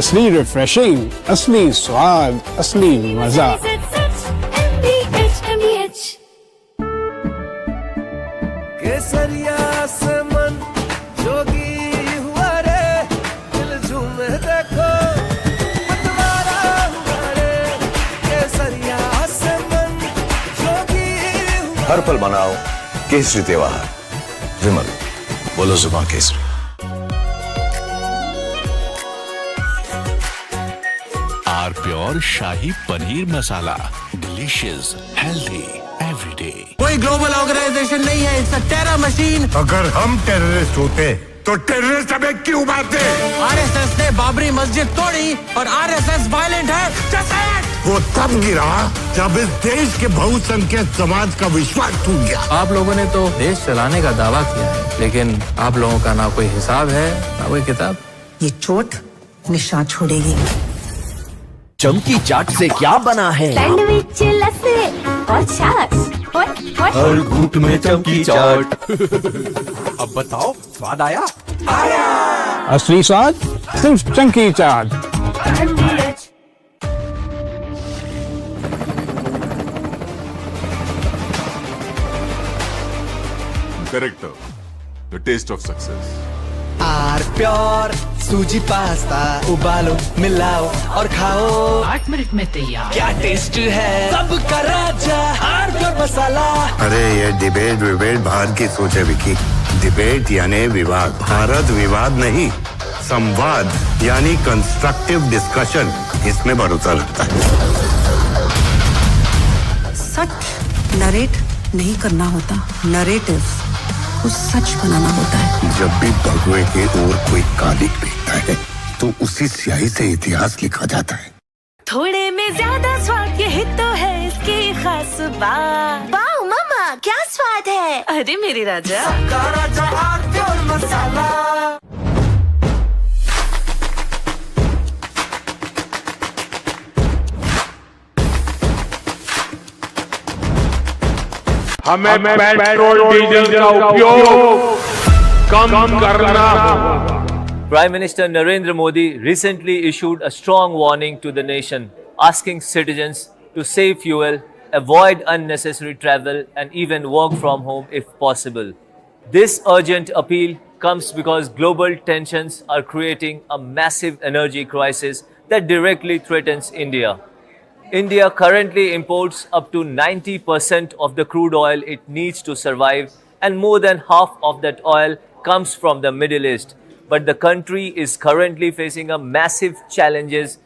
असली रिफ्रेशिंग, असली स्वाद, असली मजा। केसरिया से मन जोगी हुआ रे, दिल झूमे देखो मतवारा हुआ रे। केसरिया से मन जोगी हुआ। हर पल मनाओ केसरी त्योहार। विमल, बोलो जुबान केसरी। R pure shahi paneer masala, delicious, healthy every day. कोई ग्लोबल ऑर्गेनाइजेशन नहीं है, इट्स अ टेरर मशीन। अगर हम टेररिस्ट होते तो टेररिस्ट हमें क्यों मारते? आरएसएस ने बाबरी मस्जिद तोड़ी और आरएसएस वायलेंट है। वो तब गिरा जब इस देश के बहुसंख्यक समाज का विश्वास टूट गया। आप लोगों ने तो देश चलाने का दावा किया है, लेकिन आप लोगों का ना कोई हिसाब है ना कोई किताब। ये चोट निशान छोड़ेगी। चमकी चाट से क्या बना है? सैंडविच लस्सी और छाछ और हर घूंट में चमकी चाट। अब बताओ स्वाद आया? आया। असली स्वाद सिर्फ chunky chaat. Character, the taste of success. R pure सूजी पास्ता उबालो मिलाओ और खाओ 8 मिनट में तैयार। क्या टेस्ट है सबका राजा आर प्योर मसाला। अरे ये डिबेट बाहर की सोचे विकी। डिबेट यानी विवाद, भारत विवाद नहीं, संवाद यानी कंस्ट्रक्टिव डिस्कशन, इसमें भरोसा लगता है। सच नरेट नहीं करना होता, नरेटिव को सच बनाना होता है। जब भी भगवे के ओर कोई कालिक फेंकता है तो उसी स्याही से इतिहास लिखा जाता है। थोड़े में ज्यादा स्वाद यही तो है इसकी खास बात। वाओ मामा क्या स्वाद है। अरे मेरे राजा राजा आर प्योर मसाला। हमें पेट्रोल डीजल का उपयोग कम करना होगा। Prime Minister Narendra Modi recently issued a strong warning to the nation, asking citizens to save fuel, avoid unnecessary travel, and even work from home if possible. This urgent appeal comes because global tensions are creating a massive energy crisis that directly threatens India. India currently imports up to 90% of the crude oil it needs to survive, and more than half of that oil comes from the Middle East. But the country is currently facing a massive challenges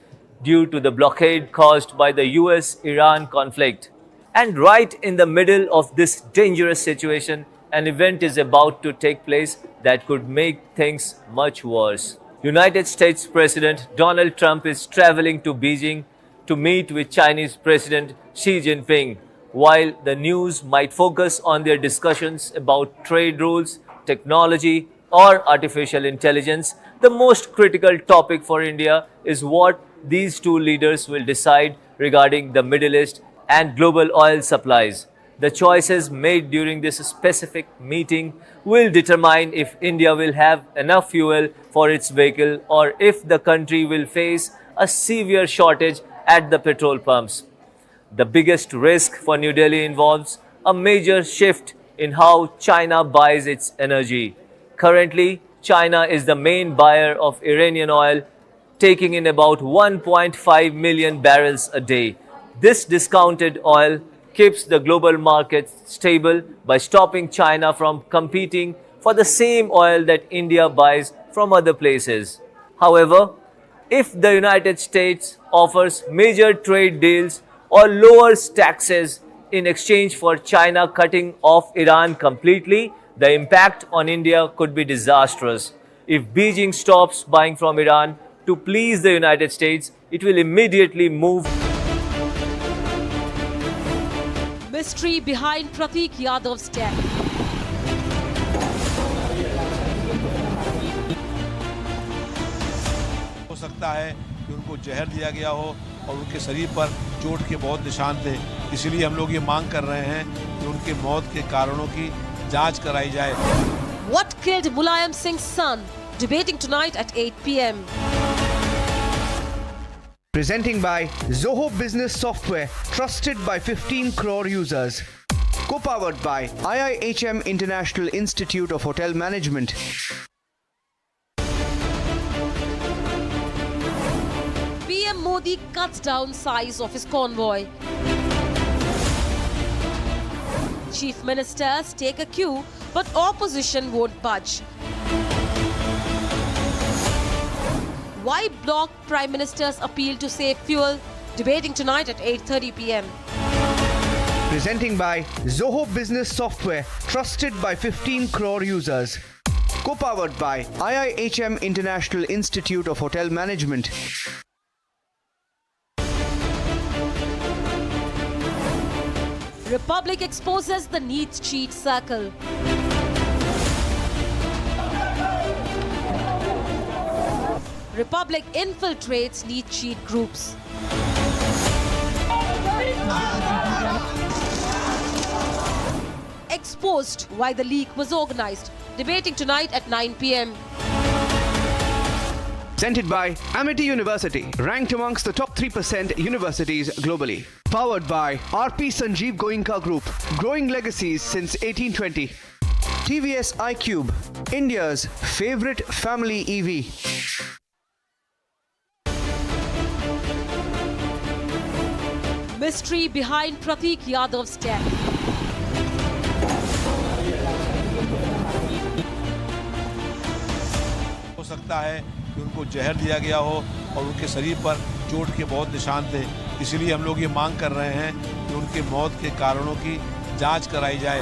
due to the blockade caused by the US-Iran conflict. And right in the middle of this dangerous situation, an event is about to take place that could make things much worse. United States President Donald Trump is traveling to Beijing to meet with Chinese President Xi Jinping. While the news might focus on their discussions about trade rules, technology, or artificial intelligence, the most critical topic for India is what these two leaders will decide regarding the Middle East and global oil supplies. The choices made during this specific meeting will determine if India will have enough fuel for its vehicle or if the country will face a severe shortage at the petrol pumps. The biggest risk for New Delhi involves a major shift in how China buys its energy. Currently, China is the main buyer of Iranian oil, taking in about 1.5 million barrels a day. This discounted oil keeps the global market stable by stopping China from competing for the same oil that India buys from other places. However, if the United States offers major trade deals or lowers taxes in exchange for China cutting off Iran completely, the impact on India could be disastrous. If Beijing stops buying from Iran to please the United States, it will immediately move. Mystery behind Pratik Yadav's death. हो सकता है कि उनको जहर दिया गया हो और उनके शरीर पर चोट के बहुत निशान थे, इसलिए हम लोग ये मांग कर रहे हैं कि उनके मौत के कारणों की जांच कराई जाए। What killed Mulayam Singh's son? Debating tonight at 8 p.m. Presenting by Zoho Business Software, trusted by 15 crore users. Co-powered by IIHM International Institute of Hotel Management. PM Modi cuts down size of his convoy. Chief ministers take a cue, but opposition won't budge. Why block Prime Minister's appeal to save fuel? Debating tonight at 8:30 p.m. Presenting by Zoho Business Software, trusted by 15 crore users. Co-powered by IIHM International Institute of Hotel Management. Republic exposes the NEET cheat circle. Republic infiltrates NEET cheat groups. Exposed why the leak was organized. Debating tonight at 9 p.m. Presented by Amity University, ranked amongst the top 3% universities globally. Powered by RP Sanjeev Goenka Group, growing legacies since 1820. TVS iQube, India's favorite family EV. Mystery behind Pratik Yadav's death. हो सकता है कि उनको जहर दिया गया हो और उनके शरीर पर चोट के बहुत निशान थे, इसलिए हम लोग ये मांग कर रहे हैं कि उनके मौत के कारणों की जांच कराई जाए।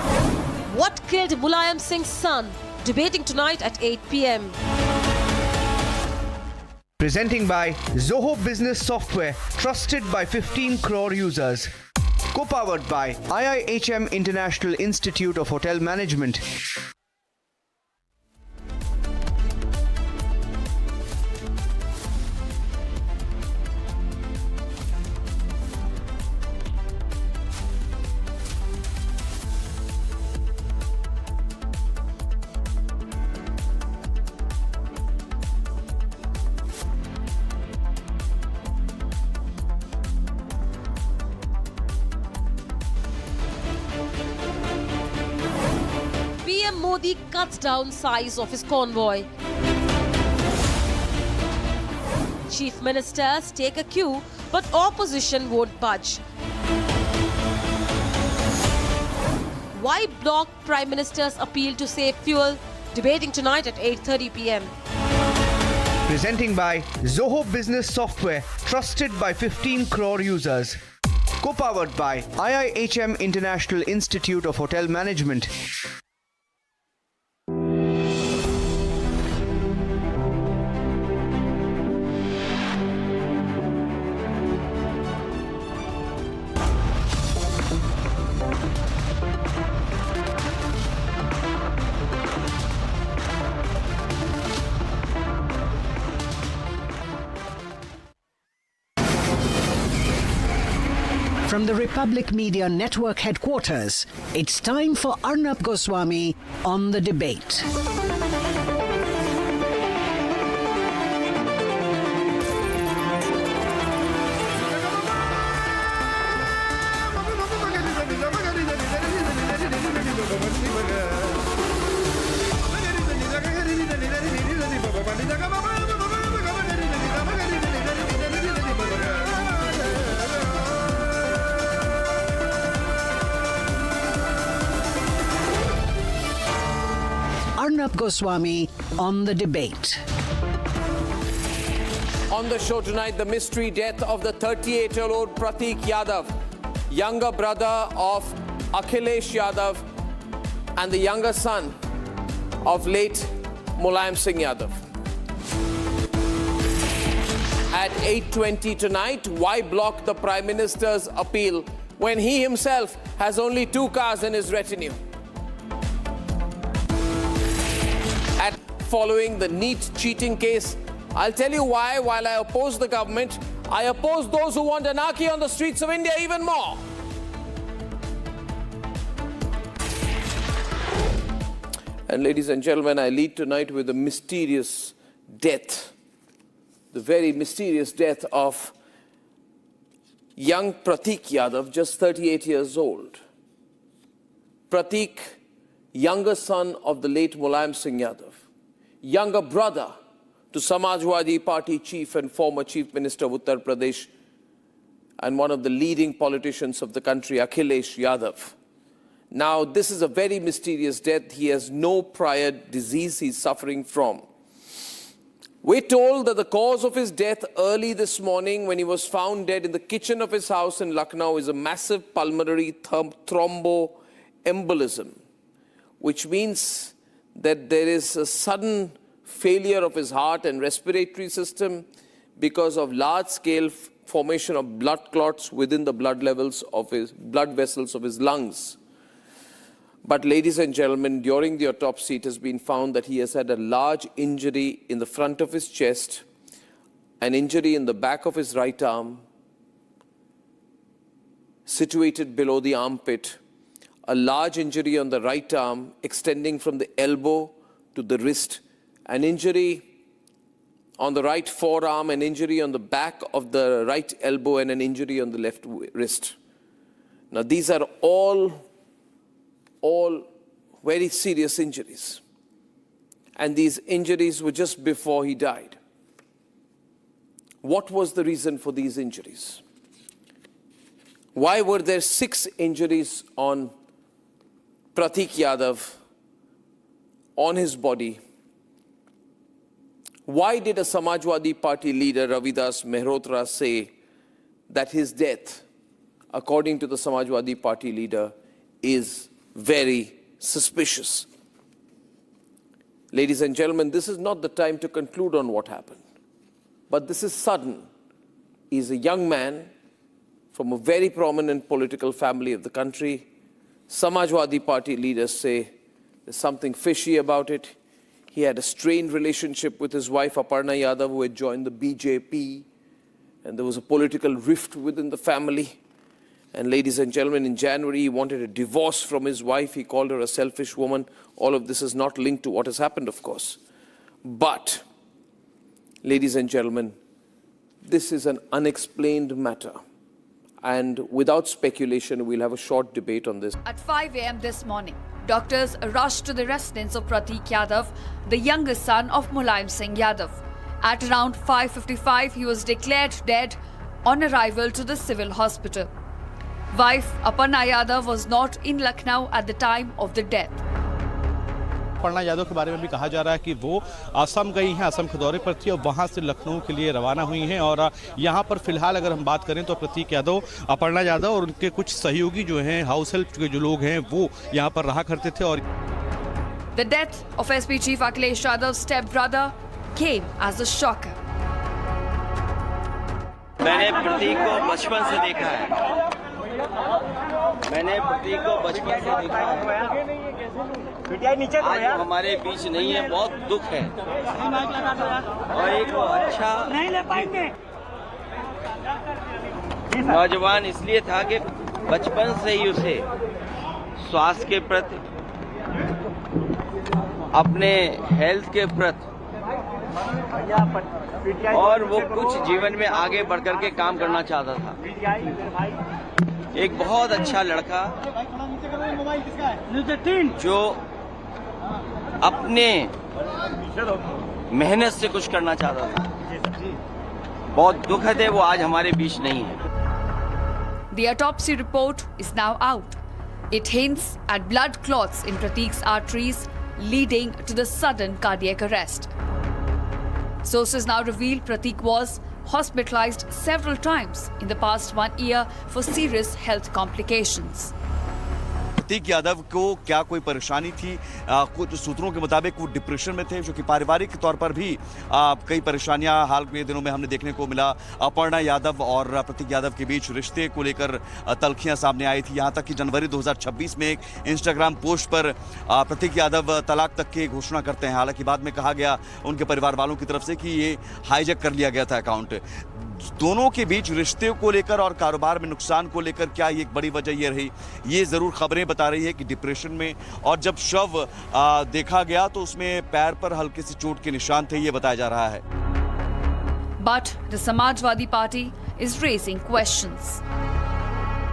What killed Mulayam Singh's son? Debating tonight at 8 p.m. Presenting by Zoho Business Software, trusted by 15 crore users. Co-powered by IIHM International Institute of Hotel Management. PM Modi cuts down size of his convoy. Chief ministers take a cue, but opposition won't budge. Why block Prime Minister's appeal to save fuel? Debating tonight at 8:30 p.m. Presenting by Zoho Business Software, trusted by 15 crore users. Co-powered by IIHM International Institute of Hotel Management. From the Republic Media Network headquarters, it's time for Arnab Goswami on the debate. Arnab Goswami on the debate. On the show tonight, the mystery death of the 38-year-old Pratik Yadav, younger brother of Akhilesh Yadav and the younger son of late Mulayam Singh Yadav. At 8:20 tonight, why block the Prime Minister's appeal when he himself has only 2 cars in his retinue? Following the NEET cheating case, I'll tell you why, while I oppose the government, I oppose those who want anarchy on the streets of India even more. And ladies and gentlemen, I lead tonight with the mysterious death, the very mysterious death of young Pratik Yadav, just 38 years old. Pratik, younger son of the late Mulayam Singh Yadav, younger brother to Samajwadi Party chief and former Chief Minister of Uttar Pradesh and one of the leading politicians of the country, Akhilesh Yadav. Now, this is a very mysterious death. He has no prior disease he's suffering from. We're told that the cause of his death early this morning when he was found dead in the kitchen of his house in Lucknow is a massive pulmonary thromboembolism, which means that there is a sudden failure of his heart and respiratory system because of large-scale formation of blood clots within the blood vessels of his lungs. But ladies and gentlemen, during the autopsy, it has been found that he has had a large injury in the front of his chest, an injury in the back of his right arm, situated below the armpit, a large injury on the right arm extending from the elbow to the wrist, an injury on the right forearm, an injury on the back of the right elbow, and an injury on the left wrist. Now, these are all very serious injuries. And these injuries were just before he died. What was the reason for these injuries? Why were there 6 injuries on Pratik Yadav, on his body? Why did a Samajwadi Party leader, Ravidas Mehrotra, say that his death, according to the Samajwadi Party leader, is very suspicious? Ladies and gentlemen, this is not the time to conclude on what happened. But this is sudden. He's a young man from a very prominent political family of the country. Samajwadi Party leaders say there's something fishy about it. He had a strained relationship with his wife Aparna Yadav, who had joined the BJP. And there was a political rift within the family. And ladies and gentlemen, in January, he wanted a divorce from his wife. He called her a selfish woman. All of this is not linked to what has happened, of course. But, ladies and gentlemen, this is an unexplained matter. And without speculation, we'll have a short debate on this. At 5 a.m. this morning, doctors rushed to the residence of Pratik Yadav, the youngest son of Mulayam Singh Yadav. At around 5:55, he was declared dead on arrival to the civil hospital. Wife Aparna Yadav was not in Lucknow at the time of the death. Aparna Yadav के बारे में भी कहा जा रहा है कि वो असम गई हैं, असम के दौरे पर थी और वहां से लखनऊ के लिए रवाना हुई हैं। और यहां पर फिलहाल अगर हम बात करें तो प्रतीक यादव, अपर्णा यादव और उनके कुछ सहयोगी जो हैं, हाउस हेल्प के जो लोग हैं, वो यहां पर रहा करते थे। और The death of SP Chief Akhilesh Yadav's stepbrother came as a shocker. मैंने प्रतीक को बचपन से देखा है। मैंने प्रतीक को बचपन से देखा है। आज हमारे बीच नहीं है, बहुत दुख है। और एक अच्छा नौजवान इसलिए था कि बचपन से ही उसे स्वास्थ्य के प्रति, अपने हेल्थ के प्रति और वो कुछ जीवन में आगे बढ़कर के काम करना चाहता था। एक बहुत अच्छा लड़का जो अपने मेहनत से कुछ करना चाहता था। बहुत दुखद है वो आज हमारे बीच नहीं है। The autopsy report is now out. It hints at blood clots in Pratik's arteries, leading to the sudden cardiac arrest. Sources now reveal Pratik was hospitalized several times in the past 1 year for serious health complications. प्रतीक यादव को क्या कोई परेशानी थी? कुछ सूत्रों के मुताबिक वो डिप्रेशन में थे, जो कि पारिवारिक तौर पर भी कई परेशानियां हाल के दिनों में हमने देखने को मिला। अपर्णा यादव और प्रतीक यादव के बीच रिश्ते को लेकर तल्खियां सामने आई थी। यहां तक कि जनवरी 2026 में एक इंस्टाग्राम पोस्ट पर प्रतीक यादव तलाक तक की घोषणा करते हैं। हालांकि बाद में कहा गया उनके परिवार वालों की तरफ से कि ये हाईजैक कर लिया गया था अकाउंट। दोनों के बीच रिश्ते को लेकर और कारोबार में नुकसान को लेकर क्या एक बड़ी वजह ये रही? ये जरूर खबरें बता रही है कि डिप्रेशन में, और जब शव देखा गया तो उसमें पैर पर हल्के से चोट के निशान थे, ये बताया जा रहा है। But the Samajwadi Party is raising questions.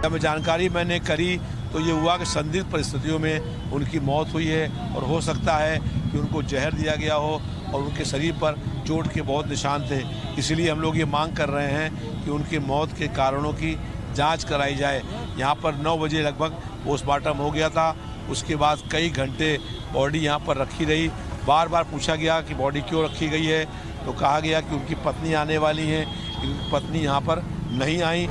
जब जानकारी मैंने करी तो ये हुआ कि संदिग्ध परिस्थितियों में उनकी मौत हुई है और हो सकता है कि उनको जहर दिया गया हो और उनके शरीर पर चोट के बहुत निशान थे। इसीलिए हम लोग ये मांग कर रहे हैं कि उनकी मौत के कारणों की जांच कराई जाए। यहाँ पर 9 बजे लगभग पोस्टमार्टम हो गया था। उसके बाद कई घंटे बॉडी यहाँ पर रखी रही। बार बार पूछा गया कि बॉडी क्यों रखी गई है, तो कहा गया कि उनकी पत्नी आने वाली हैं। उनकी पत्नी यहाँ पर नहीं आई।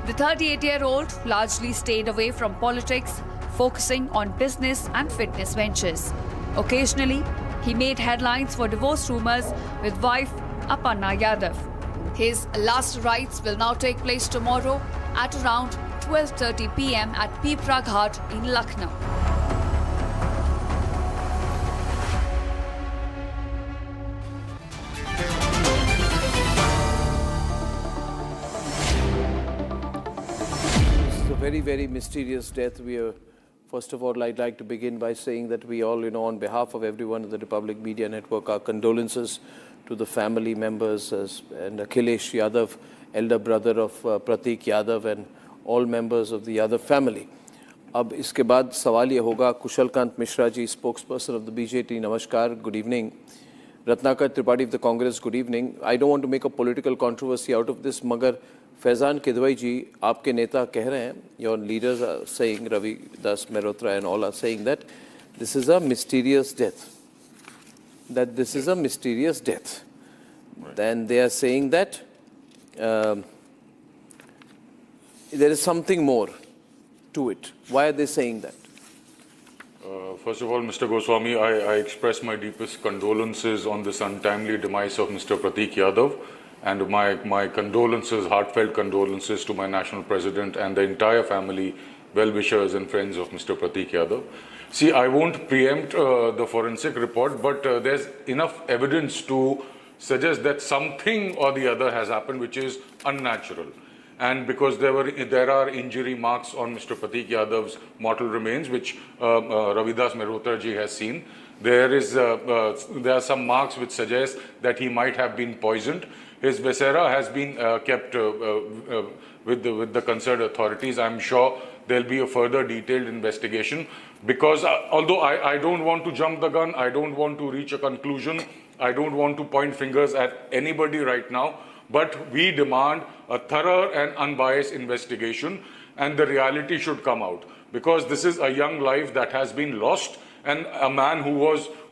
The 38-year-old largely stayed away from politics, focusing on business and fitness ventures. Occasionally, he made headlines for divorce rumors with wife Aparna Yadav. His last rites will now take place tomorrow at around 12:30 p.m. at Pipra Ghat in Lucknow. Very, very mysterious death. First of all, I'd like to begin by saying that we all, on behalf of everyone at the Republic Media Network, our condolences to the family members and Akhilesh Yadav, elder brother of Pratik Yadav, and all members of the Yadav family. अब इसके बाद सवाल ये होगा, कुशलकांत Mishra ji, spokesperson of the BJP, नमस्कार, good evening. Ratnakar Tripathi of the Congress, good evening. I don't want to make a political controversy out of this, मगर फैजान किदवई जी, आपके नेता कह रहे हैं, your leaders are saying, Ravi Das Mehrotra and all are saying that this is a mysterious death. That this is a mysterious death. Right. Then they are saying that there is something more to it. Why are they saying that? First of all, Mr. Goswami, I express my deepest condolences on this untimely demise of Mr. Pratik Yadav, and my condolences, heartfelt condolences to my national president and the entire family, well-wishers and friends of Mr. Pratik Yadav. See, I won't preempt the forensic report, but there's enough evidence to suggest that something or the other has happened which is unnatural. And because there are injury marks on Mr. Pratik Yadav's mortal remains, which Ravi Das Mehrotra ji has seen, there are some marks which suggest that he might have been poisoned. His viscera has been kept with the concerned authorities. I'm sure there'll be a further detailed investigation, because although I don't want to jump the gun, I don't want to reach a conclusion, I don't want to point fingers at anybody right now, but we demand a thorough and unbiased investigation, and the reality should come out, because this is a young life that has been lost, and a man who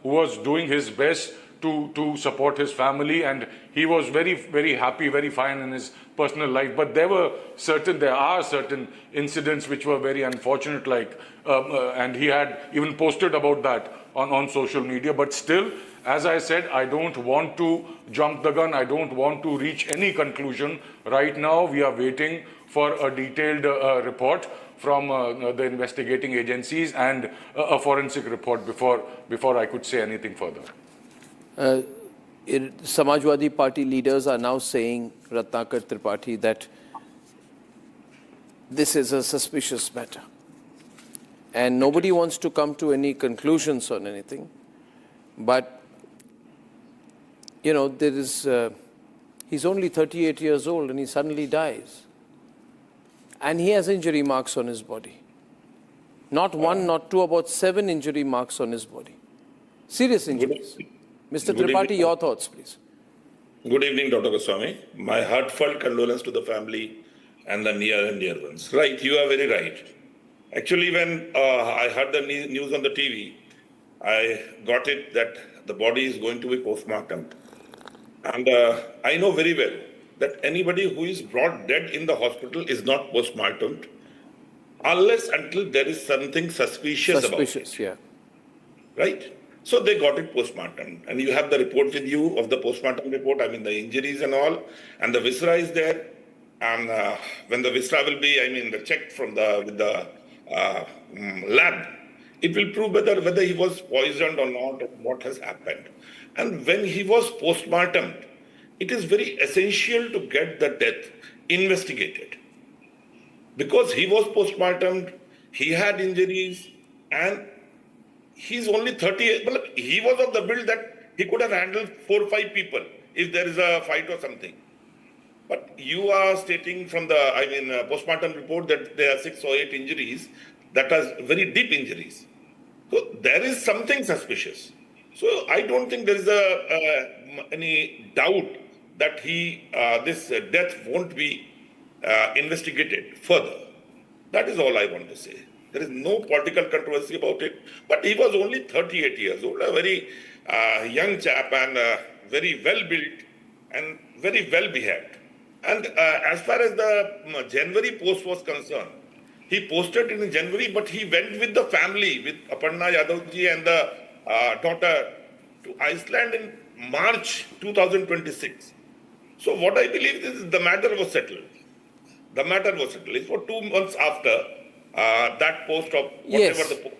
was doing his best to support his family, and he was very, very happy, very fine in his personal life. But there are certain incidents which were very unfortunate, like and he had even posted about that on social media. But still, as I said, I don't want to jump the gun. I don't want to reach any conclusion. Right now, we are waiting for a detailed report from the investigating agencies and a forensic report before I could say anything further. Samajwadi Party leaders are now saying, Ratnakar Tripathi, that this is a suspicious matter. And nobody wants to come to any conclusions on anything. But, you know, there is, he's only 38 years old and he suddenly dies. And he has injury marks on his body. Not one, not two, about 7 injury marks on his body. Serious injuries. Mr. Tripathi, your thoughts, please. Good evening, Dr. Goswami. My heartfelt condolence to the family and the near and dear ones. Right, you are very right. Actually, when I heard the news on the TV, I got it that the body is going to be postmortem. And I know very well that anybody who is brought dead in the hospital is not postmortem unless until there is something suspicious about it. Yeah. Right? So they got it postmortem. And you have the report with you of the postmortem report, I mean the injuries and all, and the viscera is there. And when the viscera will be, checked from with the lab, it will prove whether he was poisoned or not, or what has happened. And when he was postmortem, it is very essential to get the death investigated. Because he was postmortem, he had injuries, and he's only 38, but he was of the build that he could have handled 4 or 5 people if there is a fight or something. But you are stating from the, postmortem report that there are 6 or 8 injuries that are very deep injuries. So there is something suspicious. So I don't think there is any doubt that this death won't be investigated further. That is all I want to say. There is no political controversy about it. But he was only 38 years old, a very young chap, and very well built and very well behaved. And as far as the January post was concerned, he posted in January, but he went with the family, with Aparna Yadav ji and the daughter, to Iceland in March 2026. So what I believe is the matter was settled. The matter was settled. It's for 2 months after that post of whatever the post.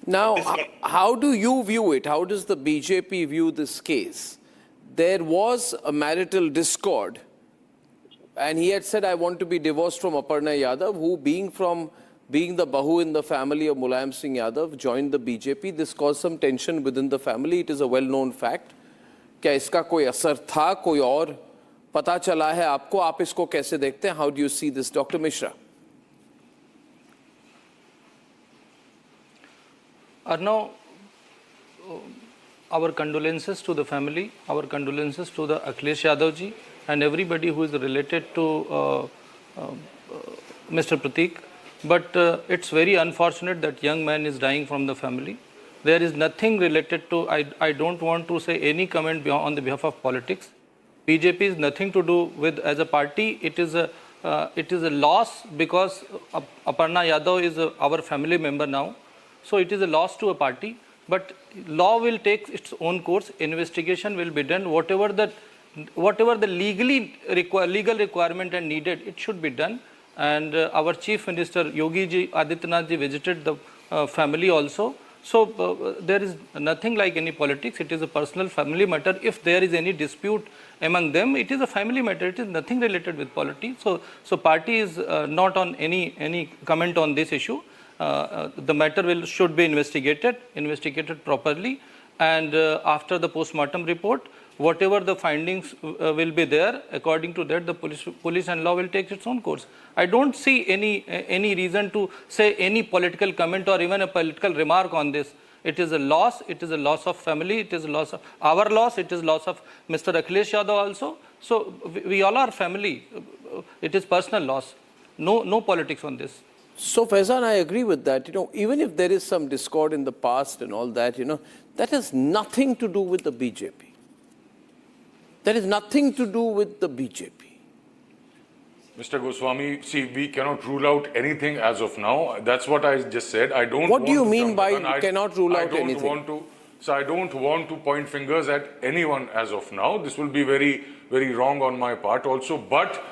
Now, how do you view it? How does the BJP view this case? There was a marital discord, and he had said, I want to be divorced from Aparna Yadav, who being the Bahu in the family of Mulayam Singh Yadav, joined the BJP. This caused some tension within the family. It is a well-known fact. क्या इसका कोई असर था, कोई और पता चला है आपको? आप इसको कैसे देखते हैं? How do you see this, Dr. Mishra? Arnab, our condolences to the family, our condolences to the Akhilesh Yadav ji and everybody who is related to Mr. Pratik. But it's very unfortunate that young man is dying from the family. There is nothing related to, I don't want to say any comment on the behalf of politics. BJP is nothing to do with, as a party, it is a loss because Aparna Yadav is our family member now. So it is a loss to a party. But law will take its own course. Investigation will be done. Whatever the legal requirement and needed, it should be done. And our Chief Minister Yogi Adityanath visited the family also. So there is nothing like any politics. It is a personal family matter. If there is any dispute among them, it is a family matter. It is nothing related with politics. So party is not on any comment on this issue. The matter should be investigated properly, and after the postmortem report, whatever the findings will be there, according to that, the police and law will take its own course. I don't see any reason to say any political comment or even a political remark on this. It is a loss. It is a loss of family. It is a loss of our loss. It is loss of Mr. Akhilesh Yadav also. So we all are family. It is personal loss. No politics on this. So Faizan, I agree with that. Even if there is some discord in the past and all that, that has nothing to do with the BJP. That is nothing to do with the BJP. Mr. Goswami, see, we cannot rule out anything as of now. That's what I just said. I don't. What do you mean by cannot rule out anything? I don't want to point fingers at anyone as of now. This will be very, very wrong on my part also. But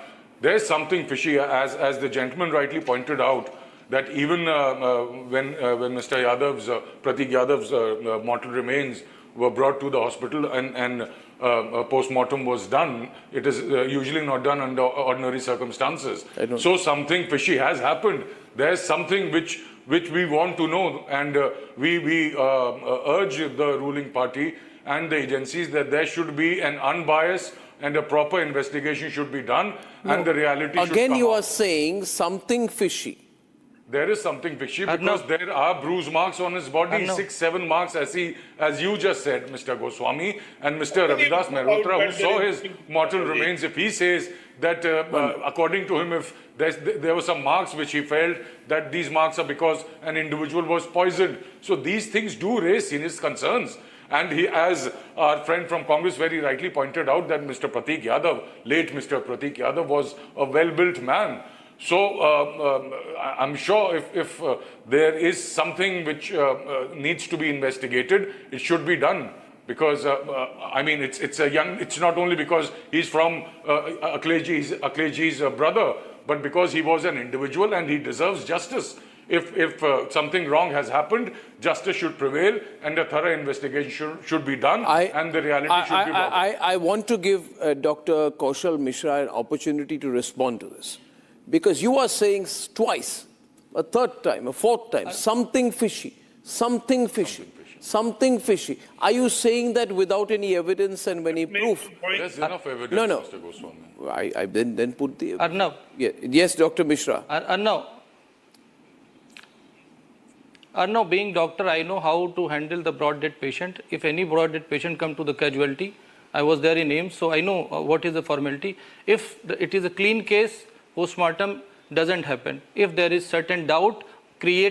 there's something fishy, as the gentleman rightly pointed out, that even when Mr. Yadav's, Pratik Yadav's mortal remains were brought to the hospital and a post-mortem was done, it is usually not done under ordinary circumstances. So something fishy has happened. There's something which we want to know, and we urge the ruling party and the agencies that there should be an unbiased and a proper investigation should be done, and the reality should come out. Again, you are saying something fishy. There is something fishy because there are bruise marks on his body, 6-7 marks, as you just said, Mr. Goswami, and Mr. Ravidas Mehrotra, who saw his mortal remains. If he says that, according to him, if there were some marks which he felt that these marks are because an individual was poisoned. So these things do raise serious concerns. And he, as our friend from Congress very rightly pointed out, that Mr. Pratik Yadav, late Mr. Pratik Yadav, was a well-built man. So I'm sure if there is something which needs to be investigated, it should be done. Because I mean, it's not only because he's from Akhilesh brother, but because he was an individual and he deserves justice. If something wrong has happened, justice should prevail and a thorough investigation should be done, and the reality should be brought. I want to give Dr. Kaushal Mishra an opportunity to respond to this. Because you are saying twice, a third time, a fourth time, something fishy, something fishy, something fishy. Are you saying that without any evidence and any proof? There's enough evidence, No. Mr. Goswami. I then put the... Arnab. Yes, Dr. Mishra. Arnab, being doctor, I know how to handle the broad death patient. If any broad death patient come to the casualty, I was there in AIMS, so I know what is the formality. If it is a clean case, postmortem doesn't happen. If there is certain doubt created